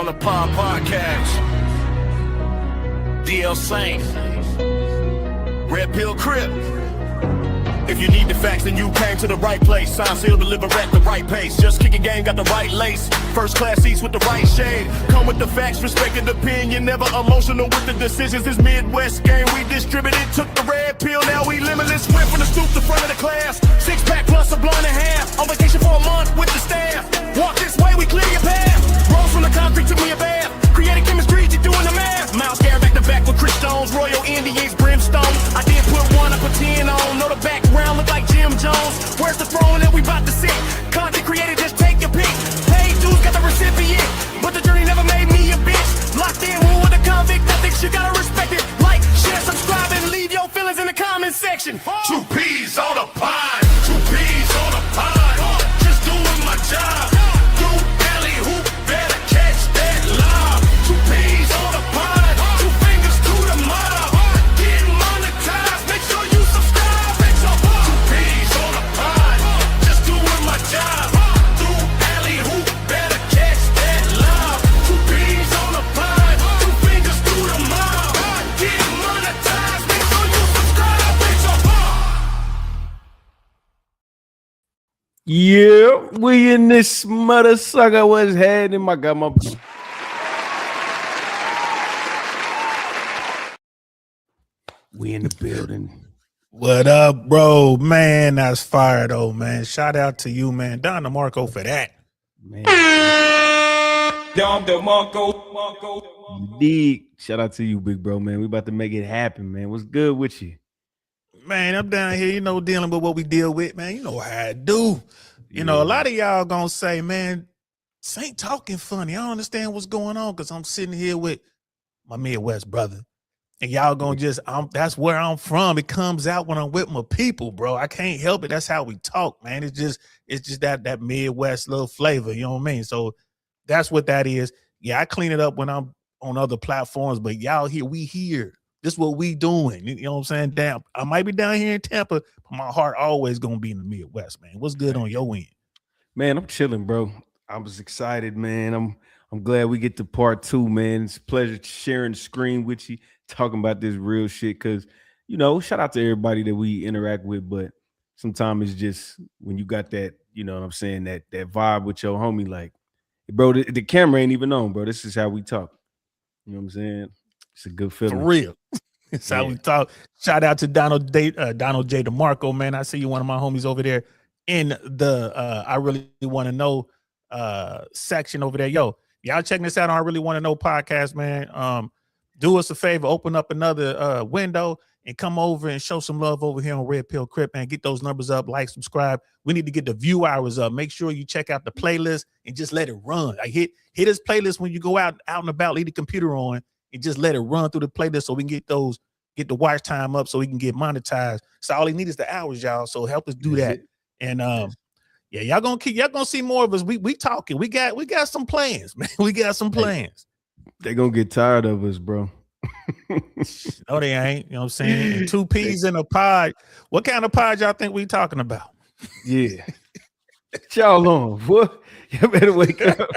on the Pod Podcast. DL Saint, Red Pill Cr1p. If you need the facts, then you came to the right place. Sign, seal, deliver at the right pace. Just kicking game, got the right lace. First class seats with the right shade. Come with the facts, respected opinion. Never emotional with the decisions. This Midwest game we distributed. Took the red pill, now we limitless. Went from the stoop to front of the class. 6-pack plus a blunt and a half. On vacation for a month with the staff. Walk this way, we clear your path. Rose from the concrete, took me a bath. Created chemistry, you doing the math. Miles Garrett back to back with Chris Stones. Royal Indians, Brimstone. I did put one, I put 10 on. Know the background look like Jim Jones. Where's the throne that we about to sit? Content created, just take your pick. Paid dudes got the recipient, but the journey never made me a bitch. Locked in, rule with a convict ethics, you gotta respect it. Like, share, subscribe, and leave your feelings in the comment section. 2 P's on a pod, 2 P's on a pod. Just doing my job. Do alley hoop, better catch that lob. 2 P's on a pod, 2 fingers to the mob. Getting monetized, make sure you subscribe. 2 P's on a pod, just doing my job. Do alley hoop, better catch that lob. 2 P's on a pod, 2 fingers to the mob. Getting monetized, make sure you subscribe. Yeah, we in this mother sucker. What's happening? I got my we in the building. What up, bro? Man, that's fire though, man. Shout out to you, man. Don DeMarco for that. Man, Don DeMarco. you dig. Shout out to you, big bro, man. We about to make it happen, man. What's good with you? Man, I'm down here, dealing with what we deal with, man. You know how I do. A lot of y'all gonna say, man, Saint talking funny. I don't understand what's going on because I'm sitting here with my Midwest brother. And y'all gonna that's where I'm from. It comes out when I'm with my people, bro. I can't help it. That's how we talk, man. It's just that Midwest little flavor, you know what I mean? So that's what that is. Yeah, I clean it up when I'm on other platforms, but y'all here, we here. This is what we doing. You know what I'm saying? Damn, I might be down here in Tampa, but my heart always gonna be in the Midwest, man. What's good on your end? Man, I'm chilling, bro. I was excited, man. I'm glad we get to part 2, man. It's a pleasure sharing the screen with you, talking about this real shit. Cause shout out to everybody that we interact with, but sometimes it's just when you got that, you know what I'm saying, that vibe with your homie, like, bro, the camera ain't even on, bro. This is how we talk. You know what I'm saying? It's a good feeling. For real. It's how we talk. Shout out to Donald J. DeMarco, man. I see you, one of my homies over there in the I Really Want to Know section over there. Yo, y'all checking this out on I Really Want to Know podcast, man. Do us a favor, open up another window and come over and show some love over here on Red Pill Cr1p, man. Get those numbers up, like, subscribe. We need to get the view hours up. Make sure you check out the playlist and just let it run. Like hit this playlist when you go out and about, leave the computer on, and just let it run through the playlist so we can get the watch time up so we can get monetized. So all he needs is the hours, y'all. So help us do that. And yeah, y'all gonna see more of us. We talking. We got some plans, man. We got some plans. They gonna get tired of us, bro. No, they ain't. You know what I'm saying? And 2 P's in a pod. What kind of pod y'all think we talking about? Yeah. Y'all on. What? You better wake up.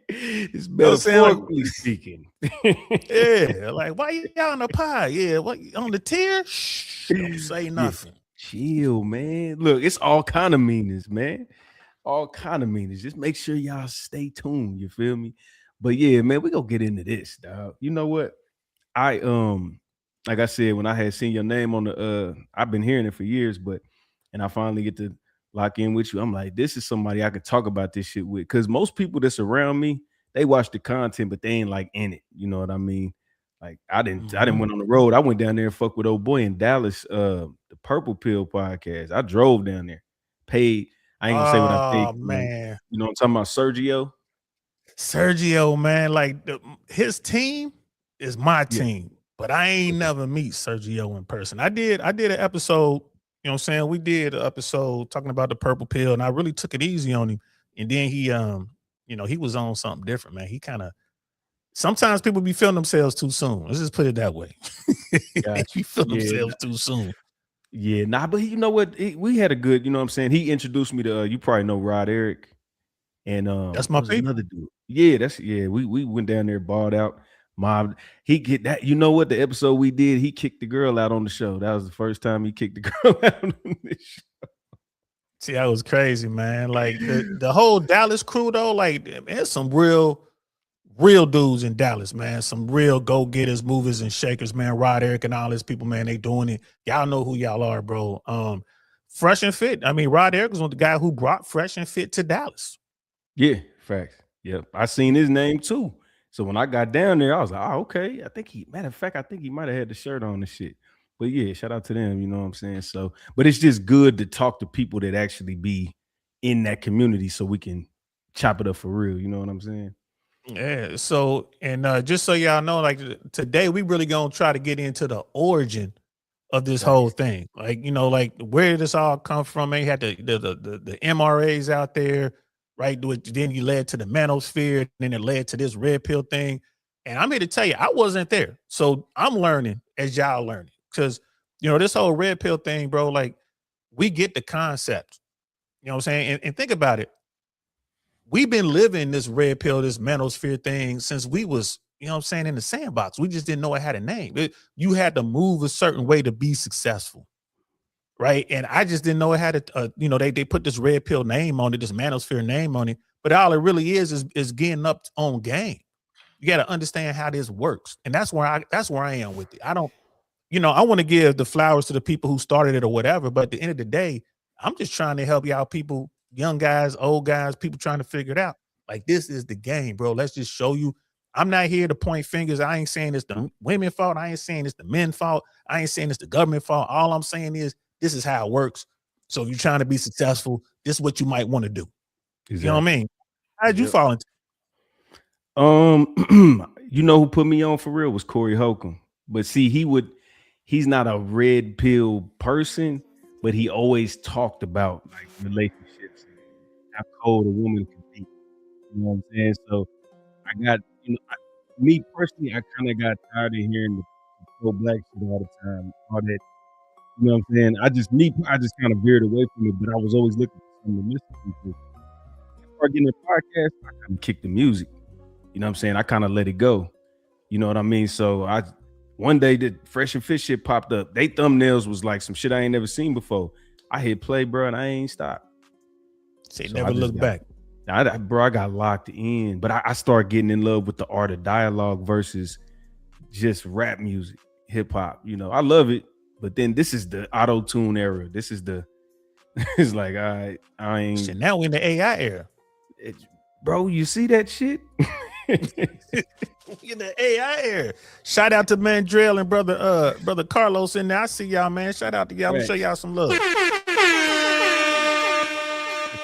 It's metaphorically speaking. Yeah, like why y'all on the pod? Yeah, what on the tier? Shh, don't say nothing. Chill, man. Look, it's all kind of meanings, man. All kind of meanings. Just make sure y'all stay tuned. You feel me? But yeah, man, we gonna get into this, dog. You know what? I like I said, when I had seen your name on the I've been hearing it for years, and I finally get to lock in with you. I'm like, this is somebody I could talk about this shit with. Cause most people that's around me, they watch the content, but they ain't like in it. You know what I mean? Like I didn't went on the road. I went down there and fucked with old boy in Dallas, the Cr1p podcast. I drove down there, paid. I ain't gonna say what I paid. Man. You know what I'm talking about? Sergio, man, like his team is my team, but I ain't never meet Sergio in person. I did an episode, you know what I'm saying? We did an episode talking about the Cr1p, and I really took it easy on him. And then he he was on something different, man. He kind of sometimes people be feeling themselves too soon. Let's just put it that way. He feel themselves too soon. Yeah, nah, but you know what? We had a good, you know what I'm saying? He introduced me to, you probably know Rod Eric. And That's my there was people. another dude. Yeah, we went down there, balled out. Mob, he get that. You know what? The episode we did, he kicked the girl out on the show. That was the first time he kicked the girl out on the show. See, that was crazy, man. Like the whole Dallas crew, though, like there's some real dudes in Dallas, man. Some real go-getters, movers and shakers, man. Rod Eric and all his people, man, they doing it. Y'all know who y'all are, bro. Fresh and Fit. I mean, Rod Eric was the guy who brought Fresh and Fit to Dallas. Yeah, facts. Yep. I seen his name too. So when I got down there, I was like, oh, okay. I think matter of fact, I think he might have had the shirt on and shit. But yeah, shout out to them, you know what I'm saying? So, but it's just good to talk to people that actually be in that community so we can chop it up for real, you know what I'm saying? Yeah. So, and just so y'all know, like today, we really gonna try to get into the origin of this whole thing. Like, you know, like where did this all come from? Man, you had the MRAs out there, right? Which then you led to the manosphere, and then it led to this red pill thing. And I'm here to tell you, I wasn't there. So I'm learning as y'all learning. Because, you know, this whole red pill thing, bro, like we get the concept. You know what I'm saying? And think about it. We've been living this red pill, this manosphere thing since we was, you know what I'm saying, in the sandbox. We just didn't know it had a name. You had to move a certain way to be successful. Right. And I just didn't know it had you know, they put this red pill name on it, this manosphere name on it. But all it really is getting up on game. You got to understand how this works. And that's where I am with it. I don't, you know, I want to give the flowers to the people who started it or whatever. But at the end of the day, I'm just trying to help y'all people, young guys, old guys, people trying to figure it out. Like, this is the game, bro. Let's just show you. I'm not here to point fingers. I ain't saying it's the women's fault. I ain't saying it's the men's fault. I ain't saying it's the government fault. All I'm saying is this is how it works. So if you're trying to be successful, this is what you might want to do. Exactly. You know what I mean? How'd you fall into? You know who put me on for real was Corey Holcomb. But see, he's not a red pill person, but he always talked about like relationships and how cold a woman can be. You know what I'm saying? So I got, you know, me personally, I kind of got tired of hearing the pro-black shit all the time, all that. You know what I'm saying? I just kind of veered away from it, but I was always looking for something to listen to. I started getting a podcast, I kind of kicked the music. You know what I'm saying? I kind of let it go. You know what I mean? So one day the Fresh and Fit shit popped up. They thumbnails was like some shit I ain't never seen before. I hit play, bro, and I ain't stopped. See, so never look back. I got locked in, but I started getting in love with the art of dialogue versus just rap music, hip hop. You know, I love it, but then this is the auto tune era. This is it's like I ain't. Shit, now we're in the AI era, bro. You see that shit? In the AI era. Shout out to Mandrell and brother Carlos in there. I see y'all, man. Shout out to y'all. Let me show y'all some love.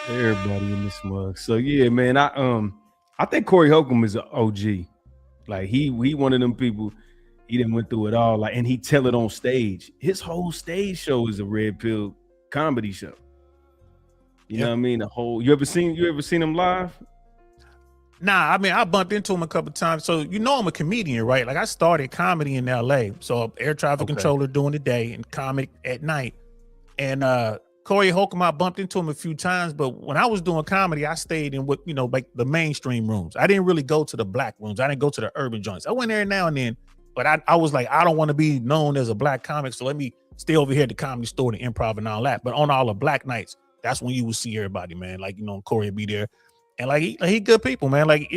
Everybody in this mug. So yeah, man. I think Corey Holcomb is an OG. Like he one of them people. He didn't went through it all. Like, and he tell it on stage. His whole stage show is a red pill comedy show. You know what I mean? You ever seen him live? Nah, I mean, I bumped into him a couple times. So, you know, I'm a comedian, right? Like I started comedy in LA. So air traffic controller during the day and comic at night. And Corey Holcomb, I bumped into him a few times, but when I was doing comedy, I stayed in what, you know, like the mainstream rooms. I didn't really go to the black rooms. I didn't go to the urban joints. I went there now and then, but I was like, I don't want to be known as a black comic. So let me stay over here at the Comedy Store, the Improv and all that. But on all the black nights, that's when you would see everybody, man. Like, you know, Corey would be there. And like he good people, man. Like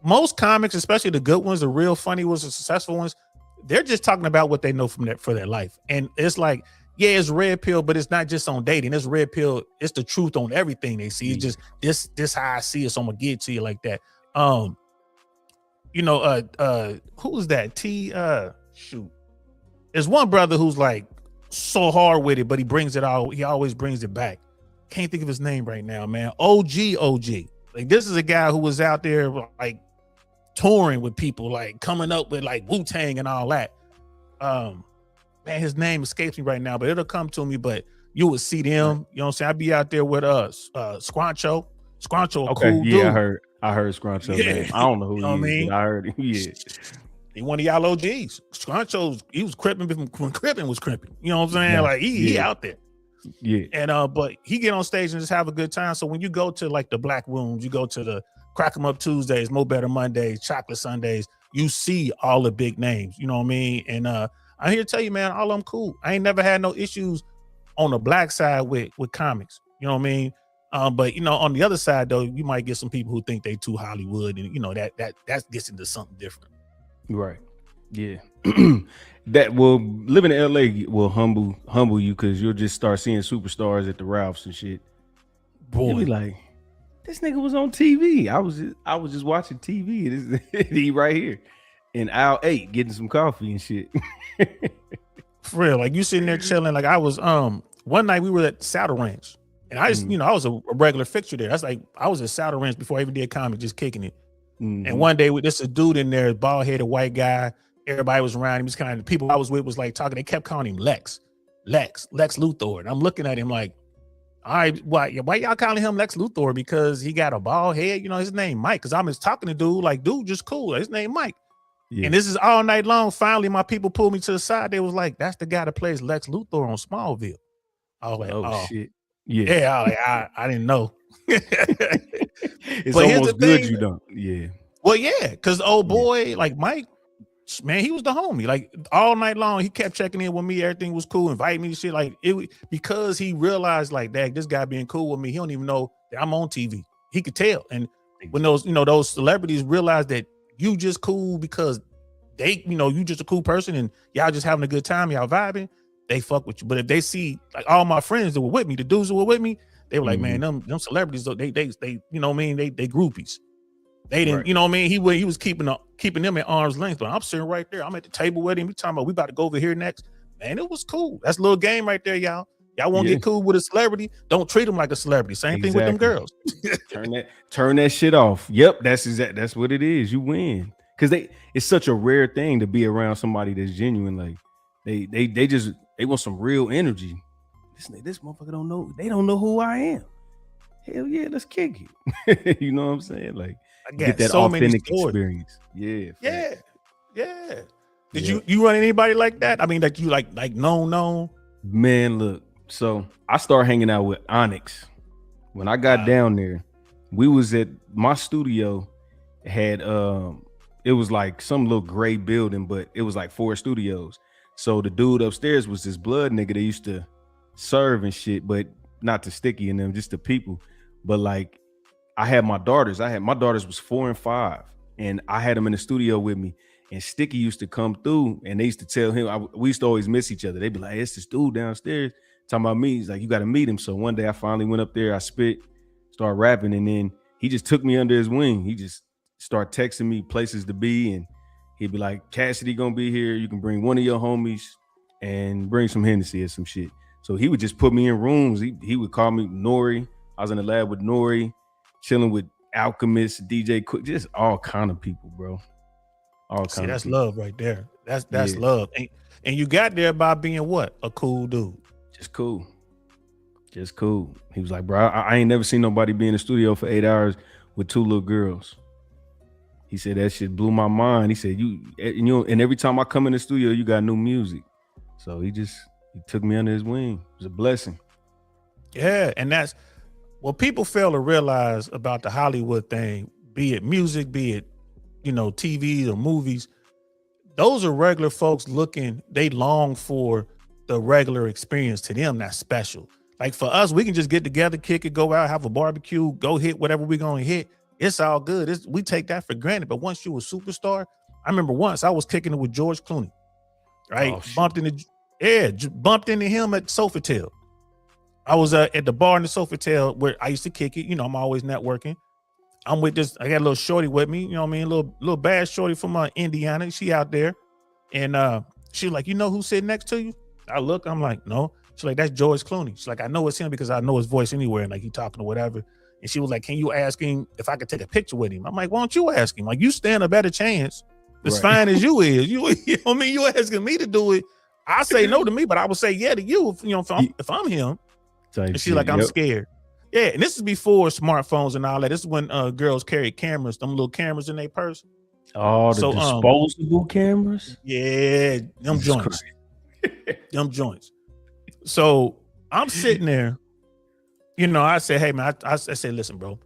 most comics, especially the good ones, the real funny ones, the successful ones, they're just talking about what they know from for their life. And it's like, yeah, it's red pill, but it's not just on dating. It's red pill. It's the truth on everything they see. It's just this how I see it. So I'm gonna get it to you like that. You know, who was that? Shoot. There's one brother who's like so hard with it, but he brings it all. He always brings it back. Can't think of his name right now, man. OG. Like this is a guy who was out there like touring with people, like coming up with like Wu-Tang and all that. Man, his name escapes me right now, but it'll come to me. But you would see them, you know what I'm saying? I'd be out there with Squancho. Squancho, a cool dude. I heard Scruncho name. I don't know who he is, but I heard him. Yeah. He one of y'all OGs. Scruncho, he was cripping when cripping was cripping. You know what I'm saying? Like he out there. Yeah. And but he get on stage and just have a good time. So when you go to like the black rooms, you go to the Crack 'em Up Tuesdays, Mo Better Mondays, Chocolate Sundays, you see all the big names, you know what I mean? And I'm here to tell you, man, all of them cool. I ain't never had no issues on the black side with comics, you know what I mean? But you know, on the other side though, you might get some people who think they too Hollywood, and you know that gets into something different. Right. Yeah. That will living in LA will humble you because you'll just start seeing superstars at the Ralphs and shit. You'll be like, this nigga was on TV. I was just watching TV. This he right here in aisle 8 getting some coffee and shit. For real, like you sitting there chilling. Like I was one night we were at Saddle Ranch, and I just you know I was a regular fixture there. That's like I was at Saddle Ranch before I even did comic, just kicking it. And one day with this a dude in there, bald headed white guy. Everybody was around him. He's kind of the people I was with was like talking. They kept calling him Lex Luthor, and I'm looking at him like, all right, why y'all calling him Lex Luthor? Because he got a bald head, you know, his name Mike. Because I'm just talking to dude, like, dude, just cool. His name Mike. Yeah. And this is all night long. Finally, my people pulled me to the side. They was like, that's the guy that plays Lex Luthor on Smallville. I was like, oh shit. Yeah, I didn't know. It's but almost good you don't. Yeah. Well, yeah, because old boy, like Mike, man, he was the homie. Like all night long, he kept checking in with me. Everything was cool, inviting me to shit. Like it because he realized, like, dang, this guy being cool with me, he don't even know that I'm on TV. He could tell. And when those, you know, those celebrities realize that you just cool because they, you know, you just a cool person and y'all just having a good time, y'all vibing, they fuck with you. But if they see like all my friends that were with me, the dudes that were with me, they were like, man, them celebrities, they you know what I mean, they groupies. They didn't, you know what I mean? He was keeping them at arm's length, but I'm sitting right there. I'm at the table with him. We talking about we about to go over here next. Man, it was cool. That's a little game right there, y'all. Y'all want to get cool with a celebrity? Don't treat them like a celebrity. Same thing with them girls. turn that shit off. Yep, that's what it is. You win. Because it's such a rare thing to be around somebody that's genuine. Like they want some real energy. This motherfucker don't know. They don't know who I am. Hell yeah, let's kick it. You know what I'm saying? Like get that so authentic experience. Yeah. Did you run anybody like that? I mean, that you like known? Man, look. So I started hanging out with Onyx. When I got down there, we was at my studio. Had it was like some little gray building, but it was like 4 studios. So the dude upstairs was this blood nigga that used to serve and shit, but not to Sticky and them, just the people. But like I had my daughters. My daughters was 4 and 5, and I had them in the studio with me. And Sticky used to come through, and they used to tell him. We used to always miss each other. They'd be like, hey, "It's this dude downstairs talking about me." He's like, "You got to meet him." So one day I finally went up there. I spit, started rapping, and then he just took me under his wing. He just started texting me places to be, and he'd be like, "Cassidy gonna be here. You can bring one of your homies and bring some Hennessy or some shit." So he would just put me in rooms. He would call me Nori. I was in the lab with Nori, chilling with Alchemist, DJ Quick, just all kind of people, bro. All kind. That's love right there. That's love. And you got there by being what? A cool dude. Just cool. He was like, bro, I ain't never seen nobody be in the studio for 8 hours with 2 little girls. He said that shit blew my mind. He said, and every time I come in the studio, you got new music. So he took me under his wing. It was a blessing. Yeah, and that's what people fail to realize about the Hollywood thing, be it music, be it, TV or movies. Those are regular folks they long for the regular experience. To them, that's special. Like for us, we can just get together, kick it, go out, have a barbecue, go hit whatever we're going to hit. It's all good. We take that for granted. But once you're a superstar, I remember once I was kicking it with George Clooney, right? Bumped into him at Sofitel. I was at the bar in the Sofitel where I used to kick it. I'm always networking. I'm with this. I got a little shorty with me. You know what I mean? A little bad shorty from Indiana. She out there, and she was like, "You know who's sitting next to you?" I look. I'm like, "No." She's like, "That's George Clooney." She's like, "I know it's him because I know his voice anywhere, and like he talking or whatever." And she was like, "Can you ask him if I could take a picture with him?" I'm like, "Why don't you ask him? Like you stand a better chance as fine as you is. You know what I mean? You asking me to do it. I say no to me, but I would say yeah to you if I'm him." And she's like, "I'm scared." Yeah, and this is before smartphones and all that. This is when girls carried cameras, them little cameras in their purse. Oh, the disposable cameras? Yeah, them joints. Them joints. So I'm sitting there, you know, I said, hey man, I said, listen, bro,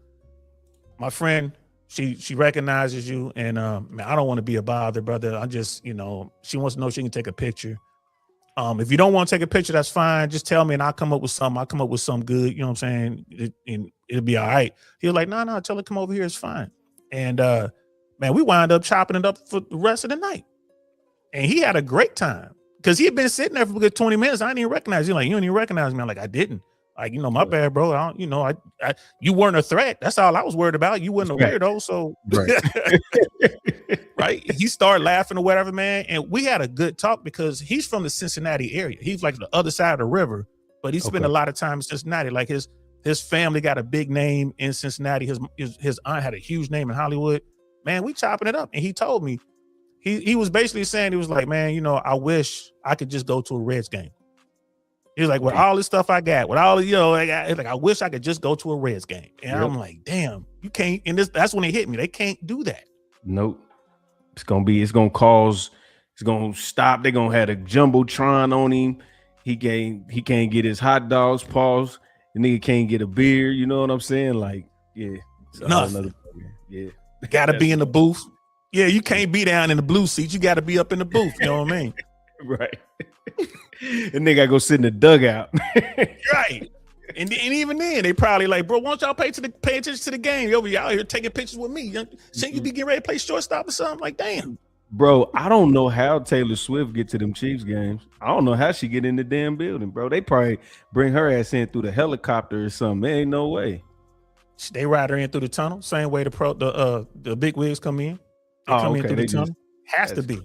my friend, she recognizes you, and man, I don't want to be a bother, brother. I just, you know, she wants to know she can take a picture. If you don't want to take a picture, that's fine. Just tell me and I'll come up with something. I'll come up with something good. You know what I'm saying? And it'll be all right. He was like, no, tell her come over here. It's fine. And man, we wound up chopping it up for the rest of the night. And he had a great time because he had been sitting there for a good 20 minutes. I didn't even recognize you. Like, you didn't even recognize me. I'm like, I didn't. Like, you know, my bad, bro. I don't, you know, I you weren't a threat. That's all I was worried about. You weren't a weirdo. So right. He started laughing or whatever, man. And we had a good talk because he's from the Cincinnati area. He's like the other side of the river, but he spent a lot of time in Cincinnati. Like his family got a big name in Cincinnati. His aunt had a huge name in Hollywood. Man, we chopping it up. And he told me, he was basically saying, he was like, man, you know, I wish I could just go to a Reds game. He was like, with all this stuff I got, with all, you know, like I wish I could just go to a Reds game. And I'm like, damn, you can't. And that's when it hit me. They can't do that. Nope. It's gonna stop. They're gonna have a jumbotron on him. He can't get his hot dogs paused. The nigga can't get a beer. You know what I'm saying? Like, yeah, nothing. Yeah, gotta be in the booth. Yeah, you can't be down in the blue seat. You got to be up in the booth. You know what I mean? Right. And they got to go sit in the dugout. Right. And even then, they probably like, bro, why don't y'all pay attention to the game? Y'all here taking pictures with me. Shouldn't you be getting ready to play shortstop or something? Like, damn. Bro, I don't know how Taylor Swift get to them Chiefs games. I don't know how she get in the damn building, bro. They probably bring her ass in through the helicopter or something. There ain't no way. They ride her in through the tunnel, same way the big wigs come in. They come in through the tunnel. Has to be.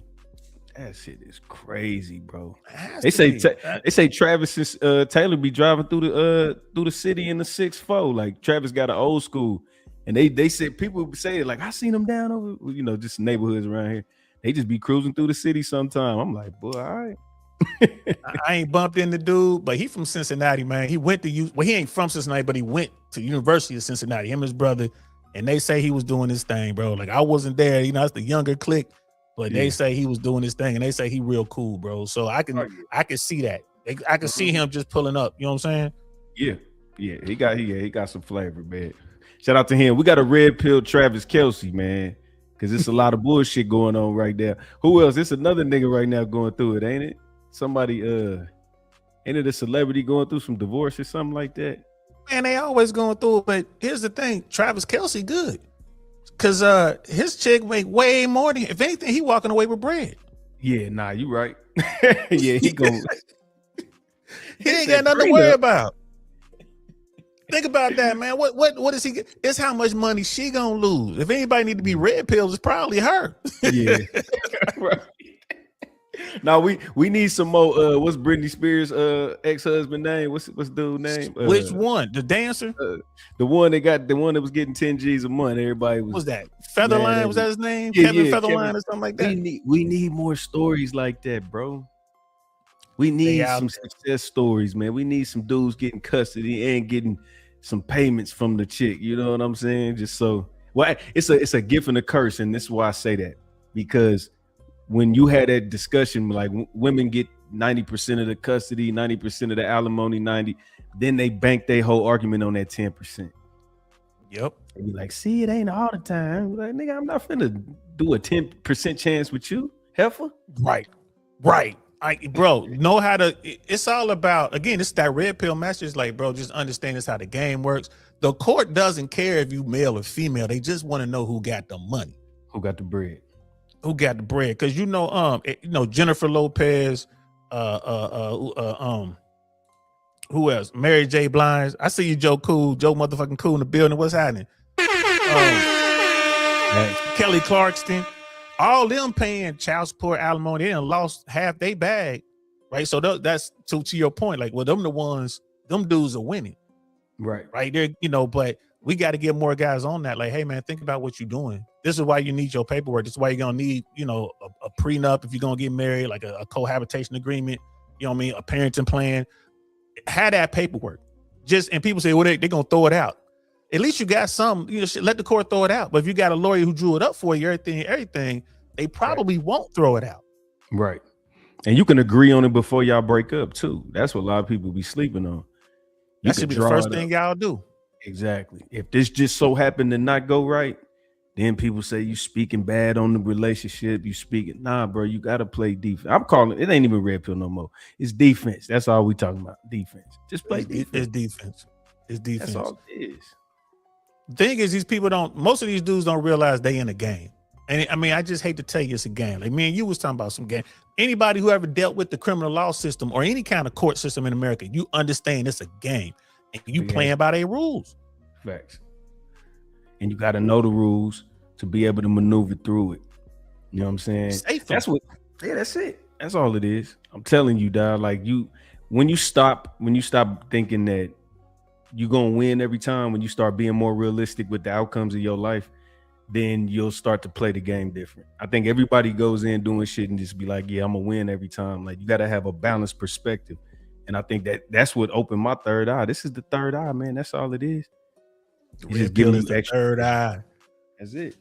That shit is crazy, bro. They say Travis Taylor be driving through the city in the 6'4". Like Travis got an old school, and they said people say it like I seen him down over, you know, just neighborhoods around here. They just be cruising through the city sometime. I'm like, boy, all right. I ain't bumped into dude, but he from Cincinnati, man. He went to he ain't from Cincinnati, but he went to University of Cincinnati. Him and his brother, and they say he was doing his thing, bro. Like I wasn't there, you know, that's the younger clique. But they say he was doing his thing, and they say he real cool, bro. So I can see that. I can see him just pulling up. You know what I'm saying? Yeah. He got some flavor, man. Shout out to him. We got a red pill Travis Kelce, man, because it's a lot of bullshit going on right there. Who else? It's another nigga right now going through it, ain't it? Somebody, ain't it a celebrity going through some divorce or something like that? Man, they always going through it. But here's the thing: Travis Kelce good. Cause his chick make way more than, if anything, he walking away with bread. Yeah, nah, you right. Yeah, he go. He ain't got nothing to worry about. Think about that, man. What is he? It's how much money she gonna lose. If anybody need to be red pills, it's probably her. Yeah, right. Now we need some more. What's Britney Spears' ex-husband name? What's dude name? Which one? The dancer? The one that was getting 10 G's a month. Everybody was that Featherline? Was that his name? Yeah, Kevin Featherline or something like that. We need more stories like that, bro. We need some success stories, man. We need some dudes getting custody and getting some payments from the chick. You know what I'm saying? Just so it's a gift and a curse, and this is why I say that, because when you had that discussion, like women get 90% of the custody, 90% of the alimony, then they bank their whole argument on that 10%. Yep. They be like, see, it ain't all the time. Like, nigga, I'm not finna do a 10% chance with you, heifer. Right. Bro, know how to, it's all about, again, it's that red pill message. Like, bro, just understand this how the game works. The court doesn't care if you male or female. They just want to know who got the money. Who got the bread? Because Jennifer Lopez, who else? Mary J. Blige. I see you, Joe motherfucking Cool in the building. What's happening? Kelly Clarkson, all them paying child support, alimony. They done lost half their bag, right? So that's to your point. Like, well, them dudes are winning, right? They're, but we got to get more guys on that. Like, hey man, think about what you're doing. This is why you need your paperwork. This is why you're gonna need, a prenup if you're gonna get married, like a cohabitation agreement. You know what I mean? A parenting plan. Have that paperwork. And people say, well, they're gonna throw it out. At least you got some. Let the court throw it out. But if you got a lawyer who drew it up for you, everything, they probably won't throw it out. Right. And you can agree on it before y'all break up too. That's what a lot of people be sleeping on. That should be the first thing y'all do. Exactly. If this just so happened to not go right, then people say you speaking bad on the relationship. You speaking, nah, bro. You gotta play defense. I'm calling it ain't even red pill no more. It's defense. That's all we talking about. Defense. Just play defense. It's defense. It's defense. That's all it is. The thing is, these people don't. Most of these dudes don't realize they in a game. And I mean, I just hate to tell you it's a game. Like me and you was talking about some game. Anybody who ever dealt with the criminal law system or any kind of court system in America, you understand it's a game, and you playing by their rules. Facts. And you got to know the rules to be able to maneuver through it. You know what I'm saying? That's what. Yeah, that's it. That's all it is. I'm telling you, dog. Like when you stop thinking that you're gonna win every time, when you start being more realistic with the outcomes of your life, then you'll start to play the game different. I think everybody goes in doing shit and just be like, yeah, I'm gonna win every time. Like you got to have a balanced perspective. And I think that's what opened my third eye. This is the third eye, man. That's all it is. It's just giving you extra third eye. That's it.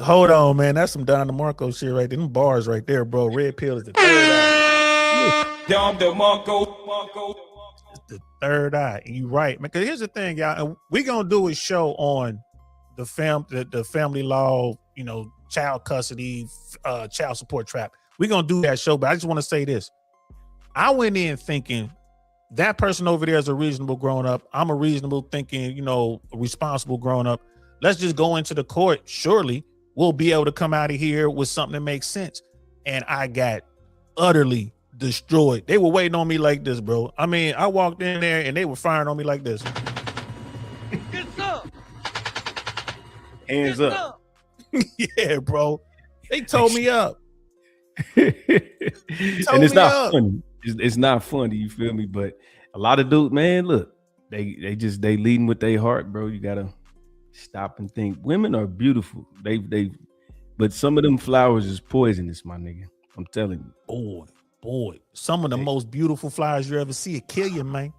Hold on, man. That's some Don DeMarco shit right there. Them bars right there, bro. Red pill is the third eye. Don DeMarco. It's the third eye. And you right, man. Because here's the thing, y'all. And we gonna do a show on the family law, child custody, child support trap. We're gonna do that show, but I just want to say this. I went in thinking that person over there is a reasonable grown up. I'm a reasonable thinking, responsible grown up. Let's just go into the court. Surely we'll be able to come out of here with something that makes sense. And I got utterly destroyed. They were waiting on me like this, bro. I mean, I walked in there and they were firing on me like this. Hands up. Hands up. Yeah, bro. They told me up. And it's not funny. It's not funny, you feel me? But a lot of dudes, man, look, they leading with their heart, bro. You gotta stop and think. Women are beautiful. But some of them flowers is poisonous, my nigga. I'm telling you. Boy. Some of the most beautiful flowers you ever see, it kill you, man.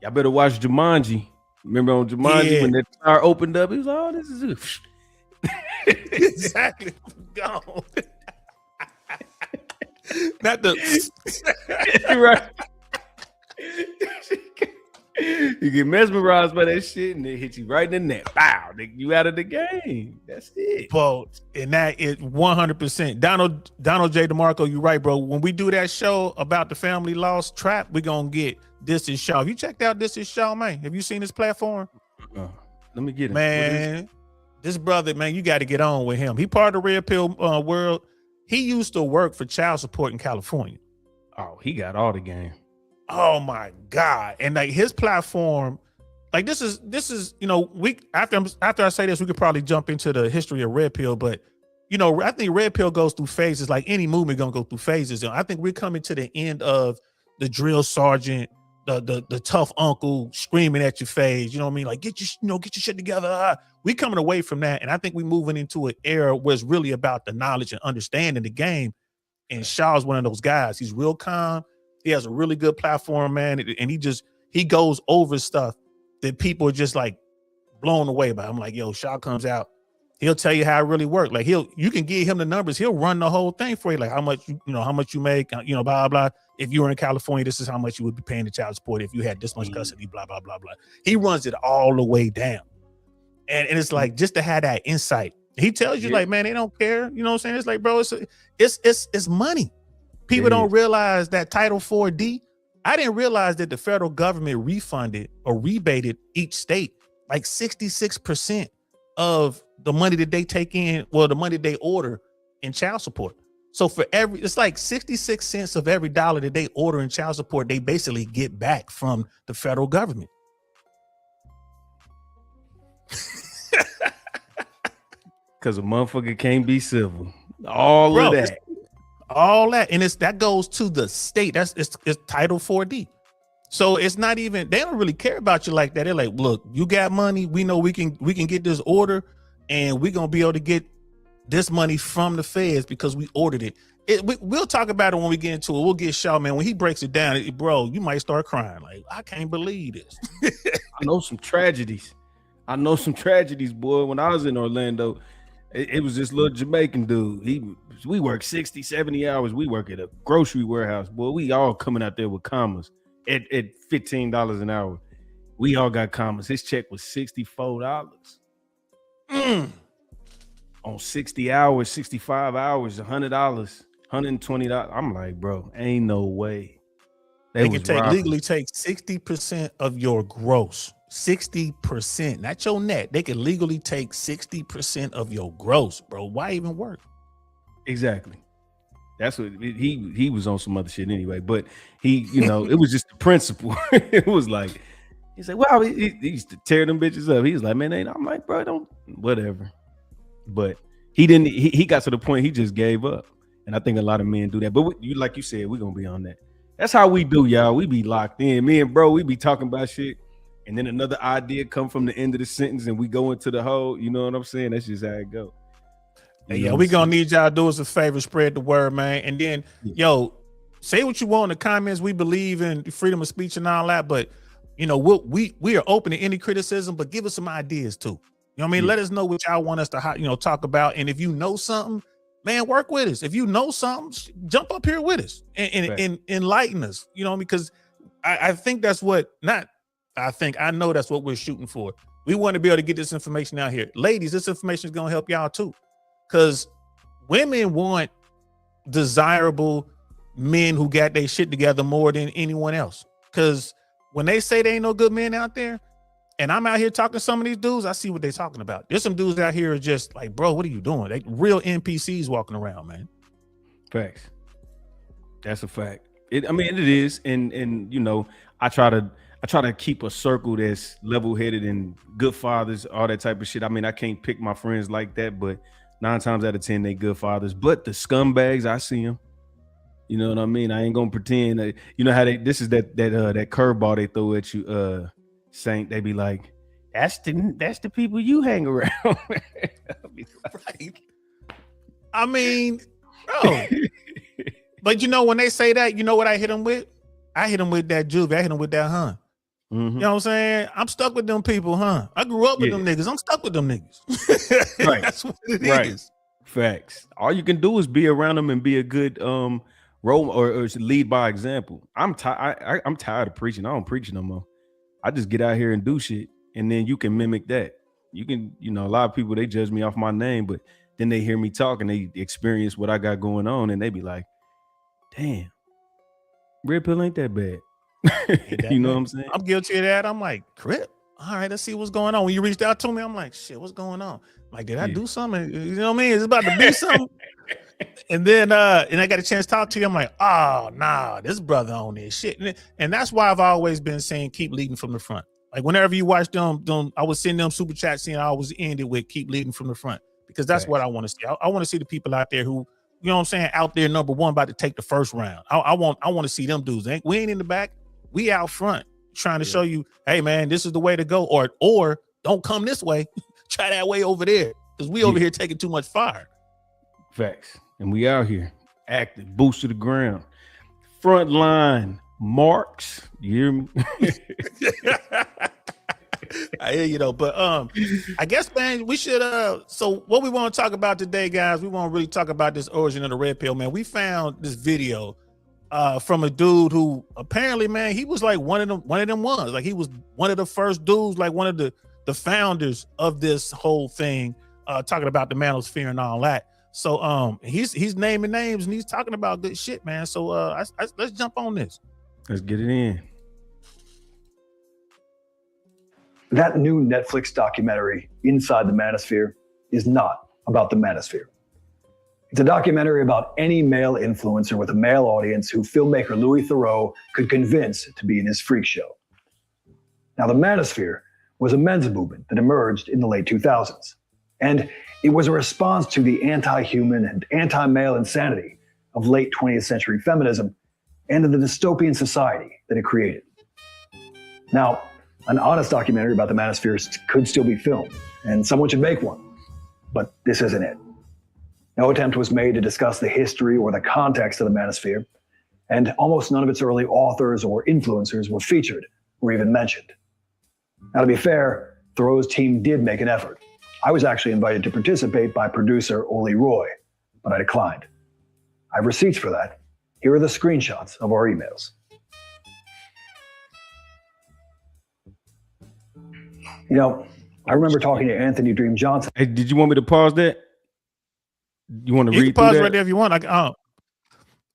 Y'all better watch Jumanji. Remember on Jumanji when that flower opened up, he was like, oh, this is it. Exactly. Gone. Not the right. You get mesmerized by that shit and it hits you right in the neck. Bow, you out of the game. That's it. Bro, and that is 100%. Donald J. DeMarco, you're right, bro. When we do that show about the family loss trap, we're gonna get This Is Shaw. Have you checked out This Is Shaw, man? Have you seen this platform? Let me get it. Man, this brother, man, you got to get on with him. He part of the red pill world. He used to work for child support in California. Oh, he got all the game. Oh my God. And like his platform, like this is, we after I say this, we could probably jump into the history of red pill, but I think red pill goes through phases. Like any movement gonna go through phases. And I think we're coming to the end of the drill sergeant, the tough uncle screaming at your face. You know what I mean? Like get your shit together. We coming away from that. And I think we're moving into an era where it's really about the knowledge and understanding the game. And Shaw's one of those guys. He's real calm. He has a really good platform, man. And he goes over stuff that people are just like blown away by. I'm like, yo, Shaw comes out. He'll tell you how it really worked. Like you can give him the numbers. He'll run the whole thing for you. Like how much you make, blah, blah. If you were in California, this is how much you would be paying the child support if you had this much custody, blah, blah, blah, blah. He runs it all the way down. And it's like, just to have that insight. He tells you like, man, they don't care. You know what I'm saying? It's like, bro, it's money. People don't realize that Title 4D. I didn't realize that the federal government refunded or rebated each state like 66% of the money that they take in, the money they order in child support. So it's like 66 cents of every dollar that they order in child support, they basically get back from the federal government. Because a motherfucker can't be civil. All of that. All that. And that goes to the state. It's Title 4D. So it's not even, they don't really care about you like that. They're like, look, you got money. We know we can get this order and we're going to be able to get this money from the feds because we ordered it. We'll talk about it when we get into it. We'll get Shaw, man. When he breaks it down, bro, you might start crying. Like, I can't believe this. I know some tragedies, boy. When I was in Orlando, it was this little Jamaican dude. We work 60, 70 hours. We work at a grocery warehouse, boy. We all coming out there with commas at $15 an hour. We all got comments. His check was $64. On 60 hours, 65 hours, $100, $120. I'm like, bro, ain't no way. They can legally take 60% of your gross. 60%, not your net. They can legally take 60% of your gross, bro. Why even work? Exactly. That's what he was on some other shit anyway. But he, you know, it was just the principle. It was like, he said, well, he used to tear them bitches up. He was like, man, I'm like, bro, don't, whatever. But he didn't, he got to the point he just gave up. And I think a lot of men do that. But like you said, we're going to be on that. That's how we do, y'all. We be locked in. Me and bro, we be talking about shit. And then another idea come from the end of the sentence and we go into the whole, you know what I'm saying? That's just how it go. Yeah, we gonna need y'all to do us a favor, spread the word, man. And then, yo, say what you want in the comments. We believe in freedom of speech and all that, but you know, we are open to any criticism, but give us some ideas too. You know what I mean? Let us know what y'all want us to, you know, talk about. And if you know something, man, work with us. If you know something, jump up here with us and enlighten us. You know, because I think that's what I know that's what we're shooting for. We want to be able to get this information out here. Ladies, this information is gonna help y'all too. Because women want desirable men who got their shit together more than anyone else. Because when they say there ain't no good men out there, and I'm out here talking to some of these dudes, I see what they're talking about. There's some dudes out here are just like, bro, what are you doing? They real NPCs walking around, man. Facts. That's a fact. It is. And you know, I try to keep a circle that's level-headed and good fathers, all that type of shit. I mean, I can't pick my friends like that, but 9 times out of 10, they good fathers. But the scumbags, I see them. You know what I mean? I ain't gonna pretend that, you know how this is that curveball they throw at you, Saint. They be like, that's the people you hang around. Right. I mean, bro. But you know, when they say that, you know what I hit them with? I hit them with that juvie. I hit them with that, huh? Mm-hmm. You know what I'm saying? I'm stuck with them people, huh? I grew up with them niggas. I'm stuck with them niggas. Right. That's what it is. Facts. All you can do is be around them and be a good role or lead by example. I'm tired of preaching. I don't preach no more. I just get out here and do shit, and then you can mimic that. You can, you know, a lot of people, they judge me off my name, but then they hear me talk and they experience what I got going on, and they be like, damn, Red Pill ain't that bad. You know what I'm saying? I'm guilty of that. I'm like, Crip, all right, let's see what's going on. When you reached out to me, I'm like, shit, what's going on? Like, did I do something? You know what I mean? It's about to be something. And then I got a chance to talk to you. I'm like, oh, nah, this brother on this shit. And that's why I've always been saying keep leading from the front. Like, whenever you watch them, I was sending them super chats, and I always ended with keep leading from the front, because that's what I want to see. I want to see the people out there who, you know what I'm saying, out there number one about to take the first round. I want to see them dudes. We ain't in the back. We out front trying to show you, hey man, this is the way to go, or don't come this way. Try that way over there, because we over here taking too much fire. Facts. And we out here active, boost to the ground, front line marks. You hear me? I hear you though, but I guess, man, we should so what we want to talk about today, guys, we want to really talk about this origin of the red pill, man. We found this video from a dude who apparently, man, he was like one of them ones. Like, he was one of the first dudes, like one of the founders of this whole thing, talking about the manosphere and all that. So he's naming names and he's talking about good shit, man. So let's jump on this. Let's get it in. That new Netflix documentary, Inside the Manosphere, is not about the manosphere. It's a documentary about any male influencer with a male audience who filmmaker Louis Theroux could convince to be in his freak show. Now, the manosphere was a men's movement that emerged in the late 2000s. And it was a response to the anti-human and anti-male insanity of late 20th century feminism and to the dystopian society that it created. Now, an honest documentary about the manosphere could still be filmed, and someone should make one, but this isn't it. No attempt was made to discuss the history or the context of the manosphere, and almost none of its early authors or influencers were featured or even mentioned. Now, to be fair, Theroux's team did make an effort. I was actually invited to participate by producer Oli Roy, but I declined. I have receipts for that. Here are the screenshots of our emails. You know, I remember talking to Anthony Dream Johnson. Hey, did you want me to pause that? You want to You read can pause through right that? there if you want. Like,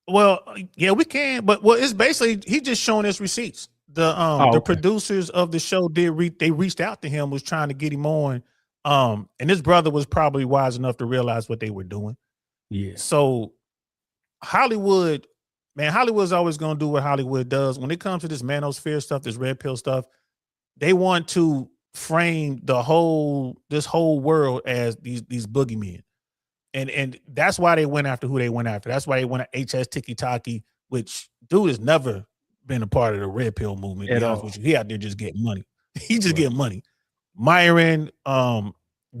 well, yeah, we can. But it's basically he just showing his receipts. The okay. producers of the show they reached out to him, was trying to get him on. And his brother was probably wise enough to realize what they were doing. Yeah. So Hollywood, man, Hollywood's always going to do what Hollywood does. When it comes to this manosphere stuff, this red pill stuff, they want to frame this whole world as these boogeymen. And that's why they went after who they went after. That's why they went to HS Tiki Taki, which dude has never been a part of the red pill movement. To be honest with you, he out there just getting money. He just getting money. Myron,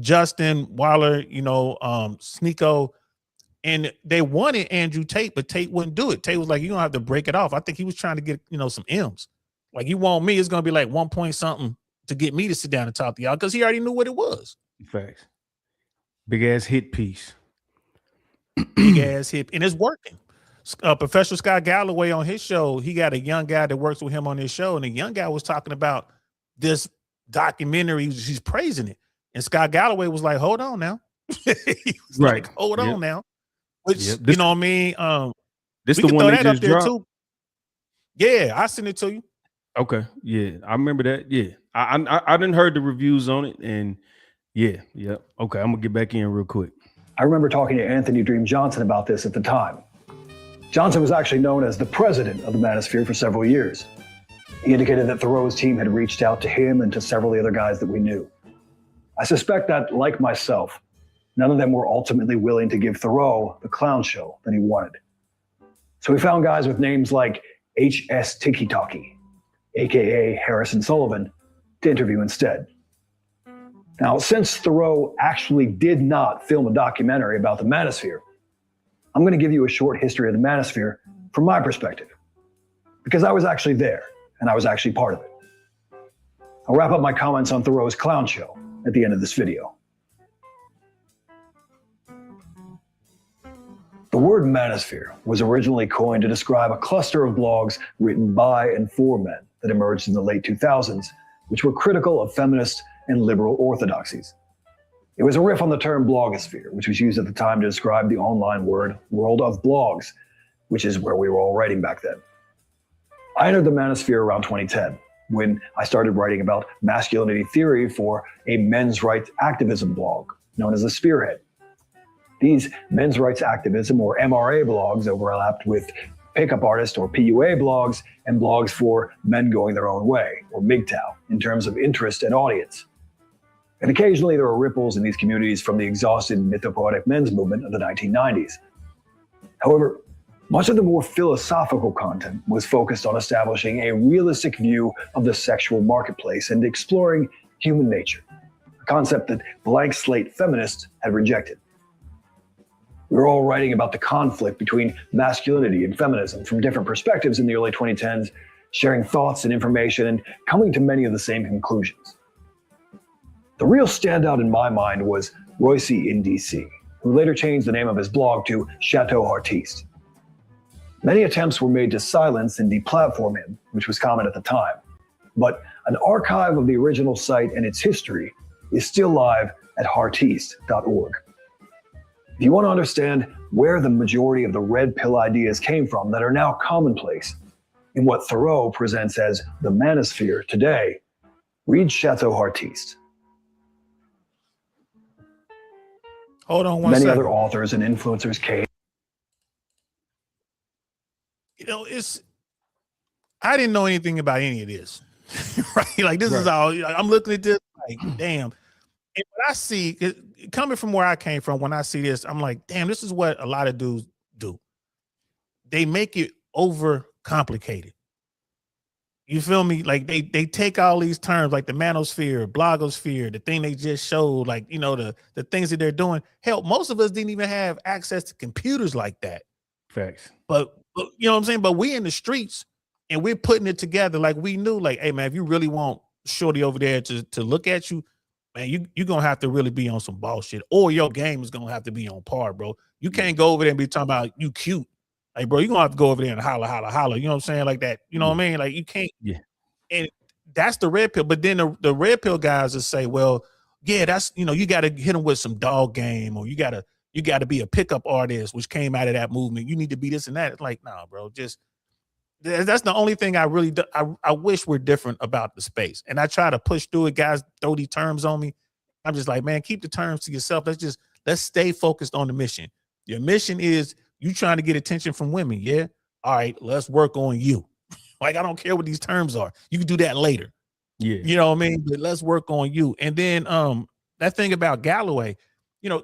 Justin Waller, Sneeko, and they wanted Andrew Tate, but Tate wouldn't do it. Tate was like, "You don't have to break it off." I think he was trying to get some M's. Like, you want me? It's gonna be like 1 point something to get me to sit down and talk to y'all, because he already knew what it was. Facts. Big ass hit piece. Big ass hit, and it's working. Professor Scott Galloway on his show, he got a young guy that works with him on his show, and the young guy was talking about this documentary. He's praising it, and Scott Galloway was like, "Hold on now," he was like, "Hold on now," which you know what I mean. This we the can one throw that that up just there dropped? too. Yeah, I sent it to you. Okay, yeah, I remember that. Yeah, I didn't heard the reviews on it, and yeah. Okay, I'm gonna get back in real quick. I remember talking to Anthony Dream Johnson about this at the time. Johnson was actually known as the president of the Manosphere for several years. He indicated that Thoreau's team had reached out to him and to several of the other guys that we knew. I suspect that, like myself, none of them were ultimately willing to give Thoreau the clown show that he wanted. So we found guys with names like HS Tiki Taki, aka Harrison Sullivan, to interview instead. Now, since Thoreau actually did not film a documentary about the Manosphere, I'm going to give you a short history of the Manosphere from my perspective, because I was actually there and I was actually part of it. I'll wrap up my comments on Thoreau's clown show at the end of this video. The word manosphere was originally coined to describe a cluster of blogs written by and for men that emerged in the late 2000s, which were critical of feminist and liberal orthodoxies. It was a riff on the term blogosphere, which was used at the time to describe the online world of blogs, which is where we were all writing back then. I entered the manosphere around 2010, when I started writing about masculinity theory for a men's rights activism blog known as the Spearhead. These men's rights activism, or MRA blogs, overlapped with pickup artist or PUA blogs and blogs for men going their own way, or MGTOW, in terms of interest and audience. And occasionally there were ripples in these communities from the exhausted mythopoetic men's movement of the 1990s. However, much of the more philosophical content was focused on establishing a realistic view of the sexual marketplace and exploring human nature, a concept that blank slate feminists had rejected. We were all writing about the conflict between masculinity and feminism from different perspectives in the early 2010s, sharing thoughts and information and coming to many of the same conclusions. The real standout in my mind was Royce in DC, who later changed the name of his blog to Chateau Artiste. Many attempts were made to silence and deplatform him, which was common at the time, but an archive of the original site and its history is still live at heartiste.org. If you want to understand where the majority of the red pill ideas came from that are now commonplace in what Thoreau presents as the manosphere today, read Chateau Artiste. Hold on one Many second. other authors and influencers came. I didn't know anything about any of this, right? Like, this is all, I'm looking at this like, damn. And what I see, coming from where I came from, when I see this, I'm like, damn, this is what a lot of dudes do. They make it over complicated. You feel me? Like they take all these terms like the manosphere, blogosphere, the thing they just showed, like, the things that they're doing. Hell, most of us didn't even have access to computers like that. Facts. But you know what I'm saying? But we in the streets and we're putting it together like we knew, like, hey man, if you really want Shorty over there to look at you, man, you're gonna have to really be on some bullshit, or your game is gonna have to be on par, bro. You can't go over there and be talking about you cute. Like, bro, you're gonna have to go over there and holler. You know what I'm saying? Like that, you know what I mean? Like, you can't. Yeah. And that's the red pill. But then the red pill guys will say, well, yeah, that's, you got to hit them with some dog game, or you got to be a pickup artist, which came out of that movement. You need to be this and that. It's like, nah, bro, that's the only thing I wish we're different about the space. And I try to push through it. Guys throw these terms on me. I'm just like, man, keep the terms to yourself. Let's stay focused on the mission. Your mission is you trying to get attention from women. Yeah. All right, let's work on you. Like, I don't care what these terms are. You can do that later. Yeah. You know what I mean? But let's work on you. And then that thing about Galloway,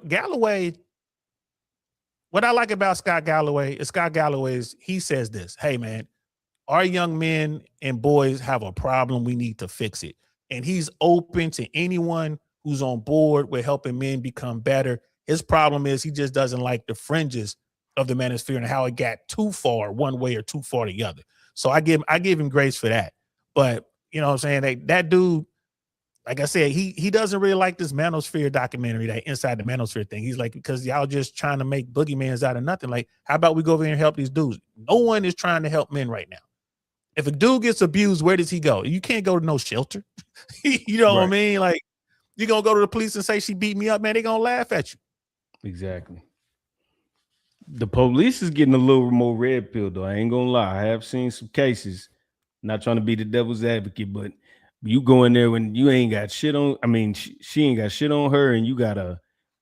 Galloway, what I like about Scott Galloway is he says this, hey man, our young men and boys have a problem. We need to fix it. And he's open to anyone who's on board with helping men become better. His problem is he just doesn't like the fringes of the manosphere and how it got too far one way or too far the other. So I give him grace for that. But you know what I'm saying? That dude, like I said, he doesn't really like this manosphere documentary, that inside the manosphere thing. He's like, because y'all just trying to make boogeymans out of nothing. Like, how about we go over here and help these dudes? No one is trying to help men right now. If a dude gets abused, where does he go? You can't go to no shelter. You know what I mean? Like, you're going to go to the police and say she beat me up, man, they're going to laugh at you. Exactly. The police is getting a little more red pill, though. I ain't going to lie. I have seen some cases, not trying to be the devil's advocate, but you go in there when you ain't got shit on. I mean, she ain't got shit on her, and you got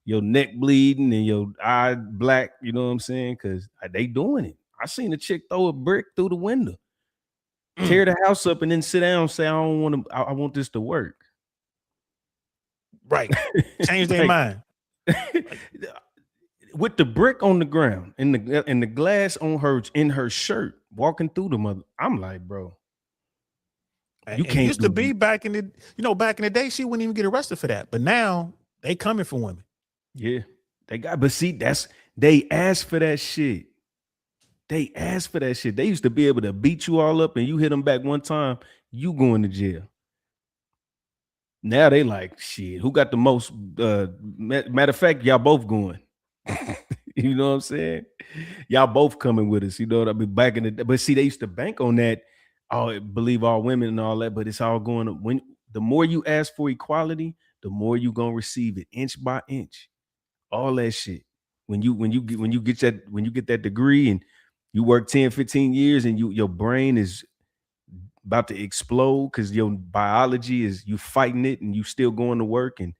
your neck bleeding and your eye black. You know what I'm saying? Because they doing it. I seen a chick throw a brick through the window, tear the house up, and then sit down and say, I don't want to. I want this to work. Right. Change their mind. With the brick on the ground and the glass on her in her shirt, walking through the mother. I'm like, bro. You can't. Used to be back in the day, she wouldn't even get arrested for that. But now they coming for women. Yeah, but see, they asked for that shit. They asked for that shit. They used to be able to beat you all up and you hit them back one time, you going to jail. Now they like, shit, who got the most? Matter of fact, y'all both going. You know what I'm saying? Y'all both coming with us. You know what I mean? Back in the day. But see, they used to bank on that. I believe all women and all that, but it's all going up. When the more you ask for equality, the more you gonna receive it, inch by inch. All that shit. When you get that degree and you work 10, 15 years and your brain is about to explode because your biology is you fighting it and you still going to work and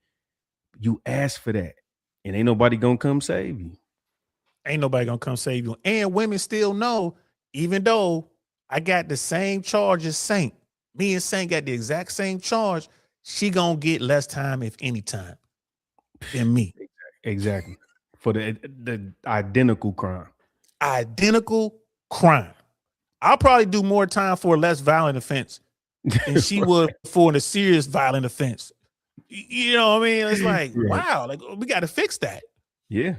you ask for that. And ain't nobody gonna come save you. Ain't nobody gonna come save you. And women still know, even though I got the same charge as Saint, me and Saint got the exact same charge, she gonna get less time, if any time, than me. Exactly. For the identical crime. Identical crime. I'll probably do more time for a less violent offense than she would for a serious violent offense. You know what I mean? It's like, wow, like we got to fix that. Yeah.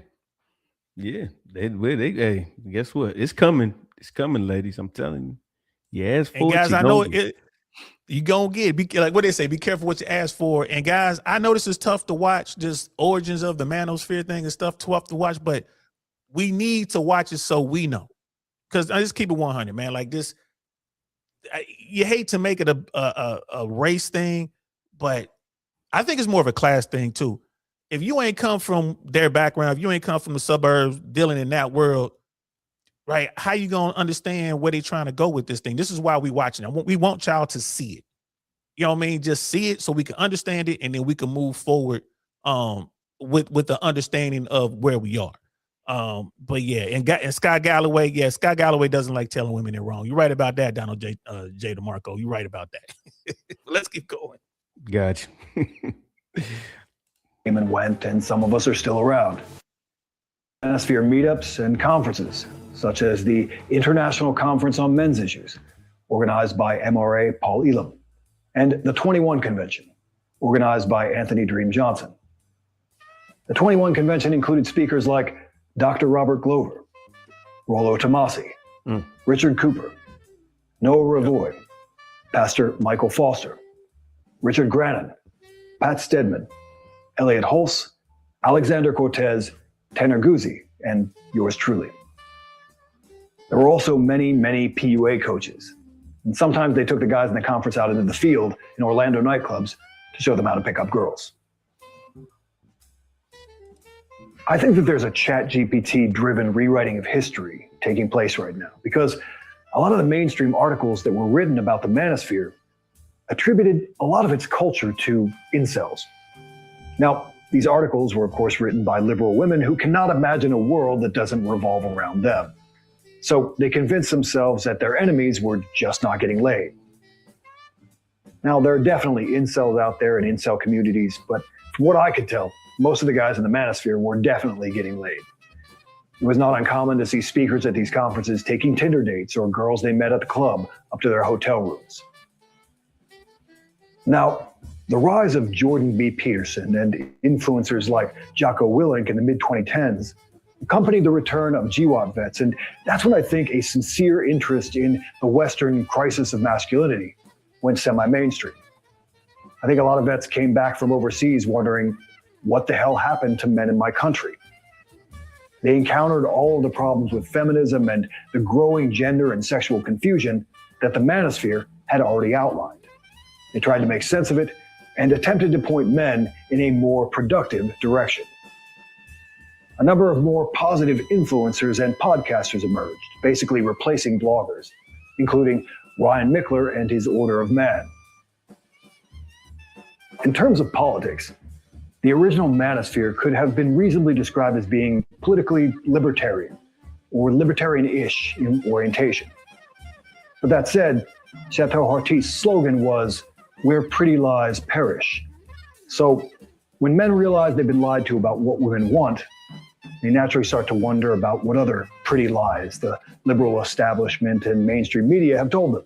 Yeah. Hey, guess what? It's coming. It's coming, ladies. I'm telling you. Yeah, ask for and guys, it, I know it. You gonna get like what they say. Be careful what you ask for. And guys, I know this is tough to watch. Just origins of the manosphere thing and stuff tough to watch, but we need to watch it so we know. Because I just keep it 100, man. Like this, you hate to make it a race thing, but I think it's more of a class thing too. If you ain't come from their background, if you ain't come from the suburbs dealing in that world, right? How you gonna understand where they trying to go with this thing? This is why we watching it. We want y'all to see it. You know what I mean? Just see it so we can understand it, and then we can move forward with the understanding of where we are. But yeah, and Scott Galloway, Scott Galloway doesn't like telling women they're wrong. You're right about that, Donald J. DeMarco. You're right about that. Let's keep going. Gotcha. Came and went, and some of us are still around. Manosphere meetups and conferences, such as the International Conference on Men's Issues, organized by MRA Paul Elam, and the 21 Convention, organized by Anthony Dream Johnson. The 21 Convention included speakers like Dr. Robert Glover, Rollo Tomasi, Richard Cooper, Noah Ravoy, Pastor Michael Foster, Richard Grannon, Pat Stedman, Elliot Hulse, Alexander Cortez, Tanner Guzzi, and yours truly. There were also many, many PUA coaches, And sometimes they took the guys in the conference out into the field in Orlando nightclubs to show them how to pick up girls. I think that there's a ChatGPT-driven rewriting of history taking place right now, because a lot of the mainstream articles that were written about the manosphere attributed a lot of its culture to incels. Now, these articles were, of course, written by liberal women who cannot imagine a world that doesn't revolve around them. So they convinced themselves that their enemies were just not getting laid. Now, there are definitely incels out there in incel communities, but from what I could tell, most of the guys in the manosphere were definitely getting laid. It was not uncommon to see speakers at these conferences taking Tinder dates or girls they met at the club up to their hotel rooms. Now, the rise of Jordan B. Peterson and influencers like Jocko Willink in the mid-2010s accompanied the return of GWAT vets, and that's when I think a sincere interest in the Western crisis of masculinity went semi-mainstream. I think a lot of vets came back from overseas wondering, what the hell happened to men in my country? They encountered all of the problems with feminism and the growing gender and sexual confusion that the manosphere had already outlined. They tried to make sense of it and attempted to point men in a more productive direction. A number of more positive influencers and podcasters emerged, basically replacing bloggers, including Ryan Mickler and his Order of Man. In terms of politics, the original manosphere could have been reasonably described as being politically libertarian or libertarian-ish in orientation. But that said, Chateau Hartist's slogan was, "Where pretty lies perish." So when men realize they've been lied to about what women want, they naturally start to wonder about what other pretty lies the liberal establishment and mainstream media have told them.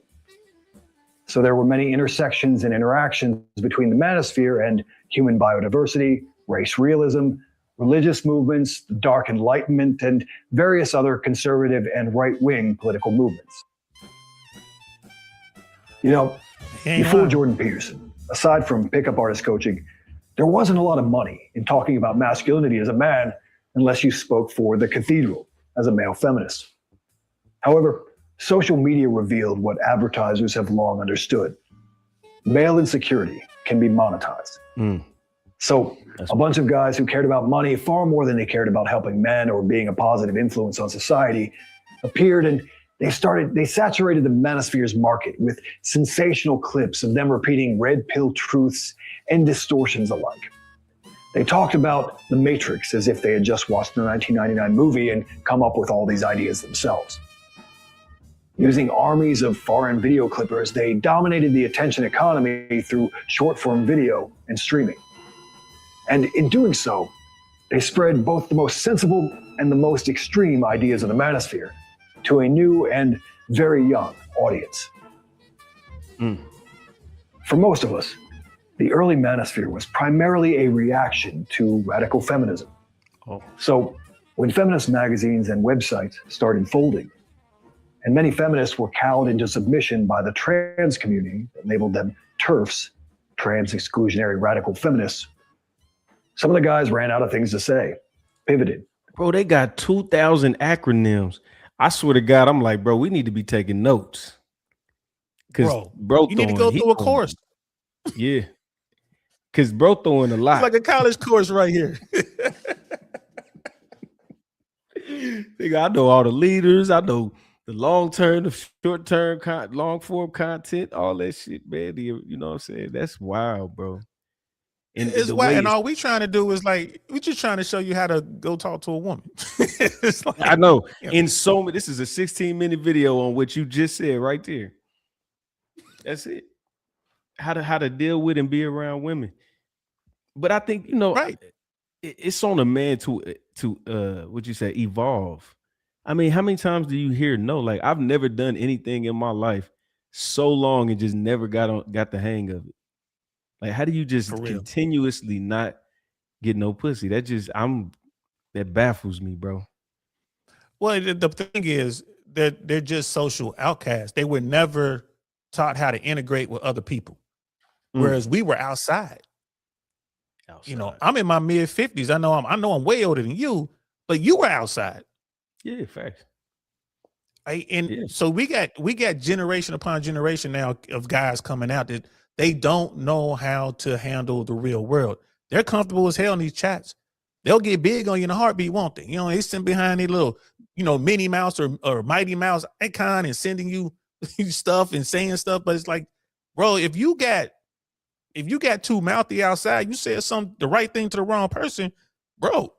So there were many intersections and interactions between the manosphere and human biodiversity, race realism, religious movements, the Dark Enlightenment, and various other conservative and right-wing political movements. You know, before Jordan Peterson, aside from pickup artist coaching, there wasn't a lot of money in talking about masculinity as a man unless you spoke for the cathedral as a male feminist. However, social media revealed what advertisers have long understood. Male insecurity can be monetized. So a bunch of guys who cared about money far more than they cared about helping men or being a positive influence on society appeared, and they saturated the manosphere's market with sensational clips of them repeating red pill truths and distortions alike. They talked about The Matrix as if they had just watched the 1999 movie and come up with all these ideas themselves. Using armies of foreign video clippers, they dominated the attention economy through short-form video and streaming. And in doing so, they spread both the most sensible and the most extreme ideas of the manosphere to a new and very young audience. For most of us, the early manosphere was primarily a reaction to radical feminism. So when feminist magazines and websites started folding, and many feminists were cowed into submission by the trans community that labeled them TERFs, trans exclusionary radical feminists, some of the guys ran out of things to say, pivoted. Bro, they got 2,000 acronyms. I swear to God, I'm like, bro, we need to be taking notes. Bro, you need to go through a course. Yeah. Because bro throwing a lot. It's like a college course right here. I know all the leaders. I know the long-term, the short-term, long-form content, all that shit, man. You know what I'm saying? That's wild, bro. And it's wild. And all we trying to do is like, we just trying to show you how to go talk to a woman. It's like, I know. In so many, this is a 16-minute video on what you just said right there. That's it. How to deal with and be around women. But I think, right. It's on a man to what you say, evolve. I mean, how many times do you hear no? Like, I've never done anything in my life so long and just never got the hang of it. Like, how do you just continuously not get no pussy? That baffles me, bro. Well, the thing is that they're just social outcasts. They were never taught how to integrate with other people. Whereas we were outside. I'm in my mid 50s. I know I'm way older than you, but you were outside. Yeah, facts. And so we got generation upon generation now of guys coming out that they don't know how to handle the real world. They're comfortable as hell in these chats. They'll get big on you in a heartbeat, won't they? They sit behind a little, Minnie Mouse or Mighty Mouse icon and sending you stuff and saying stuff. But it's like, bro, if you got too mouthy outside, you said the right thing to the wrong person, bro,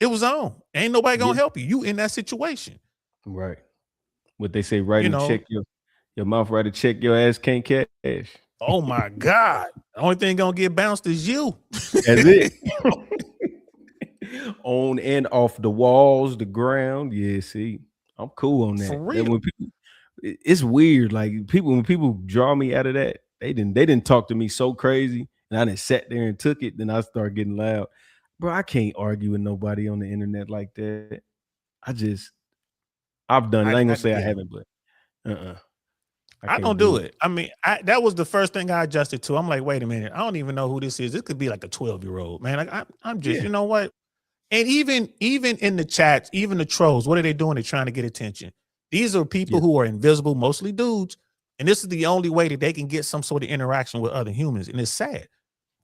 it was on. Ain't nobody gonna help you. You in that situation. Right. What they say, right, and check your mouth, right, to check your ass can't cash. Oh my God. The only thing gonna get bounced is you. That's it. On and off the walls, the ground. Yeah, see, I'm cool on that. For real. When people, it's weird. Like when people draw me out of that, they didn't talk to me so crazy, and I didn't sat there and took it. Then I start getting loud, bro. I can't argue with nobody on the internet like that. I've done it. I ain't gonna say I haven't, but I don't do it. I mean, that was the first thing I adjusted to. I'm like, wait a minute, I don't even know who this is. This could be like a 12-year-old, man. Like I'm just, you know what? And even in the chats, even the trolls, what are they doing? They're trying to get attention. These are people who are invisible, mostly dudes, and this is the only way that they can get some sort of interaction with other humans, and it's sad.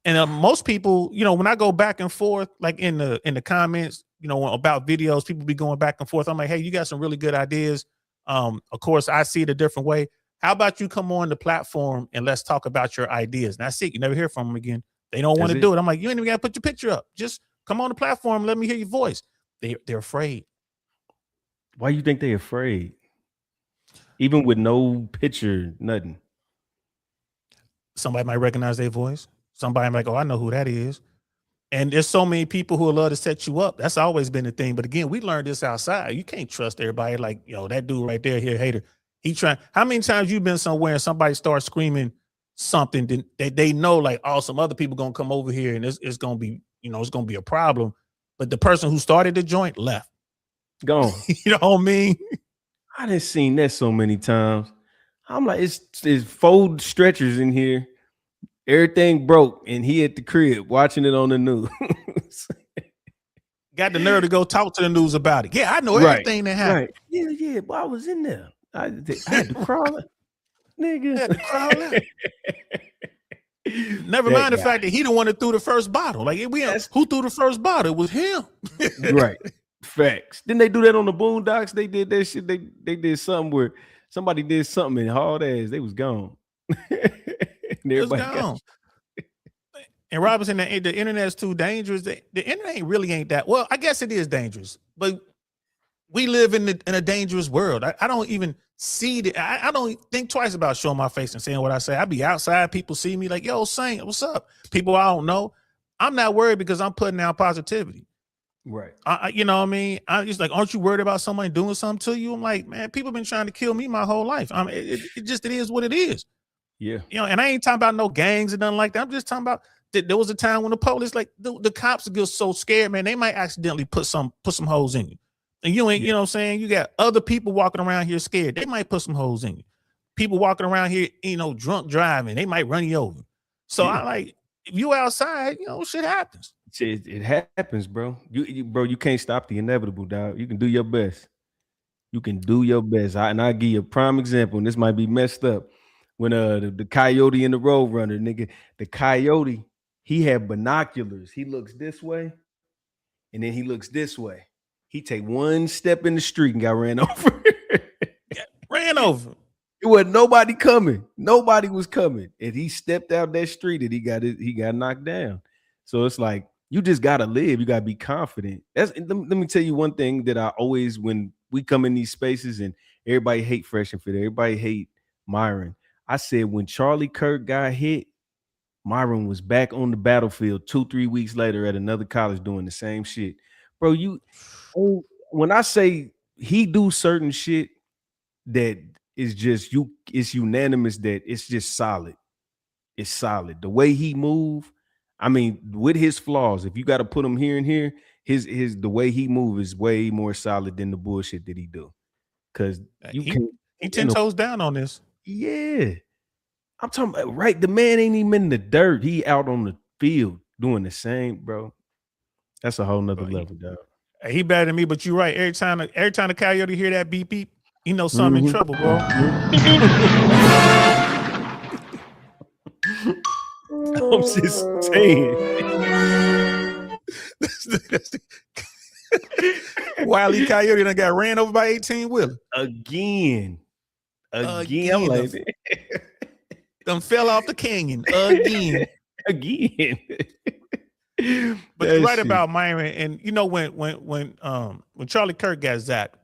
And most people, when I go back and forth, like in the comments, about videos, people be going back and forth. I'm like, hey, you got some really good ideas. Of course, I see it a different way. How about you come on the platform and let's talk about your ideas? And that's it. You never hear from them again. They don't want to do it. I'm like, you ain't even got to put your picture up. Just come on the platform. Let me hear your voice. They're afraid. Why you think they're afraid? Even with no picture, nothing. Somebody might recognize their voice. Somebody might go, I know who that is. And there's so many people who love to set you up. That's always been the thing. But again, we learned this outside. You can't trust everybody. Like, that dude right there, here, hater. How many times you been somewhere and somebody starts screaming something that they know, like, oh, some other people gonna come over here and it's gonna be, it's gonna be a problem. But the person who started the joint left. Gone. You know what I mean? I done seen that so many times. I'm like, it's 4 stretchers in here. Everything broke, and he at the crib watching it on the news. Got the nerve to go talk to the news about it. Yeah, I know everything that happened. Right. Yeah, but I was in there. I had to crawl it. Nigga. Had to crawl it. Never mind the fact that he the one that threw the first bottle. Like, who threw the first bottle? It was him. Right. Facts. Didn't they do that on the Boondocks? They did that shit. They did something where somebody did something and hard ass. They was gone. It was gone. And Robinson, the internet is too dangerous. The internet really ain't that. Well, I guess it is dangerous, but we live in a dangerous world. I don't even see that. I don't think twice about showing my face and saying what I say. I be outside, people see me like, yo, Saint, what's up? People I don't know. I'm not worried because I'm putting out positivity. Right. You know what I mean? I'm just like, aren't you worried about somebody doing something to you? I'm like, man, people been trying to kill me my whole life. I mean, it is what it is. Yeah. And I ain't talking about no gangs and nothing like that. I'm just talking about there was a time when the police, like the cops get so scared, man, they might accidentally put some holes in you. And you ain't, you know what I'm saying? You got other people walking around here scared. They might put some holes in you. People walking around here, drunk driving, they might run you over. So I like, if you outside, shit happens. It happens, bro. You can't stop the inevitable, dog. You can do your best. You can do your best. I'll give you a prime example, and this might be messed up. When the coyote and the road runner, nigga, the coyote, he had binoculars. He looks this way, and then he looks this way. He take one step in the street and got ran over. Ran over. It wasn't nobody coming. Nobody was coming. And he stepped out that street and he got knocked down. So it's like, you just gotta live. You gotta be confident. Let me tell you one thing that I always, when we come in these spaces and everybody hate Fresh and Fit, everybody hate Myron. I said when Charlie Kirk got hit, Myron was back on the battlefield 2-3 weeks later at another college doing the same shit. Bro, when I say he do certain shit that is just it's unanimous that it's just solid. It's solid. The way he move, I mean, with his flaws, if you got to put him here and here, the way he move is way more solid than the bullshit that he do. Because he 10 toes down on this. Yeah. I'm talking about, right? The man ain't even in the dirt. He out on the field doing the same, bro. That's a whole nother level, dog. Hey, he better than me, but you're right. Every time the coyote hear that beep beep, you know something in trouble, bro. I'm just saying. Wile E. Coyote done got ran over by 18-wheeler. Again. I'm like, done fell off the canyon again. again. But you're right about Myron. And you know, when Charlie Kirk got zapped,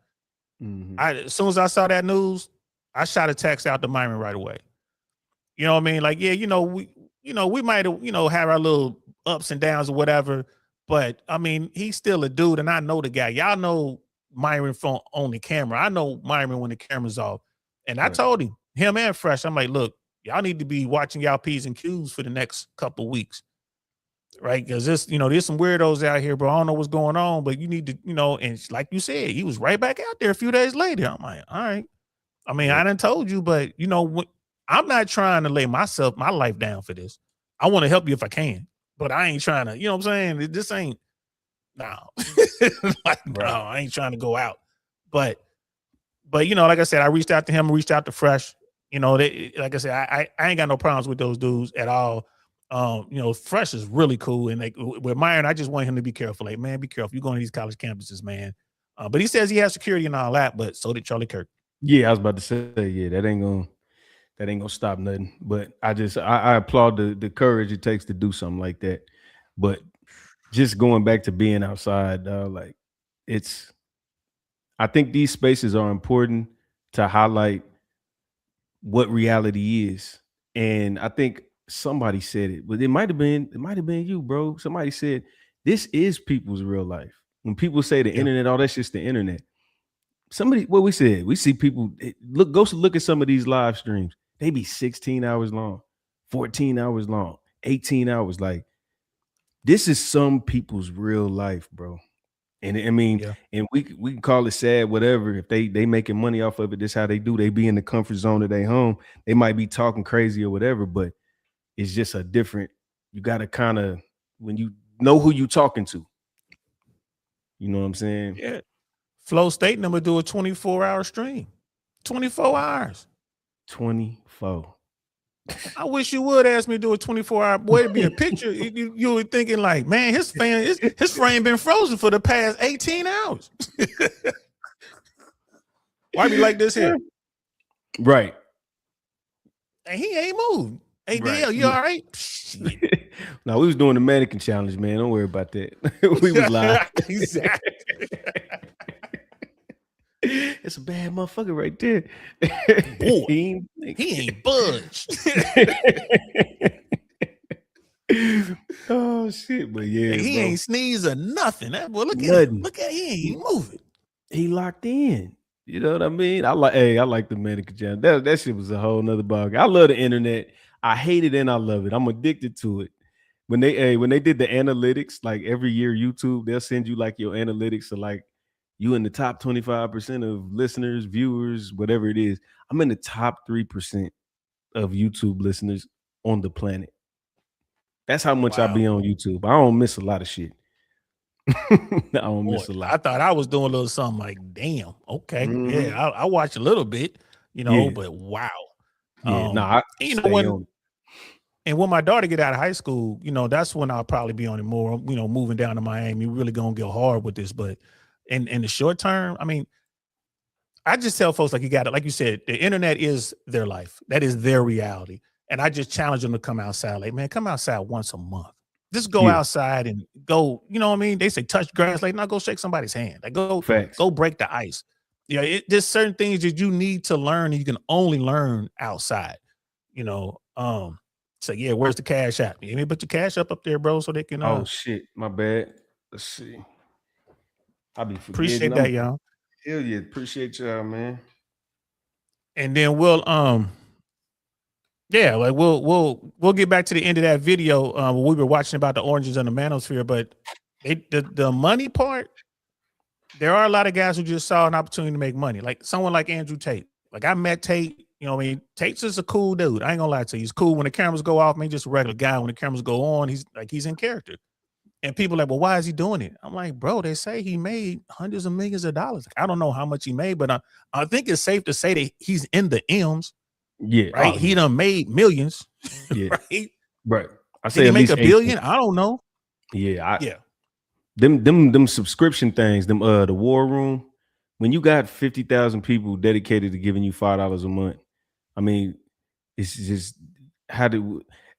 as soon as I saw that news, I shot a text out to Myron right away. You know what I mean? Like, yeah, we might have, have our little ups and downs or whatever. But I mean, he's still a dude, and I know the guy. Y'all know Myron from on the camera. I know Myron when the camera's off. And I told him and Fresh, I'm like, look, y'all need to be watching y'all P's and Q's for the next couple weeks. Right? Because there's some weirdos out here, bro. I don't know what's going on, but you need to, and like you said, he was right back out there a few days later. I'm like, all right. I mean, I done told you, but I'm not trying to lay my life down for this. I want to help you if I can, but I ain't trying to, you know what I'm saying? This ain't, no. No, I ain't trying to go out. But like I said, I reached out to him, reached out to Fresh. Like I said, I ain't got no problems with those dudes at all. Fresh is really cool. And with Myron, I just want him to be careful. Like, man, be careful. You're going to these college campuses, man. But he says he has security and all that, but so did Charlie Kirk. Yeah, I was about to say, that ain't gonna stop nothing. But I applaud the courage it takes to do something like that. But just going back to being outside, I think these spaces are important to highlight what reality is. And I think somebody said it, but it might have been you, bro. Somebody said this is people's real life. When people say the internet, oh, that's just the internet. We see people go look at some of these live streams. They be 16 hours long, 14 hours long, 18 hours. Like, this is some people's real life, bro. And I mean, and we can call it sad, whatever. If they making money off of it, this how they do. They be in the comfort zone of their home. They might be talking crazy or whatever, but it's just a different. You got to kind of, when you know who you talking to. You know what I'm saying? Yeah. Flow State number do a 24-hour stream. 24 hours. 24. I wish you would ask me to do a 24-hour. Boy, it'd be a picture. You were thinking like, man, his frame been frozen for the past 18 hours. Why be like this here? Right. And he ain't moved. Hey, right. DL, you all right? No, we was doing the mannequin challenge, man. Don't worry about that. We was live. Exactly. It's a bad motherfucker right there. Boy, he ain't budged. Oh shit, but yeah, he ain't sneeze or nothing. That boy, look at he ain't moving. He locked in. You know what I mean? I like the mannequin challenge. That shit was a whole nother bug. I love the internet. I hate it and I love it. I'm addicted to it. When they did the analytics, like every year, YouTube, they'll send you like your analytics of like you in the top 25% of listeners, viewers, whatever it is. I'm in the top 3% of YouTube listeners on the planet. That's how much I be on YouTube. I don't miss a lot of shit. I don't miss a lot. I thought I was doing a little something like, damn, okay. Yeah, I watch a little bit, but wow. Yeah, and when my daughter get out of high school, that's when I'll probably be on it more, moving down to Miami, really gonna get hard with this. But in the short term, I mean, I just tell folks, like, you got it. Like you said, the internet is their life. That is their reality. And I just challenge them to come outside. Like, man, come outside once a month. Just go outside and go, you know what I mean? They say touch grass. Like, no, go shake somebody's hand. Like, go break the ice. Yeah, there's certain things that you need to learn, and you can only learn outside. So yeah, where's the cash app? You mean, put your cash up there, bro, so they can. Oh shit, my bad. Let's see. I'll be forgetting. Appreciate that, y'all. Hell yeah, appreciate y'all, man. And then we'll get back to the end of that video. We were watching about the oranges and the manosphere, but the money part, there are a lot of guys who just saw an opportunity to make money. Like someone like Andrew Tate. Like, I met Tate. You know what I mean? Tate's just a cool dude. I ain't gonna lie to you. He's cool when the cameras go off. I mean, just a regular guy. When the cameras go on, he's in character. And people are like, well, why is he doing it? I'm like, bro, they say he made hundreds of millions of dollars. I don't know how much he made, but I think it's safe to say that he's in the M's, Yeah. right? Oh, He yeah. done made millions, Yeah. right? Right. I Did say he at make least a billion? I don't know. Yeah. Yeah. Them subscription things, the war room, when you got 50,000 people dedicated to giving you $5 a month, I mean, it's just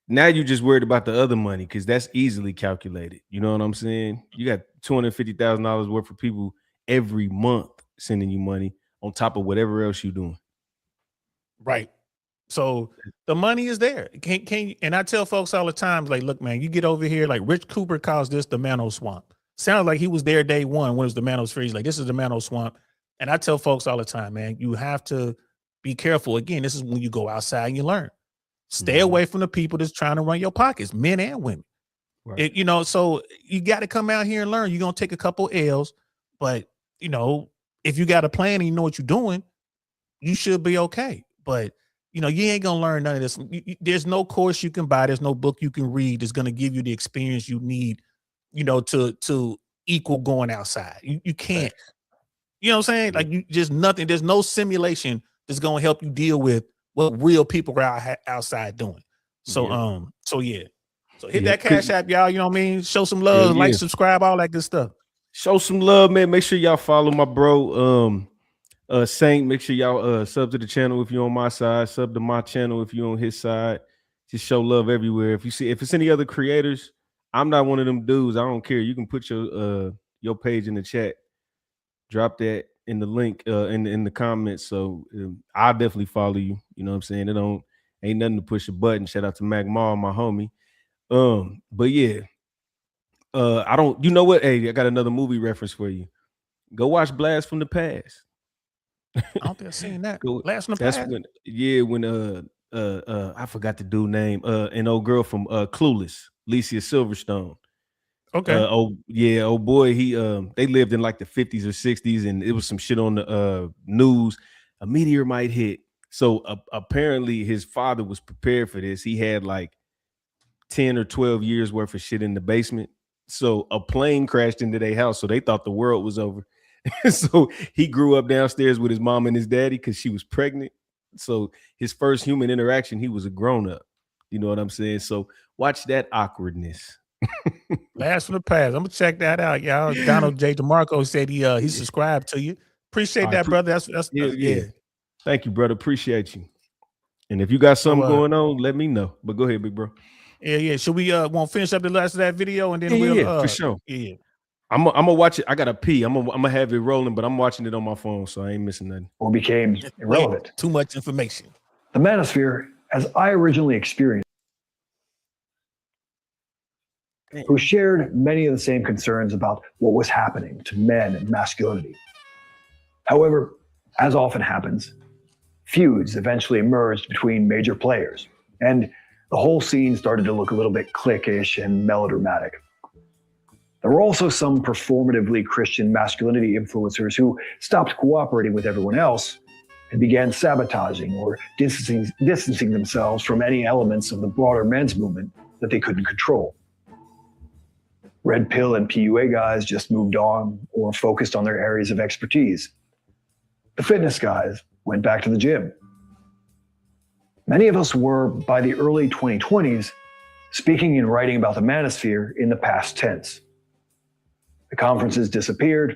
now you just worried about the other money because that's easily calculated. You know what I'm saying? You got $250,000 worth of people every month sending you money on top of whatever else you're doing. Right. So the money is there. Can and I tell folks all the time, like, look, man, you get over here, like Rich Cooper calls this the Mano Swamp. Sounds like he was there day one when it was the Manosphere. He's like, this is the Mano Swamp. And I tell folks all the time, man, you have to be careful. Again, this is when you go outside and you learn. Stay away from the people that's trying to run your pockets, men and women. Right. So you got to come out here and learn. You're going to take a couple L's, but if you got a plan and you know what you're doing, you should be okay. But you ain't going to learn none of this. There's no course you can buy. There's no book you can read that's going to give you the experience you need, to equal going outside. You can't, you know what I'm saying? Like just nothing. There's no simulation that's going to help you deal with what real people are outside doing. So, So hit that Cash App, y'all. You know what I mean? Show some love, like, subscribe, all that good stuff. Show some love, man. Make sure y'all follow my bro, Saint. Make sure y'all sub to the channel if you're on my side, sub to my channel if you're on his side. Just show love everywhere. If it's any other creators, I'm not one of them dudes. I don't care. You can put your page in the chat. Drop that in the link in the comments. So I'll definitely follow you. You know what I'm saying? Ain't nothing to push a button. Shout out to Mac Mall, my homie. But yeah. I don't, you know what? Hey, I got another movie reference for you. Go watch Blast from the Past. I don't think I've seen that. Blast from the Past. When I forgot the dude name. An old girl from Clueless, Alicia Silverstone. Okay. Old boy. They lived in like the 50s or 60s, and it was some shit on the news. A meteor might hit. So apparently his father was prepared for this. He had like 10 or 12 years worth of shit in the basement. So a plane crashed into their house. So they thought the world was over. So he grew up downstairs with his mom and his daddy because she was pregnant. So his first human interaction, he was a grown-up. You know what I'm saying? So watch that awkwardness. Blast from the Past. I'm gonna check that out, y'all. Donald J. DeMarco said he subscribed to you. Appreciate that, brother. That's yeah. Thank you, brother. Appreciate you. And if you got something going on, let me know. But go ahead, big bro. Yeah. Should we want to finish up the last of that video and then we'll for sure. Yeah. I'm gonna watch it. I gotta pee. I'm gonna have it rolling, but I'm watching it on my phone, so I ain't missing nothing. Or became irrelevant. Too much information. The manosphere, as I originally experienced, who shared many of the same concerns about what was happening to men and masculinity. However, as often happens, feuds eventually emerged between major players, and the whole scene started to look a little bit cliquish and melodramatic. There were also some performatively Christian masculinity influencers who stopped cooperating with everyone else and began sabotaging or distancing themselves from any elements of the broader men's movement that they couldn't control. Red Pill and PUA guys just moved on or focused on their areas of expertise. The fitness guys went back to the gym. Many of us were, by the early 2020s, speaking and writing about the manosphere in the past tense. The conferences disappeared,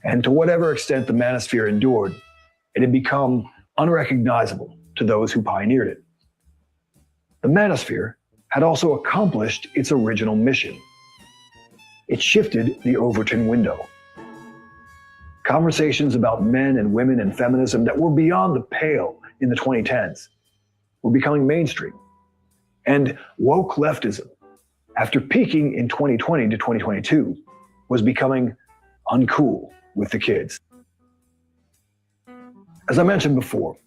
and to whatever extent the manosphere endured, it had become unrecognizable to those who pioneered it. The manosphere had also accomplished its original mission. It shifted the Overton window. Conversations about men and women and feminism that were beyond the pale in the 2010s were becoming mainstream. And woke leftism, after peaking in 2020 to 2022, was becoming uncool with the kids. As I mentioned before,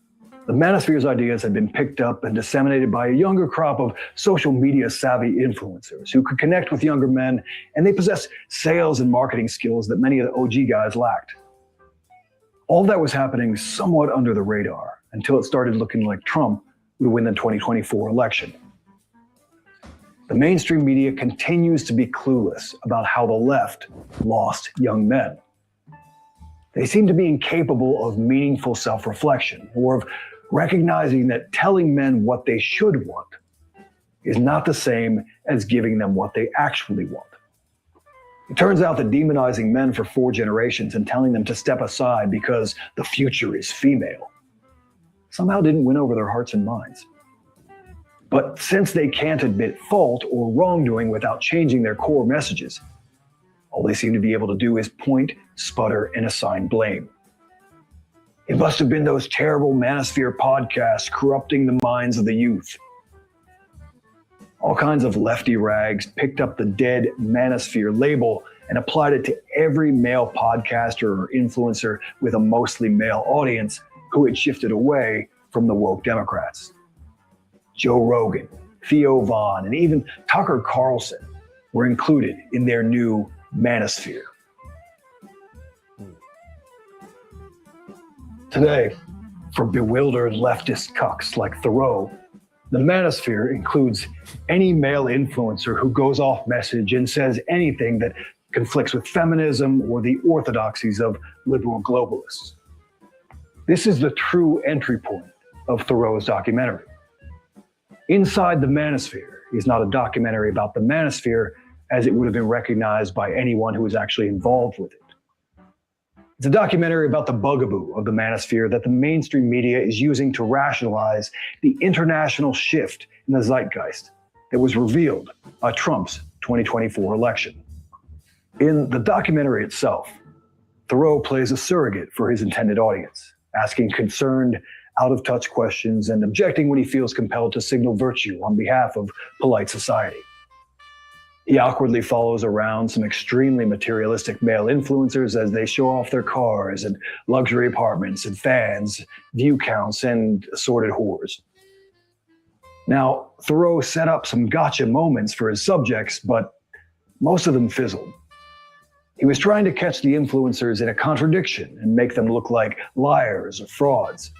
the manosphere's ideas had been picked up and disseminated by a younger crop of social media savvy influencers who could connect with younger men, and they possessed sales and marketing skills that many of the OG guys lacked. All that was happening somewhat under the radar until it started looking like Trump would win the 2024 election. The mainstream media continues to be clueless about how the left lost young men. They seem to be incapable of meaningful self-reflection or of recognizing that telling men what they should want is not the same as giving them what they actually want. It turns out that demonizing men for 4 generations and telling them to step aside because the future is female somehow didn't win over their hearts and minds. But since they can't admit fault or wrongdoing without changing their core messages, all they seem to be able to do is point, sputter, and assign blame. It must have been those terrible manosphere podcasts corrupting the minds of the youth. All kinds of lefty rags picked up the dead manosphere label and applied it to every male podcaster or influencer with a mostly male audience who had shifted away from the woke Democrats. Joe Rogan, Theo Vaughn, and even Tucker Carlson were included in their new manosphere. Today, for bewildered leftist cucks like Thoreau, the manosphere includes any male influencer who goes off message and says anything that conflicts with feminism or the orthodoxies of liberal globalists. This is the true entry point of Thoreau's documentary. Inside the Manosphere is not a documentary about the manosphere as it would have been recognized by anyone who was actually involved with it. It's a documentary about the bugaboo of the manosphere that the mainstream media is using to rationalize the international shift in the zeitgeist that was revealed by Trump's 2024 election. In the documentary itself, Thoreau plays a surrogate for his intended audience, asking concerned, out-of-touch questions and objecting when he feels compelled to signal virtue on behalf of polite society. He awkwardly follows around some extremely materialistic male influencers as they show off their cars and luxury apartments and fans, view counts, and assorted whores. Now, Thoreau set up some gotcha moments for his subjects, but most of them fizzled. He was trying to catch the influencers in a contradiction and make them look like liars or frauds.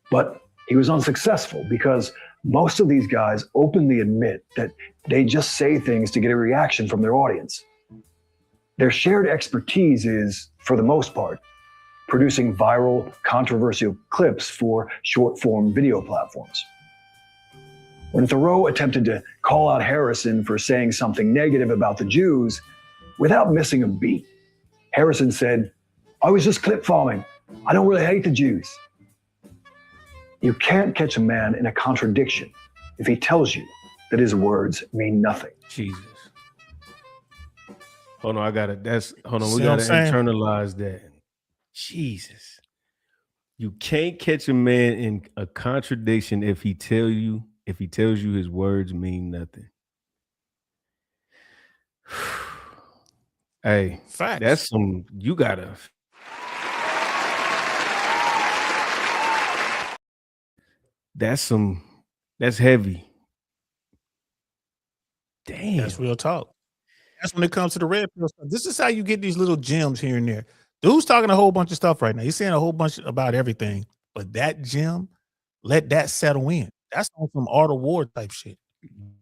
But he was unsuccessful because most of these guys openly admit that they just say things to get a reaction from their audience. Their shared expertise is, for the most part, producing viral, controversial clips for short-form video platforms. When Thoreau attempted to call out Harrison for saying something negative about the Jews, without missing a beat, Harrison said, "I was just clip farming. I don't really hate the Jews." You can't catch a man in a contradiction if he tells you that his words mean nothing. Jesus. Hold on, we See gotta what I'm saying? internalize that. Jesus. You can't catch a man in a contradiction if he tells you his words mean nothing. Hey, Facts. that's some you gotta. That's heavy. Damn. That's real talk. That's when it comes to the red pill stuff. This is how you get these little gems here and there. Dude's talking a whole bunch of stuff right now. He's saying a whole bunch about everything, but that gem, let that settle in. That's on some art of war type shit.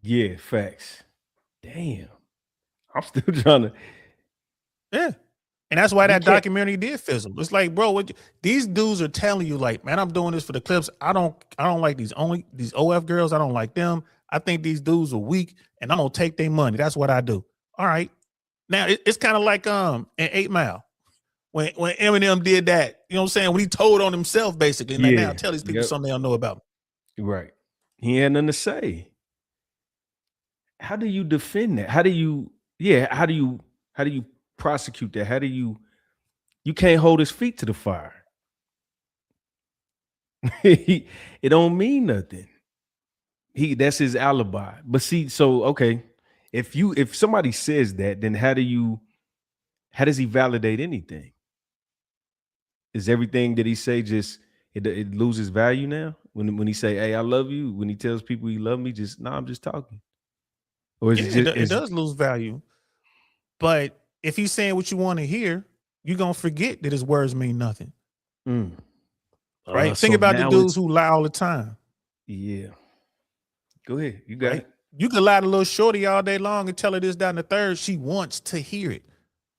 Yeah, facts. Damn. I'm still trying to. Yeah. And that's why that can't- documentary did fizzle. It's like, bro, these dudes are telling you, like, man, I'm doing this for the clips. I don't like these OF girls. I don't like them. I think these dudes are weak, and I'm gonna take their money. That's what I do. All right. Now it's kind of like in 8 Mile when Eminem did that. You know what I'm saying? When he told on himself, basically. And like, now tell these people something they don't know about. Right. He had nothing to say. How do you defend that? How do you prosecute that? How do you can't hold his feet to the fire? It don't mean nothing. That's his alibi. But see, so okay, if somebody says that, then how does he validate anything? Is everything that he say just it loses value now? When he say, "Hey, I love you," when he tells people he love me, I'm just talking. Or is it does lose value. But if he's saying what you want to hear, you're gonna forget that his words mean nothing. Right? Think so about the now dudes who lie all the time. Yeah. Go ahead. You got Right? it. You can lie to little shorty all day long and tell her this, that, and the third. She wants to hear it.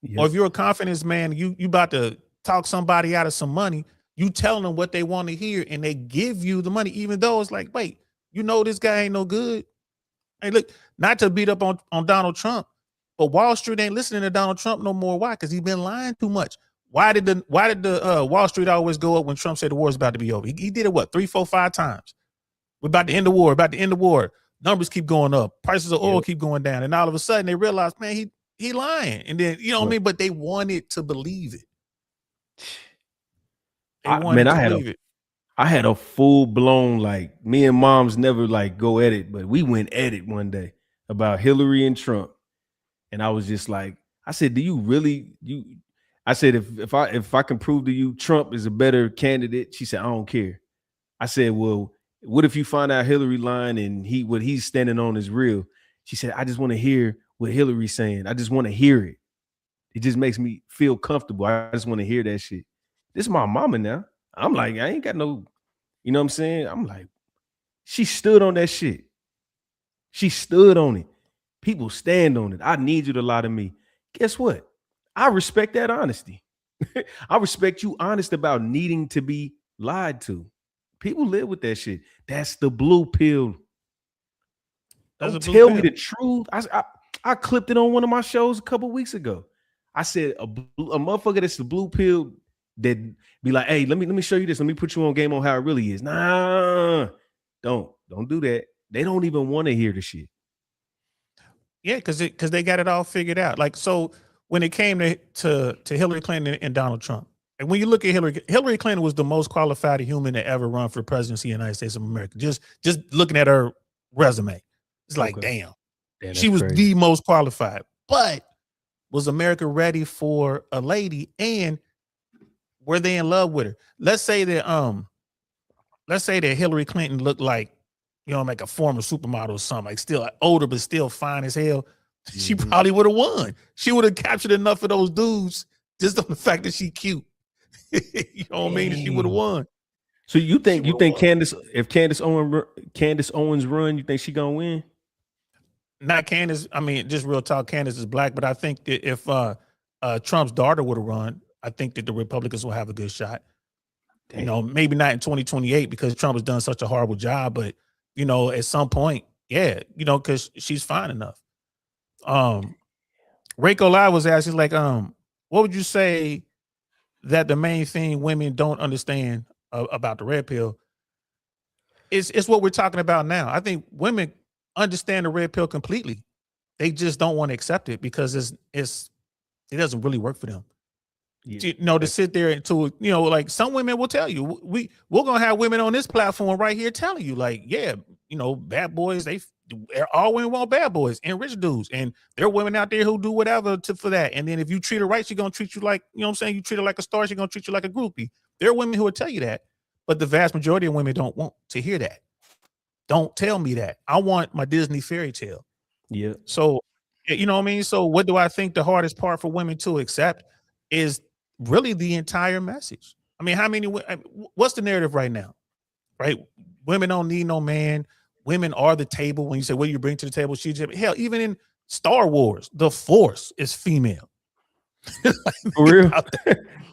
Yep. Or if you're a confidence man, you about to talk somebody out of some money, you tell them what they want to hear and they give you the money, even though it's like, wait, you know this guy ain't no good. Hey, look, not to beat up on Donald Trump, but Wall Street ain't listening to Donald Trump no more. Why? Because he's been lying too much. Why did the Wall Street always go up when Trump said the war is about to be over? He did it what, 3, 4, 5 times? We're about to end the war, about to end the war. Numbers keep going up, prices of oil keep going down, and all of a sudden they realize, man, he lying. And then you know what I mean, but they wanted to believe it. I had a full blown, like, me and moms never like go at it, but we went at it one day about Hillary and Trump. And I was just like, I said, do you really I said, if I can prove to you Trump is a better candidate, she said, I don't care. I said, well, what if you find out Hillary lying and what he's standing on is real? She said, I just want to hear what Hillary's saying. I just want to hear it. It just makes me feel comfortable. I just want to hear that shit. This is my mama now. I'm like, I ain't got no, you know what I'm saying? I'm like, she stood on that shit. She stood on it. People stand on it. I need you to lie to me. Guess what? I respect that honesty. I respect you honest about needing to be lied to. People live with that shit. That's the blue pill. Don't tell me the truth. I clipped it on one of my shows a couple weeks ago. I said a motherfucker that's the blue pill that be like, hey, let me show you this. Let me put you on game on how it really is. Nah, don't do that. They don't even want to hear the shit. Yeah, because they got it all figured out. Like, so when it came to Hillary Clinton and Donald Trump, and when you look at Hillary Clinton was the most qualified human to ever run for presidency of the United States of America. Just looking at her resume, it's like, damn, she was the most qualified. But was America ready for a lady, and were they in love with her? Let's say that Hillary Clinton looked like, you know, like a former supermodel or something, like still older but still fine as hell. She probably would have won. She would have captured enough of those dudes just on the fact that she cute. You know what I mean? She would have won. So you think if Candace Owens run, you think she gonna win? Not Candace. I mean, just real talk. Candace is black, but I think that if Trump's daughter would have run, I think that the Republicans will have a good shot. Damn. You know, maybe not in 2028 because Trump has done such a horrible job, but you know, at some point, yeah, you know, because she's fine enough. Rayco Live was asking, like, what would you say that the main thing women don't understand about the red pill? It's what we're talking about now. I think women understand the red pill completely. They just don't want to accept it because it doesn't really work for them. Yeah. You know, to sit there and to, you know, like some women will tell you, we're gonna have women on this platform right here telling you, like, yeah, you know, bad boys, all women want bad boys and rich dudes, and there are women out there who do whatever for that. And then if you treat her right, she's gonna treat you like, you know what I'm saying, you treat her like a star, she's gonna treat you like a groupie. There are women who will tell you that, but the vast majority of women don't want to hear that. Don't tell me that. I want my Disney fairy tale. Yeah. So, you know what I mean? So what do I think the hardest part for women to accept is really the entire message. I mean, what's the narrative right now? Right? Women don't need no man. Women are the table. When you say, what do you bring to the table? Hell, even in Star Wars, the Force is female. For real?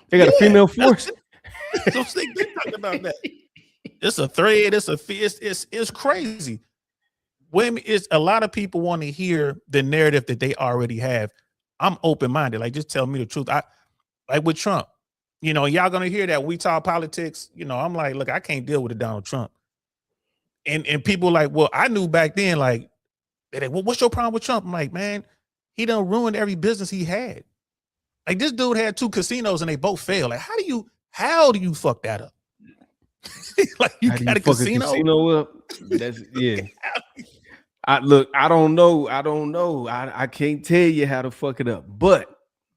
They got a female Force. Don't think they talking about that. It's a thread. It's crazy. Women, it's a lot of people want to hear the narrative that they already have. I'm open-minded. Like, just tell me the truth. Like with Trump, you know, y'all gonna hear that we talk politics. You know, I'm like, look, I can't deal with the Donald Trump. And people like, well, I knew back then, like, well, what's your problem with Trump? I'm like, man, he done ruined every business he had. Like, this dude had 2 casinos and they both failed. Like, how do you fuck that up? Like, you got a casino up? That's yeah. I don't know. I can't tell you how to fuck it up. But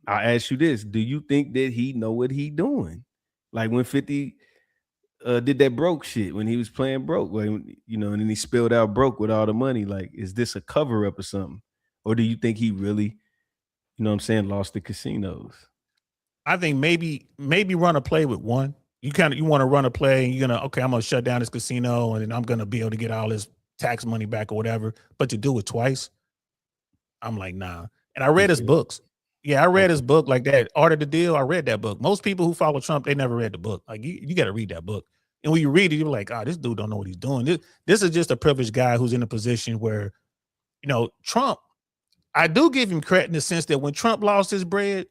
I'll ask you this: do you think that he know what he doing? Like when 50 did that broke shit when he was playing broke, when, you know, and then he spilled out broke with all the money. Like, is this a cover up or something? Or do you think he really, you know what I'm saying, lost the casinos? I think maybe run a play with one. You want to run a play and you're gonna, okay, I'm gonna shut down this casino and then I'm gonna be able to get all this tax money back or whatever, but to do it twice, I'm like, nah. And I read his books. Yeah, I read his book like that. Art of the Deal. I read that book. Most people who follow Trump, they never read the book. Like you got to read that book. And when you read it, you're like, oh, this dude don't know what he's doing. This is just a privileged guy who's in a position where, Trump, I do give him credit in the sense that when Trump lost his bread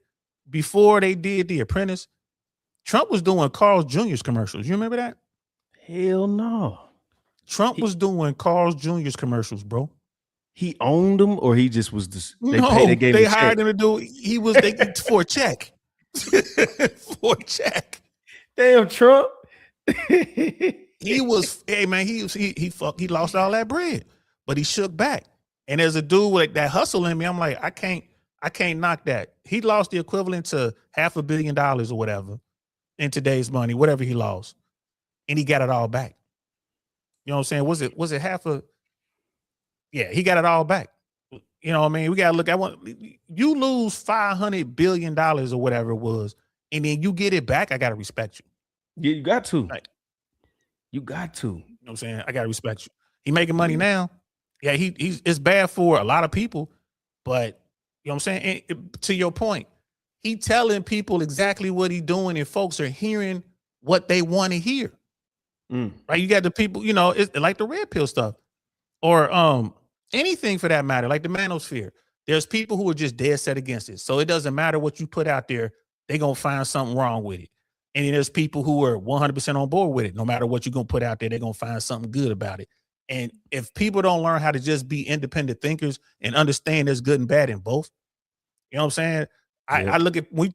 before they did The Apprentice, Trump was doing Carl's Jr.'s commercials. You remember that? Hell no. Trump was doing Carl's Jr.'s commercials, bro. He owned them, or he just was this. They hired him to do. He was for a check. For a check. Damn, Trump. He was, hey man, he lost all that bread, but he shook back. And as a dude with that hustle in me, I'm like, I can't knock that. He lost the equivalent to $500 million or whatever in today's money, whatever he lost, and he got it all back. You know what I'm saying? Was it half a? Yeah, he got it all back. You know what I mean? We got to look at you lose $500 billion or whatever it was, and then you get it back. I got to respect you. Yeah, you got to. Like, you got to. You know what I'm saying? I got to respect you. He making money now. Yeah, he's it's bad for a lot of people, but you know what I'm saying? To your point, he telling people exactly what he's doing, and folks are hearing what they want to hear. Right? You got the people, it's like the red pill stuff, or anything for that matter, like the manosphere. There's people who are just dead set against it. So it doesn't matter what you put out there, they're gonna find something wrong with it. And then there's people who are 100% on board with it. No matter what you're gonna put out there, they're gonna find something good about it. And if people don't learn how to just be independent thinkers and understand there's good and bad in both, you know what I'm saying? I look at, we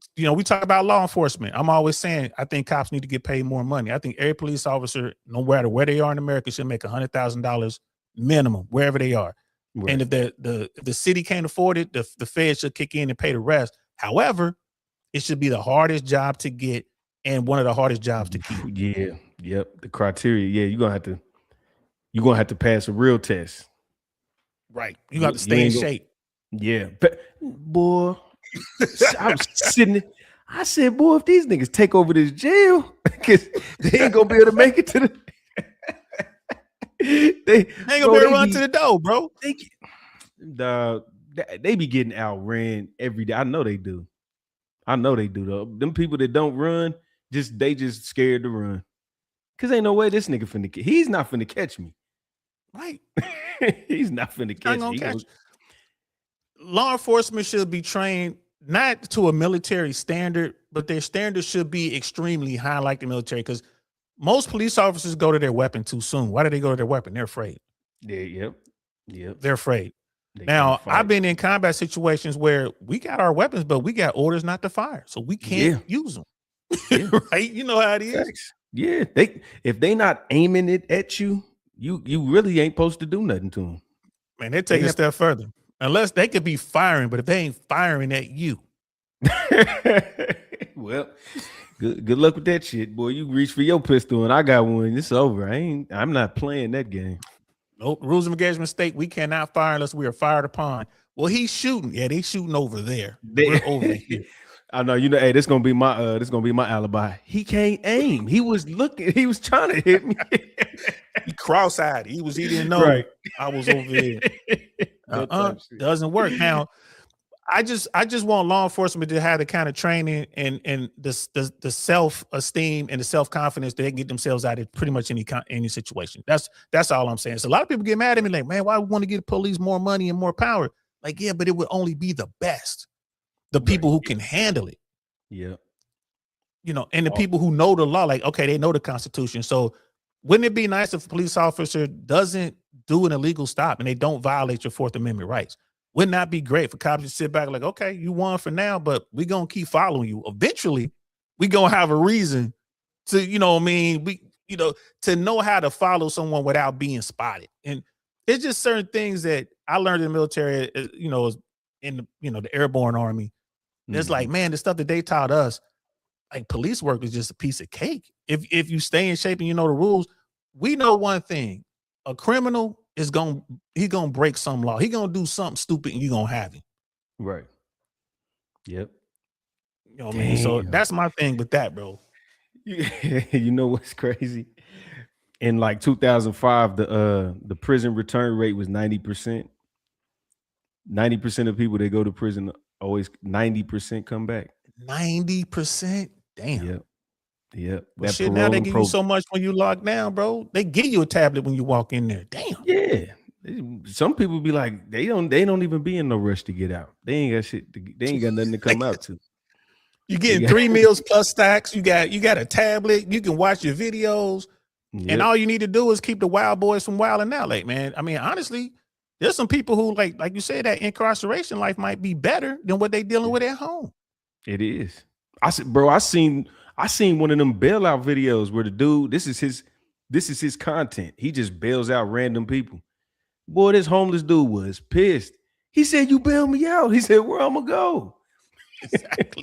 talk about law enforcement. I'm always saying, I think cops need to get paid more money. I think every police officer, no matter where they are in America, should make $100,000 minimum, wherever they are. Right. And if the city can't afford it, the feds should kick in and pay the rest. However, it should be the hardest job to get and one of the hardest jobs to keep. Yeah. Yep. The criteria. Yeah. You're gonna have to pass a real test. Right. You got to stay in shape. Yeah. But, boy, I was sitting there. I said, boy, if these niggas take over this jail, because they ain't gonna be able to make it to the they ain't gonna be able to run to the door, bro. They be getting outran every day. I know they do. Though. Them people that don't run, they just scared to run. Cause ain't no way this nigga he's not finna catch me. Right. He's not finna catch me. Law enforcement should be trained not to a military standard, but their standards should be extremely high, like the military. Because most police officers go to their weapon too soon. Why do they go to their weapon? They're afraid. Yeah, yep. They're afraid. Now, I've been in combat situations where we got our weapons, but we got orders not to fire, so we can't use them. Yeah. Right? You know how it is. Thanks. Yeah, if they not aiming it at you, you really ain't supposed to do nothing to them. Man, they're taking a step further. Unless they could be firing, but if they ain't firing at you. Well, good luck with that shit, boy. You reach for your pistol and I got one. It's over. I'm not playing that game. Nope. Rules of engagement state, we cannot fire unless we are fired upon. Well, he's shooting. Yeah, they shooting over there. We're over here. I know, hey, this gonna be my alibi. He can't aim. He was trying to hit me. He cross-eyed. He didn't know. Right. I was over there. Doesn't work. Now, I just want law enforcement to have the kind of training and the self-esteem and the self-confidence that they can get themselves out of pretty much any situation. That's all I'm saying. So a lot of people get mad at me like, man, why we want to give police more money and more power? Like, yeah, but it would only be the best. The people who can handle it. Yeah. And the people who know the law, like, okay, they know the Constitution. So wouldn't it be nice if a police officer doesn't do an illegal stop and they don't violate your Fourth Amendment rights? Wouldn't that be great for cops to sit back like, okay, you won for now, but we're going to keep following you. Eventually, we're going to have a reason to, to know how to follow someone without being spotted. And it's just certain things that I learned in the military, in the airborne army. It's like, man, the stuff that they taught us, like police work is just a piece of cake. If you stay in shape and you know the rules, we know one thing: a criminal he's gonna break some law. He's gonna do something stupid, and you're gonna have him. Right. Yep. You know what I mean? So that's my thing with that, bro. You know what's crazy? in like 2005, the prison return rate was 90%. 90% of people that go to prison always 90% come back. 90%. Damn. Yep. Yep. Well, That shit, now they paroling give you so much when you lock down, bro. They give you a tablet when you walk in there. Damn. Yeah. Some people be like, they don't even be in no rush to get out. They ain't got shit. They ain't got nothing to come out to. You getting 3 meals plus stacks. You got a tablet. You can watch your videos, and all you need to do is keep the wild boys from wilding out. Like, man, I mean, honestly, there's some people who like you said, that incarceration life might be better than what they dealing with at home. It is. I said, bro, I seen one of them bailout videos where the dude, this is his content. He just bails out random people. Boy, this homeless dude was pissed. He said, "You bail me out." He said, "Where I'm gonna go?" Exactly.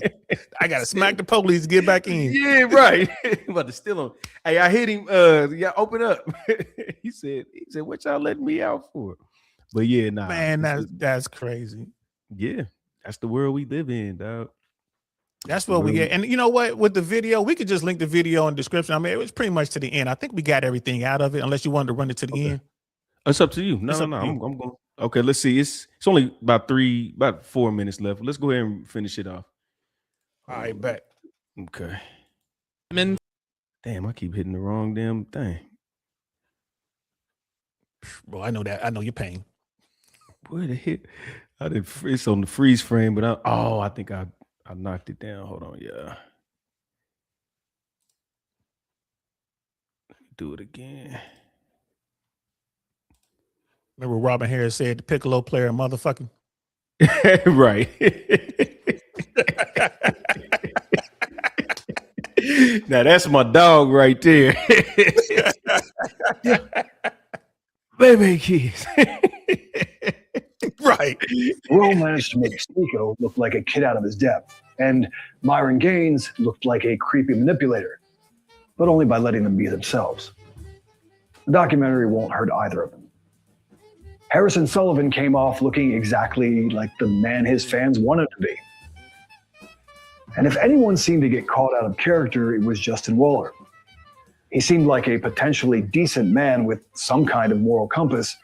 I gotta smack the police to get back in. Yeah, right. About to steal him. Hey, I hit him. Yeah, open up. He said, "What y'all letting me out for?" But yeah, nah, man, that's crazy. Yeah, that's the world we live in, dog. That's what we get. And you know what? With the video, we could just link the video in the description. I mean, it was pretty much to the end. I think we got everything out of it, unless you wanted to run it to the end. It's up to you. No. I'm going. Okay, let's see. It's only about 4 minutes left. Let's go ahead and finish it off. All right, bet. Okay. Damn, I keep hitting the wrong damn thing. Bro, I know that. I know your pain. Where the hell? It's on the freeze frame, but I think I knocked it down. Hold on, yeah. Do it again. Remember Robin Harris said the piccolo player motherfucking? Right. Now that's my dog right there. Baby kids. Right. Rowe managed to make Sneeko look like a kid out of his depth, and Myron Gaines looked like a creepy manipulator, but only by letting them be themselves. The documentary won't hurt either of them. Harrison Sullivan came off looking exactly like the man his fans wanted to be. And if anyone seemed to get caught out of character, it was Justin Waller. He seemed like a potentially decent man with some kind of moral compass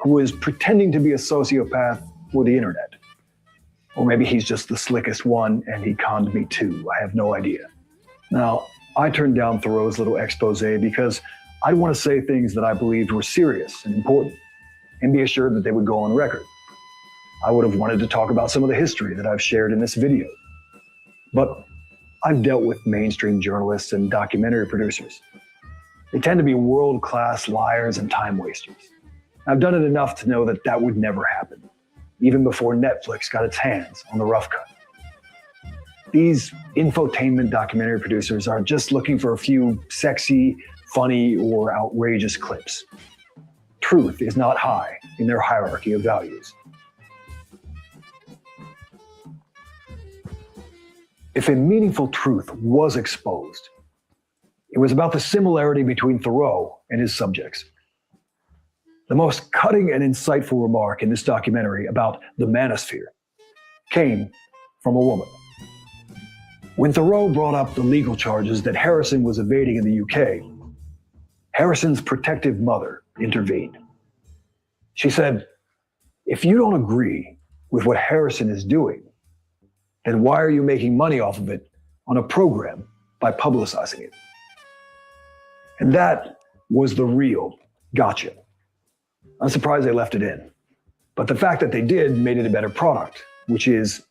who was pretending to be a sociopath for the internet. Or maybe he's just the slickest one and he conned me too. I have no idea. Now, I turned down Thoreau's little expose because I'd want to say things that I believed were serious and important, and be assured that they would go on record. I would have wanted to talk about some of the history that I've shared in this video. But I've dealt with mainstream journalists and documentary producers. They tend to be world-class liars and time wasters. I've done it enough to know that that would never happen, even before Netflix got its hands on the rough cut. These infotainment documentary producers are just looking for a few sexy, funny, or outrageous clips. Truth is not high in their hierarchy of values. If a meaningful truth was exposed, it was about the similarity between Thoreau and his subjects. The most cutting and insightful remark in this documentary about the manosphere came from a woman. When Thoreau brought up the legal charges that Harrison was evading in the UK, Harrison's protective mother intervened. She said, "If you don't agree with what Harrison is doing, then why are you making money off of it on a program by publicizing it?" And that was the real gotcha. I'm surprised they left it in. But the fact that they did made it a better product, which is,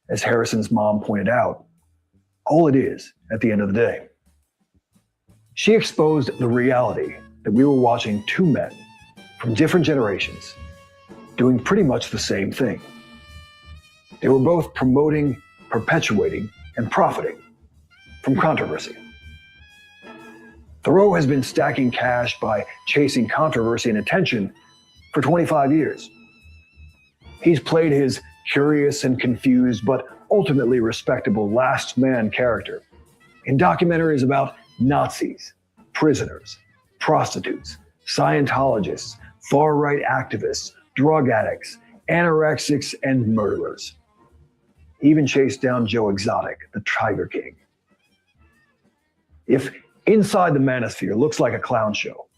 as Harrison's mom pointed out, all it is at the end of the day. She exposed the reality that we were watching two men from different generations doing pretty much the same thing. They were both promoting, perpetuating, and profiting from controversy. Thoreau has been stacking cash by chasing controversy and attention for 25 years. He's played his curious and confused, but ultimately respectable last man character in documentaries about Nazis, prisoners, prostitutes, Scientologists, far-right activists, drug addicts, anorexics, and murderers. He even chased down Joe Exotic, the Tiger King. If Inside the Manosphere looks like a clown show,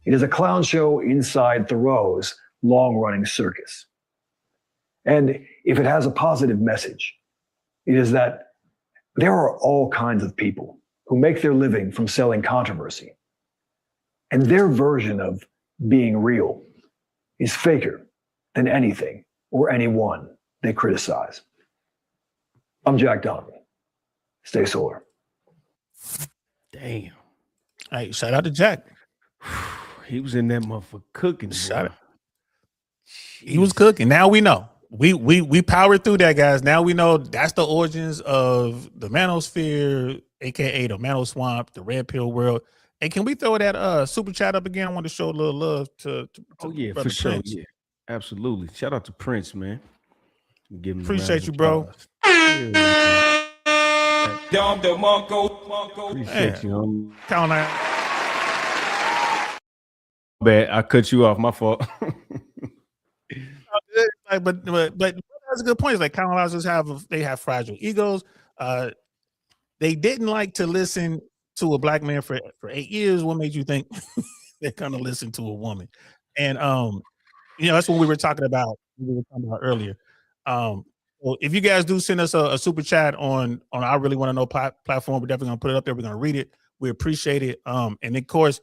It is a clown show inside Thoreau's long-running circus. And if it has a positive message, it is that there are all kinds of people who make their living from selling controversy. And their version of being real is faker than anything or anyone they criticize. I'm Jack Donovan. Stay solar. Damn. Hey, shout out to Jack. He was in that motherfucker cooking. Shout Boy. out. He was cooking. Now we know. We powered through that, guys. Now we know that's the origins of the manosphere, aka the mano swamp, the red pill world. And can we throw that super chat up again? I want to show a little love to Oh yeah, Brother for sure. Prince. Yeah, absolutely. Shout out to Prince, man. Give him a Appreciate round of you, bro. applause. Yeah, Dom DeMarco. appreciate you, homie. Count out. Bad, I cut you off. My fault. But that's a good point. It's like colonizers have fragile egos. They didn't like to listen to a black man for 8 years. What made you think they're gonna listen to a woman? And that's what we were talking about. Earlier. Well, if you guys do send us a super chat on I Really Want to Know platform, we're definitely gonna put it up there. We're gonna read it. We appreciate it. And of course,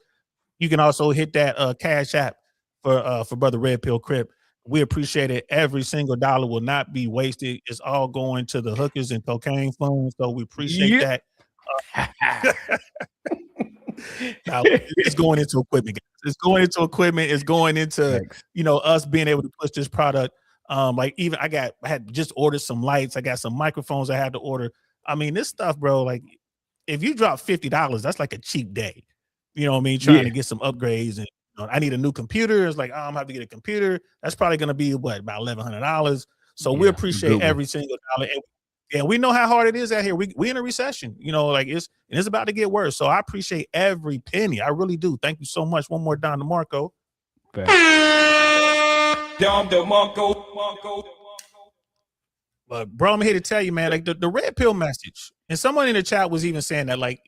you can also hit that Cash App for Brother Red Pill Crip. We appreciate it. Every single dollar will not be wasted. It's all going to the hookers and cocaine funds. So we appreciate that. Now, it's going into equipment, guys. It's going into equipment. It's going into us being able to push this product. Like even I had just ordered some lights. I got some microphones I had to order. I mean, this stuff, bro. Like, if you drop $50, that's like a cheap day. You know what I mean? Trying to get some upgrades, and I need a new computer. It's like, I'm gonna have to get a computer. That's probably gonna be about $1,100. So we appreciate every single dollar. And we know how hard it is out here. We in a recession, it's about to get worse. So I appreciate every penny. I really do. Thank you so much. One more Don DeMarco. Dom DeMarco. But bro, I'm here to tell you, man, like the red pill message. And someone in the chat was even saying that, like,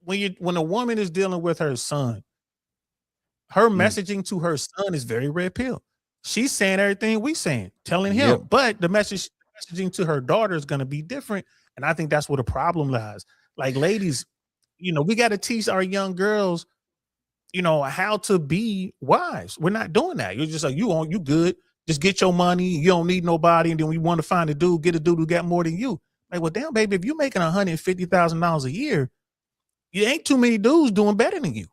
when a woman is dealing with her son, her messaging to her son is very red pill. She's saying everything we saying, telling him, but the messaging to her daughter is going to be different. And I think that's where the problem lies. Like, ladies, we got to teach our young girls, how to be wives. We're not doing that. You're just like, you good. Just get your money. You don't need nobody. And then we want to find get a dude who got more than you. Like, well, damn, baby, if you're making $150,000 a year, you ain't too many dudes doing better than you.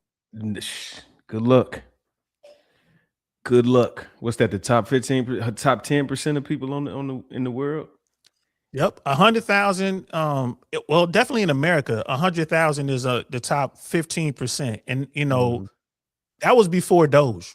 Good luck. What's that? The top 10% of people in the world? Yep, 100,000. Well, definitely in America, 100,000 is the top 15%, and that was before Doge.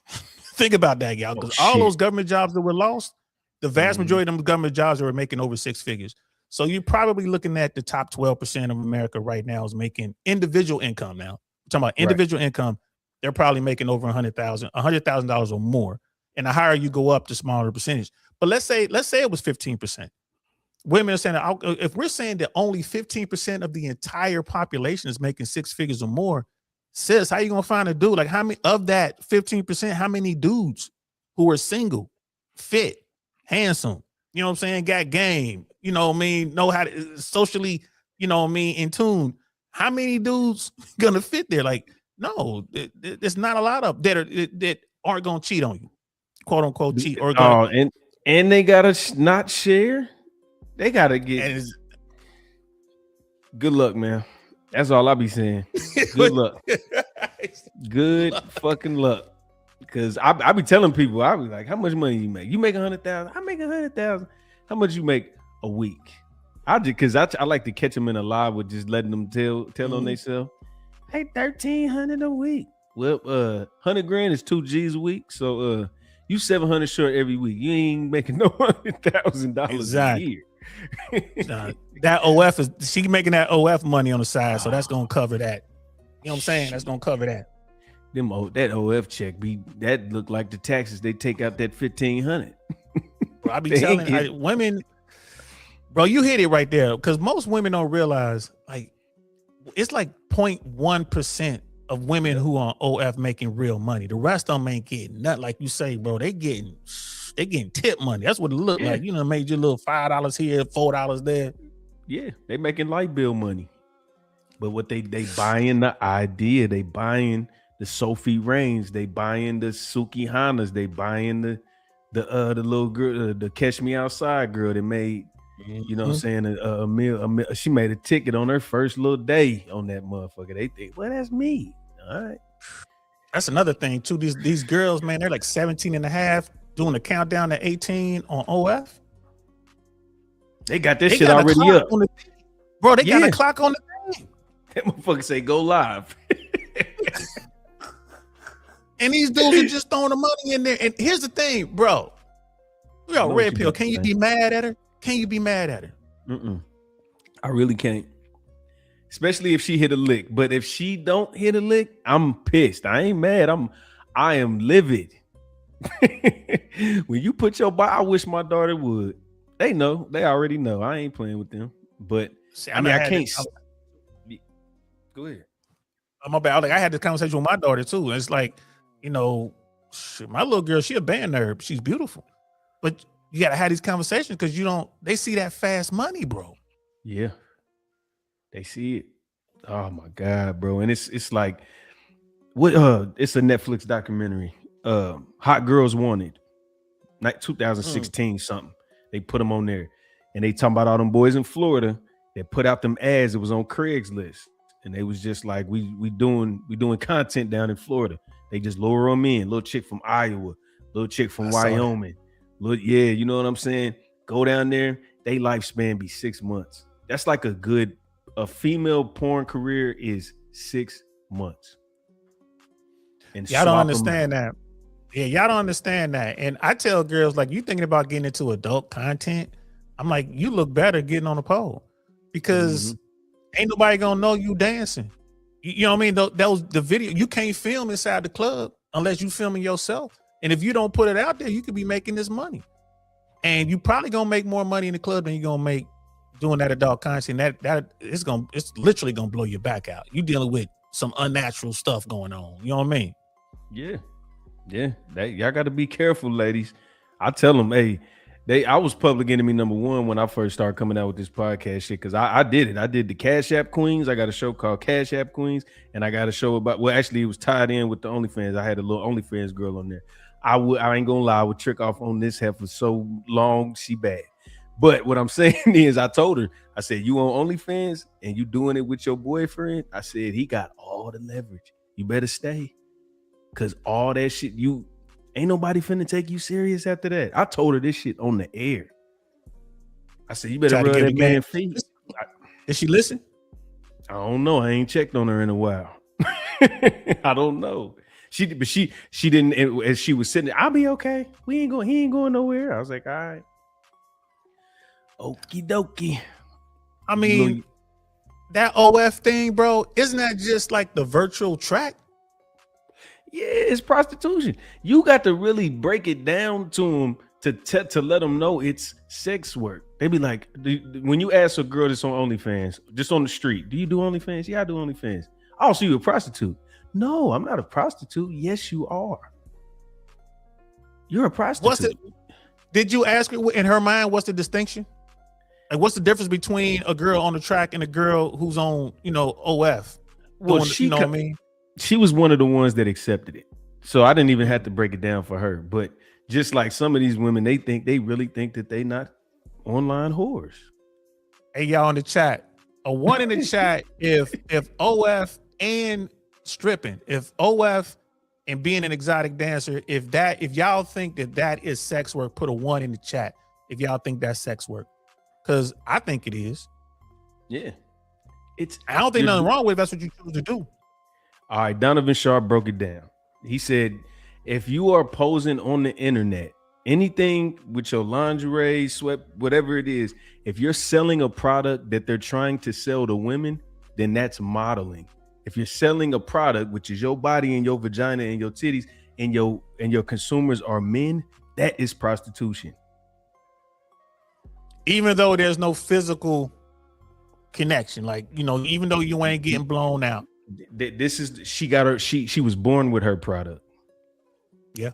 Think about that, y'all, because all those government jobs that were lost, the vast majority of them government jobs were making over 6 figures. So you're probably looking at the top 12% of America right now is making individual income. Now, we're talking about individual income. They're probably making over $100,000 or more. And the higher you go up, the smaller percentage. But let's say it was 15%. Women are saying that if we're saying that only 15% of the entire population is making 6 figures or more, sis, how you gonna find a dude? Like, how many of that 15%? How many dudes who are single, fit, handsome? You know what I'm saying? Got game. You know what I mean? Know how to socially. You know what I mean? In tune. How many dudes gonna fit there? Like, no, there's not a lot of that aren't gonna cheat on you, quote unquote cheat. Or and they gotta not share. They gotta get. Good luck, man. That's all I be saying. Good luck. Good fucking luck. Because I be telling people, I be like, how much money you make? You make 100,000. I make 100,000. How much you make a week? I like to catch them in a lie with just letting them tell on themselves. Hey, 1,300 a week. Well, 100 grand is 2 G's a week. So you 700 short every week. You ain't making no $100,000 a year. That OF she making that OF money on the side, so that's gonna cover that. You know what I'm saying? That's gonna cover that. That OF check that look like the taxes they take out that 1,500. Bro, I be telling women, bro, you hit it right there, because most women don't realize, like, it's like 0.1% of women who are on OF making real money. The rest of them ain't getting nothing. Like you say, bro, they getting tip money. That's what it looked like. You know, made your little $5 here, $4 there. Yeah, they making light bill money. But what they buying the idea, they buying the Sophie Rains, they buying the Suki Hanas, they buying the little girl, the Catch Me Outside girl that made, you know what I'm saying, a meal. She made a ticket on her first little day on that motherfucker. They think, well, that's me. All right. That's another thing too. These girls, man, they're like 17 and a half doing the countdown to 18 on OF. They got this shit already up. Bro, they got a clock on the thing. That motherfucker say go live. And these dudes are just throwing the money in there. And here's the thing, bro. We got Red Pill. Can you be mad at her? Can you be mad at her? I really can't. Especially if she hit a lick. But if she don't hit a lick, I'm pissed. I ain't mad. I am livid. When you put your body, I wish my daughter would. They know. They already know. I ain't playing with them. But see, I mean, I can't. Go ahead. I'm about like I had this conversation with my daughter too. It's like, you know, shit, my little girl, she a band nerd. She's beautiful, but you gotta have these conversations because they see that fast money, bro. Yeah, they see it. Oh my God, bro. And it's like what it's a Netflix documentary. Hot Girls Wanted, like 2016 something. They put them on there and they talking about all them boys in Florida that put out them ads. It was on Craigslist. And they was just like, we doing content down in Florida. They just lure them in. Little chick from Iowa, little chick from Wyoming. You know what I'm saying? Go down there. They lifespan be 6 months. That's like a female porn career is 6 months. And y'all don't understand that. Yeah, y'all don't understand that. And I tell girls, like, you thinking about getting into adult content? I'm like, you look better getting on a pole because ain't nobody gonna know you dancing. You know what I mean? That was the video. You can't film inside the club unless you filming yourself. And if you don't put it out there, you could be making this money. And you probably gonna make more money in the club than you're gonna make doing that adult content. That it's literally gonna blow your back out. You dealing with some unnatural stuff going on. You know what I mean? Yeah. Y'all got to be careful, ladies. I tell them, hey. I was public enemy number one when I first started coming out with this podcast shit because I did it. I did the Cash App Queens. I got a show called Cash App Queens, and I got a show about. Well, actually, it was tied in with the OnlyFans. I had a little OnlyFans girl on there. I ain't gonna lie, I would trick off on this heifer so long she bad. But what I'm saying is, I told her, I said, you on OnlyFans and you doing it with your boyfriend? I said he got all the leverage. You better stay, cause all that shit ain't nobody finna take you serious after that. I told her this shit on the air. I said, you better rub that man feet. Did she listen? I don't know. I ain't checked on her in a while. I don't know. She didn't, as she was sitting there, I'll be okay. He ain't going nowhere. I was like, all right. Okie dokie. I mean, that OF thing, bro, isn't that just like the virtual track? Yeah, it's prostitution. You got to really break it down to them to let them know it's sex work. They be like, when you ask a girl that's on OnlyFans, just on the street, do you do OnlyFans? Yeah, I do OnlyFans. Oh, so you a prostitute? No, I'm not a prostitute. Yes, you are. You're a prostitute. Did you ask her in her mind, what's the distinction? Like, what's the difference between a girl on the track and a girl who's on, OF? Well, you know what I mean? She was one of the ones that accepted it. So I didn't even have to break it down for her. But just like some of these women, they really think that they not online whores. Hey, y'all in the chat. A one in the chat if OF and stripping, if OF and being an exotic dancer, if y'all think that is sex work, put a one in the chat if y'all think that's sex work. Because I think it is. Yeah. I don't think nothing wrong with it. That's what you choose to do. All right, Donovan Sharp broke it down. He said, if you are posing on the internet, anything with your lingerie, sweat, whatever it is, if you're selling a product that they're trying to sell to women, then that's modeling. If you're selling a product, which is your body and your vagina and your titties and your consumers are men, that is prostitution. Even though there's no physical connection, like, even though you ain't getting blown out. This is she got her. She was born with her product. Yeah.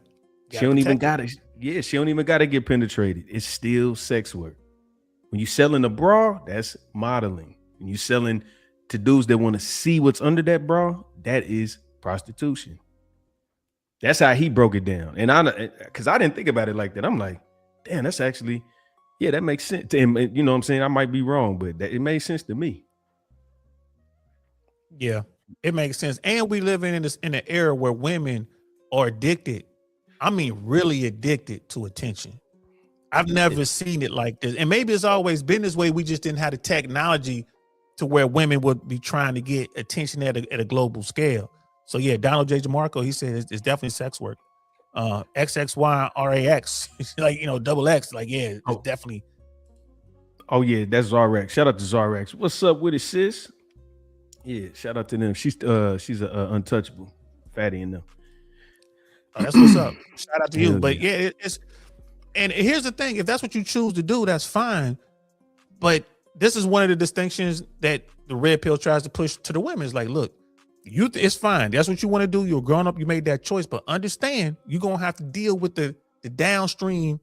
She don't even got it. Yeah, she don't even got to get penetrated. It's still sex work. When you selling a bra, that's modeling. When you selling to dudes that want to see what's under that bra, that is prostitution. That's how he broke it down. And because I didn't think about it like that. I'm like, damn, that's actually, yeah, that makes sense. And you know what I'm saying? I might be wrong, but it made sense to me. Yeah, it makes sense. And we live in an era where women are addicted. I mean, really addicted to attention. I've never seen it like this. And maybe it's always been this way. We just didn't have the technology to where women would be trying to get attention at a global scale. So yeah, Donald J. DeMarco, he said it's definitely sex work. XXYRAX, like, you know, double X, like, yeah, it's definitely. Oh yeah, that's Zarex. Shout out to Zarex. What's up with it, sis? Yeah, shout out to them. She's a untouchable fatty in them. Oh, that's what's up. Shout out to you. But yeah, it's, and here's the thing: if that's what you choose to do, that's fine. But this is one of the distinctions that the red pill tries to push to the women. It's like, look, it's fine. That's what you want to do. You're grown up. You made that choice, but understand you're gonna have to deal with the downstream,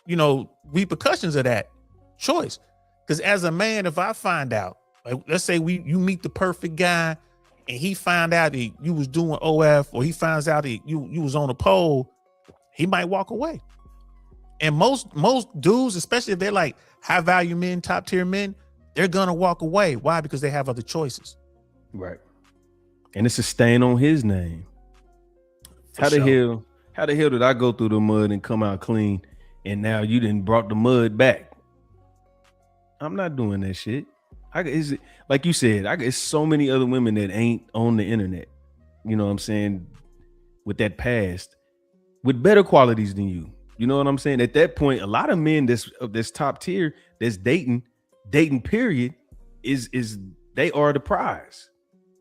you know, repercussions of that choice. Because as a man, if I find out, like, let's say you meet the perfect guy, and he find out that you was doing OF, or he finds out that you was on a pole, he might walk away. And most dudes, especially if they're like high value men, top tier men, they're gonna walk away. Why? Because they have other choices. Right. And it's a stain on his name. How the hell did I go through the mud and come out clean, and now you didn't brought the mud back? I'm not doing that shit. Like you said, it's so many other women that ain't on the internet. You know what I'm saying? With that past, with better qualities than you. You know what I'm saying? At that point, a lot of men that's top tier, that's dating period, is they are the prize.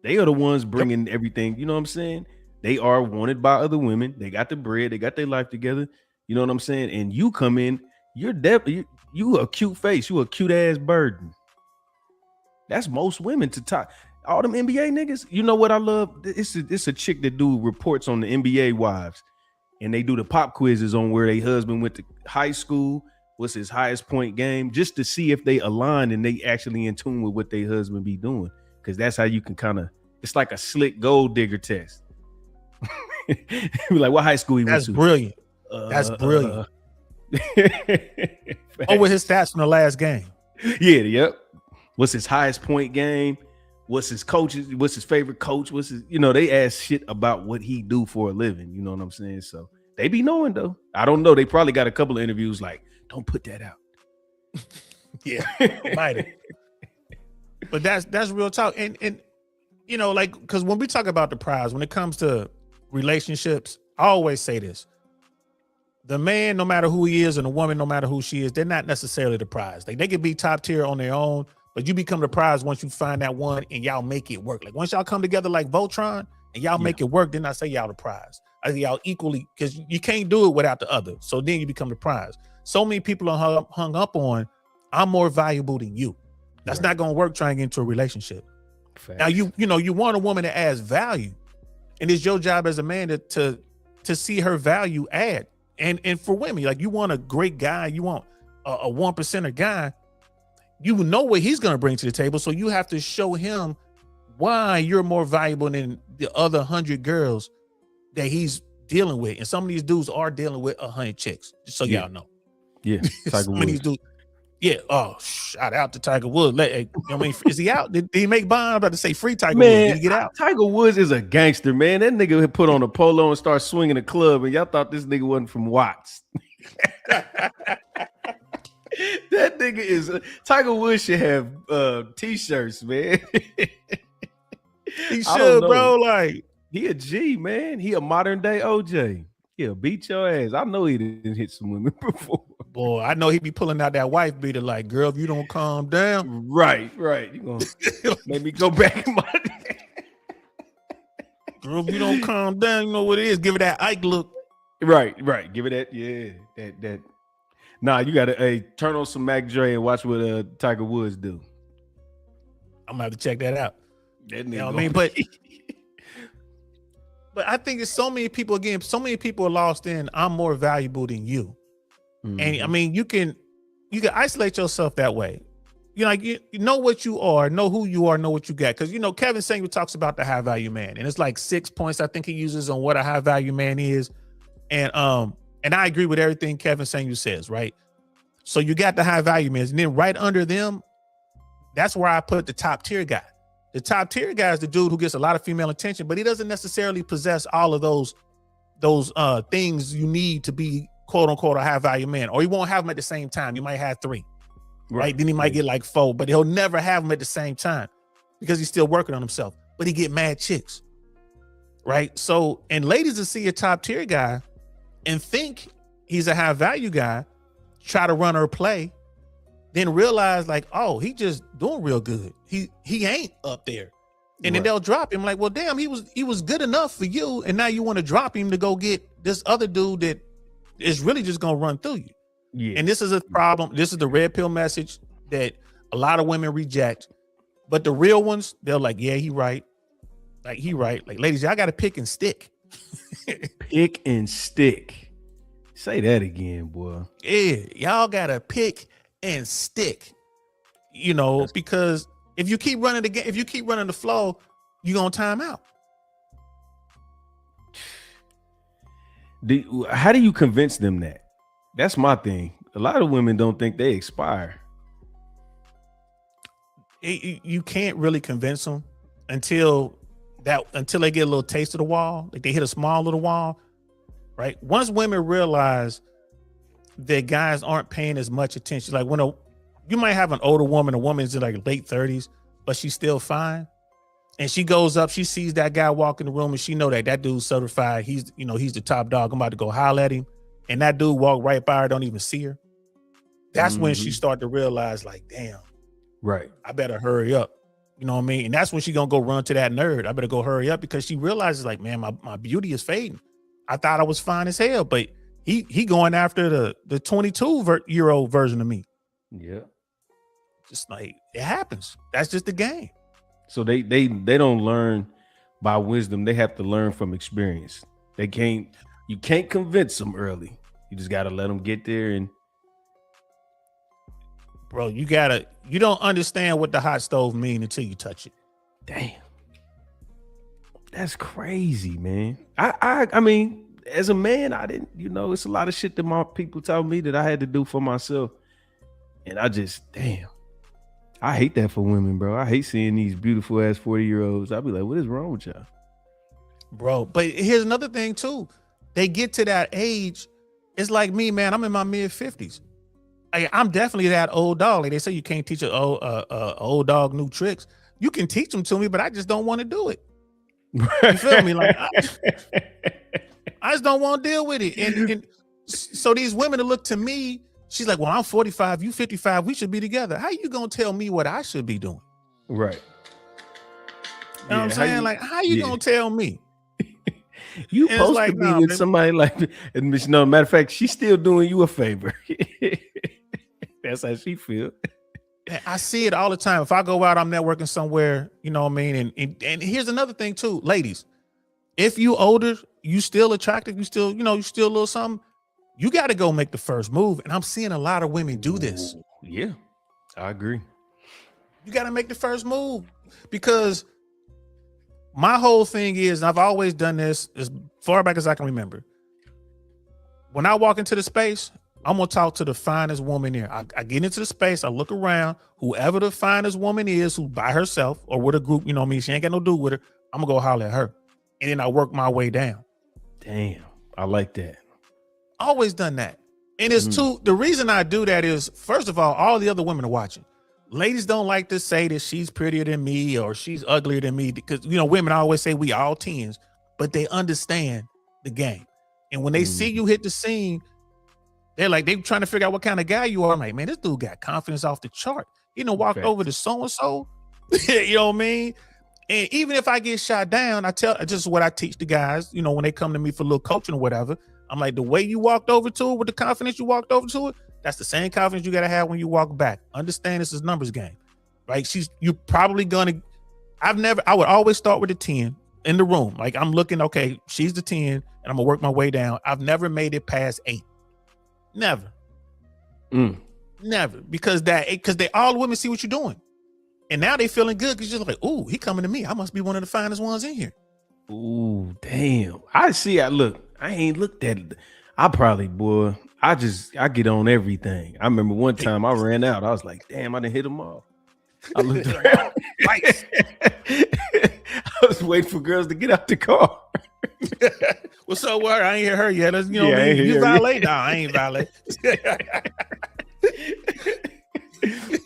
They are the ones bringing everything. You know what I'm saying? They are wanted by other women. They got the bread. They got their life together. You know what I'm saying? And you come in, you're definitely you a cute face. You a cute ass burden. That's most women to talk. All them NBA niggas. You know what I love? It's a chick that do reports on the NBA wives, and they do the pop quizzes on where their husband went to high school, what's his highest point game, just to see if they align and they actually in tune with what their husband be doing. Because that's how you can kind of, it's like a slick gold digger test. Like, what high school he went to? Brilliant. That's brilliant. Oh, with his stats from the last game. Yeah, yep. What's his highest point game? What's his coaches? What's his favorite coach? What's his, you know, they ask shit about what he do for a living. You know what I'm saying? So they be knowing though. I don't know. They probably got a couple of interviews like, don't put that out. Yeah, might have. But that's real talk. And you know, like, because when we talk about the prize, when it comes to relationships, I always say this: the man, no matter who he is, and the woman, no matter who she is, they're not necessarily the prize. Like, they could be top tier on their own, but you become the prize once you find that one and y'all make it work. Like, once y'all come together like Voltron and y'all make it work, then I say y'all the prize. I say y'all equally, because you can't do it without the other. So then you become the prize. So many people are hung up on, I'm more valuable than you. That's not going to work trying to get into a relationship. Facts. Now, you know, you want a woman that adds value, and it's your job as a man to see her value add. And for women, like, you want a great guy, you want a 1%er guy, you know what he's going to bring to the table. So you have to show him why you're more valuable than the other 100 girls that he's dealing with. And some of these dudes are dealing with 100 chicks, just so y'all know. Yeah. Some of these dudes. Yeah. Oh, shout out to Tiger Woods. I mean, is he out? Did he make bond? I'm about to say free Tiger Woods. Did he get out? Tiger Woods is a gangster, man. That nigga had put on a polo and start swinging a club, and y'all thought this nigga wasn't from Watts. That nigga is Tiger Woods should have t-shirts, man. He should, bro. Like, he a G, man. He a modern day OJ. He'll beat your ass. I know he didn't hit some women before. Boy, I know he be pulling out that wife beater like, girl, if you don't calm down. Right. You gonna make me go back in my girl, if you don't calm down, you know what it is. Give it that Ike look. Right. Give it that, yeah. That. Nah, you gotta turn on some Mac Dre and watch what Tiger Woods do. I'm gonna have to check that out. That You know what nigga I mean? But I think it's so many people, again, so many people are lost in I'm more valuable than you. And I mean, you can isolate yourself that way. You know, like you know what you are, know who you are, know what you got. Because you know, Kevin Samuel talks about the high value man, and it's like 6 points I think he uses on what a high value man is. And I agree with everything Kevin Samuel says, right? So you got the high value men, and then right under them, that's where I put the top tier guy. The top tier guy is the dude who gets a lot of female attention, but he doesn't necessarily possess all of those things you need to be quote unquote a high value man, or you won't have them at the same time. You might have 3, right? Then he might get like 4, but he'll never have them at the same time because he's still working on himself. But he get mad chicks, right? So, and ladies will see a top tier guy and think he's a high value guy, try to run her play, then realize like, oh, he just doing real good. He ain't up there. And then they'll drop him like, well, damn, he was good enough for you. And now you want to drop him to go get this other dude that is really just going to run through you. Yeah. And this is a problem. This is the red pill message that a lot of women reject. But the real ones, they're like, yeah, he right. Like, he right. Like, ladies, y'all got to pick and stick. Pick and stick. Say that again, boy. Yeah, y'all got to pick and stick. You know, because if you keep running the game, if you keep running the flow, you're going to time out. How do you convince them that? That's my thing. A lot of women don't think they expire. You can't really convince them until they get a little taste of the wall, like they hit a small little wall, right? Once women realize that guys aren't paying as much attention, like you might have an older woman, a woman's in like late 30s, but she's still fine. And she goes up, she sees that guy walk in the room, and she know that dude's certified. He's the top dog. I'm about to go holler at him. And that dude walk right by her, don't even see her. That's when she start to realize, like, damn, right, I better hurry up. You know what I mean? And that's when she gonna go run to that nerd. I better go hurry up, because she realizes, like, man, my beauty is fading. I thought I was fine as hell, but he going after the 22-year-old version of me. Yeah. Just like, it happens. That's just the game. So they don't learn by wisdom. They have to learn from experience. You can't convince them early. You just got to let them get there. And bro, you don't understand what the hot stove mean until you touch it. Damn. That's crazy, man. I mean, as a man, I didn't, it's a lot of shit that my people tell me that I had to do for myself. And I just, damn. I hate that for women, bro. I hate seeing these beautiful ass 40-year-olds. I'll be like, what is wrong with y'all? Bro, but here's another thing too. They get to that age. It's like me, man. I'm in my mid 50s. I'm definitely that old dog. Like they say, you can't teach an old dog new tricks. You can teach them to me, but I just don't want to do it. You feel me? Like I just don't want to deal with it. And so these women that look to me, she's like, well, I'm 45, you 55, we should be together. How you gonna tell me what I should be doing? Right. You know what I'm saying? Like, how you gonna tell me? You supposed to be with somebody like, no, matter of fact, she's still doing you a favor. That's how she feel. I see it all the time. If I go out, I'm networking somewhere, you know what I mean? And here's another thing too, ladies. If you older, you still attractive, you still a little something, you got to go make the first move. And I'm seeing a lot of women do this. Yeah, I agree. You got to make the first move, because my whole thing is, and I've always done this as far back as I can remember. When I walk into the space, I'm going to talk to the finest woman there. I get into the space, I look around, whoever the finest woman is, who's by herself or with a group, you know what I mean? She ain't got no dude with her. I'm going to go holler at her. And then I work my way down. Damn, I like that. Always done that. And it's the reason I do that is, first of all the other women are watching. Ladies don't like to say that she's prettier than me or she's uglier than me, because women always say we all 10s, but they understand the game. And when they see you hit the scene, they're trying to figure out what kind of guy you are. I'm like, man, this dude got confidence off the chart. Walked over to so-and-so. You know what I mean? And even if I get shot down, this is what I teach the guys, when they come to me for a little coaching or whatever. I'm like, the way you walked over to it with the confidence you walked over to it, that's the same confidence you got to have when you walk back. Understand this is numbers game, right? You're probably going to, I would always start with the 10 in the room. Like I'm looking, okay, she's the 10 and I'm gonna work my way down. I've never made it past 8. Never. Never. Because they all women see what you're doing. And now they feeling good because you're like, ooh, he coming to me. I must be one of the finest ones in here. Ooh, damn. I ain't looked at it. I get on everything. I remember one time I ran out. I was like, damn, I didn't hit them all. I looked around. Right. I was waiting for girls to get out the car. What's up with her? I ain't hear her yet. Let's, Yeah, I ain't you hear her violate? No, I ain't violate.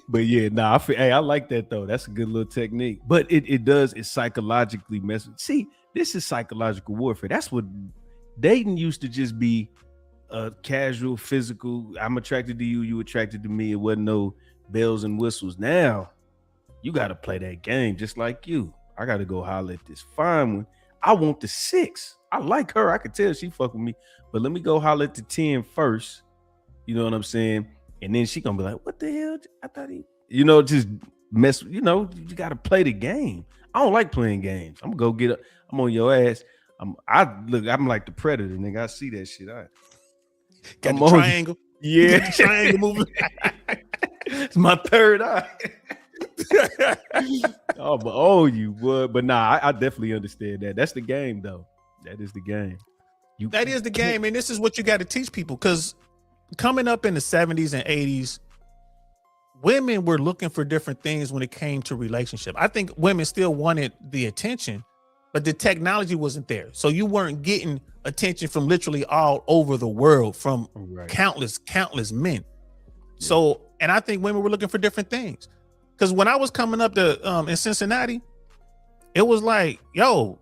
But yeah, I like that though. That's a good little technique. But it psychologically mess with. See, this is psychological warfare. That's what dating used to just be a casual, physical. I'm attracted to you, you attracted to me. It wasn't no bells and whistles. Now you got to play that game just like you. I got to go holler at this fine one. I want the 6. I like her. I could tell she fuck with me. But let me go holler at the 10 first. You know what I'm saying? And then she gonna be like, what the hell? I thought just mess, you got to play the game. I don't like playing games. I'm gonna go get up. I'm on your ass. I'm like the Predator, nigga. I see that shit. Got the triangle. Yeah. Got the triangle moving. It's my third eye. But nah, I definitely understand that. That's the game, though. That is the game. That is the game, and this is what you got to teach people. Because coming up in the 70s and 80s, women were looking for different things when it came to relationship. I think women still wanted the attention, but the technology wasn't there. So you weren't getting attention from literally all over the world from countless men. Yeah. So, and I think women were looking for different things. Because when I was coming up in Cincinnati, it was like, yo,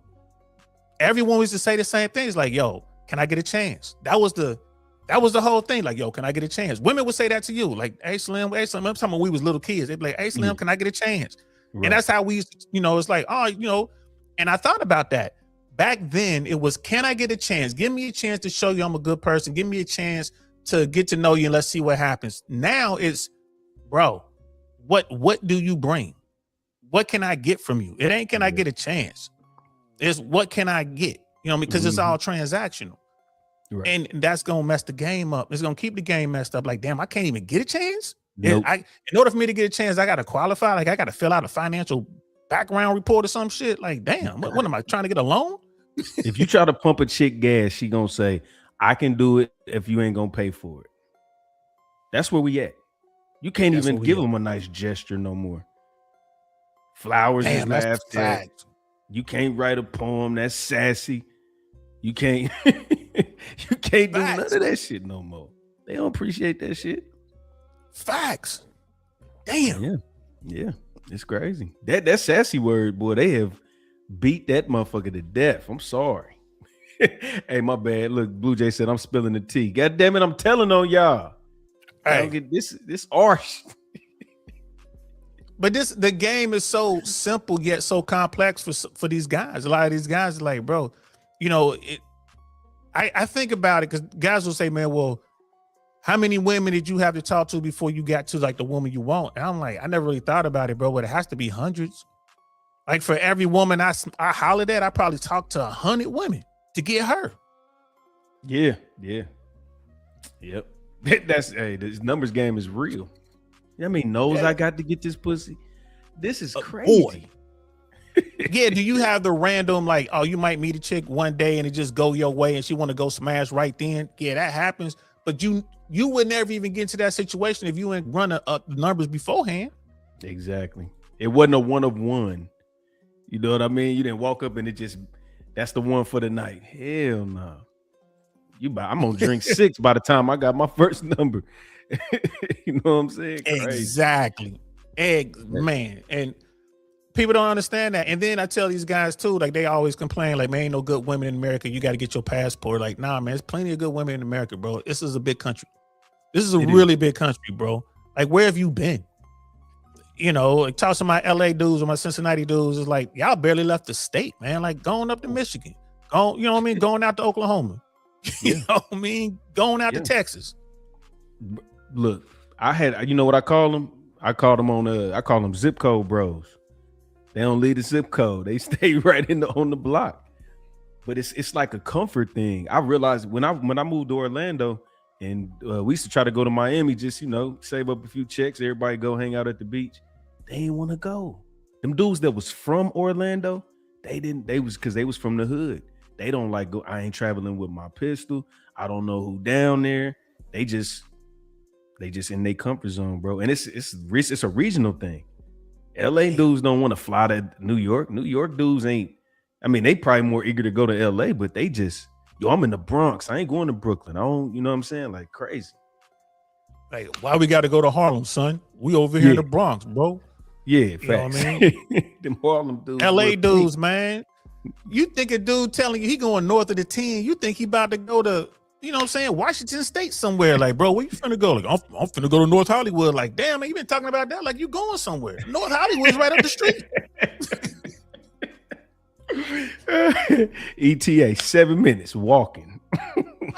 everyone used to say the same things. Like, yo, can I get a chance? That was the whole thing. Like, yo, can I get a chance? Women would say that to you. Like, hey, Slim. I'm talking about we was little kids. They'd be like, hey, Slim, can I get a chance? Right. And that's how we used to, it's like, oh, and I thought about that. Back then, it was, can I get a chance? Give me a chance to show you I'm a good person. Give me a chance to get to know you and let's see what happens. Now it's, bro, what do you bring? What can I get from you? It ain't, can I get a chance? It's what can I get? Because it's all transactional. Right. And that's gonna mess the game up. It's gonna keep the game messed up. Like, damn, I can't even get a chance. Nope. In order for me to get a chance, I gotta qualify. Like, I gotta fill out a financial background report or some shit. Like, damn, what am I trying to get a loan? If you try to pump a chick gas, she gonna say, I can do it if you ain't gonna pay for it. That's where we at. You can't even give them a nice gesture no more. Flowers is laughed at. You can't write a poem that's sassy. You can't you can't do none of that shit no more. They don't appreciate that shit. Facts. Damn. Yeah. It's crazy. That sassy word, boy, they have beat that motherfucker to death. I'm sorry. Hey, my bad. Look, Blue Jay said I'm spilling the tea. God damn it, I'm telling on y'all. I don't get this harsh. But the game is so simple yet so complex for these guys. A lot of these guys are like, bro, I think about it because guys will say, man, well, how many women did you have to talk to before you got to like the woman you want? And I'm like, I never really thought about it, bro, but it has to be hundreds. Like for every woman I hollered at, I probably talked to 100 women to get her. Yeah. Yep. This numbers game is real. I mean, I got to get this pussy. This is crazy. Boy. Yeah, do you have the random like, oh, you might meet a chick one day and it just go your way and she want to go smash right then? Yeah, that happens. But you would never even get into that situation if you ain't run the numbers beforehand. Exactly. It wasn't a one of one. You know what I mean? You didn't walk up and that's the one for the night. Hell no. I'm gonna drink 6 by the time I got my first number. You know what I'm saying? Crazy. Exactly. Man. And people don't understand that. And then I tell these guys too, like they always complain, like, man, ain't no good women in America. You got to get your passport. Like, nah, man, there's plenty of good women in America, bro. This is a big country. This is a really big country, bro. Like, where have you been? Like talk to my LA dudes or my Cincinnati dudes is like, y'all barely left the state, man. Like going up to Michigan, going out to Oklahoma. You know what I mean? Going out to Texas. Look, I had, what I call them? I call them zip code bros. They don't leave the zip code. They stay right on the block. But it's like a comfort thing. I realized when I moved to Orlando, and we used to try to go to Miami, just save up a few checks. Everybody go hang out at the beach. They didn't want to go. Them dudes that was from Orlando, they didn't. They was because they was from the hood. They don't like go. I ain't traveling with my pistol. I don't know who down there. They just in their comfort zone, bro. And it's a regional thing. LA dudes don't want to fly to New York. New York dudes ain't. I mean, they probably more eager to go to LA, but they just, I'm in the Bronx. I ain't going to Brooklyn. I don't, you know what I'm saying? Like crazy. Like, why we got to go to Harlem, son? We over here in the Bronx, bro. Yeah, you know facts. what I mean? Them Harlem dudes. LA dudes, man. You think a dude telling you he going north of the 10, you think he about to go to, you know what I'm saying, Washington State somewhere. Like, bro, where you finna go? Like, I'm finna go to North Hollywood. Like, damn, man, you been talking about that like you going somewhere. North Hollywood's right up the street. ETA 7 minutes walking.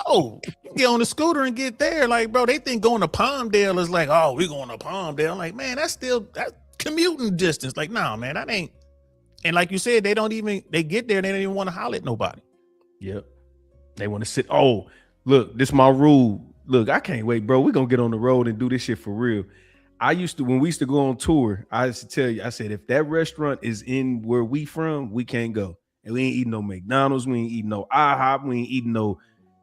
Oh, get on the scooter and get there. Like, bro, they think going to Palmdale is like, oh, we going to Palmdale. I'm like, man, that's commuting distance. Like, nah, man, that ain't. And like you said, they get there, they don't even want to holler at nobody. Yep. They want to sit. Oh, look, this is my rule. Look, I can't wait, bro. We're gonna get on the road and do this shit for real. When we used to go on tour, I used to tell you, I said, if that restaurant is in where we from, we can't go. And we ain't eating no McDonald's, we ain't eating no IHOP,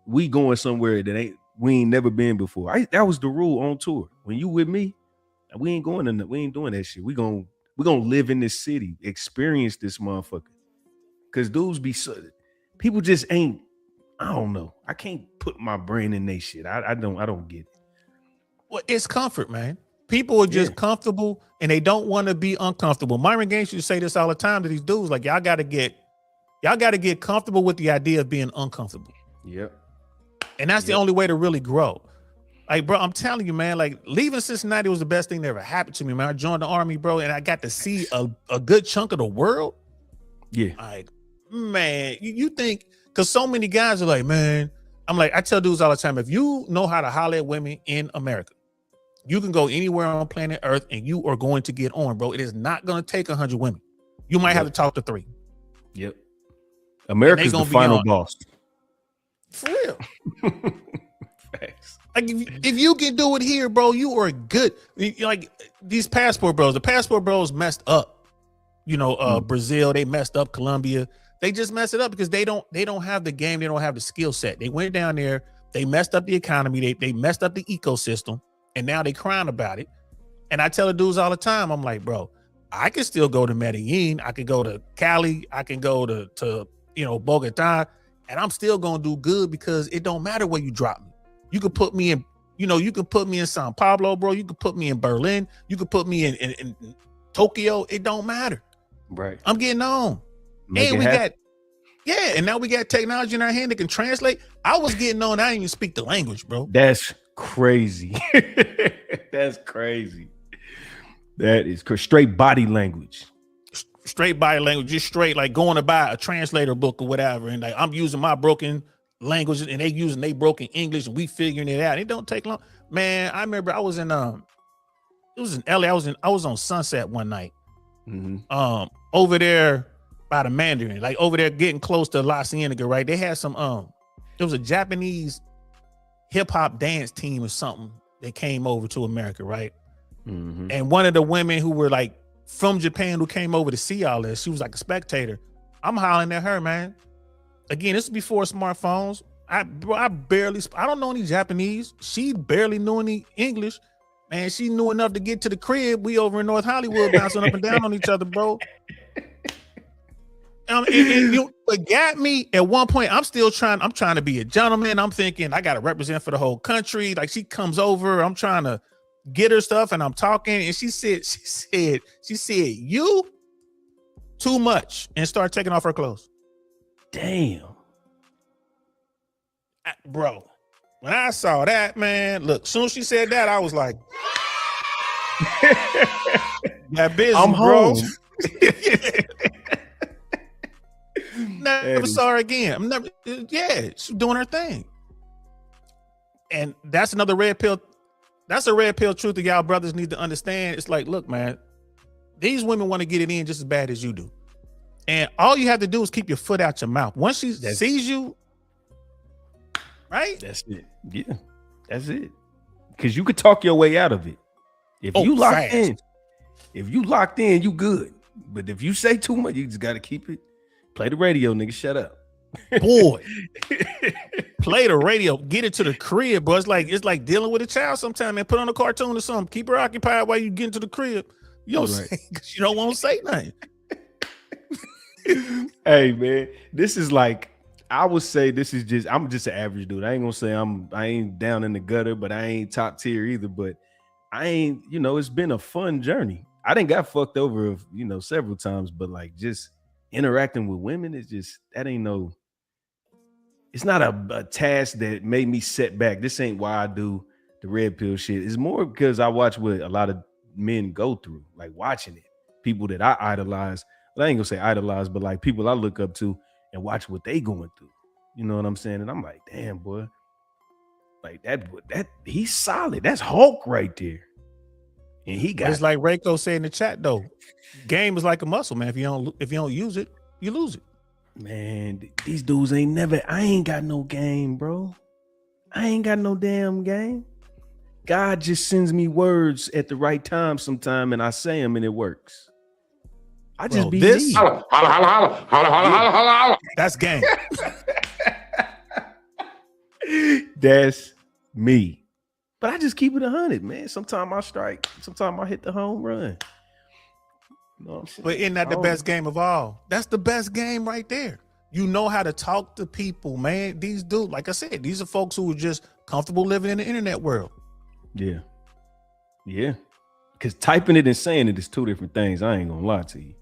we going somewhere that we ain't never been before. That was the rule on tour. When you with me, we ain't doing that shit. We gonna live in this city, experience this motherfucker. Cause dudes people just ain't, I don't know. I can't put my brain in they shit. I don't get it. Well, it's comfort, man. People are just comfortable and they don't want to be uncomfortable. Myron Gaines used to say this all the time to these dudes, like, y'all got to get comfortable with the idea of being uncomfortable. Yep. And that's the only way to really grow. Like, bro, I'm telling you, man, like leaving Cincinnati was the best thing that ever happened to me, man. I joined the Army, bro, and I got to see a good chunk of the world. Yeah. Like, man, you think, because so many guys are like, man, I'm like, I tell dudes all the time, if you know how to holler at women in America, you can go anywhere on planet Earth and you are going to get on, bro. It is not going to take 100 women. You might have to talk to 3. Yep. America's the final boss. For real. Facts. Like if you can do it here, bro, you are good. Like these passport bros, the passport bros messed up. Brazil, they messed up. Colombia, they just messed it up because they don't have the game. They don't have the skill set. They went down there, they messed up the economy. They messed up the ecosystem, and now they crying about it. And I tell the dudes all the time, I'm like, bro, I can still go to Medellin. I can go to Cali. I can go to Bogota, and I'm still gonna do good because it don't matter where you drop me. You could put me in, you could put me in Sao Paulo, bro. You could put me in Berlin. You could put me in Tokyo. It don't matter. Right. I'm getting on. And now we got technology in our hand that can translate. I was getting on. I didn't even speak the language, bro. That's crazy. That's crazy. That is straight body language. Straight body language, just straight like going to buy a translator book or whatever. And like I'm using my broken language and they using their broken English and we figuring it out. It don't take long. Man, I remember I was in it was in LA. I was on Sunset one night. Mm-hmm. Over there by the Mandarin, like over there getting close to La Cienega, right? They had some it was a Japanese hip-hop dance team or something that came over to America, right? Mm-hmm. And one of the women who were like from Japan who came over to see all this, she was like a spectator. I'm hollering at her, man. Again, this is before smartphones. I don't know any Japanese. She barely knew any English. Man, she knew enough to get to the crib. We over in North Hollywood bouncing up and down on each other, bro. What got me at one point, I'm trying to be a gentleman. I'm thinking I got to represent for the whole country. Like she comes over, I'm trying to get her stuff and I'm talking. And she said, you too much, and start taking off her clothes. Damn. Bro, when I saw that, man, look, soon as she said that, I was like, that busy, I'm bro. home. Never saw her again. She's doing her thing. And that's another red pill. That's a red pill truth that y'all brothers need to understand. It's like, look, man, These women want to get it in just as bad as you do. And all you have to do is keep your foot out your mouth. Once she sees you, right? That's it. Yeah, that's it. Because you could talk your way out of it. If you locked in, you good. But if you say too much, you just got to keep it. Play the radio, nigga. Shut up. Boy, play the radio. Get it to the crib, bro. It's like dealing with a child sometimes, man. Put on a cartoon or something. Keep her occupied while you get into the crib. You don't say, cause you don't want to say nothing. Hey, man, this is like, I would say this is just, I'm just an average dude. I ain't gonna say I ain't down in the gutter, but I ain't top tier either. But I ain't, it's been a fun journey. I done got fucked over, several times, but like just interacting with women is just, that ain't no, it's not a task that made me set back. This ain't why I do the red pill shit. It's more because I watch what a lot of men go through, like watching it. People that I idolize, but I ain't gonna say idolize, but like people I look up to and watch what they going through. You know what I'm saying? And I'm like, damn, boy, like that he's solid. That's Hulk right there. And he got it's like Rayco said in the chat though. Game is like a muscle, man. If you don't use it, you lose it. Man, these dudes I ain't got no game, bro. I ain't got no damn game. God just sends me words at the right time sometime and I say them and it works. I just be this. me. Holla, holla, holla, holla, holla, holla, holla, holla, holla. That's game. That's me. But I just keep it 100, man. Sometimes I strike. Sometimes I hit the home run. You know what I'm saying? But isn't that the best game of all? That's the best game right there. You know how to talk to people, man. These dudes, like I said, these are folks who are just comfortable living in the internet world. Yeah. Yeah. Because typing it and saying it is two different things. I ain't gonna lie to you.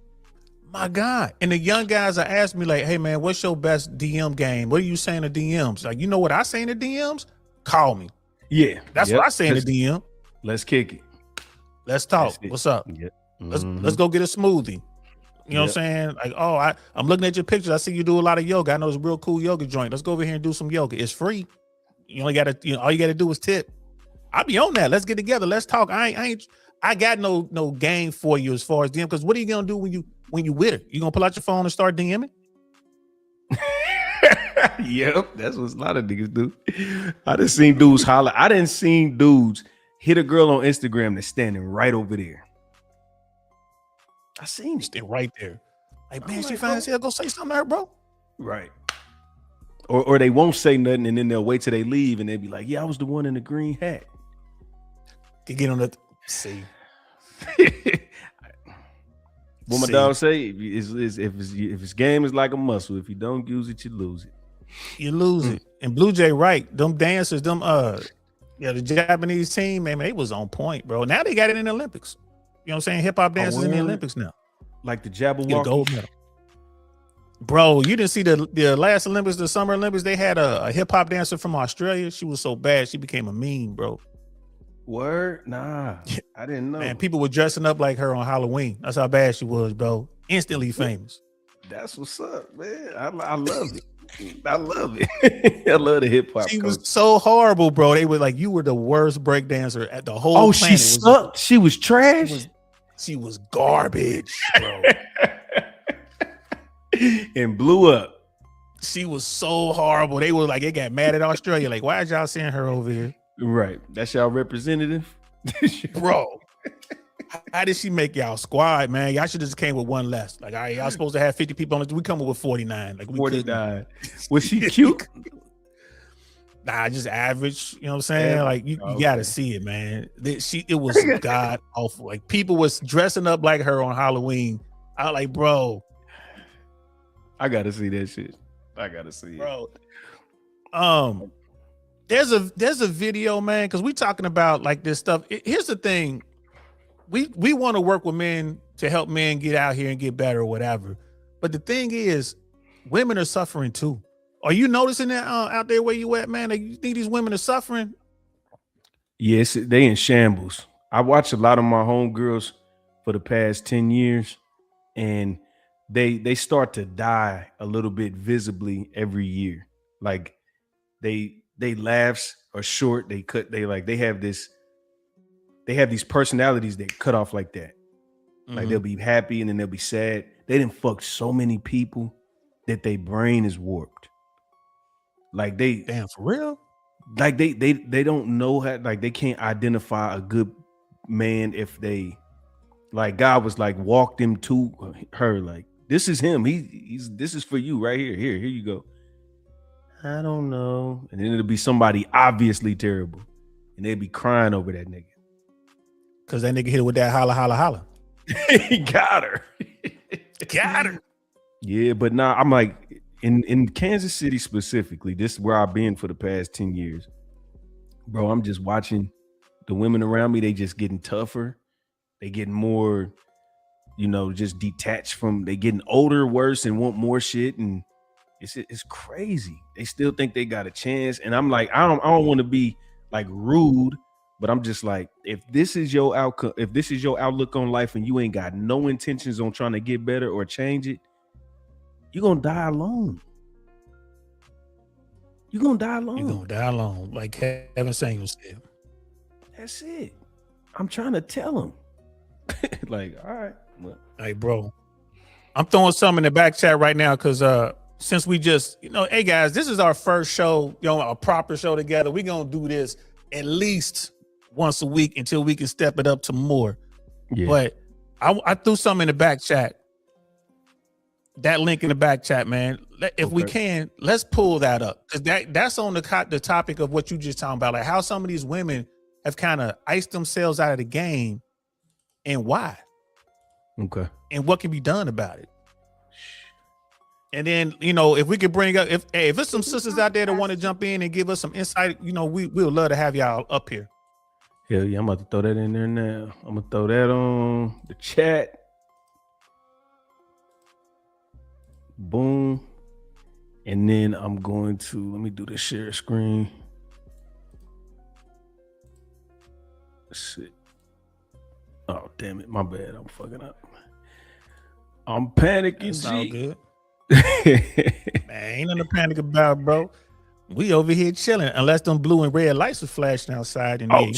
My God. And the young guys are asking me like, hey man, what's your best DM game? What are you saying to DMs? Like, you know what I say in the DMs? Call me. Yeah. That's what I say in the DM. Let's kick it. Let's talk. What's up? Yep. Let's go get a smoothie. You know what I'm saying? Like, oh, I'm looking at your pictures. I see you do a lot of yoga. I know it's a real cool yoga joint. Let's go over here and do some yoga. It's free. You only got to, all you got to do is tip. I'll be on that. Let's get together. Let's talk. I got no game for you as far as DM. Because what are you gonna do when you with her? You gonna pull out your phone and start DMing? Yep, that's what a lot of niggas do. I done seen dudes holler. I done seen dudes hit a girl on Instagram that's standing right over there. I seen it. Stay right there. Like, man, she fine as hell. Go say something to her, bro. Right. Or they won't say nothing and then they'll wait till they leave and they'll be like, yeah, I was the one in the green hat. To get on the see. What my dog say is if his game is like a muscle, if you don't use it, you lose it. You lose it. And Blue Jay, right? Them dancers, the Japanese team, man, they was on point, bro. Now they got it in the Olympics. You know what I'm saying? Hip hop dancers in the Olympics now. Like the Get a Jabberwocky. gold medal. Bro, you didn't see the last Olympics, the Summer Olympics. They had a hip hop dancer from Australia. She was so bad, she became a meme, bro. Word? Nah, I didn't know. Man, people were dressing up like her on Halloween. That's how bad she was, bro. Instantly famous. That's what's up, man. I love it. I love it. I love the hip hop. She was so horrible, bro. They were like, you were the worst break dancer at the whole. Oh, she sucked. She was trash. She was garbage, bro. And blew up. She was so horrible. They were like, they got mad at Australia. Like, why is y'all sending her over here? Right. That's y'all representative. Bro. How did she make y'all squad, man? Y'all should have just came with one less. Like, all right, y'all supposed to have 50 people on it. We come up with 49. Like, we 49. Was she cute? Nah, just average. You know what I'm saying? Yeah, like, you gotta see it, man. It was god awful. Like, people was dressing up like her on Halloween. I was like, bro. I gotta see that shit. I gotta see it. Bro. There's a video, man, because we talking about like this stuff. Here's the thing. We want to work with men to help men get out here and get better or whatever. But the thing is, women are suffering too. Are you noticing that out there where you at, man? Like, you think these women are suffering? Yes, they in shambles. I watch a lot of my homegirls for the past 10 years, and they start to die a little bit visibly every year. Like they laughs are short. They have these personalities that cut off like that. Like they'll be happy and then they'll be sad. They didn't fuck so many people that their brain is warped. Like Damn, for real? like they don't know how, like they can't identify a good man if they, like God was like walked him to her, like this is him. He's this is for you right here. Here you go. I don't know. And then it'll be somebody obviously terrible. And they'd be crying over that nigga. Cause that nigga hit her with that holla, holla, holla. He got her. Got her. Yeah, but now I'm like in Kansas City specifically, this is where I've been for the past 10 years. Bro, I'm just watching the women around me, they just getting tougher. They getting more, just detached from, they getting older, worse, and want more shit. And it's crazy. They still think they got a chance. And I'm like, I don't want to be like rude, but I'm just like, if this is your outcome, if this is your outlook on life and you ain't got no intentions on trying to get better or change it, you're gonna die alone. You're gonna die alone. You're gonna die alone, like Kevin Samuels said. That's it. I'm trying to tell him. Like, all right. Well. Hey, bro, I'm throwing some in the back chat right now because since we just, hey guys, this is our first show, a proper show together. We're gonna do this at least once a week until we can step it up to more. Yeah. But I threw some in the back chat. That link in the back chat, man. If we can, let's pull that up, because that's on the topic of what you just talking about, like how some of these women have kind of iced themselves out of the game, and why. Okay. And what can be done about it. And then, if we could bring up, if there's some sisters out there that want to jump in and give us some insight, we would love to have y'all up here. Hell yeah, I'm about to throw that in there now. I'm gonna throw that on the chat. Boom. And then I'm going to, let me do the share screen. Shit. Oh, damn it. My bad. I'm fucking up. I'm panicking. That's all good. Man, ain't nothing to panic about, bro. We over here chilling. Unless them blue and red lights are flashing outside. And panic.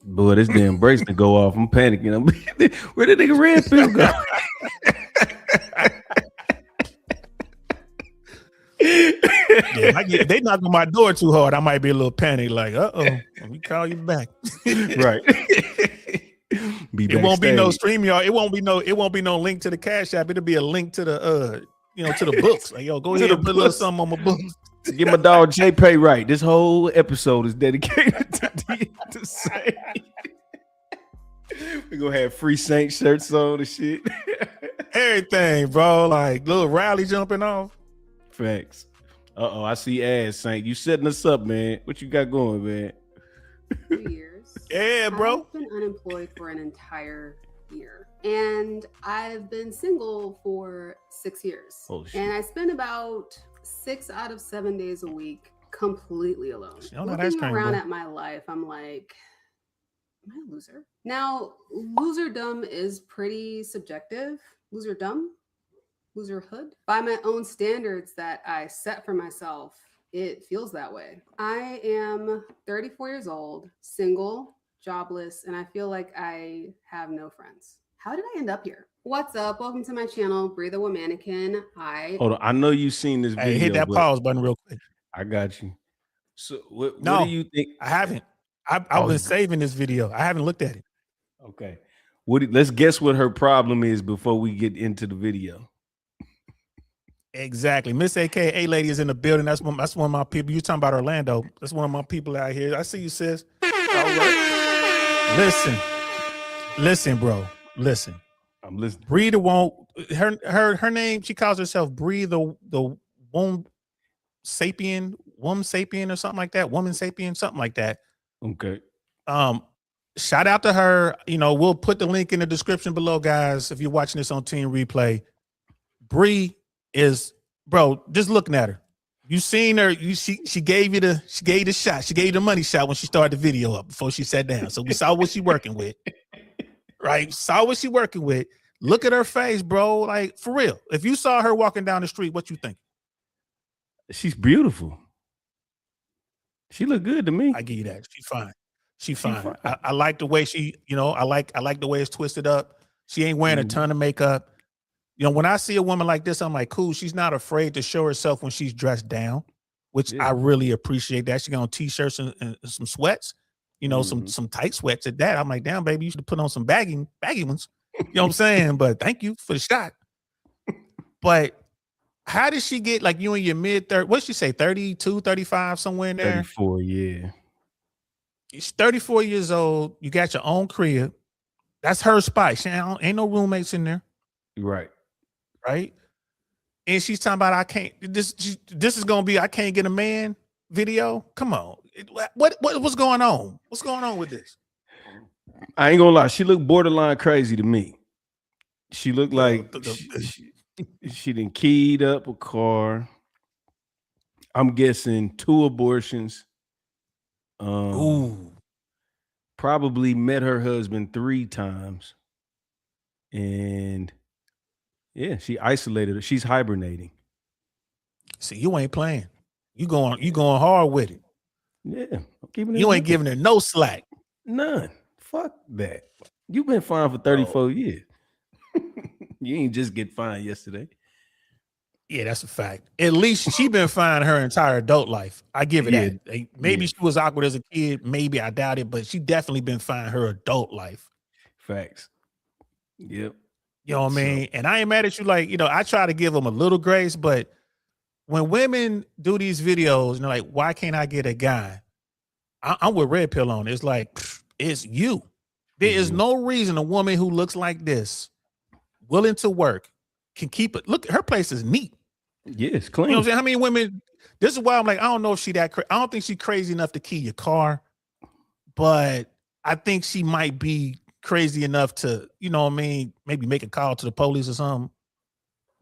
Boy, this damn brakes to go off. I'm panicking. Where did nigga red pill go? Yeah, they knock on my door too hard, I might be a little panicked, like, let me call you back. Right. It won't be no StreamYard. It won't be no link to the Cash App. It'll be a link to the to the books. Like, yo, go ahead and put a little something on my books. Get my dog JP right. This whole episode is dedicated to Saint. We're gonna have free Saint shirts on and shit. Everything, bro. Like little Riley jumping off. Facts. I see ass, Saint. You setting us up, man. What you got going, man? 2 years. Yeah, bro. I've been unemployed for an entire year. And I've been single for 6 years. Oh, shit. And I spend about 6 out of 7 days a week completely alone. Looking around at my life, I'm like, am I a loser? Now, loserdom is pretty subjective. Loserdom? Loserhood? By my own standards that I set for myself, it feels that way. I am 34 years old, single, jobless, and I feel like I have no friends. How did I end up here? What's up? Welcome to my channel, Breathe a Mannequin. Hold on. I know you've seen this video. Hey, hit that pause button real quick. I got you. So what do you think? I haven't. I've been saving this video. I haven't looked at it. Okay. Let's guess what her problem is before we get into the video. Exactly. Miss AKA lady is in the building. That's one of my people. You talking about Orlando. That's one of my people out here. I see you, sis. All right. Listen, bro. Listen. I'm listening. Breathe won't her name, she calls herself Breathe the womb sapien or something like that. Woman sapien, something like that. Okay. Shout out to her. We'll put the link in the description below, guys. If you're watching this on Team Replay, Bree is, bro, just looking at her. You seen her, she gave you the shot. She gave you the money shot when she started the video up before she sat down. So we saw what she working with. Right? Saw what she working with. Look at her face, bro. Like, for real. If you saw her walking down the street, what you think? She's beautiful. She look good to me. I give you that. She's fine. She fine. I like the way she, I like the way it's twisted up. She ain't wearing a ton of makeup. You know, when I see a woman like this, I'm like, cool. She's not afraid to show herself when she's dressed down, which I really appreciate that. She got on t-shirts and some sweats, you know, some tight sweats at that. I'm like, damn, baby, you should put on some baggy ones. You know what I'm saying? But thank you for the shot. But how did she get like you in your mid-30s? What'd she say? 32, 35, somewhere in there? 34, yeah. She's 34 years old. You got your own crib. That's her spot. She ain't no roommates in there. Right. Right. And she's talking about I can't. This is gonna be I can't get a man video. Come on. What's going on? What's going on with this? I ain't gonna lie. She looked borderline crazy to me. She looked like she done keyed up a car. I'm guessing 2 abortions. Probably met her husband 3 times. And yeah, she isolated her. She's hibernating. See, you ain't playing. You going hard with it. Yeah. I'm keeping it you ain't giving her no slack. None. Fuck that. You've been fine for 34 years. You ain't just get fined yesterday. Yeah, that's a fact. At least she been fine her entire adult life. I give it that. Maybe she was awkward as a kid. Maybe, I doubt it, but she definitely been fine her adult life. Facts. Yep. You know what I mean? And I ain't mad at you. Like, you know, I try to give them a little grace, but when women do these videos and they're like, why can't I get a guy? I'm with Red Pill on it. It's like, it's you. There is no reason a woman who looks like this, willing to work, can keep it. Look, her place is neat. Yeah, it's clean. You know what I'm saying? How many women? This is why I'm like, I don't know if she that. I don't think she's crazy enough to key your car, but I think she might be crazy enough to, you know what I mean? Maybe make a call to the police or something,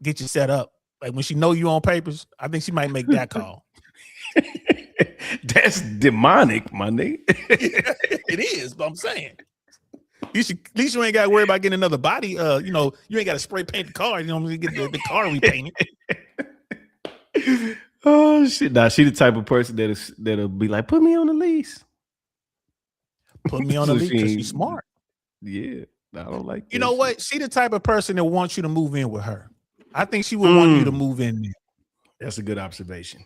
get you set up. Like when she know you on papers, I think she might make that call. That's demonic, my nigga. It is, but I'm saying. At least you ain't got to worry about getting another body. You know, you ain't got to spray paint the car. You know, what I mean? Get the car repainted. Oh shit! Nah, she the type of person that'll be like, put me on the lease. Put me on the lease because she's smart. Yeah, I don't like. You know what? She the type of person that wants you to move in with her. I think she would want you to move in there. That's a good observation.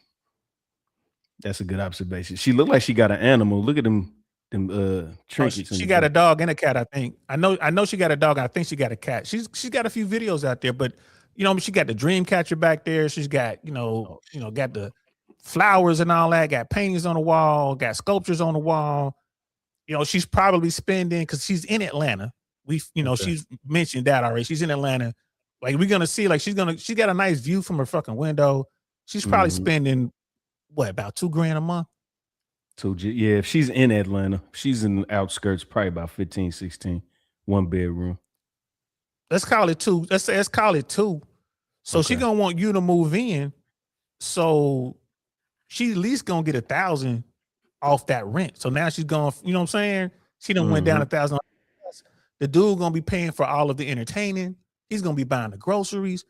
That's a good observation. She looked like she got an animal. Look at them trinkets. She got a dog and a cat, I think. I know she got a dog. I think she got a cat. She's got a few videos out there, but you know, she got the dream catcher back there. She's got, got the flowers and all that, got paintings on the wall, got sculptures on the wall. You know, she's probably spending because she's in Atlanta. She's mentioned that already. She's in Atlanta. Like we're gonna see, like she's got a nice view from her fucking window. She's probably spending about $2,000 a month. So yeah, if she's in Atlanta, she's in the outskirts, probably about 15, 16, 1 bedroom. Let's call it 2. Let's call it 2. So she gonna want you to move in. So she at least gonna get 1,000 off that rent. So now she's going, you know what I'm saying? She done went down 1,000. The dude gonna be paying for all of the entertaining. He's gonna be buying the groceries.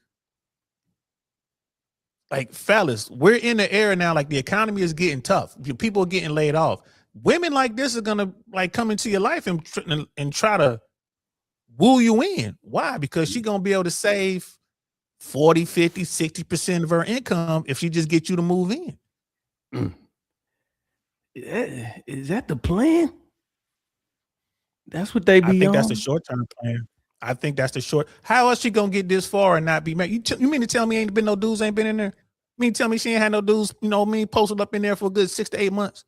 Like, fellas, we're in the era now, like the economy is getting tough. People are getting laid off. Women like this are gonna like come into your life and try to woo you in. Why? Because she's gonna be able to save 40, 50, 60% of her income if she just gets you to move in. Is that the plan? That's what they be I think on? that's the short-term plan. I think that's the short. How else she gonna get this far and not be married? You mean to tell me ain't been no dudes ain't been in there? You mean to tell me she ain't had no dudes, you know what I mean, posted up in there for a good 6 to 8 months?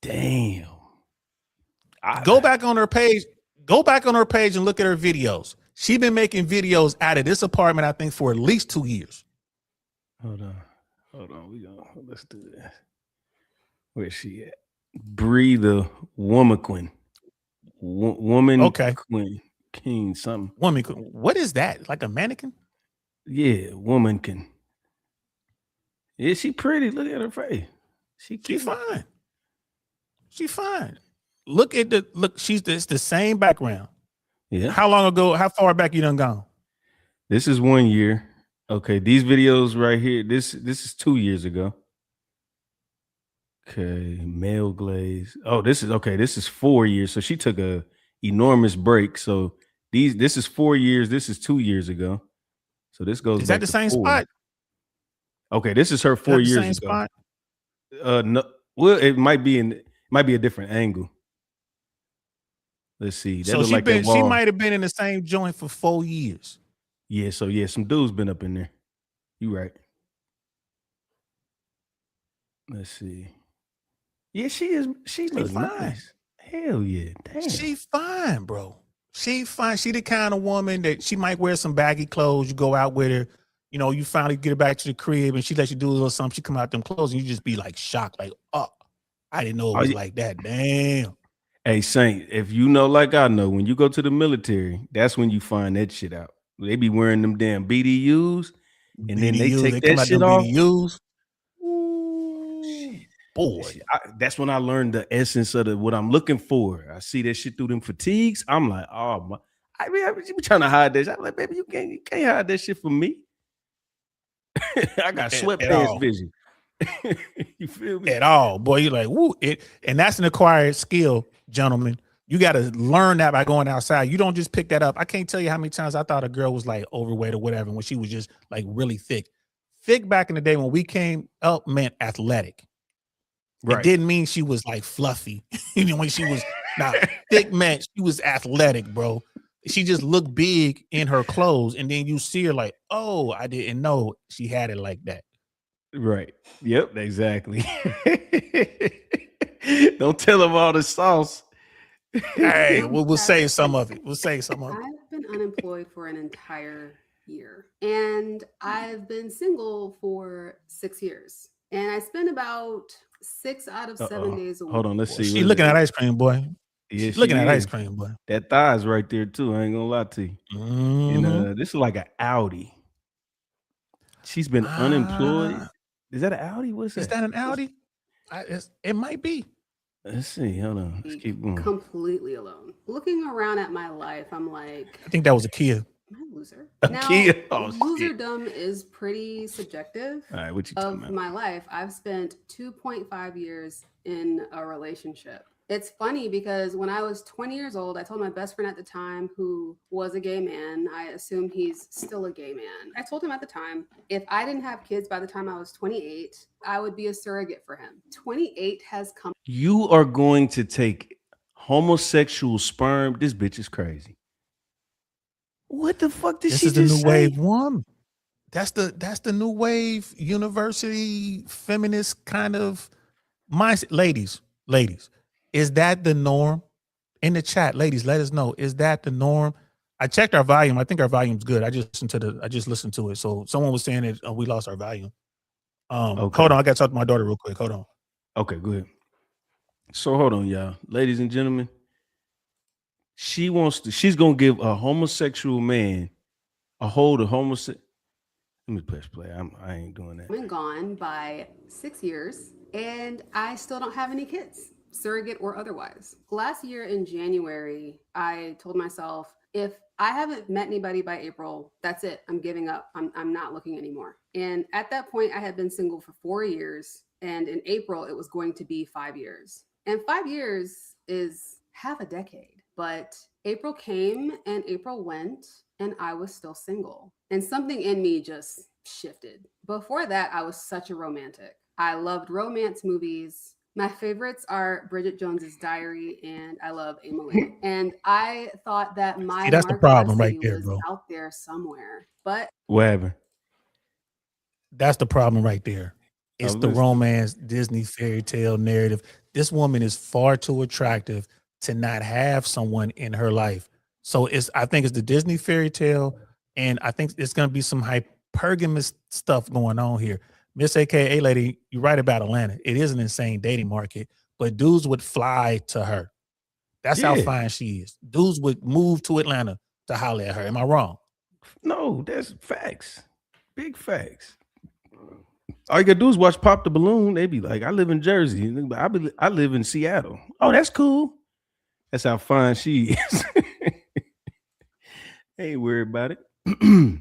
Damn. Go back on her page. Go back on her page and look at her videos. She been making videos out of this apartment, I think, for at least 2 years. Hold on. Let's do this. Where's she at? Bree the Woman Queen. Woman Queen. King something. Woman. What is that? Like a mannequin? Yeah, woman can. Is she pretty? Look at her face. She fine. She fine. Look. It's the same background. Yeah. How long ago? How far back you done gone? This is 1 year. Okay, these videos right here. This is 2 years ago. Okay, male glaze. Oh, this is 4 years. So she took a enormous break. So This is 4 years. This is 2 years ago. So this goes Is back that the to same 4. spot? Okay, this is her Is 4 that the years same ago. spot? No, well, it might be a different angle. Let's see. That So look like that she wall. might have been in the same joint for 4 years. Yeah, so yeah, some dudes been up in there. You right. Let's see. Yeah, she look fine. nice. Hell yeah. Damn. She fine, bro. She fine. She the kind of woman that she might wear some baggy clothes. You go out with her, you know, you finally get her back to the crib and she lets you do a little something. She come out them clothes and you just be like shocked, like, oh, I didn't know it was like that. Damn. Hey, Saint, if you know like I know, when you go to the military, that's when you find that shit out. They be wearing them damn BDUs, and then they take that shit off. BDUs. Ooh, boy, that's when I learned the essence of what I'm looking for. I see that shit through them fatigues. I'm like, oh my. I mean, you be trying to hide that shit. I'm like, baby, you can't hide that shit from me. I got sweatpants vision. You feel me? At all, boy. You're like, woo, and that's an acquired skill, gentlemen. You got to learn that by going outside. You don't just pick that up. I can't tell you how many times I thought a girl was like overweight or whatever when she was just like really thick. Thick back in the day when we came up meant athletic. Right. It didn't mean she was like fluffy. You know, when she was not thick meant she was athletic, bro. She just looked big in her clothes, and then you see her like, oh, I didn't know she had it like that. Right. Yep, exactly. Don't tell them all the sauce. Hey, we'll save some of it. We'll save some of it. I've been unemployed for an entire year, and I've been single for 6 years, and I spend about 6 out of 7 days a week. Hold on, let's see. She's looking at ice cream, boy. Yeah, she's looking at ice cream, boy. That thigh's right there too. I ain't gonna lie to you. Mm-hmm. And this is like an Audi. She's been unemployed. Is that an Audi? What's that? Is that an Audi? It might be. Let's see. Hold on. Let's keep going. Completely alone. Looking around at my life, I'm like, I think that was a Kia. Am I a loser? Now, Kia? Oh, loserdom is pretty subjective. All right, what you talking about? My life, I've spent 2.5 years in a relationship. It's funny because when I was 20 years old, I told my best friend at the time, who was a gay man, I assume he's still a gay man. I told him at the time, if I didn't have kids by the time I was 28, I would be a surrogate for him. 28 has come. You are going to take homosexual sperm? This bitch is crazy. What the fuck did she just say? This is the new wave woman. That's the new wave university feminist kind of mindset. Ladies. Is that the norm? In the chat, ladies, let us know. Is that the norm? I checked our volume. I think our volume's good. I just listened to it. So someone was saying that we lost our volume. Okay. Hold on, I got to talk to my daughter real quick. Hold on. Okay, good. So hold on, y'all. Ladies and gentlemen. She's gonna give a homosexual man a hold of homosexual. Let me press play. I ain't doing that. Been gone by 6 years, and I still don't have any kids, surrogate or otherwise. Last year in January, I told myself, if I haven't met anybody by April, that's it. I'm giving up. I'm not looking anymore. And at that point, I had been single for 4 years, and in April, it was going to be 5 years. And 5 years is half a decade. But April came and April went, and I was still single. And something in me just shifted. Before that, I was such a romantic. I loved romance movies. My favorites are Bridget Jones's Diary, and I love Emily. And I thought that my that's the problem right there, bro. Out there somewhere. But what happened? That's the problem right there. It's the romance Disney fairy tale narrative. This woman is far too attractive to not have someone in her life. So I think it's the Disney fairy tale, and I think it's going to be some hypergamous stuff going on here. Miss AKA lady, you're right about Atlanta. It is an insane dating market, but dudes would fly to her. That's how fine she is. Dudes would move to Atlanta to holler at her. Am I wrong? No, that's facts. Big facts. All you gotta do is watch Pop the Balloon. They be like, I live in Jersey. I live in Seattle. Oh, that's cool. That's how fine she is. Ain't worried about it.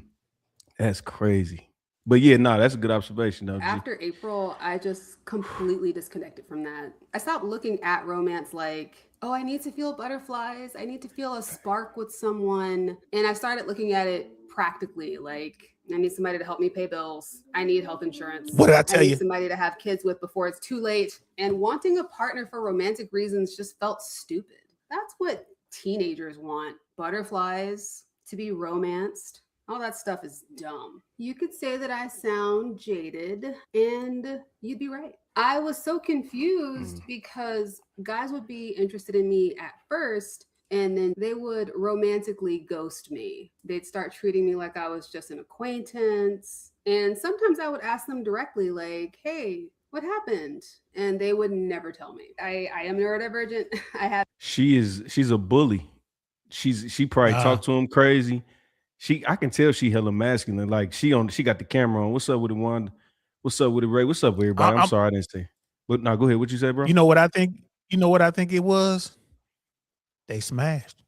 That's crazy. But yeah, no, that's a good observation though. After April, I just completely disconnected from that. I stopped looking at romance like, oh, I need to feel butterflies. I need to feel a spark with someone. And I started looking at it practically. Like, I need somebody to help me pay bills. I need health insurance. What did I tell need you? somebody to have kids with before it's too late. And wanting a partner for romantic reasons just felt stupid. That's what teenagers want. Butterflies, to be romanced. All that stuff is dumb. You could say that I sound jaded, and you'd be right. I was so confused because guys would be interested in me at first, and then they would romantically ghost me. They'd start treating me like I was just an acquaintance. And sometimes I would ask them directly, like, hey, what happened? And they would never tell me. I am neurodivergent. She's a bully. She probably talked to him crazy. I can tell she hella masculine. Like she got the camera on. What's up with it, Wanda? What's up with it, Ray? What's up, everybody? I'm sorry I didn't say. But no, go ahead. What you say, bro? You know what I think? You know what I think it was? They smashed.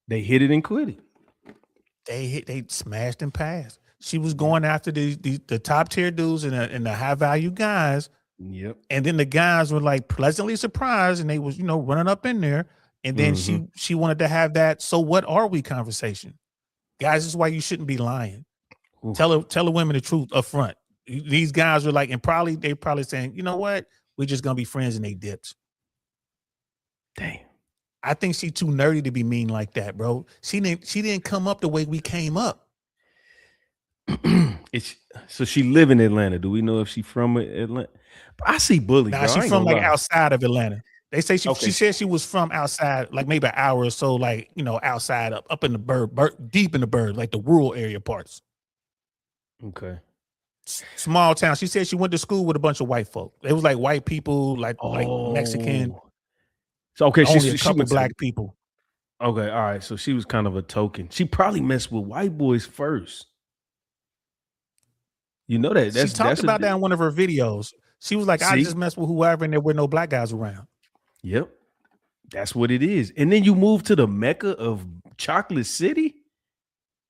They hit it and quit it. They smashed and passed. She was going after the top tier dudes and the high value guys. Yep. And then the guys were like pleasantly surprised, and they was running up in there. And then she wanted to have that. So what are we conversation, guys? This is why you shouldn't be lying. Ooh. Tell the women the truth up front. These guys were like, and they probably saying, you know what? We're just gonna be friends, and they dipped. Damn. I think she too nerdy to be mean like that, bro. She didn't come up the way we came up. So she live in Atlanta. Do we know if she from Atlanta? I see bully. Nah, she's from like outside of Atlanta. They say she said she was from outside, like maybe an hour or so, like outside up in the deep in the bird, like the rural area parts. Okay. Small town. She said she went to school with a bunch of white folk. It was like white people, like Mexican. So okay, only a couple black people. Okay, all right. So she was kind of a token. She probably messed with white boys first. You know that. She talked about that in one of her videos. She was like, I just mess with whoever, and there were no black guys around. Yep. That's what it is. And then you move to the Mecca of Chocolate City,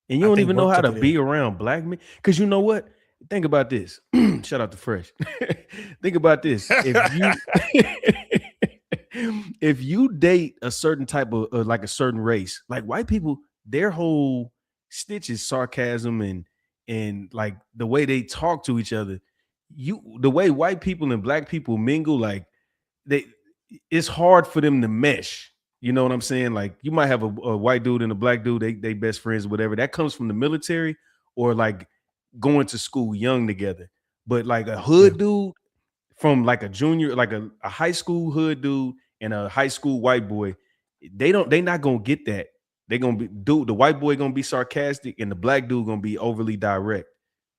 and you don't even know how to be around black men. Because you know what? Think about this. Shout out to Fresh. Think about this. If you date a certain type of like a certain race, like white people, their whole stitch is sarcasm and like the way they talk to each other. The way white people and black people mingle, like it's hard for them to mesh. You know what I'm saying? Like you might have a white dude and a black dude, they best friends or whatever. That comes from the military or like going to school young together. But like a hood dude from like a junior, like a high school hood dude and a high school white boy, they not gonna get that. They're gonna be the white boy gonna be sarcastic and the black dude gonna be overly direct.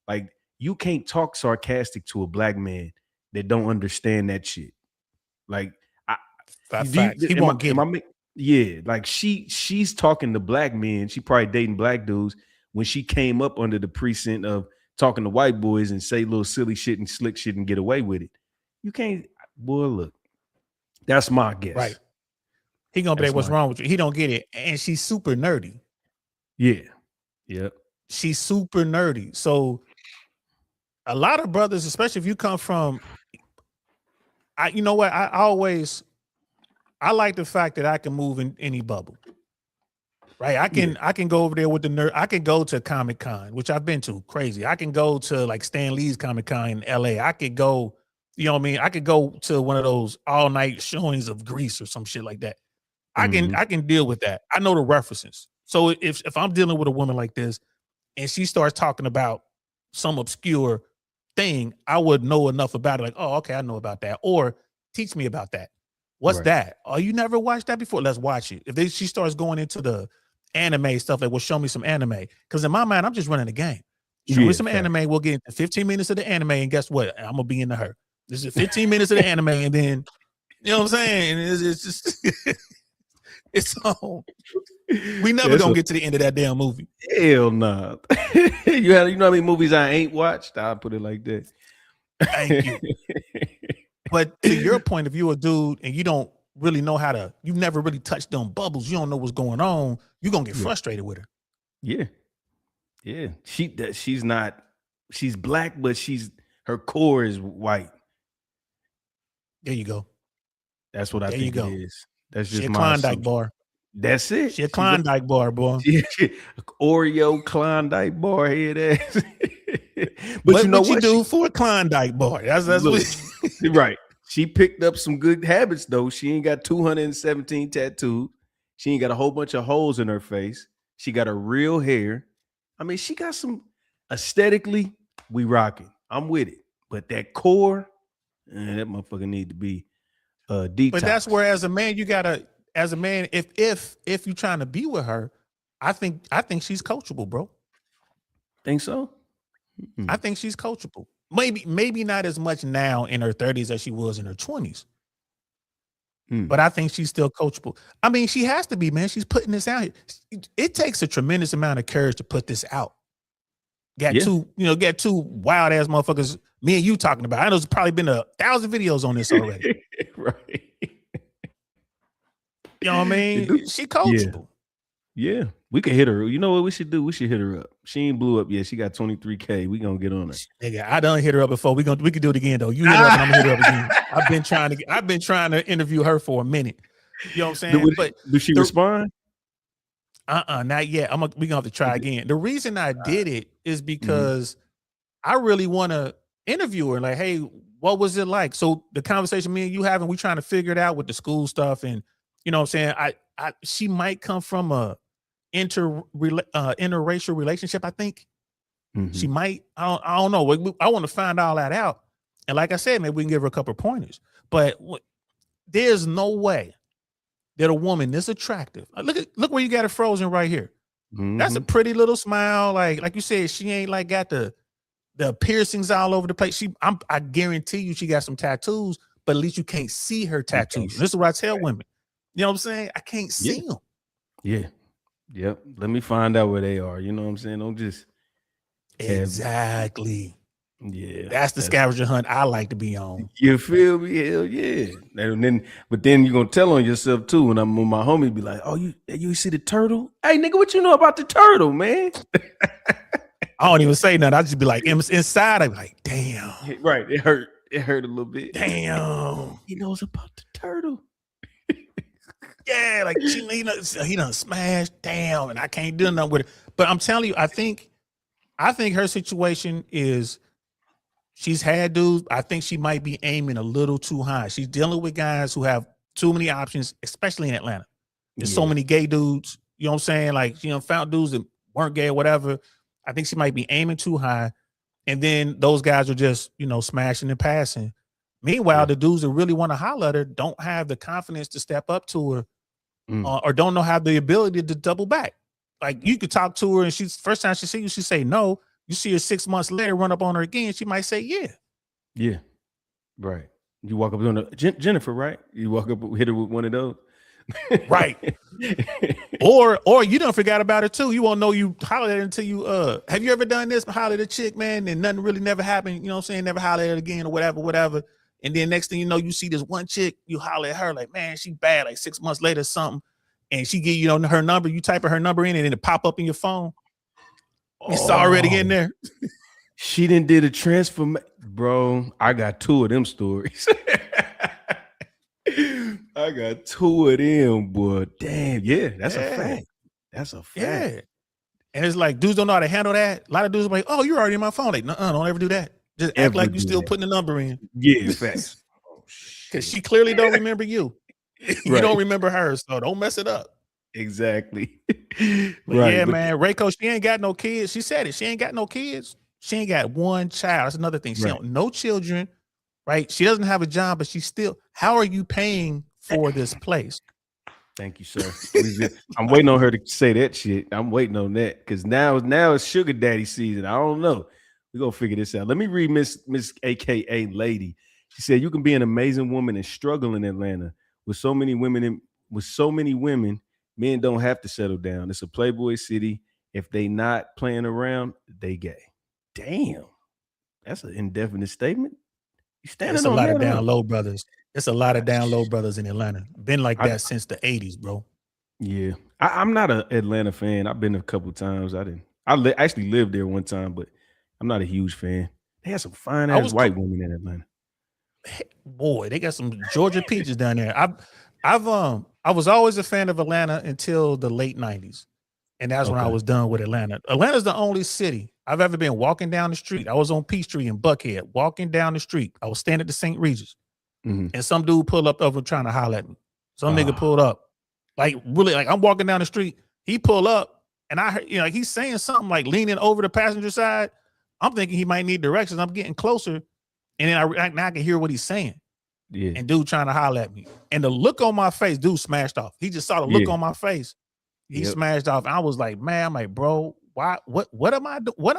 Like you can't talk sarcastic to a black man that don't understand that shit. Like he won't get it. Yeah, like she's talking to black men. She probably dating black dudes when she came up under the precinct of talking to white boys and say little silly shit and slick shit and get away with it. You can't, boy. Look, that's my guess. Right? He gonna be like, what's wrong with you? He don't get it, and she's super nerdy. Yeah, yep. She's super nerdy. So a lot of brothers, especially if you come from, you know what? I like the fact that I can move in any bubble. Right. I can go over there with the nerd. I can go to Comic-Con, which I've been to, crazy. I can go to like Stan Lee's Comic-Con in LA. I could go, you know what I mean? I could go to one of those all-night showings of Grease or some shit like that. I can deal with that. I know the references. So if I'm dealing with a woman like this and she starts talking about some obscure thing, I would know enough about it. Like, oh, okay, I know about that. Or teach me about that. What's that? Oh, you never watched that before? Let's watch it. If she starts going into the anime stuff, like, well, show me some anime. Because in my mind, I'm just running the game. Show me some anime. We'll get into 15 minutes of the anime, and guess what? I'm gonna be into her. This is 15 minutes of the anime, and then you know what I'm saying? It's just it's on. We never gonna get to the end of that damn movie. Hell no. You know how many movies I ain't watched? I'll put it like that. Thank you. But to your point, if you're a dude and you don't really know you've never really touched them bubbles, you don't know what's going on, you're gonna get frustrated with her. Yeah. Yeah. She's black, but her core is white. There you go. That's what I think it is. That's just she a my Klondike assumption. bar. That's it. She a Klondike bar, boy. Oreo Klondike bar head ass. But you know what you what? do for a Klondike bar? That's Look, what. right. She picked up some good habits though. She ain't got 217 tattoos. She ain't got a whole bunch of holes in her face. She got a real hair. I mean, she got some aesthetically. We rocking. I'm with it. But that core, that motherfucker need to be detox. But that's where, as a man, you gotta, as a man, if you're trying to be with her, I think she's coachable, bro. Think so? I think she's coachable. Maybe not as much now in her 30s as she was in her 20s. But I think she's still coachable. I mean, she has to be, man. She's putting this out here. It takes a tremendous amount of courage to put this out. Get two wild ass motherfuckers. Me and you talking about. I know there's probably been 1,000 videos on this already. Right. You know what I mean? She coachable. Yeah. We could hit her. You know what we should do? We should hit her up. She ain't blew up yet. She got 23K. We gonna get on her. Nigga, I done hit her up before. We could do it again though. You hit her up and I'm gonna hit her up again. I've been trying to interview her for a minute. You know what I'm saying? But did she respond? Not yet. We gonna have to try again. The reason I did it is because I really want to interview her. Like, hey, what was it like? So the conversation me and you having, we trying to figure it out with the school stuff, and you know what I'm saying. She might come from a interracial relationship. I think she might. I don't know. I want to find all that out. And like I said, maybe we can give her a couple of pointers. But there's no way that a woman this attractive. Look where you got it frozen right here. That's a pretty little smile. Like you said, she ain't like got the piercings all over the place. I guarantee you she got some tattoos, but at least you can't see her tattoos. This is what I tell women. You know what I'm saying? I can't see them. Yeah. Yep. Let me find out where they are. You know what I'm saying? Don't just exactly. Yeah. That's the scavenger hunt I like to be on. You feel me? Hell yeah. But then you're gonna tell on yourself too. When I'm with my homie, be like, oh, you see the turtle? Hey, nigga, what you know about the turtle, man? I don't even say nothing. I just be like inside. I'm like, damn. Right. It hurt. It hurt a little bit. Damn. He knows about the turtle. Yeah, like he done smashed. Damn, and I can't do nothing with it. But I'm telling you, I think her situation is she's had dudes. I think she might be aiming a little too high. She's dealing with guys who have too many options, especially in Atlanta. There's so many gay dudes. You know what I'm saying? Like, found dudes that weren't gay or whatever. I think she might be aiming too high. And then those guys are just, smashing and passing. Meanwhile, the dudes that really want to holler at her don't have the confidence to step up to her or don't have the ability to double back. Like, you could talk to her and first time she see you, she say no. You see her 6 months later, run up on her again, she might say yeah. Yeah. Right. You walk up on her, Jennifer, right? You walk up, hit her with one of those. Right. or you don't forget about it too. You won't know you hollered at her until you have you ever done this? Hollered at a chick, man, and nothing really never happened. You know what I'm saying? Never hollered at her again or whatever. And then next thing you know, you see this one chick, you holler at her like, man, she bad. Like 6 months later, something, and she give you her number. You type her number in, and then it pop up in your phone. It's already in there. She didn't did a transfer, bro. I got 2 of them stories. I got 2 of them, boy. Damn, yeah, that's a fact. That's a fact. Yeah. And it's like dudes don't know how to handle that. A lot of dudes are like, oh, you're already in my phone. Like, don't ever do that. Just act like you still putting the number in. Yeah, facts. Because she clearly don't remember you. You don't remember her, so don't mess it up. Exactly. Right, man. Rayco, she ain't got no kids. She said it. She ain't got no kids. She ain't got one child. That's another thing. She don't no children, right? She doesn't have a job, but she's still. How are you paying for this place? Thank you, sir. I'm waiting on her to say that shit. I'm waiting on that because now it's sugar daddy season. I don't know. We're gonna figure this out. Let me read Miss AKA Lady. She said, you can be an amazing woman and struggle in Atlanta with so many women. Men don't have to settle down. It's a playboy city. If they not playing around, they gay. Damn. That's an indefinite statement. You standing It's on a lot that, of down low brothers. It's a lot of down low brothers in Atlanta. Been like that since the 80s, bro. Yeah. I'm not an Atlanta fan. I've been a couple times. I actually lived there one time, but I'm not a huge fan. They had some fine ass white women in Atlanta. Boy, they got some Georgia peaches down there. I was always a fan of Atlanta until the late 90s. And that's when I was done with Atlanta. Atlanta's the only city I've ever been walking down the street. I was on Peachtree in Buckhead, walking down the street. I was standing at the St. Regis. And some dude pulled up over trying to holler at me. Some nigga pulled up. Like, really, like, I'm walking down the street. He pulled up, and I heard, like, he's saying something, like, leaning over the passenger side. I'm thinking he might need directions. I'm getting closer, and then now I can hear what he's saying. Yeah. And dude trying to holler at me. And the look on my face, dude smashed off. He just saw the look on my face. He smashed off. And I was like, man, I'm like, bro, why? What am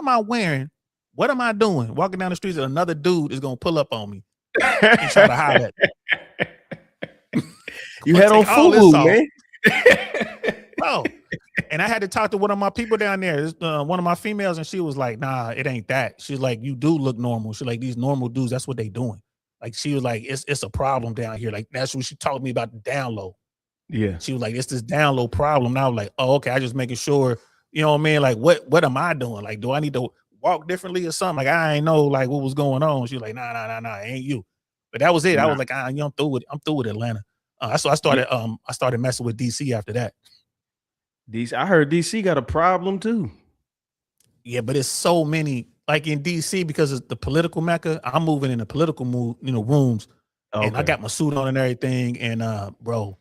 I wearing? What am I doing? Walking down the streets and another dude is gonna pull up on me and try to holler at me. You had on FUBU, man. Bro. And I had to talk to one of my people down there, one of my females, and she was like, nah, it ain't that. She's like, you do look normal. She's like, these normal dudes, that's what they doing. Like, she was like, it's a problem down here. Like, that's what she told me about the down low. Yeah. She was like, it's this down low problem. And I was like, oh, okay. I just making sure, you know what I mean? Like, what am I doing? Like, do I need to walk differently or something? Like, I ain't know like what was going on. She was like, nah, it ain't you. But that was it. I was like, I'm through with Atlanta. So I started messing with DC after that. I heard DC got a problem too. Yeah, but it's so many, like in DC, because it's the political mecca. I'm moving in the political mood, rooms. And I got my suit on and everything. And bro,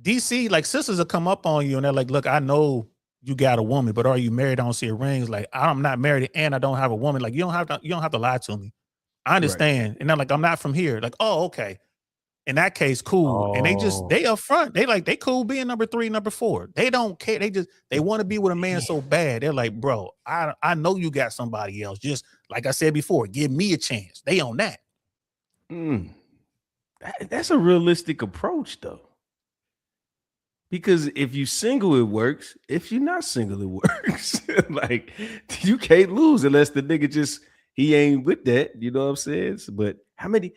DC, like, sisters will come up on you and they're like, look, I know you got a woman, but are you married? I don't see rings. Like, I'm not married and I don't have a woman. Like, you don't have to lie to me. I understand. Right. And I'm like, I'm not from here. Like, oh, okay. In that case, cool. And they upfront. They cool being number 3, number 4. They don't care. They want to be with a man so bad. They're like, bro, I know you got somebody else. Just like I said before, give me a chance. They on that. That's a realistic approach though. Because if you single, it works. If you're not single, it works. Like, you can't lose unless the nigga he ain't with that. You know what I'm saying? But how many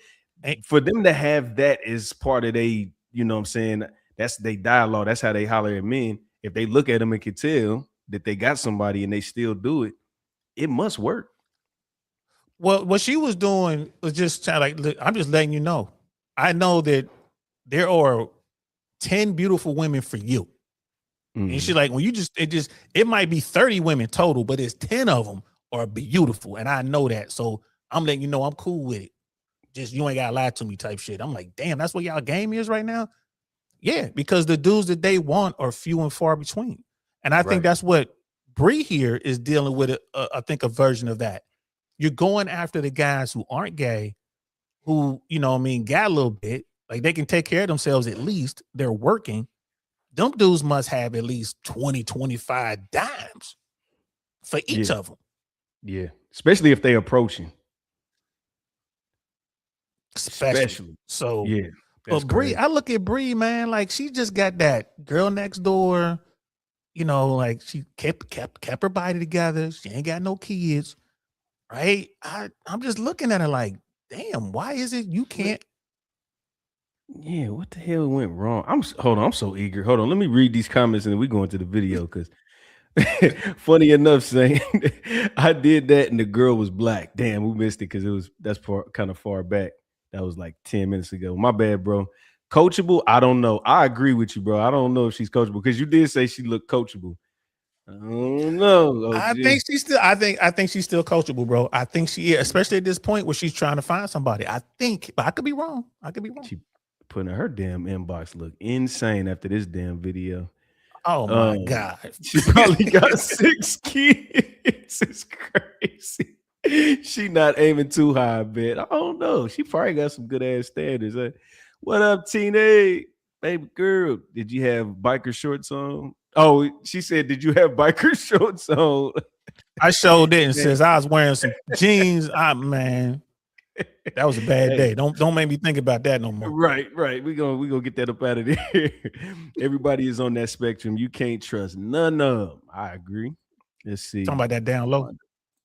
for them to have that as part of you know what I'm saying? That's their dialogue. That's how they holler at men. If they look at them and can tell that they got somebody and they still do it, it must work. Well, what she was doing was just like, I'm just letting you know. I know that there are 10 beautiful women for you. And she's like, when it might be 30 women total, but it's 10 of them are beautiful. And I know that. So I'm letting you know I'm cool with it. Just, you ain't gotta lie to me type shit. I'm like, damn, that's what y'all game is right now? Yeah, because the dudes that they want are few and far between. And I think that's what Bree here is dealing with, I think a version of that. You're going after the guys who aren't gay, who, you know what I mean, got a little bit, like they can take care of themselves at least. They're working. Them dudes must have at least 20, 25 dimes for each of them. Yeah. Especially if they approaching. Especially. So, yeah. But Bree, I look at Bree, man, like she just got that girl next door, like she kept her body together. She ain't got no kids, right? I'm just looking at her like, damn, why is it you can't? Yeah, what the hell went wrong? Hold on, I'm so eager. Hold on, let me read these comments and then we go into the video because funny enough, saying I did that and the girl was black. Damn, we missed it because that's kind of far back. That was like 10 minutes ago. My bad, bro. Coachable? I don't know. I agree with you, bro. I don't know if she's coachable because you did say she looked coachable. I don't know. I think she's still coachable, bro. I think she is, especially at this point where she's trying to find somebody. I think, but I could be wrong. She putting her damn inbox look insane after this damn video. Oh my God. She probably got 6 kids. It's crazy. She not aiming too high, man. I don't know. She probably got some good ass standards. What up, teenage baby girl? Did you have biker shorts on? Oh, she said, did you have biker shorts on? I sure didn't. Since I was wearing some jeans, man, that was a bad day. Don't make me think about that no more. Right. We gonna get that up out of there. Everybody is on that spectrum. You can't trust none of them. I agree. Let's see. Talking about that down low.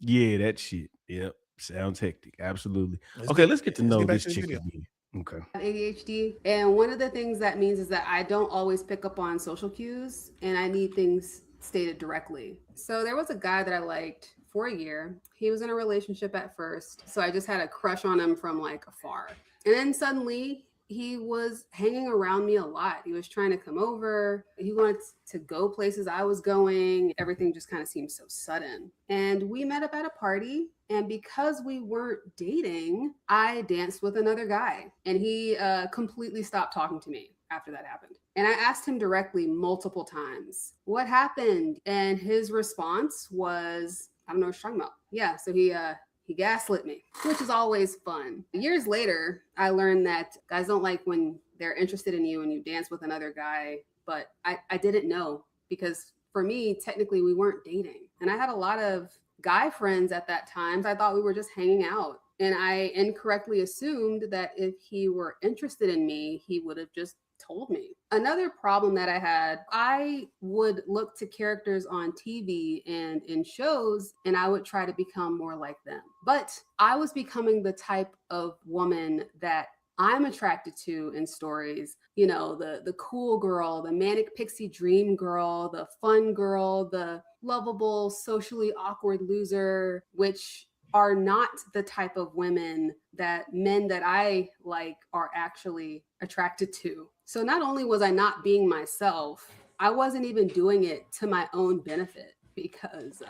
Yeah, that shit. Yep. Sounds hectic. Absolutely. Let's get to know this chick again. Okay. ADHD. And one of the things that means is that I don't always pick up on social cues and I need things stated directly. So there was a guy that I liked for a year. He was in a relationship at first. So I just had a crush on him from like afar. And then suddenly he was hanging around me a lot. He was trying to come over. He wanted to go places I was going. Everything just kind of seemed so sudden. And we met up at a party. And because we weren't dating, I danced with another guy. And he completely stopped talking to me after that happened. And I asked him directly multiple times, what happened? And his response was, I don't know what you're talking about. Yeah, so he gaslit me, which is always fun. Years later, I learned that guys don't like when they're interested in you and you dance with another guy, but I didn't know, because for me, technically we weren't dating. And I had a lot of guy friends at that time. I thought we were just hanging out. And I incorrectly assumed that if he were interested in me, he would have just told me. Another problem that I had, I would look to characters on TV and in shows, and I would try to become more like them. But I was becoming the type of woman that I'm attracted to in stories. You know, the cool girl, the manic pixie dream girl, the fun girl, the lovable, socially awkward loser, which are not the type of women that men that I like are actually attracted to. So not only was I not being myself, I wasn't even doing it to my own benefit, because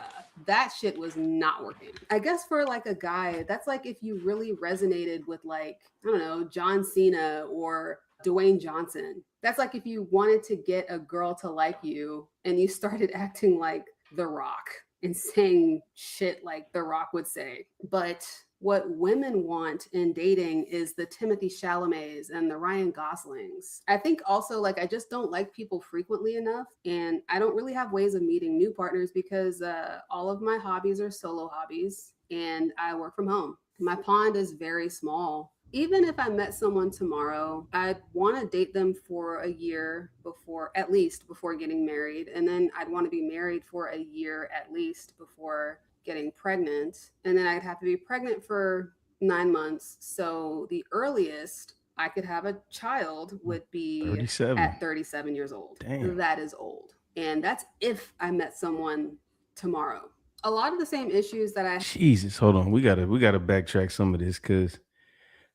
that shit was not working. I guess for like a guy, that's like if you really resonated with, like, I don't know, John Cena or Dwayne Johnson. That's like if you wanted to get a girl to like you and you started acting like The Rock and saying shit like The Rock would say. But what women want in dating is the Timothy Chalamets and the Ryan Goslings. I think also, like, I just don't like people frequently enough, and I don't really have ways of meeting new partners because all of my hobbies are solo hobbies and I work from home. My pond is very small. Even if I met someone tomorrow, I'd want to date them for a year before, at least before getting married. And then I'd want to be married for a year at least before getting pregnant. And then I'd have to be pregnant for 9 months. So the earliest I could have a child would be 37. at 37 years old. Damn. That is old. And that's if I met someone tomorrow. A lot of the same issues that I... Jesus, hold on. We gotta backtrack some of this, because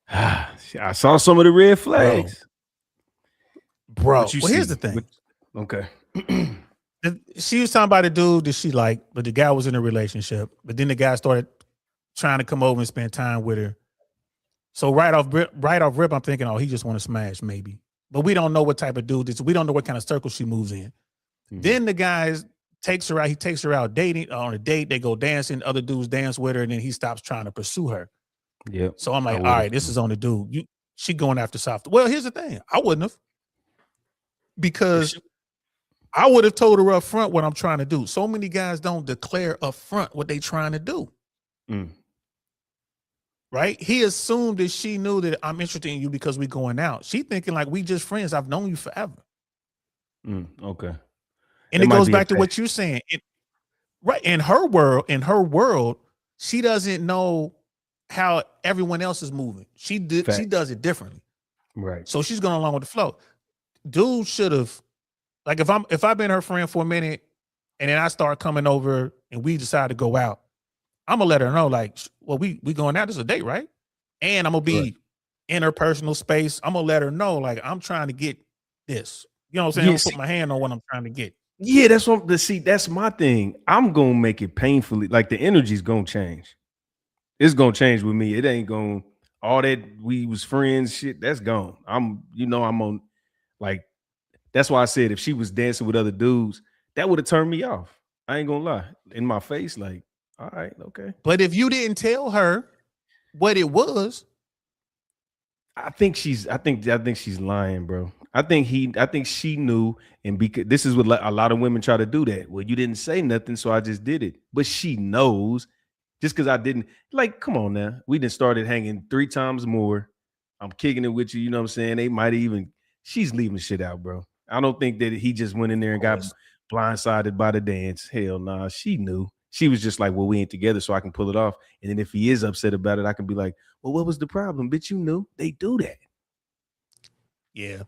I saw some of the red flags. Bro, well, here's the thing. Okay. She was talking about a dude that she liked, but the guy was in a relationship. But then the guy started trying to come over and spend time with her. So right off rip, I'm thinking, oh, he just want to smash, maybe. But we don't know what type of dude this. We don't know what kind of circle she moves in. Mm-hmm. Then the guy takes her out. He takes her out dating on a date. They go dancing. Other dudes dance with her, and then he stops trying to pursue her. Yeah. So I'm like, all right, this is on the dude. She going after soft. Well, here's the thing. I wouldn't have, because I would have told her up front what I'm trying to do. So many guys don't declare up front what they trying to do. Mm. Right? He assumed that she knew that I'm interested in you because we going out. She thinking like we just friends. I've known you forever. Okay. And it goes back to what you're saying. Right. In her world, she doesn't know how everyone else is moving. She does it differently. Right. So she's going along with the flow. Dude should have, like, if I've been her friend for a minute and then I start coming over and we decide to go out, I'm gonna let her know, like, well, we going out. This is a date, right? And I'm gonna be in her personal space. I'm gonna let her know, like, I'm trying to get this. You know what I'm saying? I'm gonna put my hand on what I'm trying to get. Yeah, that's what. That's my thing. I'm gonna make it painfully. Like, the energy's gonna change. It's gonna change with me. It ain't gonna, all that we was friends shit, that's gone. I'm on, like, that's why I said if she was dancing with other dudes, that would have turned me off. I ain't gonna lie. In my face, like, all right, okay. But if you didn't tell her what it was, I think she's lying, bro. I think she knew, and because this is what a lot of women try to do that. Well, you didn't say nothing, so I just did it. But she knows. Just because I didn't, like, come on now. We done started hanging 3 times more. I'm kicking it with you, you know what I'm saying? They might even, she's leaving shit out, bro. I don't think that he just went in there and got blindsided by the dance. Hell nah, she knew. She was just like, well, we ain't together, so I can pull it off. And then if he is upset about it, I can be like, well, what was the problem? Bitch, you knew. They do that. Yeah.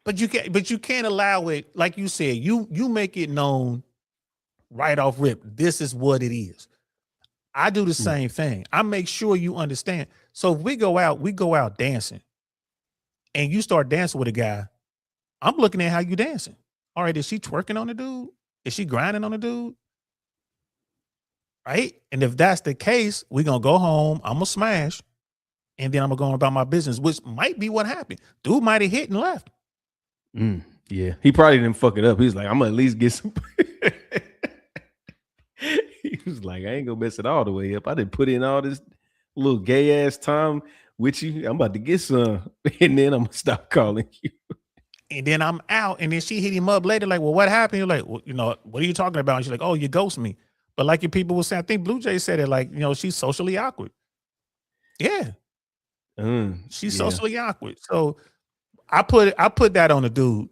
But you can't allow it, like you said, you make it known right off rip. This is what it is. I do the same thing. I make sure you understand. So if we go out dancing. and you start dancing with a guy, I'm looking at how you dancing. All right, is she twerking on the dude? Is she grinding on the dude? Right? And if that's the case, we're gonna go home. I'm gonna smash, and then I'm gonna go about my business, which might be what happened. Dude might have hit and left. Yeah, he probably didn't fuck it up. He's like, I'm gonna at least get some. He was like, I ain't gonna mess it all the way up. I didn't put in all this little gay ass time with you. I'm about to get some, and then I'm gonna stop calling you. And then I'm out, and then she hit him up later, like, well, what happened? You're like, well, you know, what are you talking about? And she's like, oh, you ghost me. But like your people were saying, I think Blue Jay said it, like, you know, she's socially awkward. Yeah. She's socially awkward. So I put that on the dude.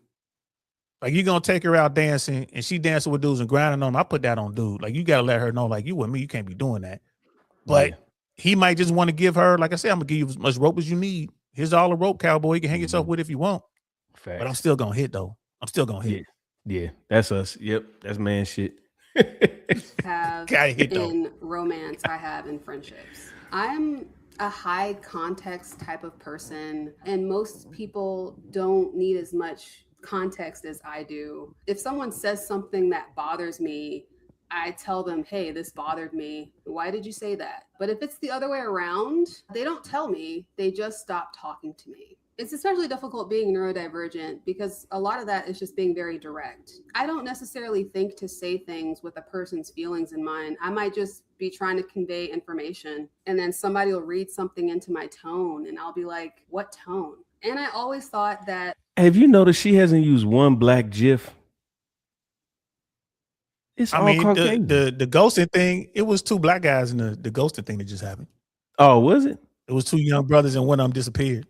Like, you're gonna take her out dancing and she dancing with dudes and grinding on them. I put that on dude. Like, you gotta let her know, like, you with me, you can't be doing that. But he might just want to give her, like I said, I'm gonna give you as much rope as you need. Here's all the rope, cowboy. You can hang yourself with if you want. Facts. But I'm still gonna hit though. I'm still gonna hit. Yeah, that's us. Yep, that's man shit. Have in romance, I have in friendships. I'm a high context type of person, and most people don't need as much context as I do. If someone says something that bothers me, I tell them, hey, this bothered me. Why did you say that? But if it's the other way around, they don't tell me. They just stop talking to me. It's especially difficult being neurodivergent because a lot of that is just being very direct. I don't necessarily think to say things with a person's feelings in mind. I might just be trying to convey information, and then somebody will read something into my tone and I'll be like, what tone? And I always thought that. Have you noticed she hasn't used one black GIF? It's all Caucasian. The ghosting thing, it was two black guys in the ghosting thing that just happened. Oh, was it? It was two young brothers and one of them disappeared.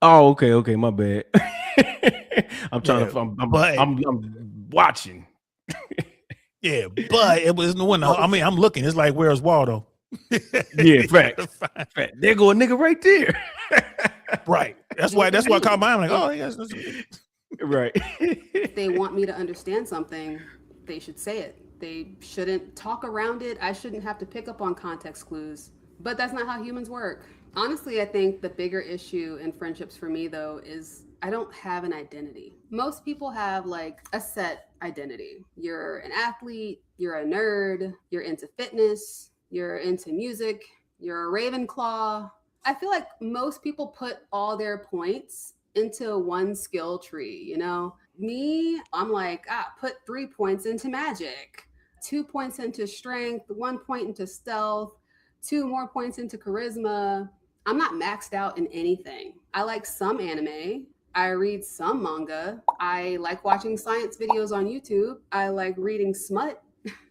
Oh, okay, my bad. I'm trying to. I'm watching. Yeah, but it was one. I mean, I'm looking. It's like, where's Waldo? Yeah, fact. There go a nigga right there. Right. That's why I caught my eye. I'm like, oh, yes. Right. If they want me to understand something, they should say it. They shouldn't talk around it. I shouldn't have to pick up on context clues. But that's not how humans work. Honestly, I think the bigger issue in friendships for me, though, is I don't have an identity. Most people have like a set identity. You're an athlete, you're a nerd, you're into fitness, you're into music, you're a Ravenclaw. I feel like most people put all their points into one skill tree, you know? Me, I'm like, put 3 points into magic, 2 points into strength, 1 point into stealth, 2 more points into charisma. I'm not maxed out in anything. I like some anime. I read some manga. I like watching science videos on YouTube. I like reading smut.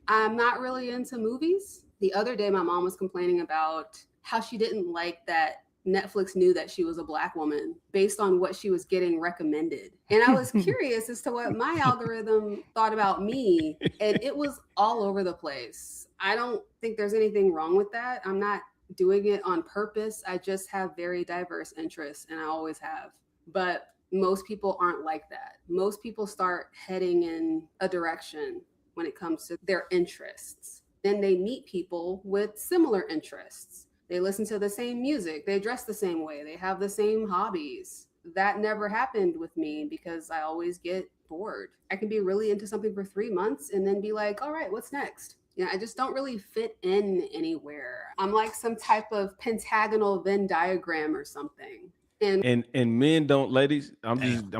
I'm not really into movies. The other day, my mom was complaining about how she didn't like that Netflix knew that she was a Black woman based on what she was getting recommended. And I was curious as to what my algorithm thought about me. And it was all over the place. I don't think there's anything wrong with that. I'm not doing it on purpose. I just have very diverse interests, and I always have. But most people aren't like that. Most people start heading in a direction when it comes to their interests. Then they meet people with similar interests. They listen to the same music. They dress the same way. They have the same hobbies. That never happened with me because I always get bored. I can be really into something for 3 months and then be like, all right, what's next? You know, I just don't really fit in anywhere. I'm like some type of pentagonal Venn diagram or something. And men don't, ladies, I'm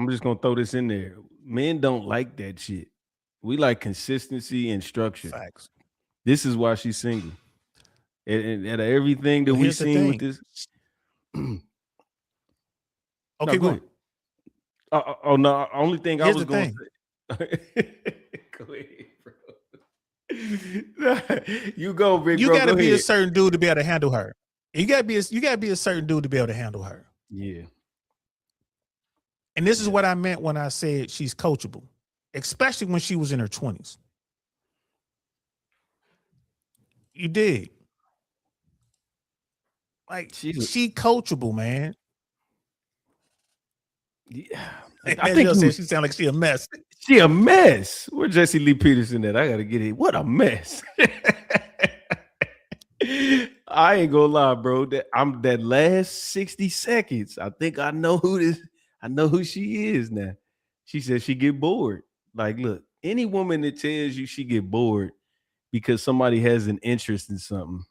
just gonna throw this in there. Men don't like that shit. We like consistency and structure. Facts. This is why she's single. And everything that we've seen with this. Okay, go ahead. No, only thing Here's I was going to say. Go ahead, bro. You go, big you bro. gotta go be ahead. a certain dude to be able to handle her. You gotta be a certain dude to be able to handle her. Yeah. And this is what I meant when I said she's coachable, especially when she was in her 20s. You did. Like, she coachable, man. Yeah. I think she sound like she a mess. She a mess. Where Jesse Lee Peterson at? I gotta get it. What a mess. I ain't gonna lie, bro. That last 60 seconds. I think I know who this. I know who she is now. She said she get bored. Like, look, any woman that tells you she get bored because somebody has an interest in something,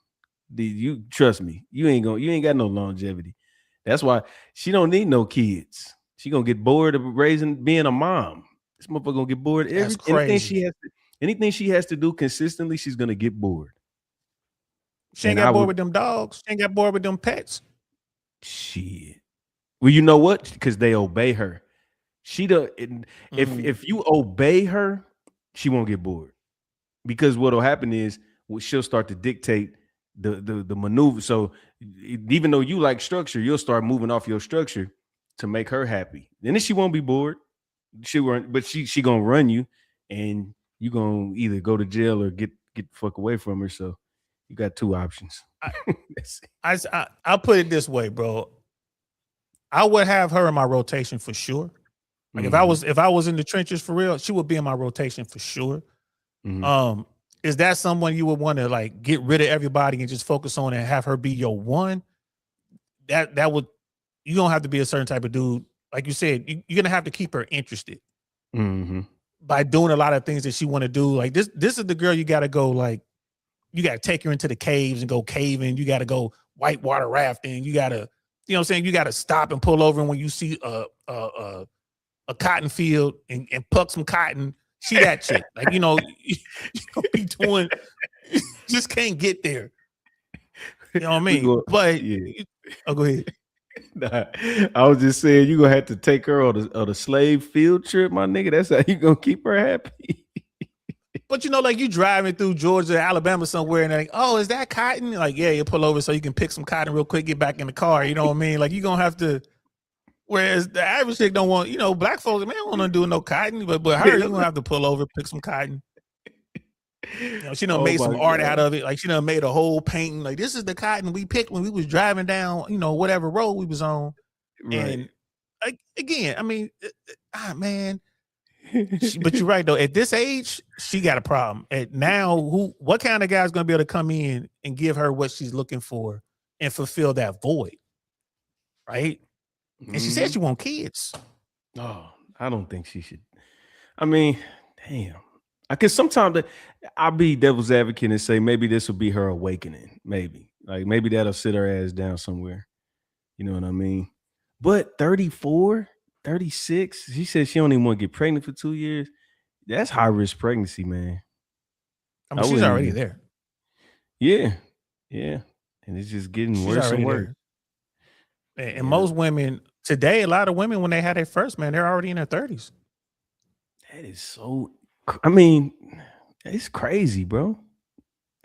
you trust me, you ain't got no longevity. That's why she don't need no kids. She gonna get bored of being a mom. This motherfucker gonna get bored. That's crazy. Anything she has to do consistently, she's gonna get bored. She ain't got bored with them dogs. She ain't got bored with them pets. Shit. Well, you know what? Because they obey her. If you obey her, she won't get bored. Because what'll happen is she'll start to dictate the maneuver. So even though you like structure, you'll start moving off your structure to make her happy. Then she won't be bored. She gonna run you, and you gonna either go to jail or get the fuck away from her. So you got two options. I'll put it this way, bro. I would have her in my rotation for sure. Like if I was in the trenches for real, she would be in my rotation for sure. Is that someone you would want to like get rid of everybody and just focus on and have her be your one? That would, you don't have to be a certain type of dude. Like you said, you're gonna have to keep her interested by doing a lot of things that she want to do. Like this is the girl you got to go. Like you got to take her into the caves and go caving. You got to go whitewater rafting. You got to, you know what I'm saying? You got to stop and pull over when you see a cotton field and pluck some cotton. She that chick. Like, you gonna be doing, just can't get there. You know what I mean? Go ahead. Nah, I was just saying you gonna have to take her on a slave field trip, my nigga. That's how you gonna keep her happy. But like you driving through Georgia, Alabama somewhere, and they're like, oh, is that cotton? Like, yeah, you pull over so you can pick some cotton real quick, get back in the car. You know what I mean? Like you gonna have to. Whereas the average chick don't want, black folks, man, don't want to do no cotton, but her, you gonna have to pull over, pick some cotton. She done made some art out of it. Like she done made a whole painting. Like this is the cotton we picked when we was driving down, whatever road we was on. Right. And like again, I mean, man. But you're right though. At this age, she got a problem. At now, what kind of guy's gonna be able to come in and give her what she's looking for and fulfill that void? Right? And she said she want kids. Oh, I don't think she should. I mean, damn. Because sometimes I'll be devil's advocate and say maybe this will be her awakening. Maybe. Like maybe that'll sit her ass down somewhere. You know what I mean? But 34, 36, she said she don't even want to get pregnant for 2 years. That's high risk pregnancy, man. I mean, she's already there. Yeah. Yeah. And it's just getting worse and worse. And most women today, a lot of women, when they had their first man, they're already in their 30s. That is so, I mean, it's crazy, bro.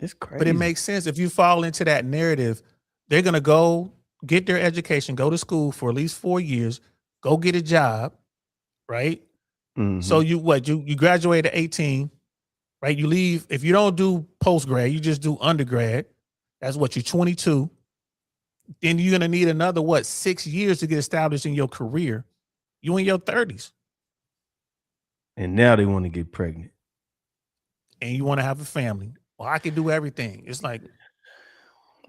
It's crazy. But it makes sense. If you fall into that narrative, they're going to go get their education, go to school for at least 4 years, go get a job, right? So you graduate at 18, right? You leave. If you don't do post-grad, you just do undergrad. That's what, you're 22. Then you're going to need another, 6 years to get established in your career. You in your 30s. And now they want to get pregnant. And you want to have a family. Well, I can do everything. It's like,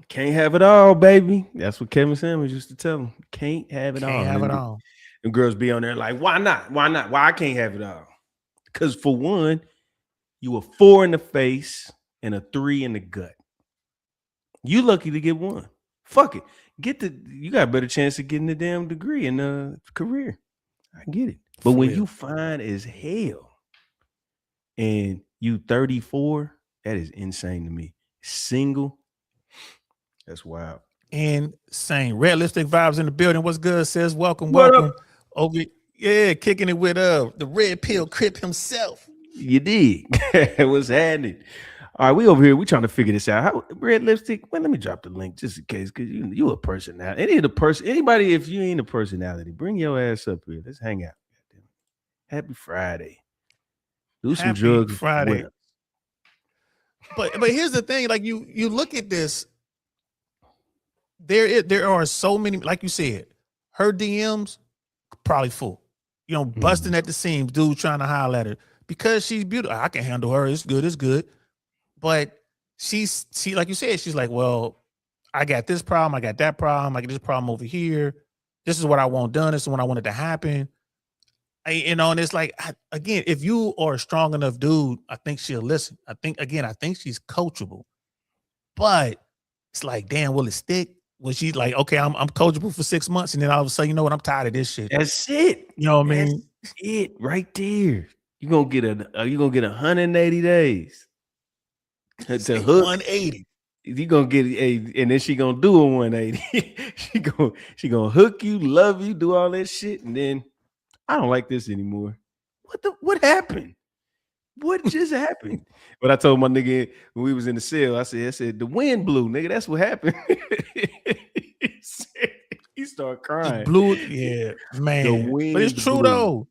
can't have it all, baby. That's what Kevin Samuels used to tell them. Can't have it all. Can't have it all. And girls be on there like, why not? Why not? Why I can't have it all? Because for one, you a 4 in the face and a 3 in the gut. You lucky to get one. Fuck it. You got a better chance of getting a damn degree in a career. I get it. But when you fine as hell and you 34, that is insane to me. Single, that's wild. Insane. Red Lipstick Vibes in the building. What's good, sis? Welcome. Over, kicking it with the Red Pill Crip himself. You did. What's happening? All right, we over here. We trying to figure this out. How Red Lipstick? Well, let me drop the link just in case, because you a personality. Anybody, if you ain't a personality, bring your ass up here. Let's hang out. Happy Friday. Do some drugs Friday. But here's the thing. Like you look at this. There are so many. Like you said, her DMs probably full. Busting at the seams. Dude trying to holler at her because she's beautiful. I can handle her. It's good. It's good. But she like you said, she's like, well, I got this problem, I got that problem, I got this problem over here. This is what I want done. This is what I wanted to happen. And it's like, again, if you are a strong enough dude, I think she'll listen. I think she's coachable. But it's like, damn, will it stick? When she's like, okay, I'm coachable for 6 months, and then all of a sudden, you know what? I'm tired of this shit. That's it. You know what I mean? It right there. You're gonna get 180 days to hook. 180. You gonna get and then she gonna do a 180. she gonna hook you, love you, do all that shit, and then I don't like this anymore. What happened? What just happened? But I told my nigga when we was in the cell, I said the wind blew, nigga. That's what happened. He started crying. It blew, yeah, man. But it's true though.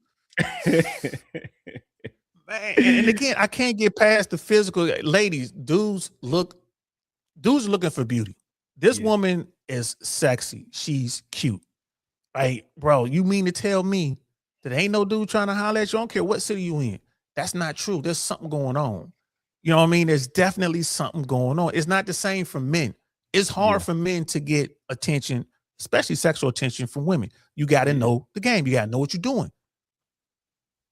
Man, and again, I can't get past the physical. Ladies, dudes looking for beauty. This woman is sexy. She's cute. Like, bro, you mean to tell me that ain't no dude trying to holler at you? I don't care what city you in. That's not true. There's something going on. You know what I mean? There's definitely something going on. It's not the same for men. It's hard for men to get attention, especially sexual attention from women. You got to know the game. You got to know what you're doing.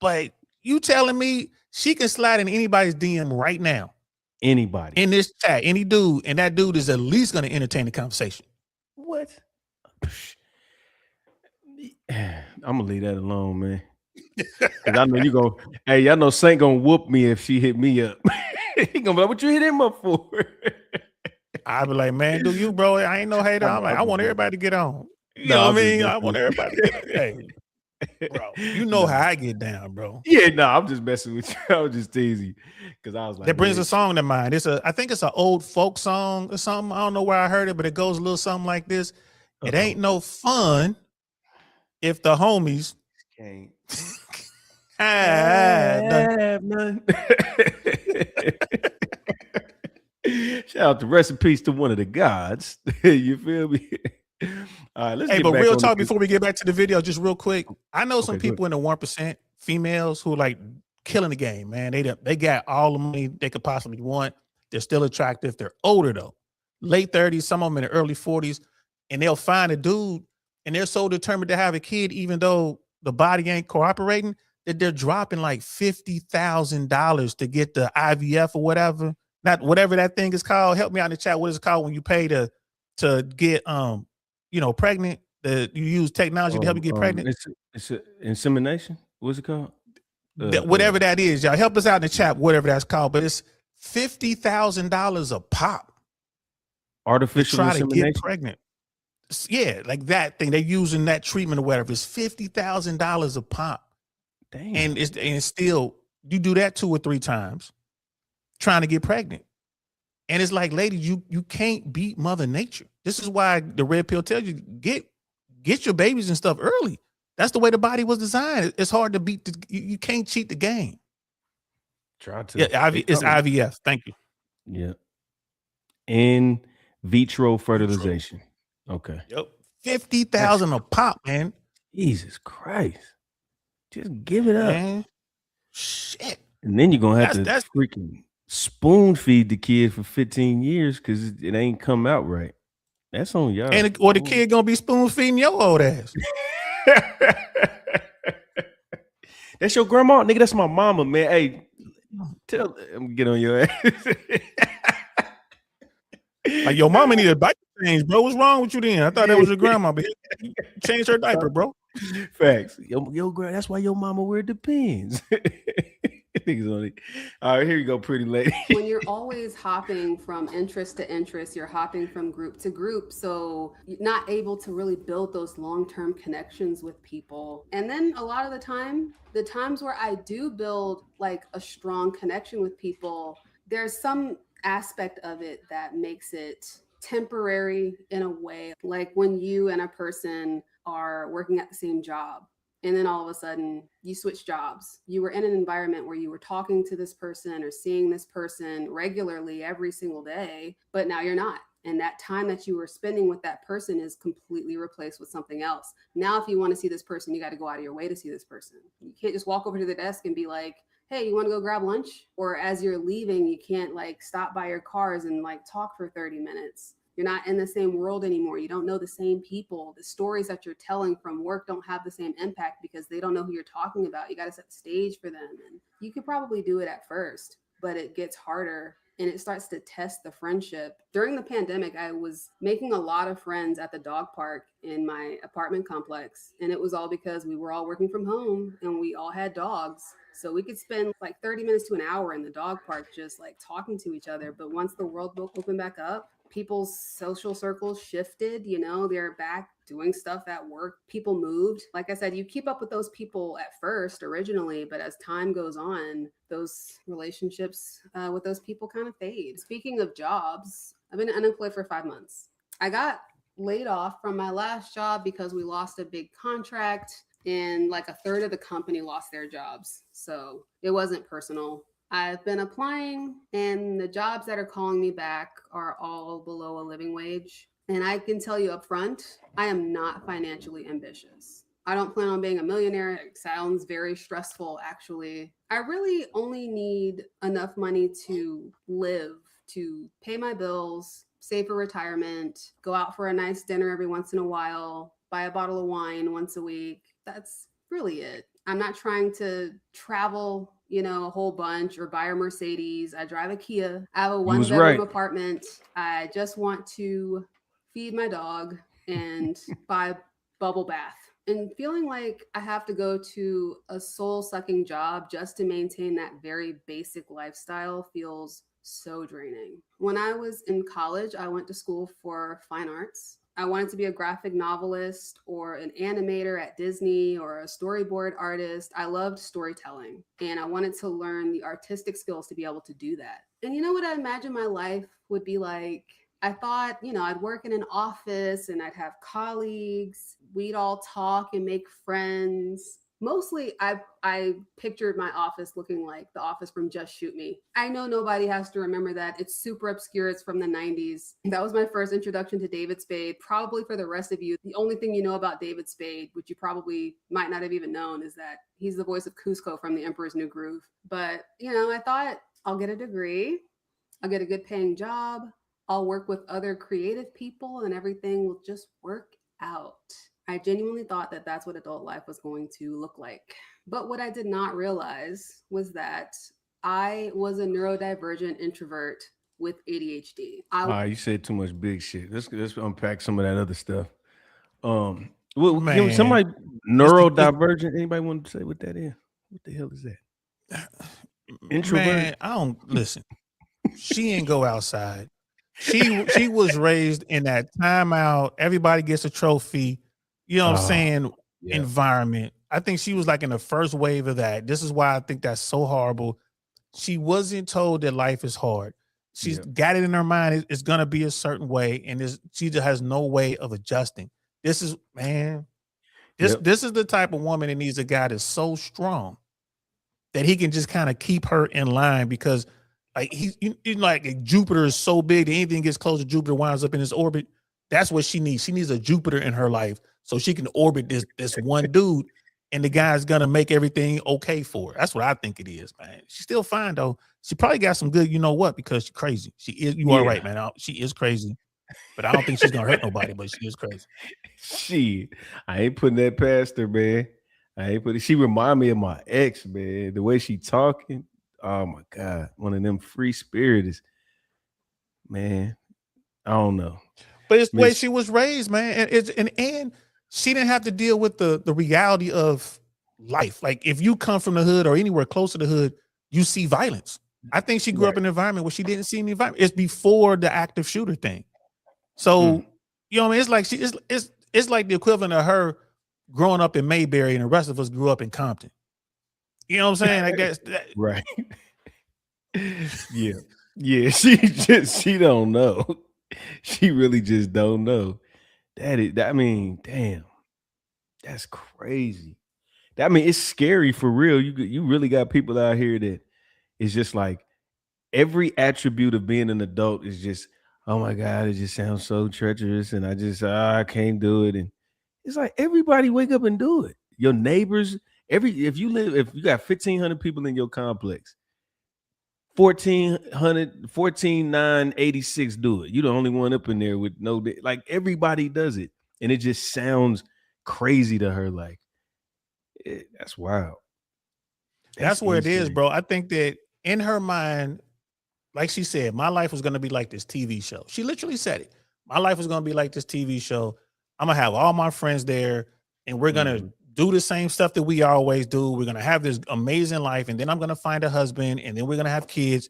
But you telling me she can slide in anybody's DM right now? Anybody. In this chat, any dude, and that dude is at least going to entertain the conversation. What? I'm going to leave that alone, man. Cause I know you go. Hey, y'all know Saint gonna whoop me if she hit me up. He gonna be like, "What you hit him up for?" I be like, "Man, do you, bro? I ain't no hater. I'm like, I want everybody to get on. You know what I mean? I want everybody to get on. Hey, bro, you know how I get down, bro. Yeah, no, I'm just messing with you. I was just teasing because I was like, that brings a song to mind. I think it's an old folk song or something. I don't know where I heard it, but it goes a little something like this. It ain't no fun if the homies can't. have none. Shout out to rest in peace to one of the gods. You feel me? All right, let's get but back real talk before we get back to the video, just real quick. I know some Okay, people in the 1%, females who like killing the game, man. They got all the money they could possibly want. They're still attractive. They're older though. Late 30s, some of them in the early 40s, and they'll find a dude and they're so determined to have a kid, even though the body ain't cooperating, that they're dropping like $50,000 to get the IVF or whatever. Not whatever that thing is called. Help me out in the chat. What is it called when you pay to get pregnant? You use technology to help you get pregnant. It's insemination. What's it called? Whatever that is, y'all help us out in the chat. Whatever that's called, but it's $50,000 a pop. Artificial to try insemination. to get pregnant. Yeah, like that thing. They're using that treatment or whatever. It's $50,000 a pop. Damn. And still you do that 2 or 3 times trying to get pregnant. And it's like, ladies, you can't beat Mother Nature. This is why the red pill tells you get your babies and stuff early. That's the way the body was designed. It's hard to beat you can't cheat the game. Try to. Yeah, it's IVF. Thank you. Yeah. In vitro fertilization. Okay. Yep. 50,000 a pop, man. Jesus Christ. Just give it up. Man. Shit. And then you're gonna have That's to freaking spoon feed the kid for 15 years because it ain't come out right. That's on y'all. Or the kid gonna be spoon feeding your old ass. That's your grandma, nigga. That's my mama, man. Hey, I'm get on your ass. Like your mama need a diaper change, bro. What's wrong with you then? I thought that was your grandma, but change her diaper, bro. Facts. Yo, girl, that's why your mama wear Depends. All right, here you go, pretty lady. When you're always hopping from interest to interest, you're hopping from group to group, so you're not able to really build those long-term connections with people. And then a lot of the times where I do build like a strong connection with people, there's some aspect of it that makes it temporary in a way, like when you and a person are working at the same job and then all of a sudden you switch jobs. You were in an environment where you were talking to this person or seeing this person regularly every single day, but now you're not. And that time that you were spending with that person is completely replaced with something else. Now, if you want to see this person, you got to go out of your way to see this person. You can't just walk over to the desk and be like, hey, you want to go grab lunch? Or as you're leaving, you can't like stop by your cars and like talk for 30 minutes. You're not in the same world anymore. You don't know the same people. The stories that you're telling from work don't have the same impact because they don't know who you're talking about. You got to set the stage for them. And you could probably do it at first, but it gets harder and it starts to test the friendship. During the pandemic, I was making a lot of friends at the dog park in my apartment complex. And it was all because we were all working from home and we all had dogs. So we could spend like 30 minutes to an hour in the dog park just like talking to each other. But once the world opened back up, people's social circles shifted, you know, they're back doing stuff at work. People moved. Like I said, you keep up with those people at first originally, but as time goes on, those relationships with those people kind of fade. Speaking of jobs, I've been unemployed for 5 months. I got laid off from my last job because we lost a big contract and like a third of the company lost their jobs. So it wasn't personal. I've been applying and the jobs that are calling me back are all below a living wage. And I can tell you up front, I am not financially ambitious. I don't plan on being a millionaire. It sounds very stressful, actually. I really only need enough money to live, to pay my bills, save for retirement, go out for a nice dinner every once in a while, buy a bottle of wine once a week. That's really it. I'm not trying to travel, you know, a whole bunch or buy a Mercedes. I drive a Kia. I have a one-bedroom apartment. I just want to feed my dog and buy bubble bath. And feeling like I have to go to a soul-sucking job just to maintain that very basic lifestyle feels so draining. When I was in college, I went to school for fine arts. I wanted to be a graphic novelist or an animator at Disney or a storyboard artist. I loved storytelling and I wanted to learn the artistic skills to be able to do that. And you know what I imagine my life would be like? I thought, you know, I'd work in an office and I'd have colleagues. We'd all talk and make friends. Mostly, I pictured my office looking like the office from Just Shoot Me. I know nobody has to remember that. It's super obscure. It's from the 90s. That was my first introduction to David Spade. Probably for the rest of you, the only thing you know about David Spade, which you probably might not have even known, is that he's the voice of Cusco from The Emperor's New Groove. But, you know, I thought I'll get a degree. I'll get a good paying job. I'll work with other creative people and everything will just work out. I genuinely thought that that's what adult life was going to look like. But what I did not realize was that I was a neurodivergent introvert with ADHD. You said too much big shit. Let's unpack some of that other stuff. Well, Man, somebody neurodivergent. Anybody want to say what that is? What the hell is that? Introvert. Man, I don't listen. She ain't go outside. She was raised in that timeout. Everybody gets a trophy. You know what I'm saying? Yeah. Environment. I think she was like in the first wave of that. This is why I think that's so horrible. She wasn't told that life is hard. She's got it in her mind. It's going to be a certain way. And she just has no way of adjusting. This is, man, this is the type of woman that needs a guy that's so strong that he can just kind of keep her in line because like he's like Jupiter is so big that anything gets close to Jupiter winds up in his orbit. That's what she needs. She needs a Jupiter in her life so she can orbit this one dude, and the guy's gonna make everything okay for her. That's what I think it is, man. She's still fine though. She probably got some good, you know what? Because she's crazy. She is. You are right, man. She is crazy, but I don't think she's gonna hurt nobody. But she is crazy. I ain't putting that past her, man. She remind me of my ex, man. The way she talking. Oh my God, one of them free spirits, man. I don't know, but it's the way she was raised, man, and she didn't have to deal with the reality of life. Like if you come from the hood or anywhere close to the hood, you see violence. I think she grew up in an environment where she didn't see any violence. It's before the active shooter thing, so you know what I mean. It's like it's like the equivalent of her growing up in Mayberry and the rest of us grew up in Compton. You know what I'm saying? Like that's right. Yeah. She don't know. She really just don't know. Damn, that's crazy. I mean, it's scary for real. You really got people out here that it's just like every attribute of being an adult is just, oh my God, it just sounds so treacherous, and I can't do it. And it's like everybody wake up and do it. Your neighbors. If you got 1,500 people in your complex, $1,400, 14,986 do it. You're the only one up in there with no, like everybody does it. And it just sounds crazy to her. Like, that's wild. That's where it is, bro. I think that in her mind, like she said, my life was going to be like this TV show. She literally said it. My life was going to be like this TV show. I'm going to have all my friends there, and we're going to do the same stuff that we always do. We're going to have this amazing life, and then I'm going to find a husband, and then we're going to have kids.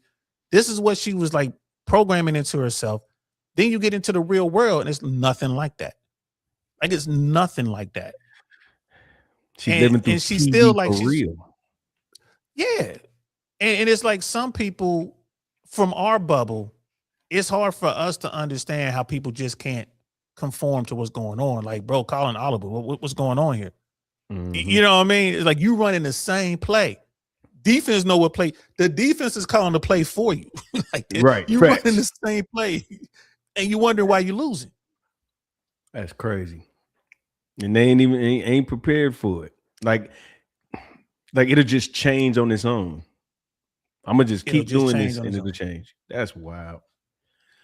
This is what she was like programming into herself. Then you get into the real world, and it's nothing like that. Like, it's nothing like that. She's living through, and she's still like, for real. Yeah. And it's like some people from our bubble, it's hard for us to understand how people just can't conform to what's going on. Like, bro, Colin Oliver, what's going on here? You know what I mean? It's like you running the same play. Defense know what play. The defense is calling the play for you. Like, right. You running the same play, and you wonder why you're losing. That's crazy. And they ain't prepared for it. Like it'll just change on its own. I'm gonna just keep doing this and it'll change. That's wild.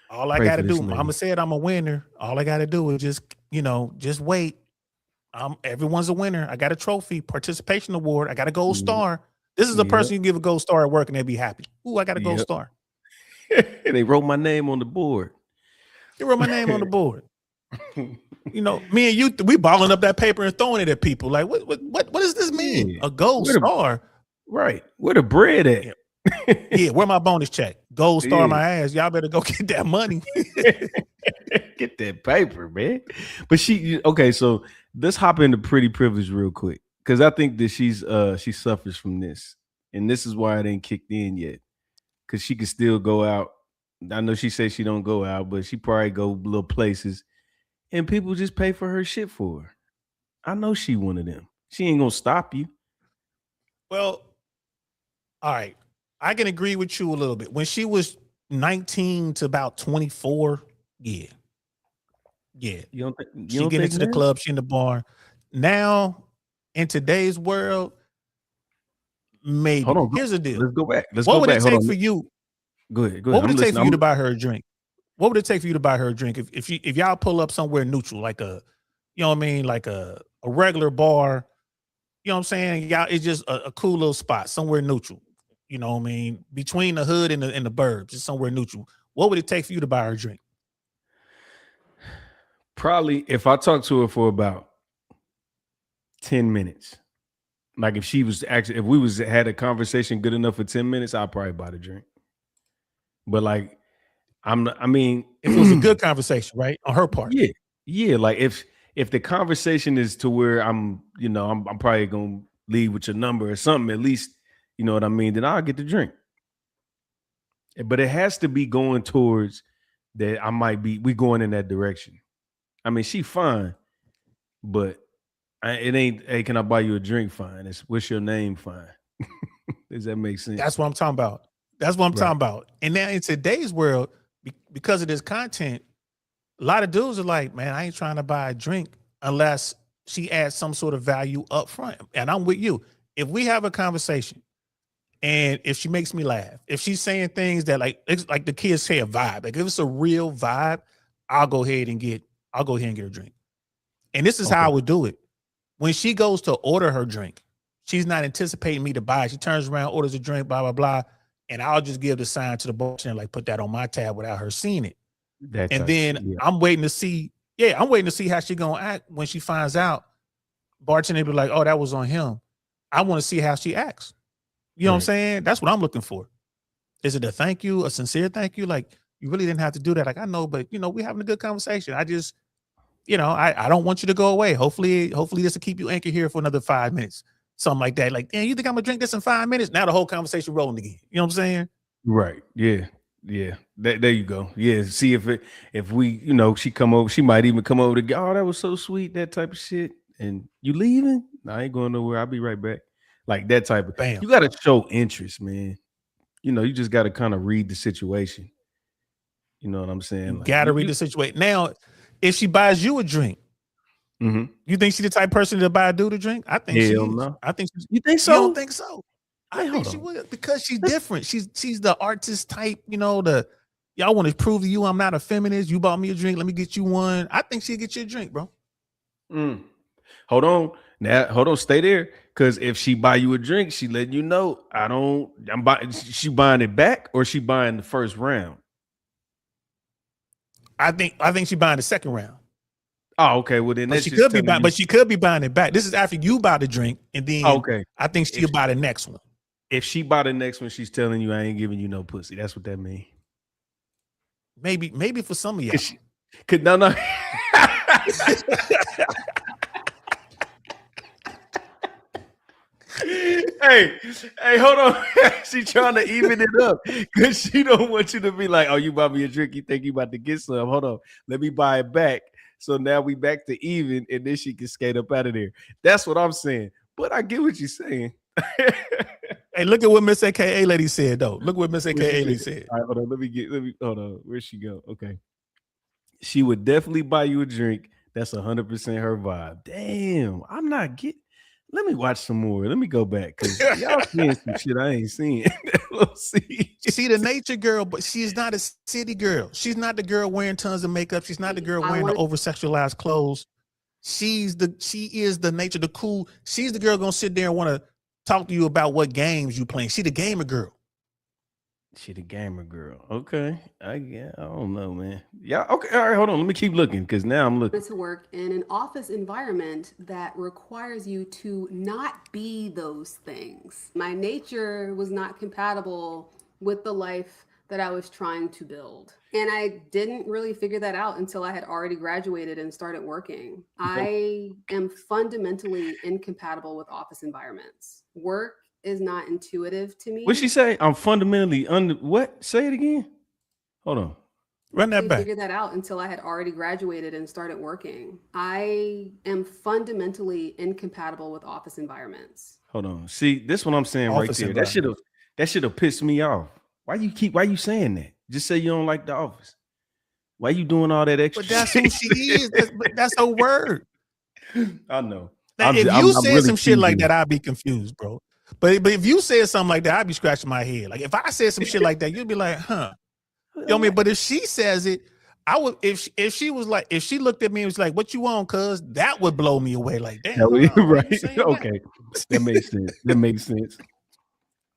All I gotta do, Mama said I'm a winner. All I gotta do is just wait. Everyone's a winner. I got a trophy, participation award. I got a gold star. This is a person you give a gold star at work and they'd be happy. Ooh, I got a gold star. They wrote my name on the board. They wrote my name on the board. Me and you, we balling up that paper and throwing it at people. Like, what does this mean? Yeah. A gold star, right? Where the bread at? Yeah, where my bonus check? Gold star, my ass. Y'all better go get that money. Get that paper, man. But okay. So let's hop into pretty privilege real quick, because I think that she suffers from this, and this is why it ain't kicked in yet. Because she can still go out. I know she says she don't go out, but she probably go little places. And people just pay for her shit for her. I know she one of them. She ain't gonna stop you. Well, all right. I can agree with you a little bit. When she was 19 to about 24, yeah. You don't she get into the club, she in the bar. Now, in today's world, maybe. Hold on. Here's the deal. Let's go back. What would it take for you? Go ahead. What would it take for you to buy her a drink? What would it take for you to buy her a drink if y'all pull up somewhere neutral, like a, you know what I mean, like a regular bar, you know what I'm saying? Y'all, it's just a cool little spot, somewhere neutral. You know what I mean? Between the hood and the burbs, just somewhere neutral. What would it take for you to buy her a drink? Probably if I talked to her for about 10 minutes. Like if she was actually, if we had a conversation good enough for 10 minutes, I'll probably buy the drink. But like, if it was a good conversation, right? On her part. Yeah. Like if the conversation is to where I'm probably gonna leave with your number or something, at least, you know what I mean, then I'll get the drink. But it has to be going towards that we going in that direction. I mean, she fine, but it ain't, hey, can I buy you a drink? Fine. It's what's your name? Fine. Does that make sense? That's what I'm talking about. Talking about. And now in today's world, because of this content, a lot of dudes are like, man, I ain't trying to buy a drink unless she adds some sort of value up front. And I'm with you. If we have a conversation and if she makes me laugh, if she's saying things that it's like the kids say, a vibe, like if it's a real vibe, I'll go ahead and get a drink. And this is how I would do it. When she goes to order her drink, she's not anticipating me to buy it. She turns around, orders a drink, blah, blah, blah. And I'll just give the sign to the bartender, like put that on my tab without her seeing it. I'm waiting to see how she gonna act when she finds out. Bartender be like, oh, that was on him. I want to see how she acts. You know what I'm saying? That's what I'm looking for. Is it a thank you, a sincere thank you? Like, you really didn't have to do that. Like, I know, but we having a good conversation. I just, I don't want you to go away. Hopefully this will keep you anchored here for another 5 minutes. Something like that. Like, damn, you think I'm gonna drink this in 5 minutes? Now the whole conversation rolling again. You know what I'm saying? Right. Yeah. There you go. Yeah. See if we, she come over, she might even come over to go, oh, that was so sweet, that type of shit. And you leaving? No, I ain't going nowhere. I'll be right back. Like that type of bam. You gotta show interest, man. You just gotta kind of read the situation. You know what I'm saying? You gotta read the situation. Now, if she buys you a drink, you think she's the type of person to buy a dude a drink? I think hell no. I think you think so? You don't think so? I think she would because she's different. She's the artist type, you know, y'all want to prove to you I'm not a feminist. You bought me a drink, let me get you one. I think she'll get you a drink, bro. Hold on. Now, hold on, stay there. Cause if she buy you a drink, she letting you know she buying it back or she buying the first round. I think she buying the second round. Oh, okay. Well, then she could be buying, but she could be buying it back. This is after you buy the drink, and then I think she'll buy the next one. If she buy the next one, she's telling you I ain't giving you no pussy. That's what that means. Maybe for some of y'all. No. Hey, hold on. She trying to even it up because she don't want you to be like, oh, you bought me a drink. You think you about to get some. Hold on. Let me buy it back. So now we back to even, and then she can skate up out of there. That's what I'm saying. But I get what you're saying. Hey, look at what Miss AKA lady said, though. Look what Miss AKA lady said. All right, hold on. Let me hold on. Where'd she go? Okay. She would definitely buy you a drink. That's 100% her vibe. Damn, I'm not getting. Let me watch some more. Let me go back because y'all seeing some shit I ain't seeing. Let's see. See the nature girl, but she's not a city girl. She's not the girl wearing tons of makeup. She's not the girl wearing the over sexualized clothes. She is the nature, the cool. She's the girl gonna sit there and want to talk to you about what games you playing. She the gamer girl. She the gamer girl. Okay. I don't know, man. Yeah. Okay. All right. Hold on. Let me keep looking because now I'm looking. To work in an office environment that requires you to not be those things. My nature was not compatible with the life that I was trying to build. And I didn't really figure that out until I had already graduated and started working. I am fundamentally incompatible with office environments. Work is not intuitive to me. What'd she say? I'm fundamentally what? Say it again. Hold on. Run that back. I figured that out until I had already graduated and started working. I am fundamentally incompatible with office environments. Hold on. See, this is what I'm saying office right there. That should have pissed me off. Why you saying that? Just say you don't like the office. Why you doing all that extra? But that's who she is. That's her word. I know. Now, if you said really some shit like that, I'd be confused, bro. But if you said something like that, I'd be scratching my head. Like if I said some shit like that, you'd be like, huh. You know what I mean? But if she says it, I would if she was like, if she looked at me and was like, what you want, cuz that would blow me away. Like, damn. Right. Okay. That makes sense.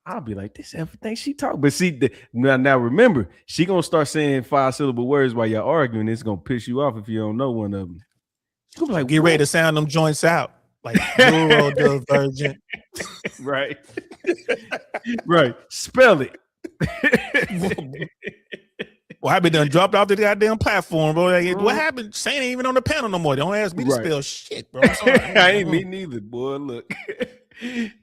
I'll be like, this everything she talk. But see, now remember, she gonna start saying 5-syllable words while y'all arguing. It's gonna piss you off if you don't know one of them. She'll be like, get ready to sound them joints out. Like neurodivergent. Right. Right. Spell it. Well, I've been done dropped off the goddamn platform, bro. Like, what happened? Shane ain't even on the panel no more. Don't ask me to spell shit, bro. I ain't me neither, boy. Look.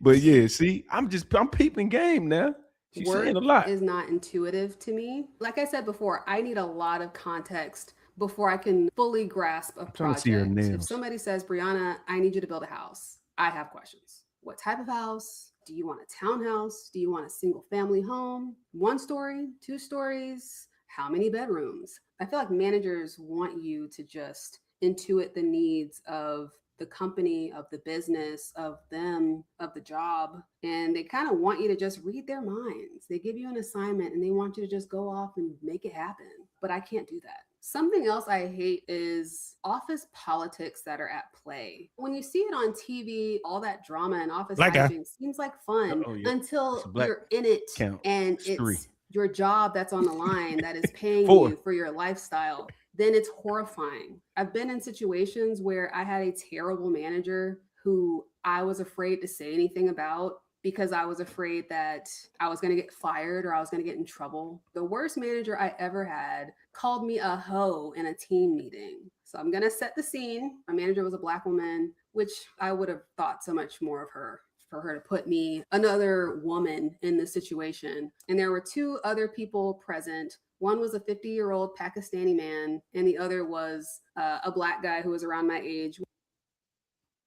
But yeah, see, I'm peeping game now. She's saying a lot. Is not intuitive to me. Like I said before, I need a lot of context before I can fully grasp a project. If somebody says, Brianna, I need you to build a house, I have questions. What type of house? Do you want a townhouse? Do you want a single family home? 1 story, 2 stories? How many bedrooms? I feel like managers want you to just intuit the needs of the company, of the business, of them, of the job. And they kind of want you to just read their minds. They give you an assignment and they want you to just go off and make it happen. But I can't do that. Something else I hate is office politics that are at play. When you see it on TV, all that drama and office hygiene seems like fun until you're in it and it's your job that's on the line that is paying you for your lifestyle. Then it's horrifying. I've been in situations where I had a terrible manager who I was afraid to say anything about because I was afraid that I was going to get fired or I was going to get in trouble. The worst manager I ever had called me a hoe in a team meeting. So I'm going to set the scene. My manager was a Black woman, which I would have thought so much more of her, for her to put me, another woman, in this situation. And there were 2 other people present. One was a 50-year-old Pakistani man, and the other was a Black guy who was around my age.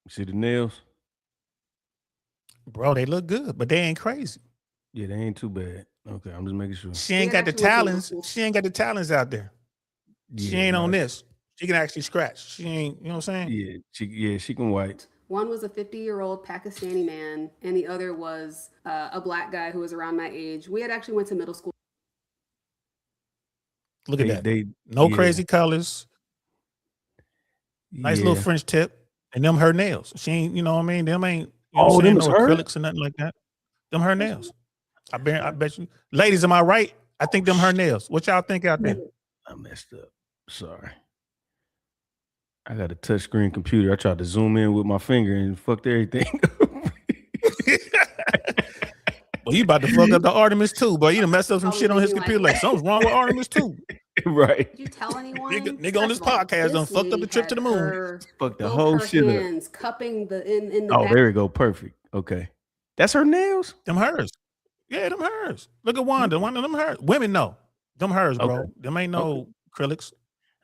See the nails? Bro, they look good, but they ain't crazy. Yeah, they ain't too bad. Okay, I'm just making sure. She ain't got the talents. She ain't got the talents out there. She ain't on this. She can actually scratch. She ain't, you know what I'm saying? Yeah, she can white. One was a 50-year-old Pakistani man, and the other was a black guy who was around my age. We had actually went to middle school. Look at that. No crazy colors. Nice little French tip. And them her nails. She ain't, you know what I mean? Them ain't, you know what I'm saying? No acrylics or nothing like that. Them her nails. I bet you. Ladies, am I right? I think them her nails. What y'all think out there? I messed up. Sorry. I got a touchscreen computer. I tried to zoom in with my finger and fucked everything up. Well, you about to fuck up the Artemis too, but you done messed up some shit on his computer. Like something's wrong with Artemis too. Right. Did you tell anyone? Nigga on this podcast done fucked up the trip to the moon. Fucked the whole shit up. Cupping the in the Oh, back. there we go. Perfect. Okay. That's her nails? Them hers. Yeah, them hers. Look at Wanda. One of them hers. Women know. Them hers, bro. Okay. Them ain't no acrylics.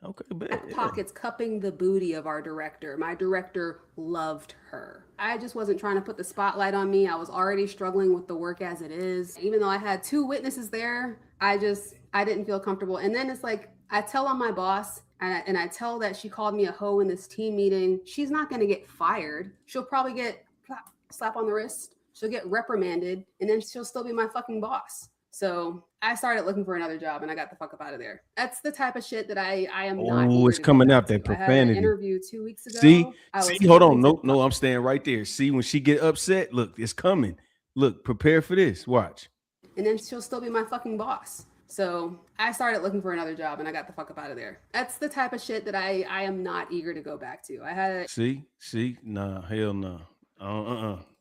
Okay, but Pockets cupping the booty of our director. My director loved her. I just wasn't trying to put the spotlight on me. I was already struggling with the work as it is. Even though I had 2 witnesses there, I didn't feel comfortable. And then it's like, I tell on my boss and I tell that she called me a hoe in this team meeting. She's not going to get fired. She'll probably get slap on the wrist. She'll get reprimanded, and then she'll still be my fucking boss. So I started looking for another job, and I got the fuck up out of there. That's the type of shit that I am not. Oh, it's coming out, that profanity. I had an interview 2 weeks ago. See, hold on. No, I'm staying right there. See, when she get upset, look, it's coming. Look, prepare for this. Watch. And then she'll still be my fucking boss. So I started looking for another job, and I got the fuck up out of there. That's the type of shit that I am not eager to go back to. I had See, nah, hell no.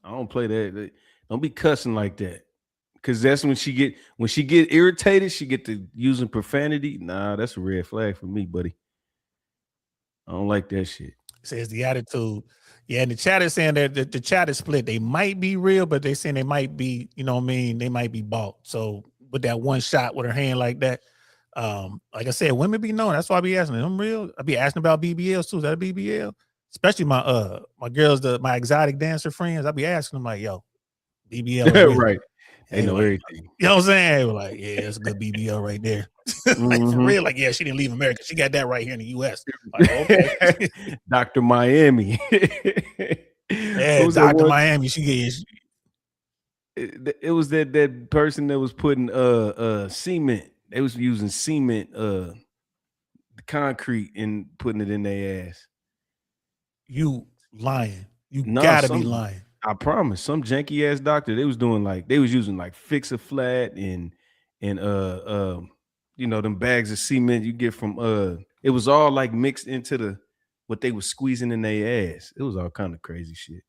I don't play that. Don't be cussing like that. Cause that's when she get irritated, she get to using profanity. Nah, that's a red flag for me, buddy. I don't like that shit. Says the attitude. Yeah, and the chat is saying that the chat is split. They might be real, but they saying they might be, you know what I mean? They might be bought. So with that one shot with her hand like that, like I said, women be knowing. That's why I be asking them real. I be asking about BBLs too. Is that a BBL? Especially my girls, my exotic dancer friends. I be asking them like, yo, BBL. Right. They know everything. You know what I'm saying? We're like, yeah, it's a good BBL right there. Like for real, like, yeah, she didn't leave America. She got that right here in the US. Like, okay. Dr. Miami. Yeah, Dr. Miami. It was that person that was putting cement. They was using cement, concrete and putting it in their ass. You lying. You gotta be lying. I promise. Some janky ass doctor, they was using like Fix-A-Flat and you know, them bags of cement you get from it was all like mixed into what they was squeezing in their ass. It was all kind of crazy shit.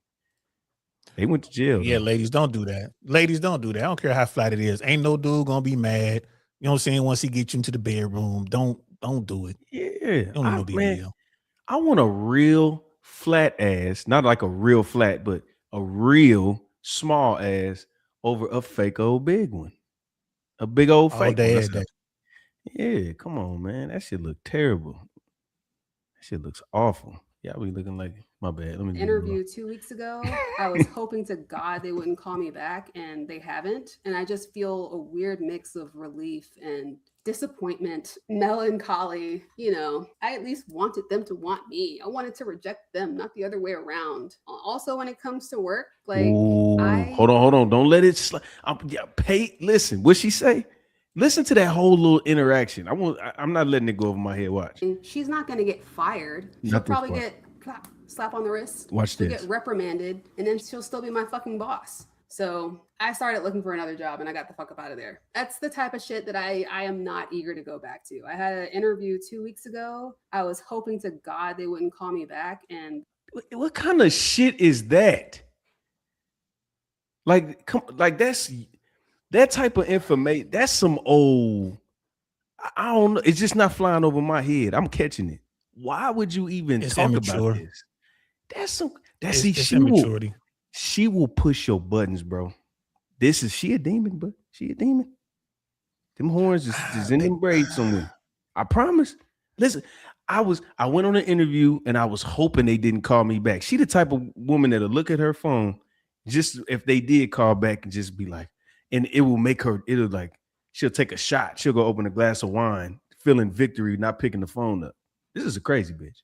They went to jail. Yeah, ladies, don't do that. Ladies, don't do that. I don't care how flat it is. Ain't no dude gonna be mad. You know what I'm saying? Once he gets you into the bedroom, don't do it. Yeah. Don't no big deal. I want a real flat ass, not like a real flat, but a real small ass over a fake old big one. A big old fake one. Yeah, come on, man. That shit look terrible. That shit looks awful. Yeah, we looking like, my bad. Let me interview 2 weeks ago. I was hoping to God they wouldn't call me back, and they haven't. And I just feel a weird mix of relief and disappointment, melancholy. You know, I at least wanted them to want me. I wanted to reject them, not the other way around. Also, when it comes to work, like, hold on. Don't let it slide. Listen, what'd she say? Listen to that whole little interaction. I'm not letting it go over my head. Watch. She's not going to get fired. She'll probably get slap on the wrist. Watch this. She'll get reprimanded, and then she'll still be my fucking boss. So I started looking for another job, and I got the fuck up out of there. That's the type of shit that I am not eager to go back to. I had an interview 2 weeks ago. I was hoping to God they wouldn't call me back. And what kind of shit is that? Like, that's that type of information. That's some old. I don't know. It's just not flying over my head. I'm catching it. Why would you even talk about this? That's immaturity. She will push your buttons, bro. She a demon, but she a demon. Them horns is in them braids somewhere. I promise. Listen, I went on an interview and I was hoping they didn't call me back. She the type of woman that'll look at her phone, just if they did call back, and just be like, and it will make her, she'll take a shot. She'll go open a glass of wine, feeling victory, not picking the phone up. This is a crazy bitch.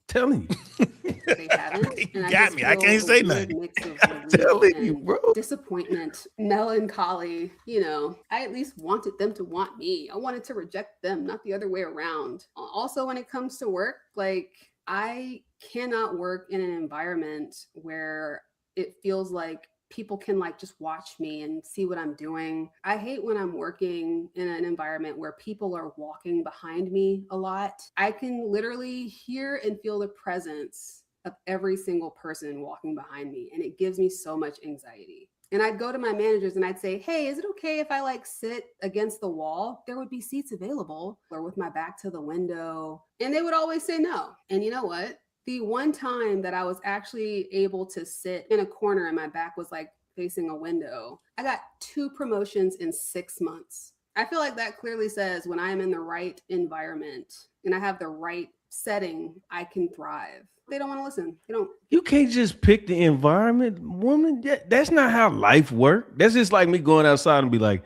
Telling you. They haven't. You And got me. I can't say nothing. Mix of Telling relief you, and bro. disappointment, melancholy. You know, I at least wanted them to want me. I wanted to reject them, not the other way around. Also, when it comes to work, like I cannot work in an environment where it feels like people can like just watch me and see what I'm doing. I hate when I'm working in an environment where people are walking behind me a lot. I can literally hear and feel the presence of every single person walking behind me, and it gives me so much anxiety. And I'd go to my managers and I'd say, hey, is it okay if I like sit against the wall? There would be seats available, or with my back to the window. And they would always say no. And you know what? The one time that I was actually able to sit in a corner and my back was like facing a window, I got 2 promotions in 6 months. I feel like that clearly says when I am in the right environment and I have the right setting, I can thrive. They don't want to listen. They don't. You can't just pick the environment, woman. That's not how life works. That's just like me going outside and be like,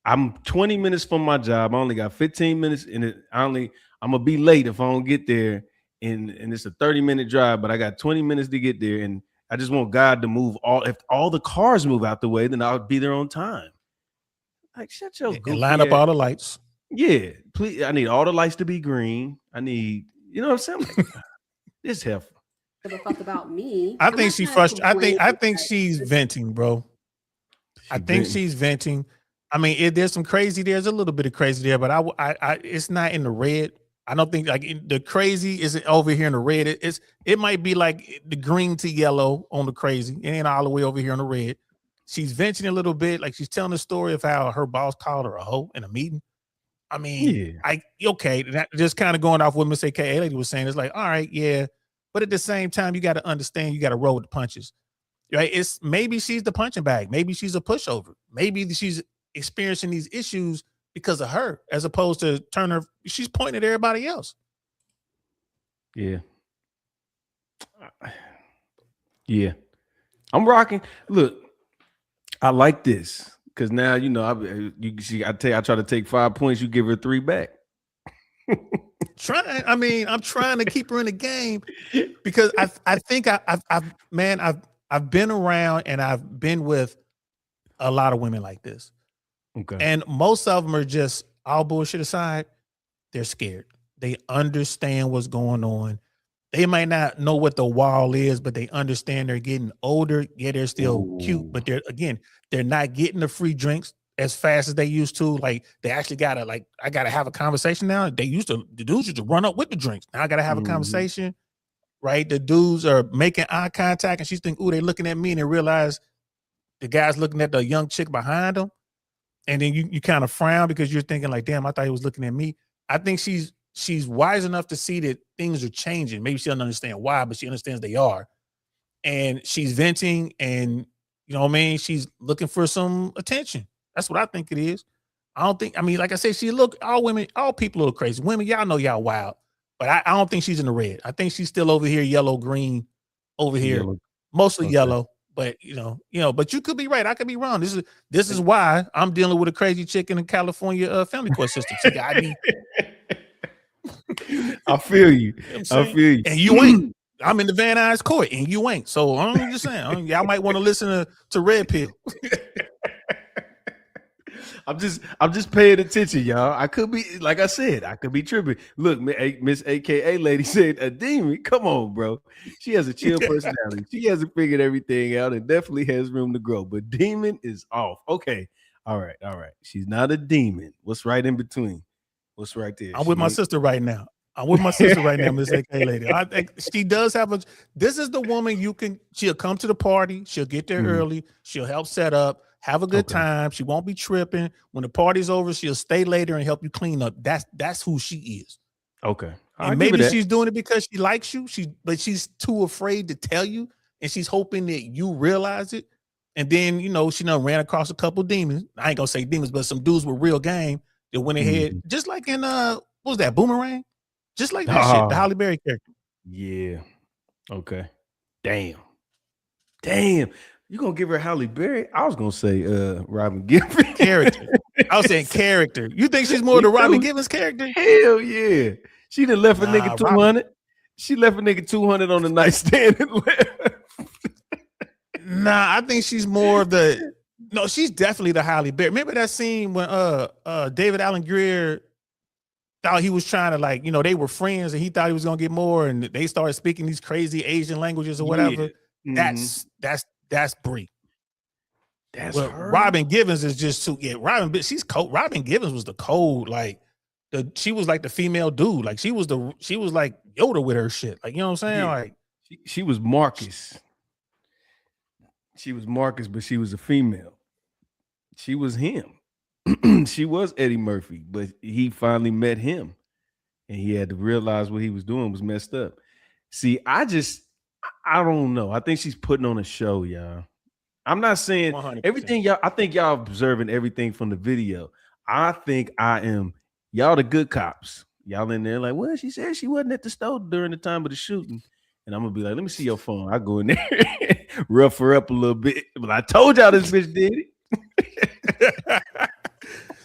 I'm 20 minutes from my job. I only got 15 minutes in it. I'm gonna be late if I don't get there. And it's a 30-minute drive, but I got 20 minutes to get there. And I just want God to move if all the cars move out the way, then I'll be there on time. Like, shut your goofy and line up all the lights. Yeah, please. I need all the lights to be green. I need, you know what I'm saying? Like, this heifer. Give a fuck about me. I think she's frustrated. I think she's venting, bro. She's venting. I mean, there's some crazy. There's a little bit of crazy there, but I it's not in the red. I don't think like the crazy isn't over here in the red. It might be like the green to yellow on the crazy, and then all the way over here on the red. She's venting a little bit, like she's telling the story of how her boss called her a hoe in a meeting. I mean, okay, that just kind of going off what Miss AKA lady was saying. It's like, all right, yeah, but at the same time, you got to understand, you got to roll with the punches, right? It's maybe she's the punching bag, maybe she's a pushover, maybe she's experiencing these issues because of her, as opposed to Turner. She's pointing at everybody else. Yeah. Yeah. I'm rocking. Look, I like this because now, you know, I try to take 5 points, you give her 3 back. I'm trying to keep her in the game because I think I've been around and I've been with a lot of women like this. Okay. And most of them are just, all bullshit aside, they're scared. They understand what's going on. They might not know what the wall is, but they understand they're getting older. Yeah, they're still cute, but they're not getting the free drinks as fast as they used to. Like they actually gotta I gotta have a conversation now. The dudes used to run up with the drinks. Now I gotta have a conversation, right? The dudes are making eye contact and she's thinking, ooh, they're looking at me, and they realize the guy's looking at the young chick behind them. And then you kind of frown because you're thinking like, damn, I thought he was looking at me. I think she's wise enough to see that things are changing. Maybe she doesn't understand why, but she understands they are. And she's venting and, you know what I mean? She's looking for some attention. That's what I think it is. Like I said, all people are crazy. Women, y'all know y'all wild, but I don't think she's in the red. I think she's still over here, yellow, green, over here, mostly yellow. But but you could be right. I could be wrong. This is why I'm dealing with a crazy chick in the California family court system. She got me. I feel you. I feel you. And you ain't. I'm in the Van Nuys court, and you ain't. So I'm just saying, y'all might want to listen to Cr1p. I'm just paying attention, y'all. I could be, like I said, I could be tripping. Look, Miss AKA lady said, a demon. Come on, bro. She has a chill personality. She hasn't figured everything out and definitely has room to grow. But demon is off. Okay. All right. She's not a demon. What's right in between? What's right there? I'm with my sister right now. Miss AKA lady. I think she does have this is the woman she'll come to the party. She'll get there early. She'll help set up. Have a good time. She won't be tripping. When the party's over, she'll stay later and help you clean up. that's who she is. Okay. And maybe she's doing it because she likes you. But she's too afraid to tell you, and she's hoping that you realize it. And then, she done ran across a couple demons. I ain't gonna say demons, but some dudes with real game that went ahead, just like in what was that, Boomerang? Just like that shit, the Halle Berry character. Yeah. Okay. Damn. You gonna give her Halle Berry? I was gonna say Robin Givens character. I was saying character. You think she's more the Robin Givens character? Hell yeah. She done left a nigga 200. She left a nigga 200 on the nightstand and left. Nah, I think she's more of the. No, she's definitely the Halle Berry. Remember that scene when David Allen Greer thought he was trying to, like, you know, they were friends and he thought he was gonna get more, and they started speaking these crazy Asian languages or whatever. Yeah. That's Brie. That's Well, her. Robin Givens is just too. Yeah, she's cold. Robin Givens was the cold, like she was like the female dude. Like she was like Yoda with her shit. Like, you know what I'm saying? Yeah. Like she was Marcus. She was Marcus, but she was a female. She was him. She was Eddie Murphy, but he finally met him and he had to realize what he was doing was messed up. See, I don't know. I think she's putting on a show, y'all. I'm not saying 100%. everything y'all. I think y'all observing everything from the video. I think I am. Y'all the good cops. Y'all in there like, well, she said she wasn't at the store during the time of the shooting. And I'm gonna be like, let me see your phone. I go in there, rough her up a little bit. But I told y'all this bitch did it.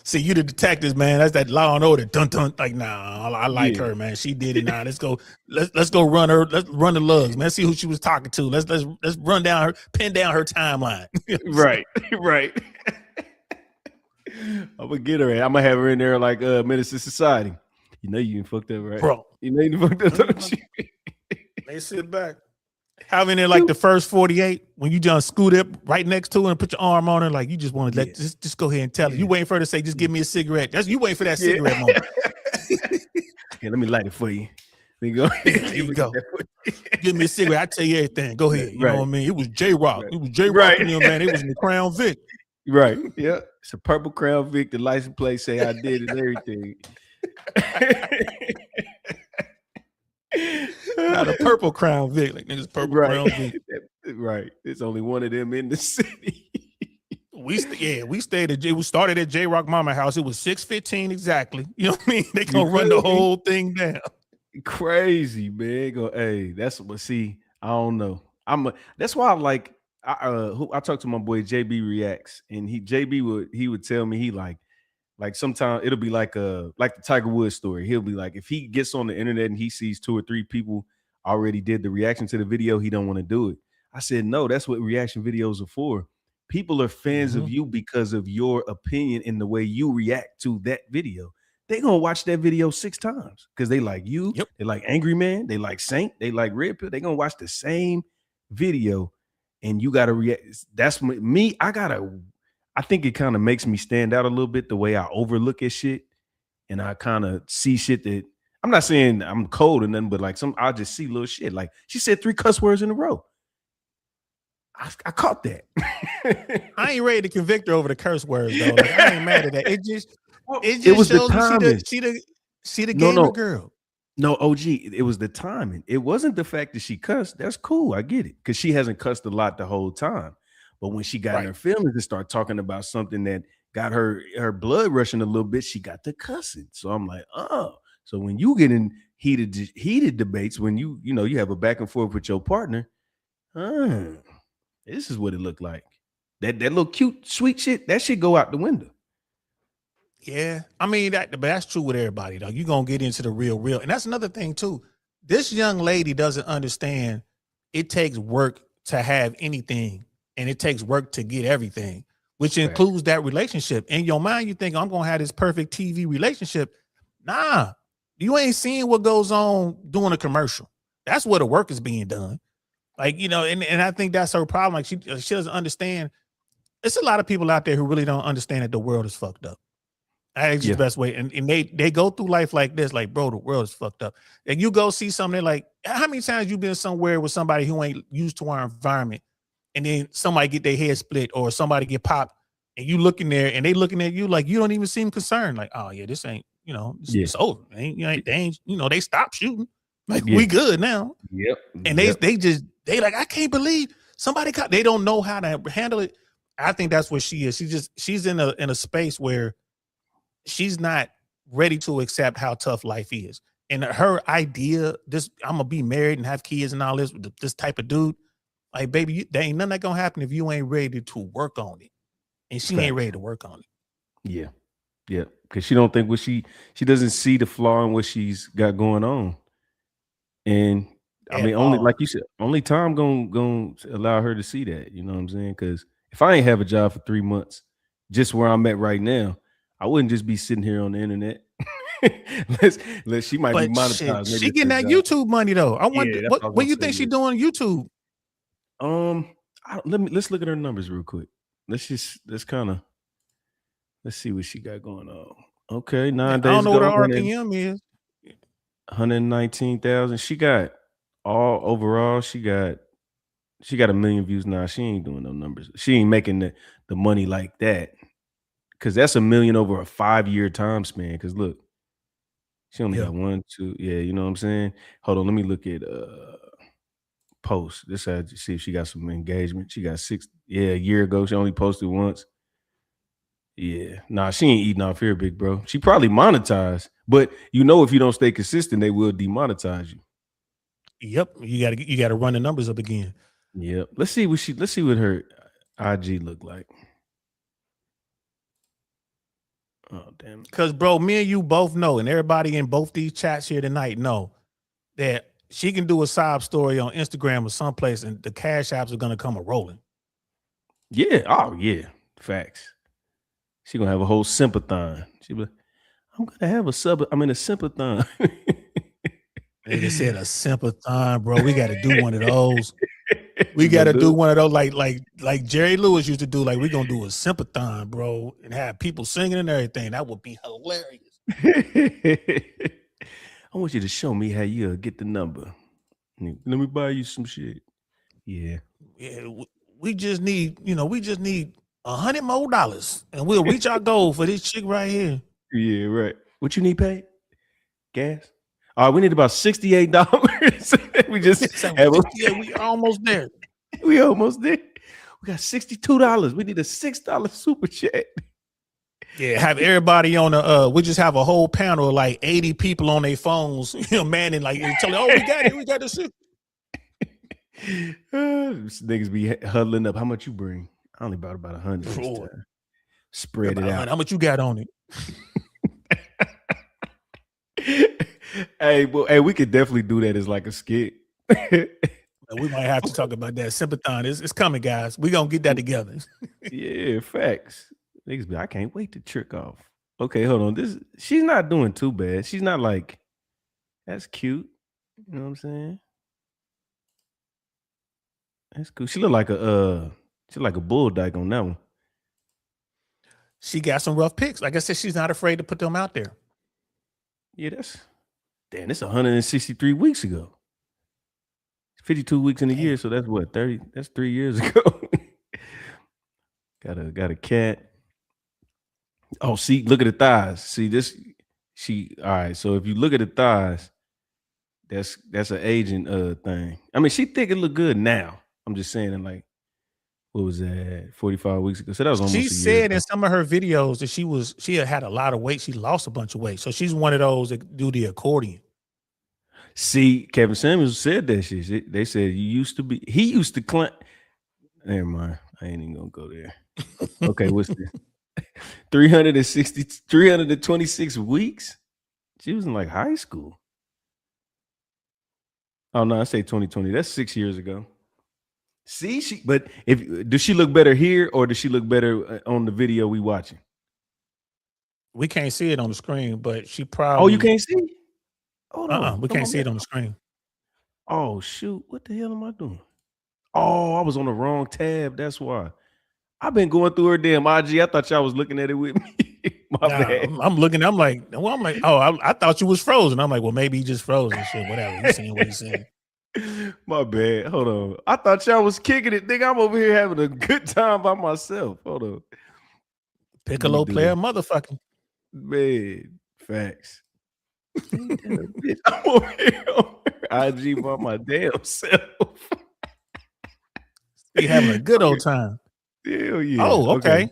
See, you the detectives, man. That's that Law and Order. Dun dun. Like, nah, I like her, man. She did it. Now let's go. Let's go run her. Let's run the lugs, man. See who she was talking to. Let's run down her, pin down her timeline. Right. I'm gonna get her. I'm gonna have her in there like Menace to Society. You know you fucked up, right? Bro. You know you fucked up, don't you? They sit back. Having it like the first 48 when you just scoot up right next to her and put your arm on her, like you just want to just go ahead and tell her. You waiting for her to say, just give me a cigarette. That's you waiting for that cigarette moment. Yeah, let me light it for you. Go. Here we go. Give me a cigarette. I tell you everything. Go ahead. You know what I mean? It was J-Rock. Right. It was J-Rock and them, man. It was in the Crown Vic. Right. Yeah. It's a purple Crown Vic. The license plate say I did it and everything. Not a purple Crown Vic. Like niggas purple Crown Vic. Right. There's only one of them in the city. We stayed at we started at J-Rock Mama House. It was 6:15 exactly. You know what I mean? They gonna run the whole thing down. Crazy, man. Go, hey, that's what. See, I don't know. That's why I like. I talked to my boy JB Reacts, and he would tell me he like sometimes it'll be like the Tiger Woods story. He'll be like, if he gets on the internet and he sees 2 or 3 people already did the reaction to the video, he don't want to do it. I said, no, that's what reaction videos are for. People are fans of you because of your opinion and the way you react to that video. They gonna watch that video 6 times because they like you. Yep. They like Angry Man. They like Saint. They like Red Pill. They gonna watch the same video, and you gotta react. That's me. I think it kind of makes me stand out a little bit the way I overlook at shit, and I kind of see shit that I'm not saying I'm cold or nothing, but like I just see little shit. Like she said 3 cuss words in a row. I caught that. I ain't ready to convict her over the curse words though. Like, I ain't mad at that. It just was shows the timing. She the gamer girl. No, OG, it was the timing. It wasn't the fact that she cussed. That's cool. I get it. Because she hasn't cussed a lot the whole time. But when she got in her feelings and started talking about something that got her blood rushing a little bit, she got to cussing. So I'm like, oh. So when you get in heated debates, when you have a back and forth with your partner, this is what it looked like. That little cute, sweet shit, that shit go out the window. Yeah, I mean but that's true with everybody though. You're gonna get into the real, and that's another thing too. This young lady doesn't understand it takes work to have anything, and it takes work to get everything, which includes that relationship. In your mind, you think I'm gonna have this perfect TV relationship. Nah, you ain't seeing what goes on doing a commercial. That's where the work is being done. Like, and I think that's her problem. Like she doesn't understand. It's a lot of people out there who really don't understand that the world is fucked up. That's the best way. And they go through life like this, like, bro, the world is fucked up. And you go see something like, how many times you been somewhere with somebody who ain't used to our environment, and then somebody get their head split or somebody get popped, and you looking there and they looking at you like you don't even seem concerned. Like, oh yeah, this ain't, it's over. They stopped shooting. Like we good now. Yep. And they like, I can't believe somebody they don't know how to handle it. I think that's what she is. She's in a space where she's not ready to accept how tough life is. And her idea, I'm gonna be married and have kids and all this type of dude, like, baby, there ain't nothing that gonna happen if you ain't ready to work on it. And she ain't ready to work on it. Yeah. Yeah. Because she don't think she doesn't see the flaw in what she's got going on. And I At mean, only all. like you said, only time gonna allow her to see that. You know what I'm saying? Because if I ain't have a job for 3 months, just where I'm at right now, I wouldn't just be sitting here on the internet. Let's she might be But shit, monetized. Maybe she it's getting her that job. YouTube money though. I wonder Yeah, that's what what I was what gonna you say. think she Yeah. doing on YouTube? Let's look at her numbers real quick. Let's kind of let's see what she got going on. Okay, Man, 9 I don't days know what ago, her RPM is. 119,000. She got all overall. She got a million views now. She ain't doing no numbers. She ain't making the money like that. Cause that's a million over a 5-year time span. Cause look, she only Yeah. got 1, 2. Yeah, you know what I'm saying? Hold on, let me look at posts. This had to see if she got some engagement. She got 6. Yeah, a year ago. She only posted once. Yeah. Nah, she ain't eating off here, big bro. She probably monetized, but you know if you don't stay consistent, they will demonetize you. Yep. You gotta run the numbers up again. Yep. Let's see what her IG look like. Oh, damn it. Cause bro, me and you both know, and everybody in both these chats here tonight know that she can do a sob story on Instagram or someplace, and the cash apps are gonna come a rolling. Yeah. Oh, yeah. Facts. She gonna have a whole sympathon. She be like, I'm gonna have a sympathon. Nigga said a sympathon, bro. We got to do one of those. We You got gonna to do it? one of those like Jerry Lewis used to do. Like, we gonna do a sympathon, bro, and have people singing and everything. That would be hilarious. I want you to show me how you get the number. Let me buy you some shit. Yeah. Yeah, we just need, $100 more, and we'll reach our goal for this chick right here. Yeah, right. What you need paid? Gas? All right, we need about $68. We just have We almost there. we almost there. We got $62. We need a $6 super chat. Yeah, have everybody on the we just have a whole panel of like 80 people on their phones, manning like telling, oh, we got the shit. These niggas be huddling up. How much you bring? I only bought about 100 this time. Spread it out. How much you got on it? Hey, we could definitely do that as like a skit. We might have to talk about that. Sympathon. It's coming, guys. We're gonna get that together. Yeah, facts. Niggas be, I can't wait to trick off. Okay, hold on. She's not doing too bad. She's not like, that's cute. You know what I'm saying? That's cool. She look like a bull dyke on that one. She got some rough picks. Like I said, she's not afraid to put them out there. Yeah, it's 163 weeks ago. 52 weeks in a year, so that's what, 30? That's 3 years ago. got a cat. Oh, see, look at the thighs. See this. All right. So if you look at the thighs, that's an aging thing. I mean, she think it look good now. I'm just saying, like, what was that? 45 weeks ago. So that was almost. She a year said ago. in some of her videos that she had a lot of weight. She lost a bunch of weight. So she's one of those that do the accordion. See, Kevin Samuels said that shit. They said he used to climb. Never mind. I ain't even gonna go there. Okay, what's this? 326 weeks? She was in like high school. Oh no, I say 2020. That's 6 years ago. See, but does she look better here or does she look better on the video we watching? We can't see it on the screen, but she probably. Oh, you can't see? Hold on. We can't see it on the screen. Oh shoot! What the hell am I doing? Oh, I was on the wrong tab. That's why. I've been going through her damn IG. I thought y'all was looking at it with me. My bad. I'm looking. I'm like, oh, I thought you was frozen. I'm like, well, maybe he just frozen. Shit, whatever. He's saying what he's saying. My bad. Hold on. I thought y'all was kicking it. Nigga, I'm over here having a good time by myself. Hold on. Piccolo player, motherfucking. Man, facts. I'm over here on IG by my damn self. Be having a good old time. Hell yeah. Oh, okay.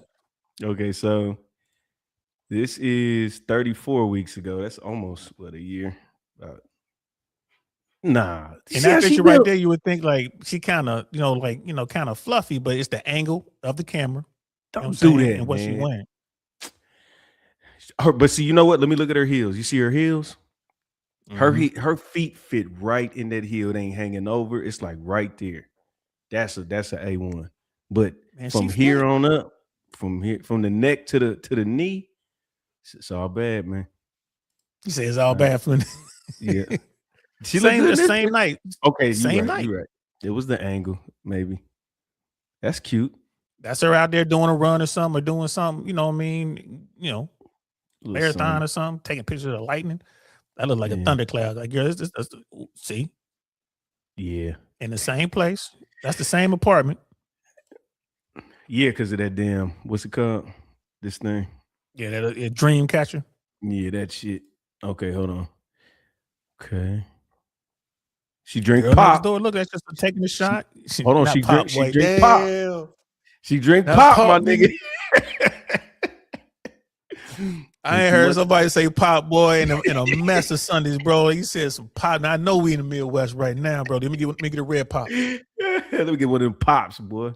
Okay, so this is 34 weeks ago. That's almost a year. Nah. In that picture right there, you would think like she kind of, kind of fluffy, but it's the angle of the camera. Don't do that, and what man. she wearing. But see, you know what? Let me look at her heels. You see her heels? Her feet fit right in that heel. It ain't hanging over. It's like right there. That's a A1. But Man, from she here fit. on up, from the neck to the knee, it's all bad, man. You say it's all bad for me. Yeah. She looked good the same night. Okay, Same night. You're right. It was the angle, maybe. That's cute. That's her out there doing a run or something, or doing something, you know what I mean? You know, marathon or something, taking pictures of the lightning. That looked like a thundercloud. Like, girl, see? Yeah. In the same place. That's the same apartment. Yeah, because of that damn, what's it called? This thing. Yeah, that dream catcher. Yeah, that shit. Okay, hold on. Okay. She drink Girl pop. next door, look, that's just taking a shot. Hold on, she drink pop. She drink pop, my nigga. I ain't heard somebody say pop, boy, in a mess of Sundays, bro. You said some pop. Now I know we in the Midwest right now, bro. Let me get a red pop. Let me get one of them pops, boy.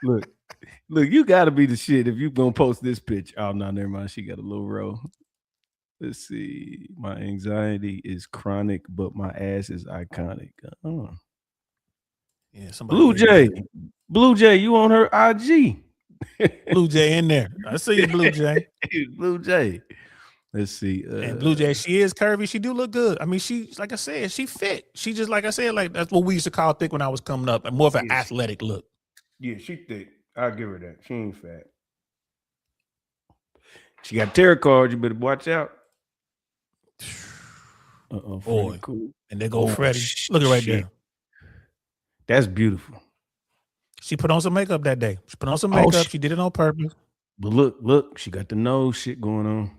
Look, you gotta be the shit if you gonna post this pitch. Oh no, never mind. She got a little row. Let's see. My anxiety is chronic, but my ass is iconic. Yeah, Blue Jay, you on her IG? Blue Jay in there. I see you, Blue Jay. Blue Jay. Let's see. And Blue Jay, she is curvy. She do look good. I mean, she, like I said, she fit. She just, like I said, like that's what we used to call thick when I was coming up, and more of an athletic look. Yeah, she thick. I'll give her that. She ain't fat. She got tarot cards. You better watch out. Boy, cool. And there go Freddie. Look at right there. That's beautiful. She put on some makeup that day. She put on some makeup. She did it on purpose. But look, she got the nose shit going on.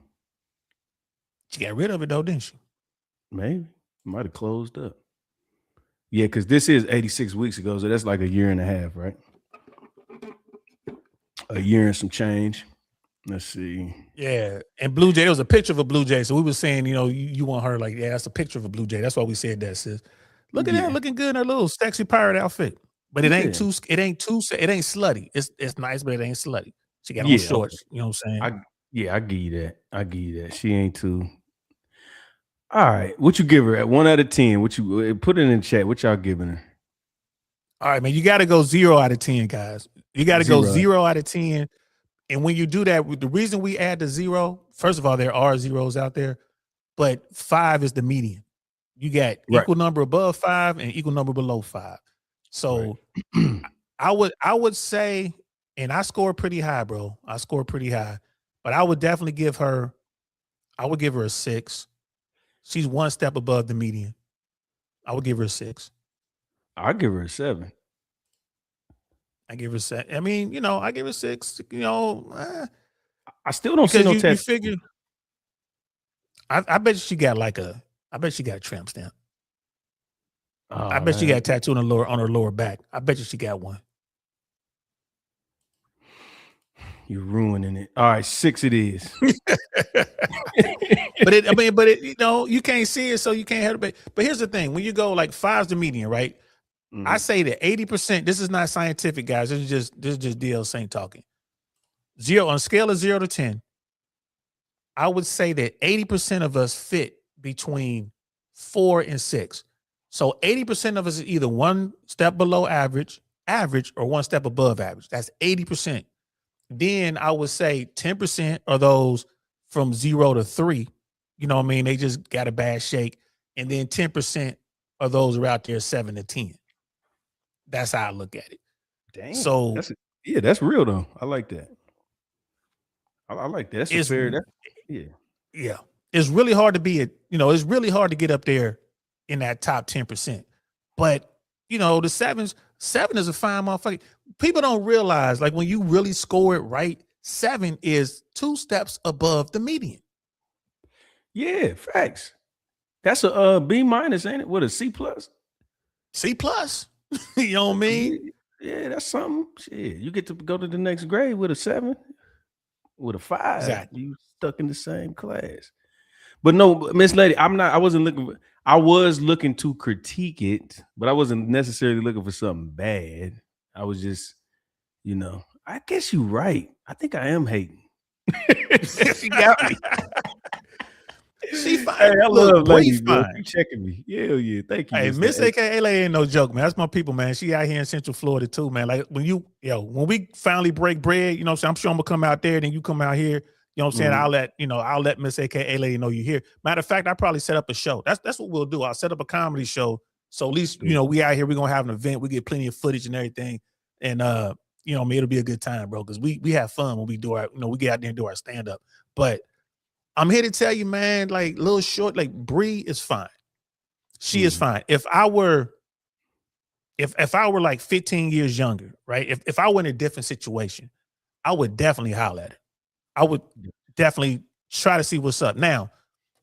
She got rid of it though, didn't she? Maybe. Might have closed up. Yeah, because this is 86 weeks ago, so that's like a year and a half, right? A year and some change. Let's see. Yeah, and Blue Jay, there was a picture of a Blue Jay. So we were saying, you want her like, yeah, that's a picture of a Blue Jay. That's why we said that, sis. Look at her looking good in her little sexy pirate outfit. But it ain't slutty. It's nice, but it ain't slutty. She got on shorts. Okay. You know what I'm saying? I give you that. She ain't too. All right. What you give her at 1 out of 10? What you put it in the chat? What y'all giving her? All right, man. You got to go 0 out of 10, guys. You got to go 0 out of 10. And when you do that, the reason we add the 0, first of all, there are zeros out there, but 5 is the median. You got equal number above 5 and equal number below 5. So I would say, and I score pretty high, bro. I score pretty high, but I would definitely give her a 6. She's 1 step above the median. I would give her a 6. I'll give her a 7. I give her 7. I mean, I give her 6. I still don't see no test. You figure. I bet she got I bet she got a tramp stamp. Oh, I bet she got a tattoo on her lower back. I bet you she got one. You're ruining it. All right, 6 it is. but you can't see it, so you can't have it. But here's the thing: when you go like 5's the median, right? Mm-hmm. I say that 80%. This is not scientific, guys. This is just DL Saint talking. 0 on a scale of 0 to 10. I would say that 80% of us fit between 4 and 6. So 80% of us is either 1 step below average, or 1 step above average. That's 80%. Then I would say 10% are those from 0 to 3. You know what I mean? They just got a bad shake. And then 10% are those who are out there 7 to 10. That's how I look at it. Damn. So that's real though. I like that. I like that. That's fair. Yeah. It's really hard to be it's really hard to get up there in that top 10%. But the 7 is a fine motherfucker. People don't realize, like, when you really score it right, 7 is 2 steps above the median. Yeah, facts. That's a B-, ain't it? What, a C+? C+. You know what I mean? Yeah, that's something. Shit, you get to go to the next grade with a 7, with a 5. Exactly. You stuck in the same class. But no, Miss Lady, I was looking to critique it, but I wasn't necessarily looking for something bad. I was just, I guess you're right. I think I am hating. She got me. She fine. Hey, I Look, love Bree ladies, bro. fine. You checking me? Yeah, yeah. Thank you, Hey, Mr. Miss A. AKA ain't no joke, man. That's my people, man. She out here in Central Florida too, man. Like when we finally break bread, you know what I'm saying? I'm sure I'm gonna come out there, then you come out here. You know what I'm saying? I'll let Miss AKA lady know you're here. Matter of fact, I probably set up a show. That's what we'll do. I'll set up a comedy show. So at least, we out here, we're gonna have an event. We get plenty of footage and everything. And it'll be a good time, bro. Because we have fun when we do our, we get out there and do our stand-up. But I'm here to tell you, man, like little short, like Bree is fine. She is fine. If I were like 15 years younger, right? If I were in a different situation, I would definitely holler at her. I would definitely try to see what's up. Now,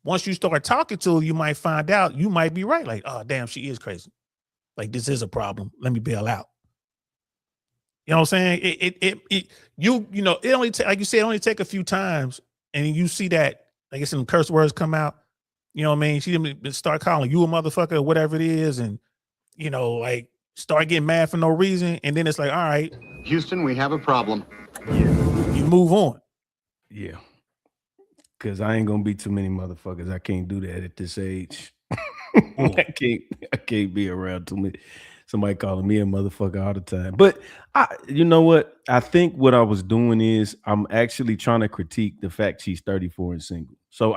once you start talking to her, you might find out you might be right. Like, oh damn, she is crazy. Like, this is a problem. Let me bail out. You know what I'm saying? It only like you said, it only take a few times, and you see that, like, some curse words come out. You know what I mean? She didn't start calling you a motherfucker or whatever it is, and like start getting mad for no reason, and then it's like, all right, Houston, we have a problem. Yeah, you move on. Yeah, because I ain't gonna be too many motherfuckers. I can't do that at this age. I can't be around too many. Somebody calling me a motherfucker all the time. But you know what? I think what I was doing is I'm actually trying to critique the fact she's 34 and single. So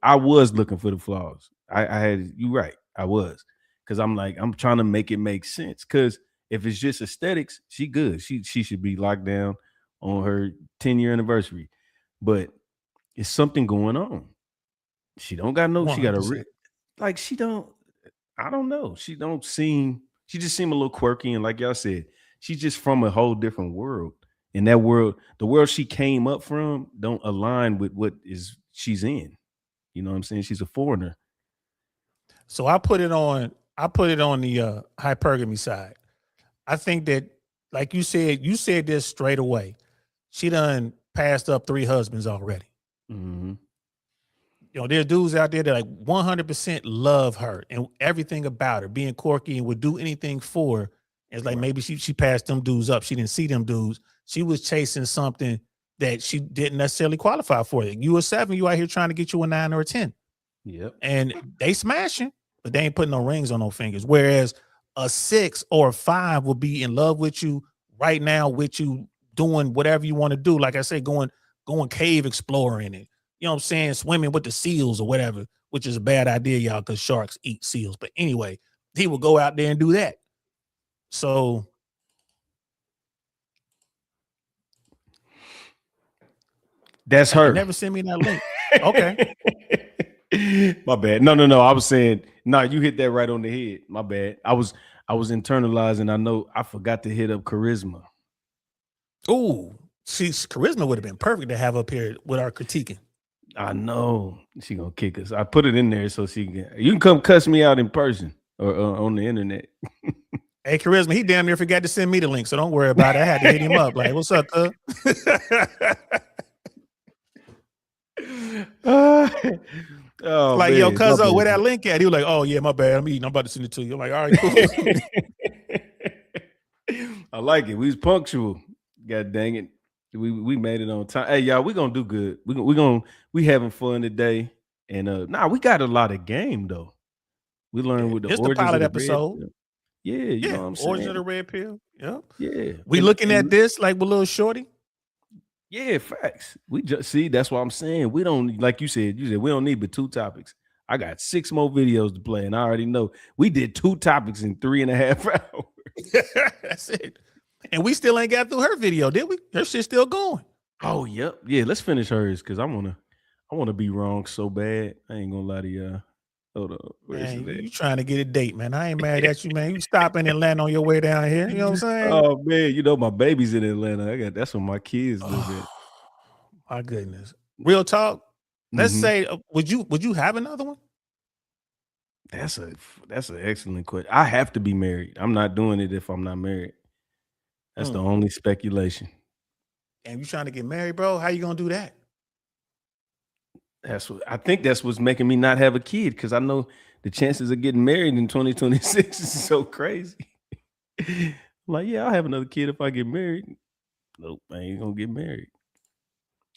I was looking for the flaws. I had you right. I was, because I'm trying to make it make sense. Because if it's just aesthetics, she good. She should be locked down on her 10-year anniversary. But it's something going on. She don't got no. 100%. She got a she don't. I don't know. She just seem a little quirky, and like y'all said, she's just from a whole different world. And that world, the world she came up from, don't align with what she's in. You know what I'm saying? She's a foreigner. So I put it on the hypergamy side. I think that, like you said this straight away. She done passed up 3 husbands already. Mm-hmm. There's dudes out there that like 100% love her and everything about her, being quirky and would do anything for her. It's like, maybe she passed them dudes up. She didn't see them dudes. She was chasing something that she didn't necessarily qualify for. You a 7, you out here trying to get you a 9 or a 10. Yep. And they smashing, but they ain't putting no rings on no fingers. Whereas a 6 or a 5 will be in love with you right now, with you doing whatever you want to do. Like I said, going cave exploring and, you know what I'm saying, swimming with the seals or whatever, which is a bad idea, y'all, because sharks eat seals. But anyway, he will go out there and do that. So that's her. Never send me that link. Okay. My bad. No. I was saying, you hit that right on the head. My bad. I was internalizing. I know I forgot to hit up Charisma. Ooh, Charisma would have been perfect to have up here with our critiquing. I know she gonna kick us. I put it in there so you can come cuss me out in person or on the internet. Hey, Charisma, he damn near forgot to send me the link, so don't worry about it. I had to hit him up. Like, what's up, cuz? Oh, like, man, yo, cuz, where that link at? He was like, oh yeah, my bad. I'm eating. I'm about to send it to you. I'm like, all right, cool. I like it. We was punctual. God dang it. We made it on time. Hey, y'all, we gonna do good. We having fun today. And we got a lot of game though. We learned with the it's origins the pilot of the episode. Yeah, you know what I'm saying. Origin of the red pill. Yeah. Yeah. We looking at this like with little shorty. Yeah, facts. We just see, that's what I'm saying. We don't, like you said, we don't need but 2 topics. I got 6 more videos to play, and I already know we did 2 topics in 3.5 hours. That's it. And we still ain't got through her video, did we? Her shit's still going. Oh, yep. Yeah, let's finish hers because I wanna be wrong so bad. I ain't gonna lie to y'all. Hold on. Man, you trying to get a date, man. I ain't mad at you, man. You stop in Atlanta on your way down here. You know what I'm saying? Oh man, my baby's in Atlanta. That's where my kids live at. My goodness. Real talk. Let's say, would you have another one? That's an excellent question. I have to be married. I'm not doing it if I'm not married. That's the only speculation. And you trying to get married, bro? How you gonna do that? I think that's what's making me not have a kid, because I know the chances of getting married in 2026 is so crazy. I'm like, yeah, I'll have another kid if I get married. Nope, I ain't gonna get married.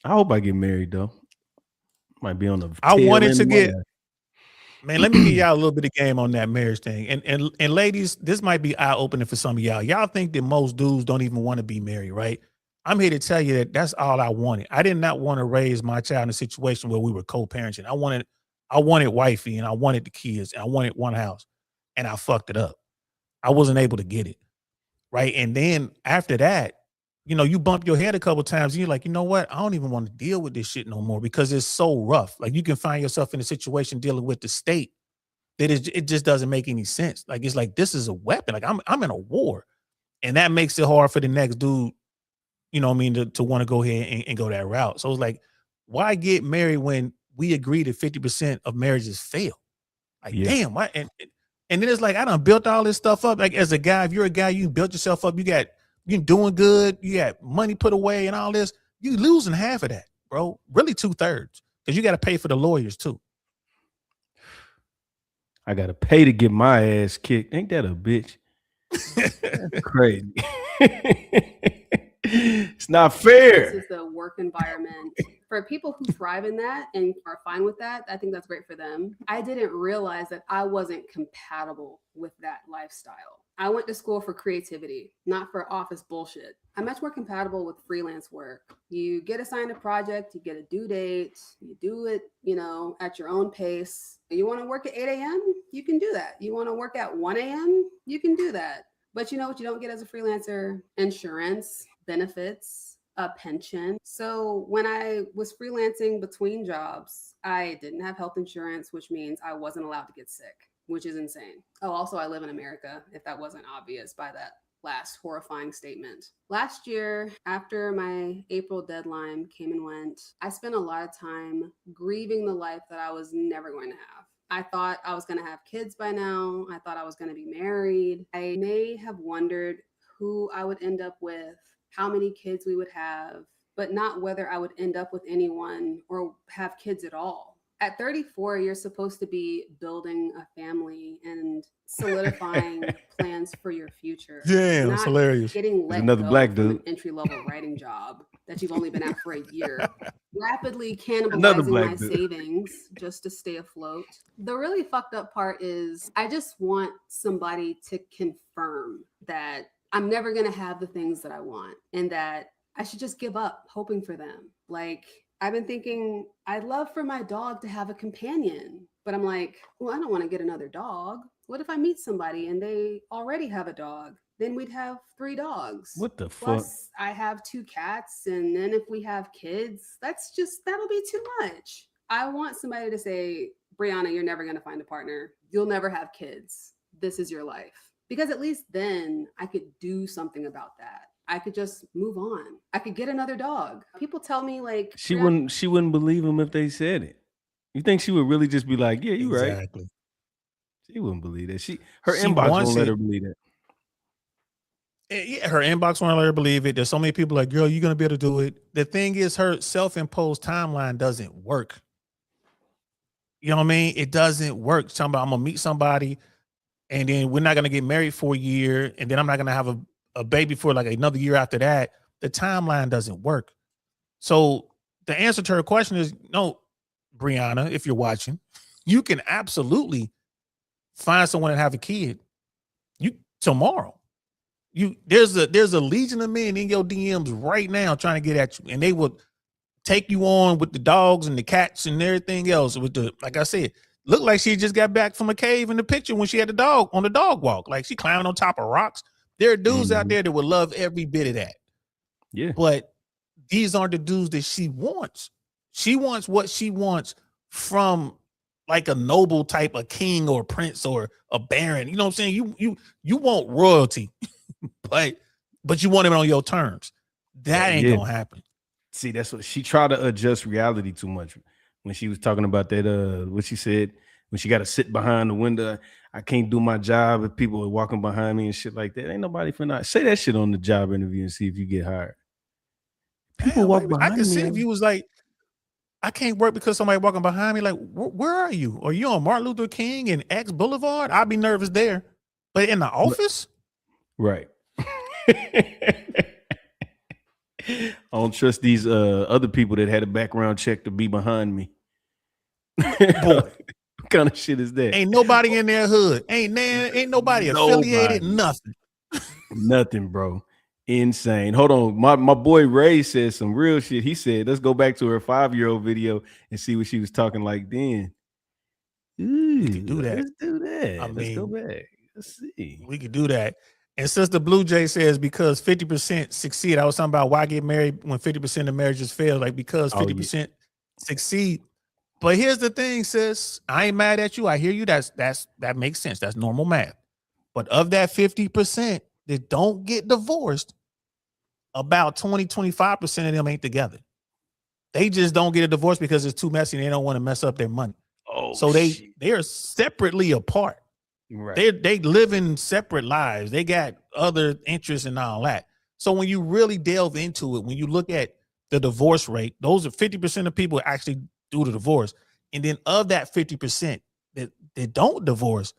I hope I get married though. Might be on the. I wanted to get. Way. Man, let me give y'all a little bit of game on that marriage thing. And ladies, this might be eye-opening for some of y'all. Y'all think that most dudes don't even want to be married, right? I'm here to tell you that that's all I wanted. I did not want to raise my child in a situation where we were co-parenting. I wanted wifey and I wanted the kids and I wanted one house and I fucked it up. I wasn't able to get it. Right. And then after that, you know, you bump your head a couple of times and you're like, you know what? I don't even want to deal with this shit no more because it's so rough. Like you can find yourself in a situation dealing with the state that it just doesn't make any sense. Like, it's like, this is a weapon. Like I'm in a war. And that makes it hard for the next dude, you know what I mean, to want to go ahead and go that route. So it's like, why get married when we agree that 50% of marriages fail? Like, damn, why? And then it's like, I done built all this stuff up. Like as a guy, if you're a guy, you built yourself up, you're doing good, you got money put away and all this, you losing half of that, bro. Really 2/3. Because you got to pay for the lawyers too. I gotta pay to get my ass kicked. Ain't that a bitch? That's crazy. It's not fair. This is the work environment. For people who thrive in that and are fine with that, I think that's great for them. I didn't realize that I wasn't compatible with that lifestyle. I went to school for creativity, not for office bullshit. I'm much more compatible with freelance work. You get assigned a project, you get a due date, you do it, you know, at your own pace. You want to work at 8 a.m., you can do that. You want to work at 1 a.m., you can do that. But you know what you don't get as a freelancer? Insurance, benefits, a pension. So when I was freelancing between jobs, I didn't have health insurance, which means I wasn't allowed to get sick, which is insane. Oh, also I live in America, if that wasn't obvious by that last horrifying statement. Last year, after my April deadline came and went, I spent a lot of time grieving the life that I was never going to have. I thought I was going to have kids by now. I thought I was going to be married. I may have wondered who I would end up with, how many kids we would have, but not whether I would end up with anyone or have kids at all. At 34, you're supposed to be building a family and solidifying plans for your future. Damn, that's hilarious. Getting let another go black from dude. an entry-level writing job that you've only been at for a year. Rapidly cannibalizing my savings just to stay afloat. The really fucked up part is I just want somebody to confirm that I'm never going to have the things that I want and that I should just give up hoping for them. Like, I've been thinking I'd love for my dog to have a companion, but I'm like, well, I don't want to get another dog. What if I meet somebody and they already have a dog? Then we'd have 3 dogs. What the Plus, fuck? I have 2 cats. And then if we have kids, that'll be too much. I want somebody to say, Brianna, you're never going to find a partner. You'll never have kids. This is your life. Because at least then I could do something about that. I could just move on. I could get another dog. People tell me like She wouldn't believe them if they said it. You think she would really just be like, yeah, you're right? Exactly. She wouldn't believe that. Her inbox won't let her believe that. Yeah, her inbox won't let her believe it. There's so many people like, girl, you're going to be able to do it. The thing is, her self-imposed timeline doesn't work. You know what I mean? It doesn't work. I'm going to meet somebody and then we're not going to get married for a year. And then I'm not going to have a baby for like another year after that. The timeline doesn't work. So the answer to her question is no, Brianna, if you're watching, you can absolutely find someone and have a kid. Tomorrow. There's a legion of men in your DMs right now trying to get at you, and they will take you on with the dogs and the cats and everything else. Like I said, looked like she just got back from a cave in the picture when she had the dog on the dog walk. Like she climbing on top of rocks. There are dudes out there that would love every bit of that. Yeah. But these aren't the dudes that she wants. She wants what she wants from like a noble type, a king or a prince or a baron. You know what I'm saying? You want royalty, but you want it on your terms. That ain't gonna happen. See, that's what she tried to adjust reality too much when she was talking about that. What she said when she got to sit behind the window. I can't do my job if people are walking behind me and shit like that. Ain't nobody finna say that shit on the job interview and see if you get hired. People walk behind me. I can see if you was like, I can't work because somebody walking behind me. Like, where are you? Are you on Martin Luther King and X Boulevard? I'd be nervous there. But in the office? Right. I don't trust these other people that had a background check to be behind me. Boy, what kind of shit is that? ain't nobody in their hood. Ain't nobody affiliated. Nothing. Nothing, bro. Insane. Hold on. My boy Ray said some real shit. He said, let's go back to her 5-year-old video and see what she was talking like then. We could do that. Let's do that. I Let's go mean, back. Let's see. We could do that. And since the Blue Jay says because 50% succeed, I was talking about why get married when 50% of marriages fail, like because 50% succeed. But here's the thing, sis. I ain't mad at you. I hear you. That makes sense. That's normal math. But of that 50% that don't get divorced, about 20-25% of them ain't together. They just don't get a divorce because it's too messy and they don't want to mess up their money. Oh, so they are separately apart. Right. They live in separate lives. They got other interests and all that. So when you really delve into it, when you look at the divorce rate, those are 50% of people actually do the divorce. And then of that 50% that don't divorce,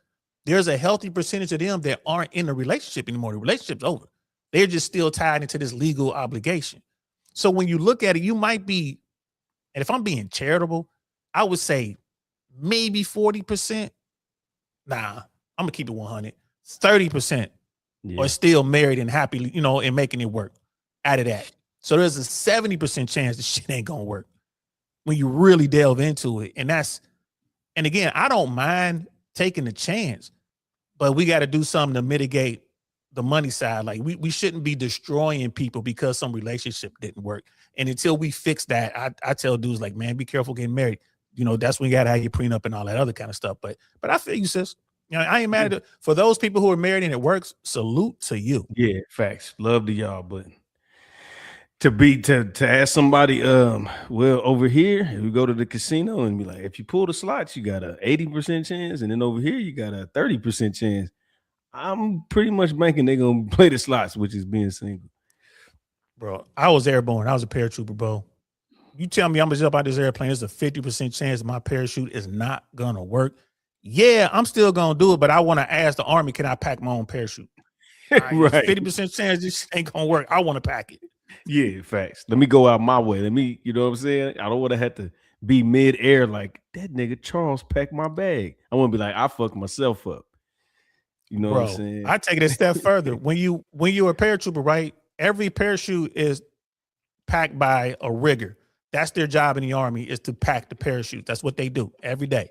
there's a healthy percentage of them that aren't in a relationship anymore. The relationship's over. They're just still tied into this legal obligation. So when you look at it, you might be, and if I'm being charitable, I would say maybe 40%. Nah, I'm gonna keep it 100. 30% are still married and happily, and making it work out of that. So there's a 70% chance the shit ain't gonna work when you really delve into it. And again, I don't mind taking the chance, but we got to do something to mitigate the money side. Like we shouldn't be destroying people because some relationship didn't work. And until we fix that, I tell dudes like, man, be careful getting married. That's when you got to have your prenup and all that other kind of stuff. But I feel you, sis. I ain't mad at it. For those people who are married and it works, salute to you. Yeah, facts. Love to y'all, but to ask somebody, well, over here, if we go to the casino and be like, if you pull the slots, you got a 80% chance, and then over here you got a 30% chance. I'm pretty much banking they're gonna play the slots, which is being single. Bro, I was airborne. I was a paratrooper, bro. You tell me I'm gonna jump out this airplane, there's a 50% chance my parachute is not gonna work. Yeah, I'm still gonna do it, but I want to ask the Army, can I pack my own parachute? Right. 50% chance this ain't gonna work. I want to pack it. Yeah, facts. Let me go out my way. Let me, you know what I'm saying? I don't want to have to be mid-air like that nigga Charles packed my bag. I want to be like, I fucked myself up. You know what I'm saying? I take it a step further. When you're a paratrooper, right? Every parachute is packed by a rigger. That's their job in the Army, is to pack the parachute. That's what they do every day.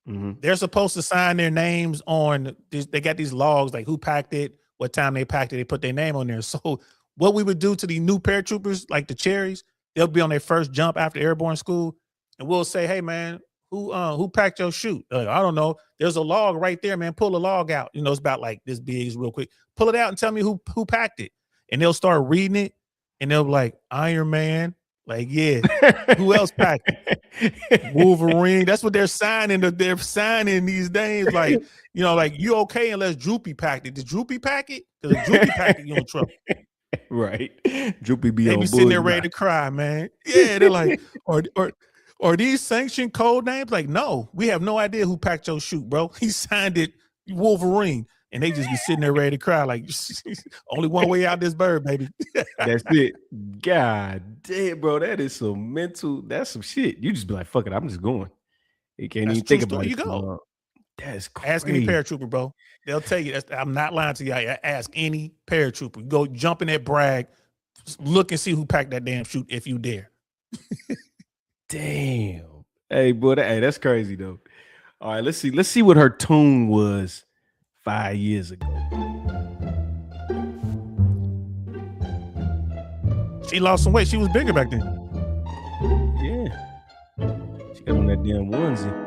Mm-hmm. They're supposed to sign their names on this. They got these logs, like who packed it, what time they packed it, they put their name on there. So what we would do to the new paratroopers, like the cherries, they'll be on their first jump after airborne school, and we'll say, hey man, who packed your chute? Like, I don't know. There's a log right there, man. Pull the log out. It's about like this big, it's real quick. Pull it out and tell me who packed it. And they'll start reading it, and they'll be like, Iron Man. Like, yeah. Who else packed it? Wolverine. That's what they're signing. They're signing these names. Like, like you okay unless Cr1p packed it. Did Cr1p pack it? Because if Cr1p packed it, you in trouble. Right. Cr1p be they on be sitting there ready to cry, man. Yeah, they're like, or these sanctioned code names? Like, no, we have no idea who packed your chute, bro. He signed it, Wolverine. And they just be sitting there ready to cry, like, only one way out this bird, baby. That's it. God damn, bro. That is some mental, that's some shit. You just be like, fuck it, I'm just going. You can't even think about it. You go. That's crazy. Ask any paratrooper, bro. They'll tell you. I'm not lying to you. Ask any paratrooper. Go jump in that brag, look and see who packed that damn chute if you dare. Damn. Hey, boy, that's crazy though. All right, let's see what her tune was 5 years ago. She lost some weight. She was bigger back then. Yeah. She got on that damn onesie.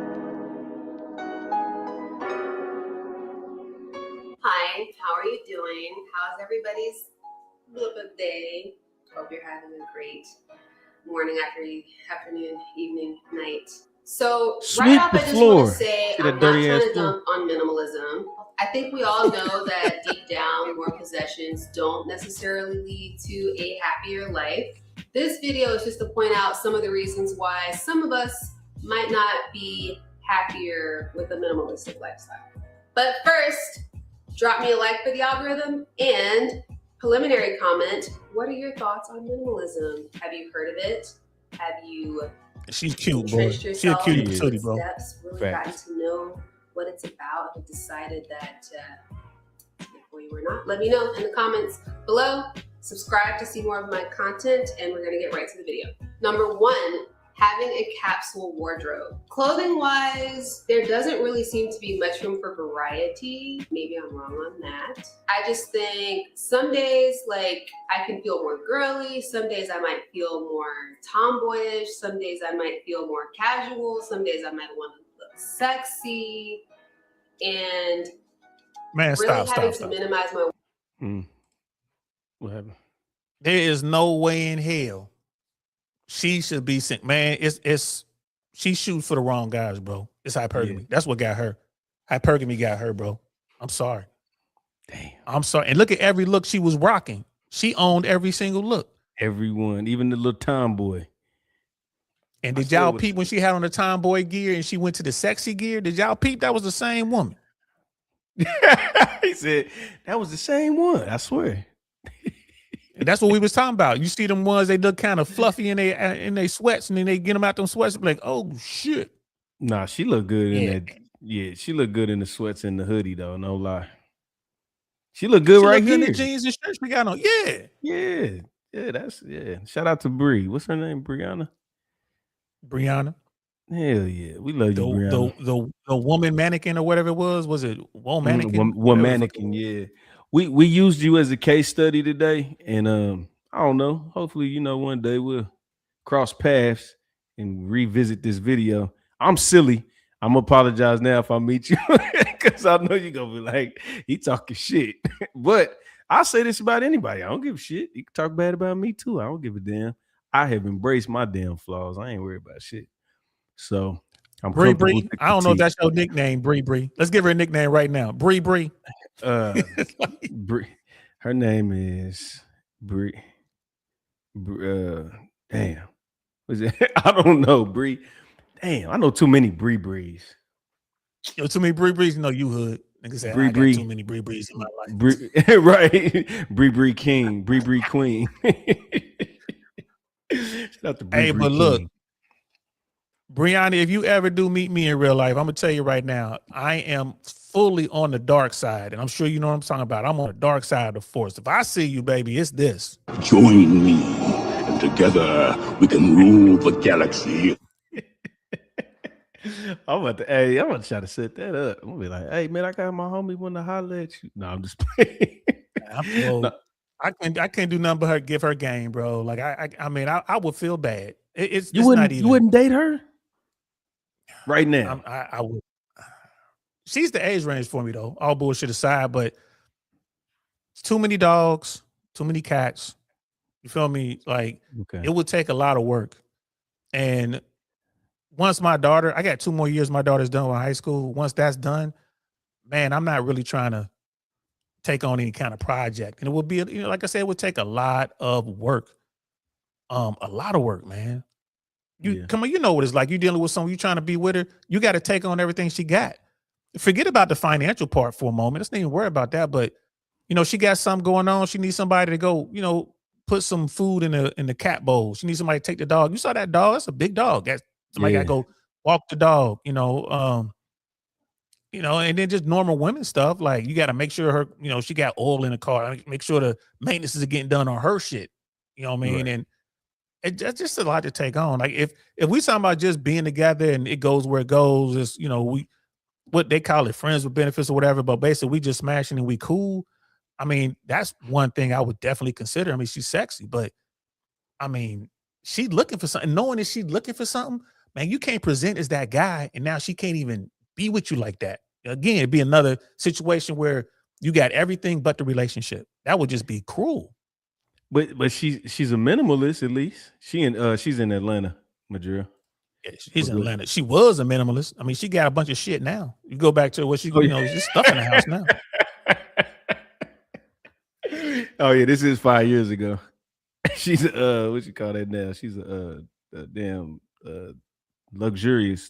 Hi, how are you doing? How's everybody's little day? Hope you're having a great morning, afternoon, evening, night. So right off, I just want to say I'm not trying to dump on minimalism. I think we all know that deep down, more possessions don't necessarily lead to a happier life. This video is just to point out some of the reasons why some of us might not be happier with a minimalistic lifestyle. But first, drop me a like for the algorithm and preliminary comment. What are your thoughts on minimalism? Have you heard of it? Have you She's cute, boy. entrenched She a yourself cutie into patootie, its bro. depths, really Facts. gotten to know what it's about, and decided that before you were not. Let me know in the comments below. Subscribe to see more of my content, and we're gonna get right to the video. Number 1, having a capsule wardrobe. Clothing wise, there doesn't really seem to be much room for variety. Maybe I'm wrong on that. I just think some days, like, I can feel more girly. Some days I might feel more tomboyish. Some days I might feel more casual. Some days I might want to look sexy. And Man, really stop. having to minimize my What happened? There is no way in hell she should be sent. Man, it's she shoots for the wrong guys, bro. It's hypergamy. Yeah. That's what got her. Hypergamy got her, bro. I'm sorry. Damn. I'm sorry. And look at every look she was rocking. She owned every single look. Everyone, even the little tomboy. And did y'all peep when she had on the tomboy gear and she went to the sexy gear? Did y'all peep that was the same woman? He said that was the same one. I swear. And that's what we was talking about. You see them ones, they look kind of fluffy in they sweats, and then they get them out them sweats, like, oh shit. Nah, she looked good in that. Yeah, she looked good in the sweats and the hoodie, though. No lie. She looked good right here. In the jeans and shirts we got on. Yeah. That's Shout out to Bree. What's her name? Brianna. Hell yeah, we love you, Brianna. The woman mannequin or whatever it was. Was it one mannequin? One mannequin. Yeah. We used you as a case study today, and I don't know. Hopefully, one day we'll cross paths and revisit this video. I'm silly. I'm gonna apologize now if I meet you, because I know you're gonna be like, he talking shit. But I say this about anybody. I don't give a shit. You can talk bad about me too. I don't give a damn. I have embraced my damn flaws. I ain't worried about shit. So I'm Bree. I don't know if that's your nickname, Bree. Let's give her a nickname right now. Bree. Bree. Her name is Bree. Damn. Was it? I don't know, Bree. Damn, I know too many Brees. Yo, too many Brees. No, you hood. Nigga said I got too many Brees in my life. Right. Bree King, Bree Queen. Shout out to Bree. Hey, but King. look, Brianna, if you ever do meet me in real life, I'm gonna tell you right now, I am fully on the dark side, and I'm sure you know what I'm talking about. I'm on the dark side of the force. If I see you, baby, it's this. Join me, and together we can rule the galaxy. I'm about to try to set that up. I'm gonna be like, hey man, I got my homie want to holler at you. No, I'm just playing. I can't do nothing but her give her game, bro. Like I mean, I would feel bad. You wouldn't date her right now. I would. She's the age range for me though. All bullshit aside, but it's too many dogs, too many cats. You feel me? Like It would take a lot of work. And once I got 2 more years, my daughter's done with high school. Once that's done, man, I'm not really trying to take on any kind of project. And it would be, like I said, it would take a lot of work. A lot of work, man. Come on, you know what it's like. You dealing with someone, you trying to be with her, you got to take on everything she got. Forget about the financial part for a moment. Let's not even worry about that. But she got something going on. She needs somebody to go, put some food in the cat bowl. She needs somebody to take the dog. You saw that dog? That's a big dog. Somebody got to go walk the dog, and then just normal women stuff. Like you got to make sure her, she got oil in the car. Make sure the maintenance is getting done on her shit. You know what I mean? Right. And it's just a lot to take on. Like if we talking about just being together and it goes where it goes, it's, we, what they call it, friends with benefits or whatever, but basically we just smashing and we cool. I mean, that's one thing I would definitely consider. I mean, she's sexy, but I mean, she's looking for something. Knowing that she's looking for something, man, you can't present as that guy, and now she can't even be with you like that. Again, it'd be another situation where you got everything but the relationship. That would just be cruel. But she's a minimalist at least. She's in Atlanta, Madrid. Yeah, she's in Atlanta. She was a minimalist. I mean, she got a bunch of shit now. You go back to what she, she's stuff in the house now. Oh yeah, this is 5 years ago. She's what you call that now? She's a damn luxurious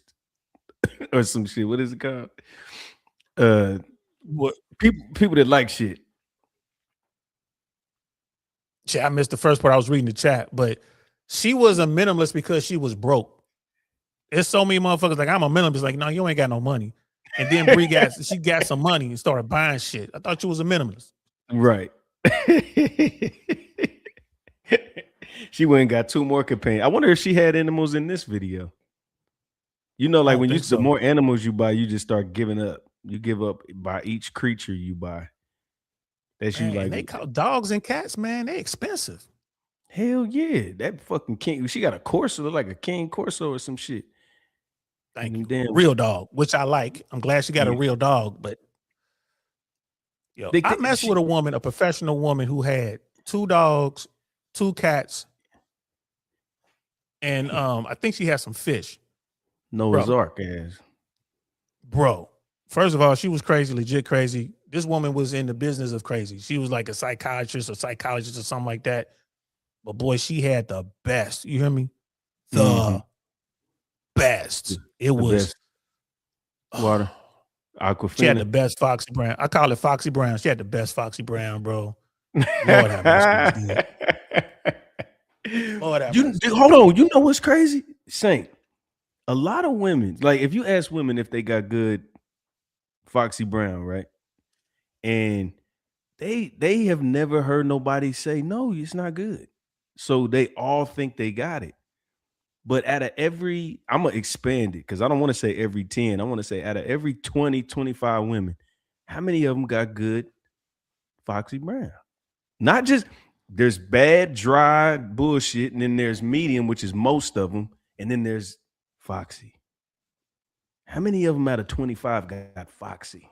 or some shit. What is it called? What people that like shit. I missed the first part. I was reading the chat, but she was a minimalist because she was broke. It's so many motherfuckers like I'm a minimalist. Like, no, you ain't got no money. And then Bree got some money and started buying shit. I thought you was a minimalist. Right. She went and got 2 more companions. I wonder if she had animals in this video. You know, like when the more animals you buy, you just start giving up. You give up by each creature you buy. That's you like. They call dogs and cats, man. They expensive. Hell yeah, that fucking king. She got a Corso, like a King Corso or some shit. Thank you. Damn real dog, which I like. I'm glad she got a real dog, but I messed with a woman, a professional woman who had 2 dogs, 2 cats, and I think she had some fish. Noah's Ark ass. Bro, first of all, she was crazy, legit crazy. This woman was in the business of crazy. She was like a psychiatrist or psychologist or something like that. But boy, she had the best. You hear me? The best. It was best. Water. Aquafina. She had the best Foxy Brown. I call it Foxy Brown. She had the best Foxy Brown, bro. Lord have mercy. Lord have mercy. Hold on. You know what's crazy? Saint. A lot of women, like if you ask women if they got good Foxy Brown, right? And they have never heard nobody say, no, it's not good. So they all think they got it. But out of every, I'm going to expand it because I don't want to say every 10. I want to say out of every 20, 25 women, how many of them got good Foxy Brown? Not just, there's bad, dry bullshit, and then there's medium, which is most of them, and then there's Foxy. How many of them out of 25 got Foxy?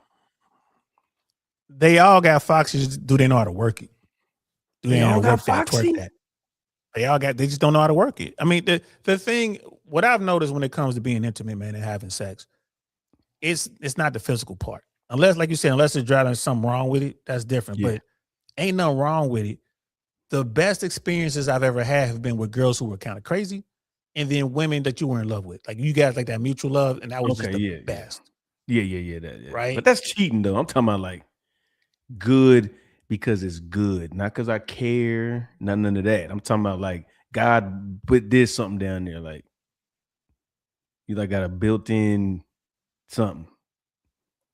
They all got Foxy. Do they know how to work it? Do they know how to work that, twerk that? They just don't know how to work it. I mean, the thing, what I've noticed when it comes to being intimate, man, and having sex, it's not the physical part. Unless, like you said, unless it's driving something wrong with it, that's different. Yeah. But ain't nothing wrong with it. The best experiences I've ever had have been with girls who were kind of crazy, and then women that you were in love with. Like you guys like that mutual love, and that was just the best. Yeah. Right. But that's cheating though. I'm talking about like good because it's good, not because I care, none of that. I'm talking about like God did something down there, like you like got a built-in something.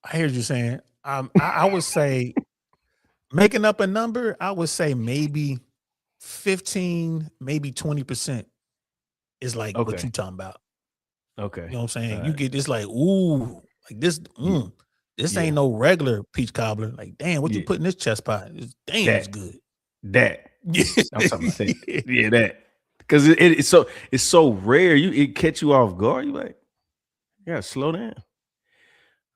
I hear you saying. I would say making up a number, I would say maybe 15, maybe 20% is like what you talking about. Okay. You know what I'm saying? You get this like, ooh, like this, this ain't no regular peach cobbler. Like, damn, what you put in this chest pie? It's good. That. I'm talking about that. Yeah, that. Because it's so rare. It catch you off guard. You like, yeah, slow down.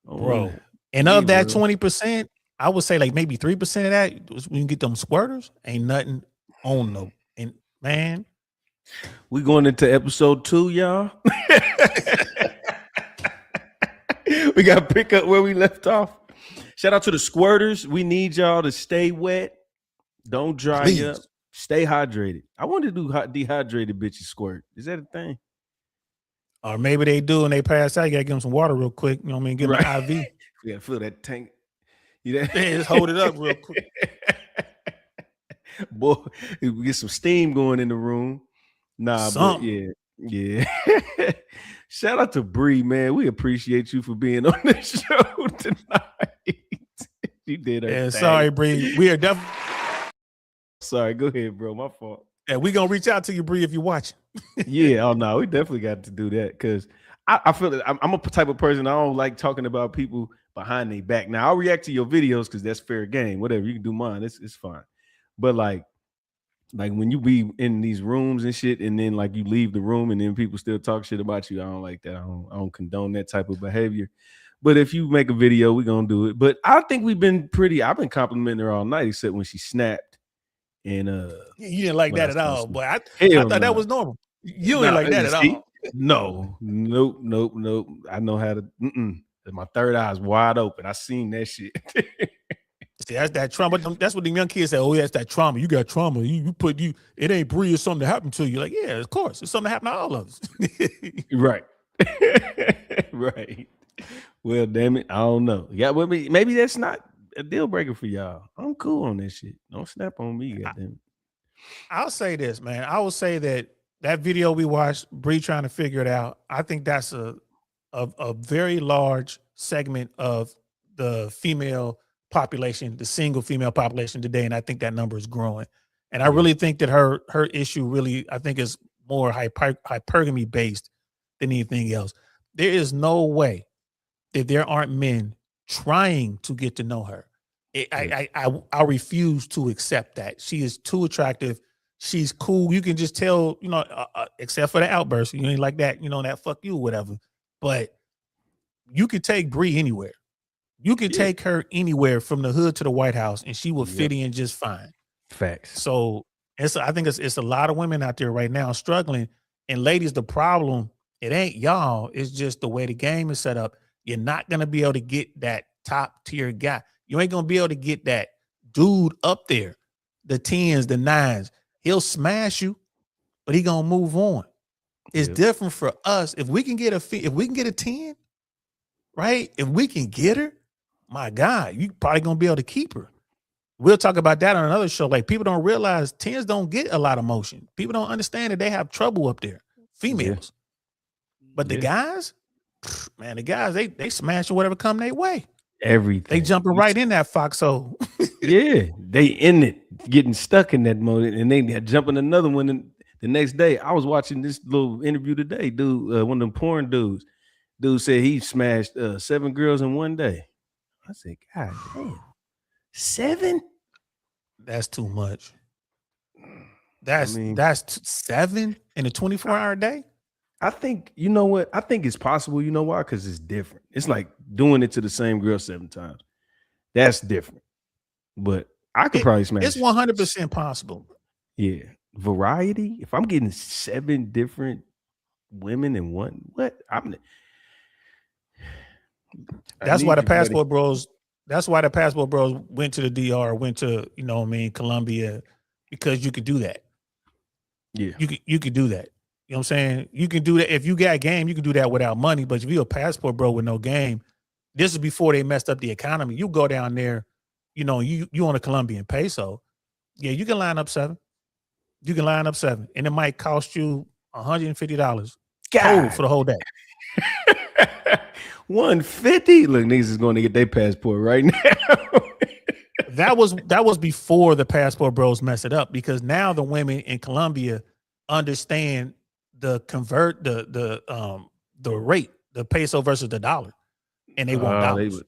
Bro. And of that 20%, I would say like maybe 3% of that, when you get them squirters, ain't nothing on them. And man, we going into episode 2, y'all. We got to pick up where we left off. Shout out to the squirters. We need y'all to stay wet. Don't dry up. Stay hydrated. I want to do dehydrated bitches squirt. Is that a thing? Or maybe they do and they pass out. You got to give them some water real quick. You know what I mean? Give them an IV. You got to fill that tank. You know? Just hold it up real quick. Boy, we get some steam going in the room. Nah, but yeah. Shout out to Bree, man. We appreciate you for being on the show tonight. You did her thing. Sorry, Bree. We are definitely sorry. Go ahead, bro. My fault. Yeah, we gonna reach out to you, Bree, if you're watching. Yeah, oh no, we definitely got to do that because I feel that I'm a type of person. I don't like talking about people behind their back. Now I'll react to your videos because that's fair game. Whatever, you can do mine. It's fine. But like when you be in these rooms and shit, and then like you leave the room and then people still talk shit about you, I don't like that. I don't condone that type of behavior. But if you make a video, we're gonna do it. But I think I've been complimenting her all night, except when she snapped. And you didn't like that at all, boy. I thought that was normal. You didn't like that at all. No, nope. I know how to. My third eye's wide open. I seen that shit. See, that's that trauma. That's what the young kids say. Oh, yeah, that's that trauma. You got trauma. It ain't Bree. It's something that happened to you. Like, yeah, of course, it's something that happened to all of us. Right. Right. Well, damn it, I don't know. Yeah, well, maybe that's not a deal breaker for y'all. I'm cool on that shit. Don't snap on me, goddamn it. I'll say this, man. I will say that that video we watched, Bree trying to figure it out, I think that's a very large segment of the female population, the single female population today, and I think that number is growing. And I really think that her issue really, I think, is more hypergamy based than anything else. There is no way that there aren't men trying to get to know her. I refuse to accept that. She is too attractive. She's cool. You can just tell, except for the outburst, you ain't like that, that fuck you, whatever. But you could take Bree anywhere. You could take her anywhere from the hood to the White House, and she will fit in just fine. Facts. So I think it's a lot of women out there right now struggling. And ladies, the problem, it ain't y'all. It's just the way the game is set up. You're not gonna be able to get that top tier guy. You ain't gonna be able to get that dude up there, the 10s, the 9s. He'll smash you, but he gonna move on. It's different for us. If we can get a 10, right? If we can get her, my God, you probably gonna be able to keep her. We'll talk about that on another show. Like, people don't realize 10s don't get a lot of motion. People don't understand that they have trouble up there, females. But the guys, man, they smash whatever come their way. Everything. They jumping right in that foxhole. They in it, getting stuck in that mode, and they jumping another one. And the next day, I was watching this little interview today, dude. One of them porn dudes. Dude said he smashed 7 girls in one day. I said, God damn, 7? That's too much. That's 7 in a 24-hour day. I think, you know what? I think it's possible. You know why? Because it's different. It's like doing it to the same girl 7 times. That's different. But I could probably smash. It's 100% possible. Yeah. Variety. If I'm getting 7 different women in one, what? That's why the passport bros. That's why the passport bros went to the DR, went to, Colombia, because you could do that. Yeah. You could do that. You know what I'm saying? You can do that. If you got game, you can do that without money. But if you're a passport bro with no game, this is before they messed up the economy. You go down there, you on a Colombian peso. Yeah, you can line up 7. You can line up 7. And it might cost you $150 total for the whole day. 150. Look, niggas is going to get their passport right now. That was before the passport bros mess it up, because now the women in Colombia understand the rate, the peso versus the dollar, and they want dollars.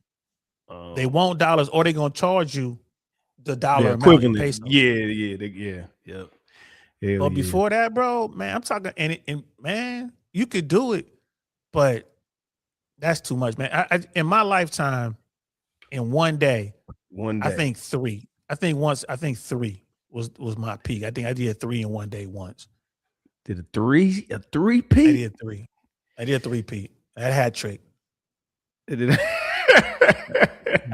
They want dollars, or they're gonna charge you the dollar amount in peso. But before that, bro, man, I'm talking, and man, you could do it, but that's too much, man. I in my lifetime, in one day, I think 3. I think 3 was my peak. I think I did 3 in one day once. Did a 3-peat? I did 3. I did 3-peat. I had a hat trick. I had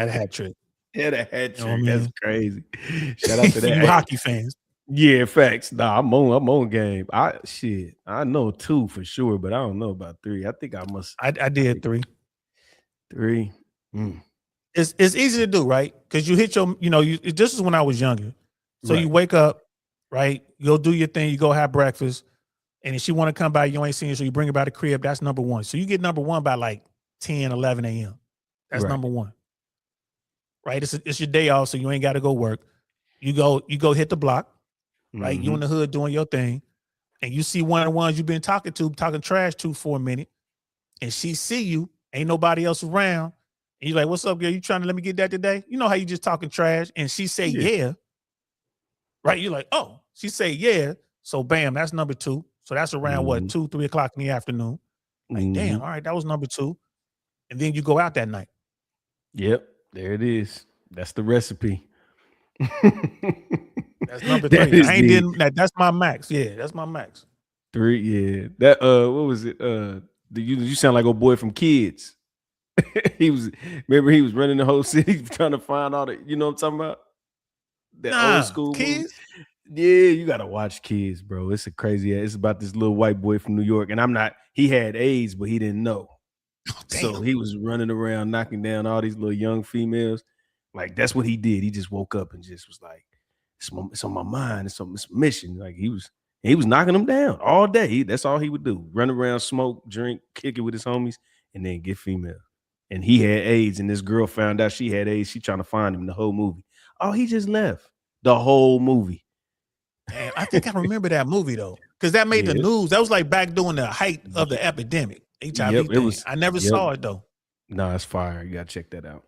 a hat trick. Had a hat trick. That's crazy. Shout out to that. You hockey fans. Yeah, facts. Nah, I'm on game. I know 2 for sure, but I don't know about 3. I think I must. I did 3. 3. It's easy to do, right? Because you hit your, this is when I was younger. So you wake up, right? You'll do your thing. You go have breakfast. And if she want to come by, you ain't seen her, so you bring her by the crib. That's number 1. So you get number 1 by like 10, 11 a.m. That's number 1. Right? It's your day off, so you ain't got to go work. You go hit the block, right? You in the hood doing your thing. And you see one of the ones you've been talking trash to for a minute. And she see you, ain't nobody else around. And you're like, what's up, girl? You trying to let me get that today? You know how you just talking trash? And she say, yeah. Right? You're like, oh, she say, yeah. So bam, that's number 2. So that's around what, 2, 3 o'clock in the afternoon. Like, damn, all right, that was number 2. And then you go out that night. Yep, there it is. That's the recipe. That's number 3. I ain't did that. That's my max. Yeah, that's my max. 3, yeah. That what was it? You sound like old boy from Kids. He was running the whole city trying to find all the, you know what I'm talking about? That old school Kids. Yeah, you gotta watch Kids, bro. It's a crazy. It's about this little white boy from New York, and he had AIDS, but he didn't know. Oh, so he was running around knocking down all these little young females. Like, that's what he did. He just woke up and just was like, it's on my mind. It's a mission. Like, he was And he was knocking them down all day. That's all he would do. Run around, smoke, drink, kick it with his homies, and then get female. And he had AIDS, and this girl found out she had AIDS. She trying to find him the whole movie. Oh, he just left the whole movie. Damn, I think I remember that movie though, because that made the news. That was like back during the height of the epidemic. HIV thing. I never saw it though. No, it's fire. You gotta check that out.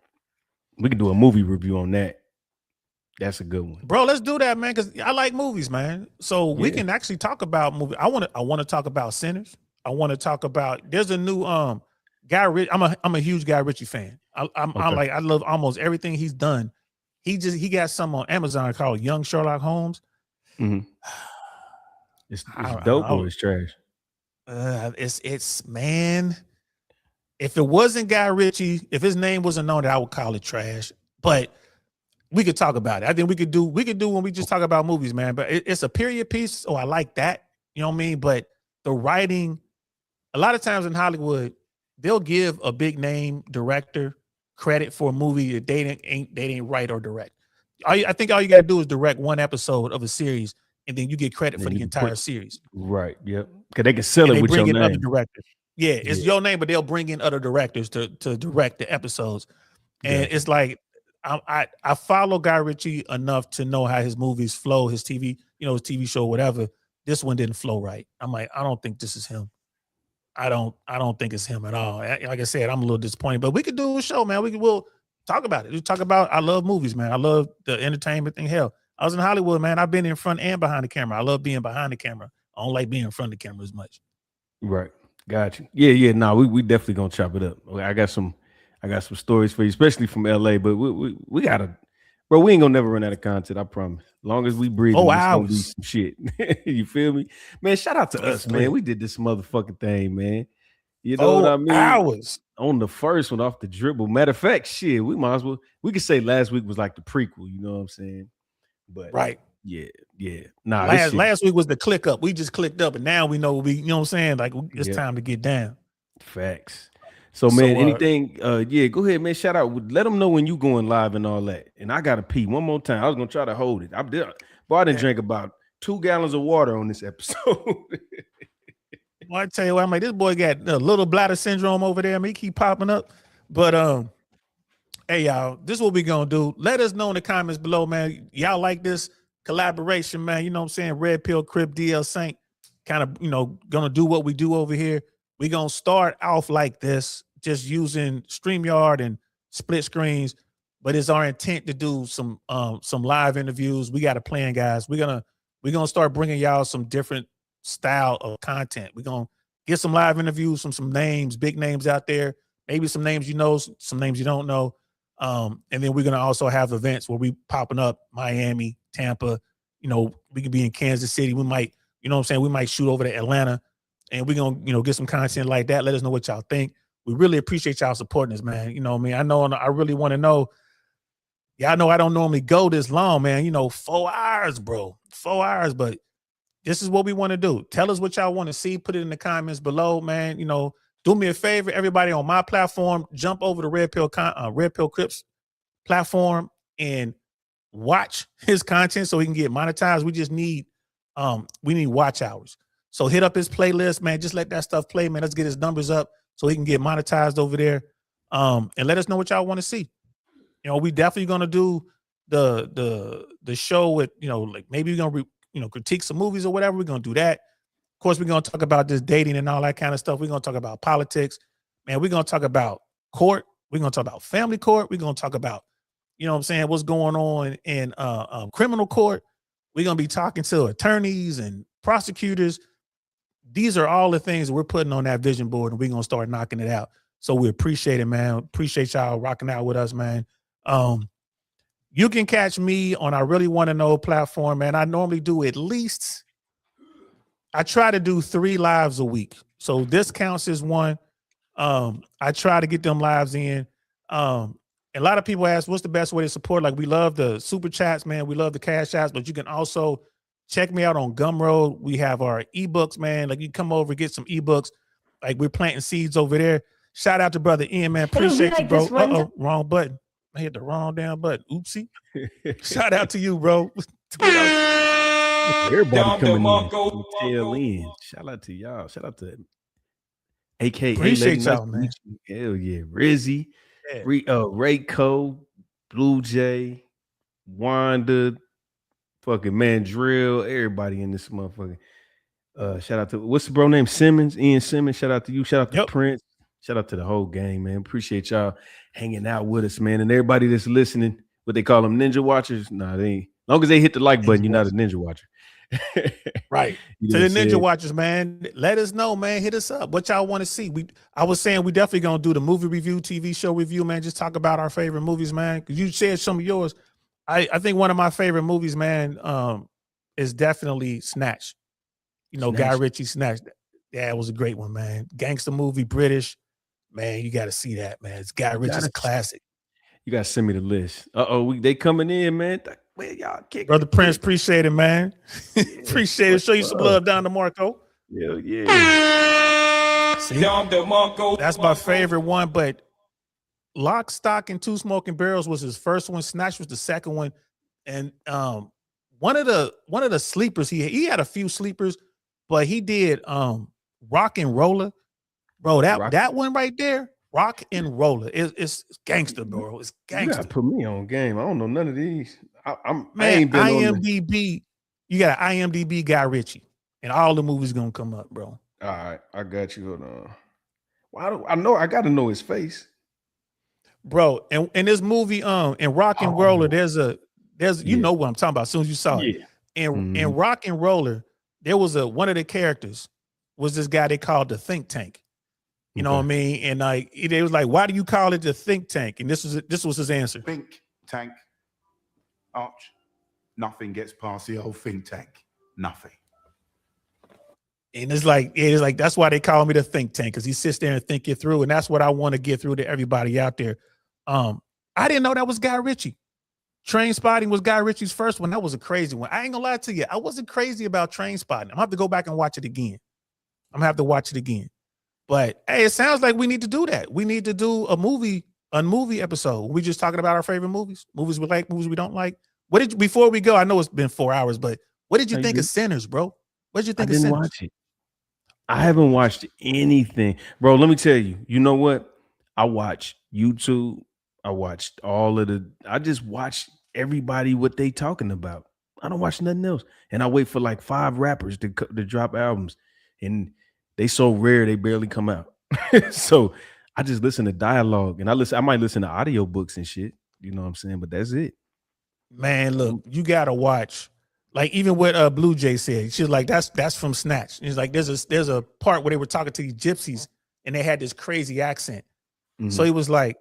We can do a movie review on that. That's a good one, bro. Let's do that, man. Because I like movies, man. So we can actually talk about movies. I want to talk about Sinners. I want to talk about. There's a new Guy Ritchie. I'm a huge Guy Ritchie fan. I love almost everything he's done. He got some on Amazon called Young Sherlock Holmes. Mm-hmm. It's dope or it's trash. It's man. If it wasn't Guy Ritchie, if his name wasn't known, I would call it trash. But we could talk about it. I think we could do when we just talk about movies, man. But it's a period piece, so I like that. You know what I mean? But the writing, a lot of times in Hollywood, they'll give a big name director credit for a movie that they didn't write or direct. I think all you gotta do is direct one episode of a series, and then you get credit for the entire series. Right. Yep. Because they can sell it with your name. Other directors. Yeah, it's your name, but they'll bring in other directors to direct the episodes. And it's like I follow Guy Ritchie enough to know how his movies flow, his TV, his TV show, whatever. This one didn't flow right. I'm like, I don't think this is him. I don't think it's him at all. Like I said, I'm a little disappointed. But we could do a show, man. We'll talk about it. We talk about. I love movies, man. I love the entertainment thing. Hell, I was in Hollywood, man. I've been in front and behind the camera. I love being behind the camera. I don't like being in front of the camera as much. Right. Got you. Yeah. No, we definitely gonna chop it up. I got some stories for you, especially from LA. But we gotta, bro. We ain't gonna never run out of content. I promise. As long as we breathe, it's gonna be some shit. You feel me, man? Shout out to us, man. We did this motherfucking thing, man. You know what I mean? Hours on the first one off the dribble. Matter of fact, shit, we might as well. We could say last week was like the prequel. You know what I'm saying? But right. Yeah. Nah, last week was the click up. We just clicked up, and now we know you know what I'm saying? Like it's time to get down. Facts. So man, anything? Go ahead, man. Shout out. Let them know when you going live and all that. And I gotta pee one more time. I was gonna try to hold it. I didn't drink about 2 gallons of water on this episode. Well, I tell you what, I'm like, this boy got a little bladder syndrome over there. He keep popping up. But hey y'all, this is what we gonna do. Let us know in the comments below, man. Y'all like this collaboration, man? You know what I'm saying? Red Pill, Crip, DL Saint, kind of, gonna do what we do over here. We gonna start off like this, just using StreamYard and split screens. But it's our intent to do some live interviews. We got a plan, guys. We're gonna start bringing y'all some different style of content. We're gonna get some live interviews from some names, big names out there. Maybe some names you know, some names you don't know. And then we're gonna also have events where we popping up Miami, Tampa. We could be in Kansas City. We might, we might shoot over to Atlanta, and we're gonna, get some content like that. Let us know what y'all think. We really appreciate y'all supporting us, man. I know I really want to know. Y'all know I don't normally go this long, man. 4 hours, bro. 4 hours, but this is what we want to do. Tell us what y'all want to see. Put it in the comments below, man. Do me a favor, everybody on my platform, jump over to Red Pill Crips platform and watch his content so he can get monetized. We just need watch hours. So hit up his playlist, man. Just let that stuff play, man. Let's get his numbers up so he can get monetized over there. And let us know what y'all want to see. We definitely gonna do the show with, like maybe we're gonna critique some movies or whatever. We're gonna do that. Of course, we're gonna talk about this dating and all that kind of stuff. We're gonna talk about politics, man. We're gonna talk about court. We're gonna talk about family court. We're gonna talk about, what's going on in criminal court. We're gonna be talking to attorneys and prosecutors. These are all the things that we're putting on that vision board, and we're gonna start knocking it out. So we appreciate it, man. Appreciate y'all rocking out with us, man. You can catch me on I Really Want to Know platform, man. I normally do I try to do 3 lives a week. So this counts as one. I try to get them lives in. A lot of people ask, what's the best way to support? Like, we love the super chats, man. We love the cash apps, but you can also check me out on Gumroad. We have our ebooks, man. Like, you come over, get some ebooks. Like, we're planting seeds over there. Shout out to brother Ian, man. Appreciate you, bro. Wrong button. I hit the wrong damn button. Oopsie. Shout out to you, bro. Everybody coming in. Tail in. Shout out to y'all. Shout out to AKA Lady. Appreciate Nice y'all, to man. meet you. Hell yeah. Rizzy, Yeah. Ray Cole, Blue Jay, Wanda, fucking Mandrill, everybody in this motherfucker. Shout out to what's the bro name? Simmons, Ian Simmons. Shout out to you. Shout out to Prince. Shout out to the whole gang, man. Appreciate y'all hanging out with us, man. And everybody that's listening, what they call them ninja watchers. Nah, they ain't. Long as they hit the like button, you're not a ninja watcher. Right. You know To what the I'm ninja saying? watchers, man, let us know, man. Hit us up. What y'all want to see? I was saying we definitely gonna do the movie review, TV show review, man. Just talk about our favorite movies, man. Because you shared some of yours. I think one of my favorite movies, man, is definitely Snatch. You know, Guy Snatch. Ritchie Snatch. Yeah, it was a great one, man. Gangster movie, British. Man, you got to see that, man. It's Guy Ritchie's classic. You gotta send me the list. They coming in, man. Where y'all kicking? Brother Prince, appreciate it, man. Appreciate it. Show you some love down to Marco. Hell yeah. See, that's my favorite one. But Lock, Stock, and Two Smoking Barrels was his first one. Snatch was the second one. And one of the sleepers he had a few sleepers, but he did Rock and Roller, bro. That one right there. Rock and Roller. It's gangster, bro. It's gangster. You gotta put me on game. I don't know none of these. I Man, ain't been IMDb. You got an IMDb Guy Ritchie, and all the movies gonna come up, bro. All right, I got you. Hold on. Well, I gotta know his face, bro. And in this movie, in Rock and Roller, there's you know what I'm talking about as soon as you saw it. In Rock and Roller, there was one of the characters was this guy they called the Think Tank. You know what I mean? And they was like, why do you call it the Think Tank? And this was his answer. Think tank, Arch. Nothing gets past the old think tank. Nothing. And it's like that's why they call me the Think Tank, because he sits there and think it through. And that's what I want to get through to everybody out there. I didn't know that was Guy Ritchie. Train Spotting was Guy Ritchie's first one. That was a crazy one. I ain't gonna lie to you. I wasn't crazy about Train Spotting. I'm gonna have to go back and watch it again. But hey, it sounds like we need to do that. We need to do a movie episode. We just talking about our favorite movies we like, movies we don't like. Before we go, I know it's been 4 hours, but what did you think of Sinners, bro? What did you think of Sinners? I didn't watch it. I haven't watched anything, bro. Let me tell you. You know what? I watched YouTube. I watched I just watched everybody what they talking about. I don't watch nothing else, and I wait for like 5 rappers to drop albums, and they so rare they barely come out. So I just listen to dialogue, and I might listen to audiobooks and shit. You know what I'm saying? But that's it. Man, look, you gotta watch. Like even what Blue Jay said, she's like, that's from Snatch. And he's like, there's a part where they were talking to these gypsies and they had this crazy accent. Mm-hmm. So he was like,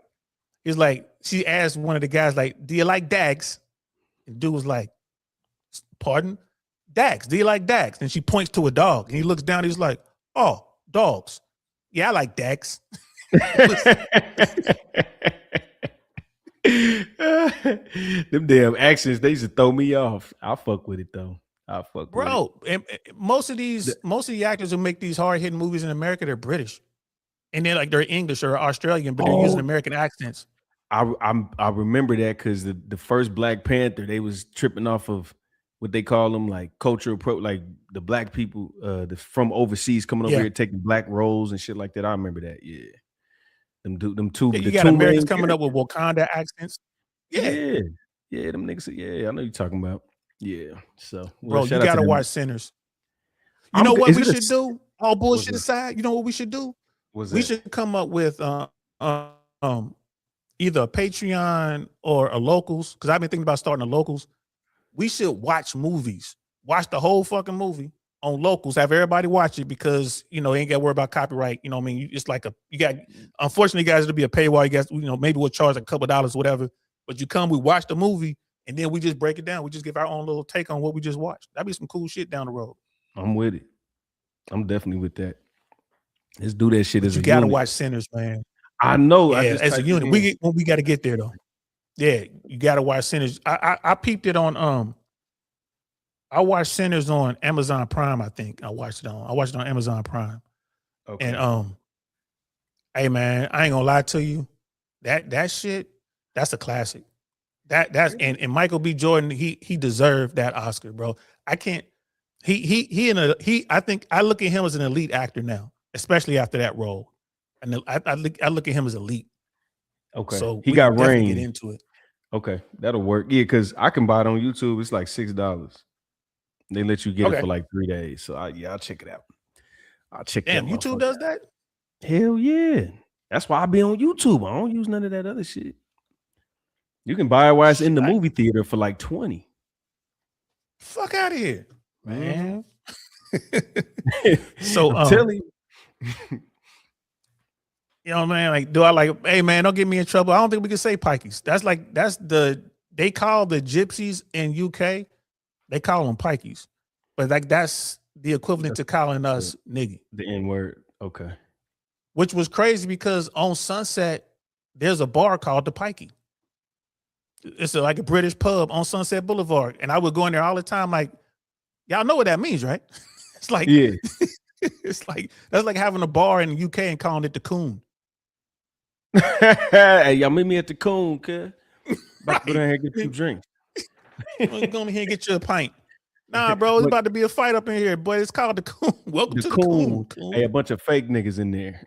she asked one of the guys, like, do you like Dags? And dude was like, pardon? Dags, do you like Dags? And she points to a dog and he looks down, he's like, oh, dogs. Yeah, I like Dags. Them damn accents, they used to throw me off. I'll fuck with it though. Bro, and most of the actors who make these hard-hitting movies in America, they're British. And they're English or Australian, but they're using American accents. I remember that because the first Black Panther, they was tripping off of what they call them, like cultural like the black people from overseas coming over here taking black roles and shit like that. I remember that. Yeah. Them two. You got Americans coming up with Wakanda accents. Yeah. Them niggas. Yeah, I know you're talking about. Yeah. So, bro, you gotta watch Sinners. You know what we should do? All bullshit aside, you know what we should do? We should come up with either a Patreon or a Locals, because I've been thinking about starting a Locals. We should watch movies, watch the whole fucking movie on Locals, have everybody watch it, because you ain't got to worry about copyright. You know what I mean? It's like unfortunately, guys, it'll be a paywall. You guys, maybe we'll charge a couple dollars, whatever. But you come, we watch the movie, and then we just break it down. We just give our own little take on what we just watched. That'd be some cool shit down the road. I'm with it. I'm definitely with that. Let's do that shit as a unit. You gotta watch Sinners, man. I know. Yeah, as a unit. We got to get there though. Yeah, you gotta watch Sinners. I peeped it on I watched Sinners on Amazon Prime, I think. I watched it on Amazon Prime. Okay. And hey man, I ain't gonna lie to you. That shit, that's a classic. That's and Michael B. Jordan, he deserved that Oscar, bro. I can't I think I look at him as an elite actor now, especially after that role. And I look at him as elite. Okay. So he we got can definitely range. get into it. Okay, that'll work. Yeah, because I can buy it on YouTube. It's like $6. They let you get it for like 3 days. So I'll check it out. I'll check Damn, that. YouTube does that? Hell yeah. That's why I be on YouTube. I don't use none of that other shit. You can buy it while it's in the movie theater for like $20. Fuck out of here, man. So I'm telling you. You know what I mean? Like, do I like, hey man, don't get me in trouble. I don't think we can say pikeys. They call the gypsies in UK, they call them pikeys. But like that's the equivalent to calling us nigga. The N-word. Okay. Which was crazy because on Sunset, there's a bar called the Pikey. It's like a British pub on Sunset Boulevard. And I would go in there all the time, like, y'all know what that means, right? It's like, yeah. It's like, that's like having a bar in the UK and calling it the Coon. Hey, y'all meet me at the Coon, cuz. Right. Go ahead and get you a drink. Go in here and get you a pint. Nah, bro, it's about to be a fight up in here, boy. It's called the Coon. Welcome to the Coon. Hey, a bunch of fake niggas in there.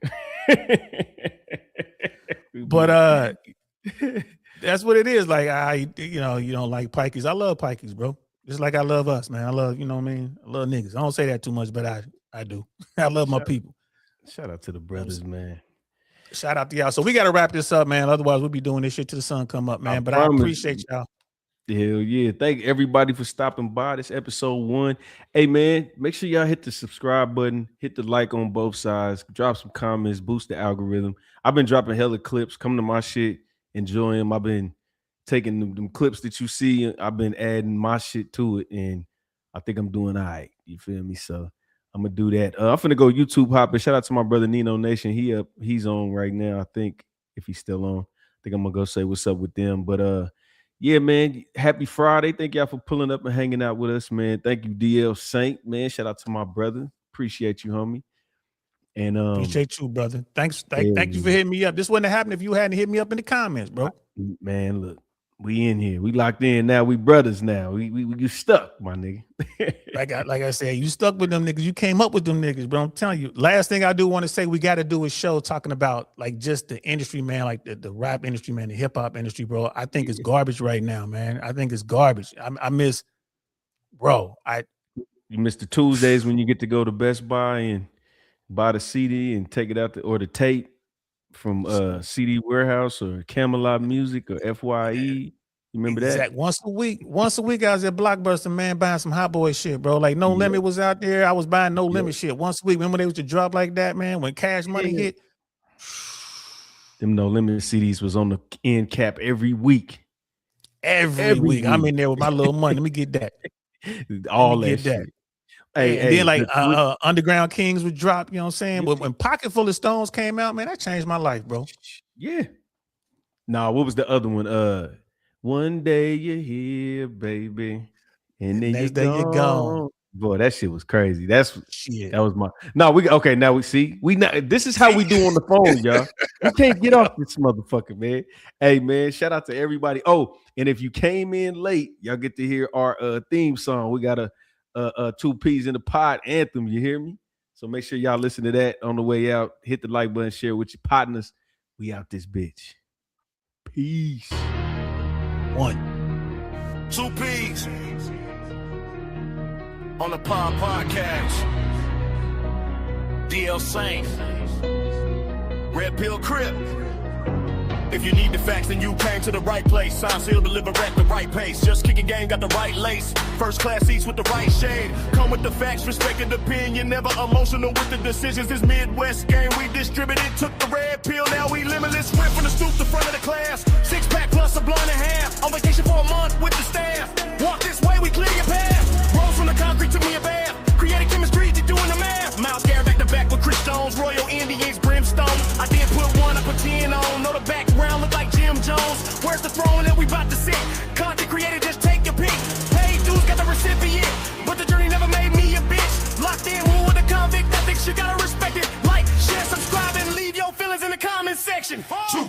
But that's what it is. Like you don't like pikeys. I love pikeys, bro. Just like I love us, man. I love, you know what I mean? I love niggas. I don't say that too much, but I do. I love my people. Shout out to the brothers, man. Shout out to y'all. So we got to wrap this up, man. Otherwise, we'll be doing this shit till the sun come up, man. But I appreciate y'all. Hell yeah. Thank everybody for stopping by. This episode 1. Hey, man, make sure y'all hit the subscribe button. Hit the like on both sides. Drop some comments. Boost the algorithm. I've been dropping hella clips. Come to my shit. Enjoy them. I've been taking them clips that you see. I've been adding my shit to it. And I think I'm doing all right. You feel me? So I'm going to do that. I'm finna go YouTube hopping. Shout out to my brother Nino Nation. He's on right now, I think, if he's still on. I think I'm going to go say what's up with them. But yeah, man, happy Friday. Thank y'all for pulling up and hanging out with us, man. Thank you, DL Saint, man. Shout out to my brother. Appreciate you, homie. And appreciate you, brother. Thank you for hitting me up. This wouldn't have happened if you hadn't hit me up in the comments, bro. Man, look, we in here. We locked in now. We brothers now. We stuck, my nigga. like I said, you stuck with them niggas. You came up with them niggas, bro. I'm telling you. Last thing I do want to say, we got to do a show talking about like just the industry, man, like the rap industry, man, the hip hop industry, bro. I think it's garbage right now, man. I think it's garbage. I miss, bro. You miss the Tuesdays when you get to go to Best Buy and buy the CD and take it out or the tape from CD Warehouse or Camelot Music or FYE. You remember that? Once a week I was at Blockbuster, man, buying some Hot Boy shit, bro. Like No Limit was out there. I was buying No Limit shit once a week. Remember they used to drop like that, man, when Cash Money hit? Them No Limit CDs was on the end cap every week. Every week. I'm in there with my little money. Let me get that. All that shit. Hey, then like Underground Kings would drop, you know what I'm saying? But when Pocket Full of Stones came out, man, that changed my life, bro. Yeah. Nah, what was the other one? One day you're here, baby. And then next day you're gone. Boy, that shit was crazy. That was my now we see. This is how we do on the phone, y'all. We can't get off this motherfucker, man. Hey man, shout out to everybody. Oh, and if you came in late, y'all get to hear our theme song. We got a 2 Peas in the Pod anthem, you hear me? So make sure y'all listen to that on the way out. Hit the like button, share with your partners. We out this bitch. Peace. 1. 2 Peas on the Pod Podcast. DL Saint, Red Pill Cr1p. If you need the facts, then you came to the right place. Sign, seal, deliver at the right pace. Just kicking game, got the right lace. First class seats with the right shade. Come with the facts, respected opinion. Never emotional with the decisions. This Midwest game we distributed. Took the red pill, now we limitless. Went from the stoop to front of the class. 6-pack plus a blunt and a half. On vacation for a month with the staff. Walk this way, we clear your path. Rose from the concrete, took me a bath. Created chemistry, you doing the math. Miles Garrett back to back with Chris Jones. Royal Indians, Brimstone. I did put 1, I put 10 on. Know the background look like Jim Jones. Where's the throne that we about to sit? Content creator, just take your pick. Hey, dudes got the recipient, but the journey never made me a bitch. Locked in, rule with a convict ethics. You gotta respect it. Like, share, subscribe, and leave your feelings in the comment section. 2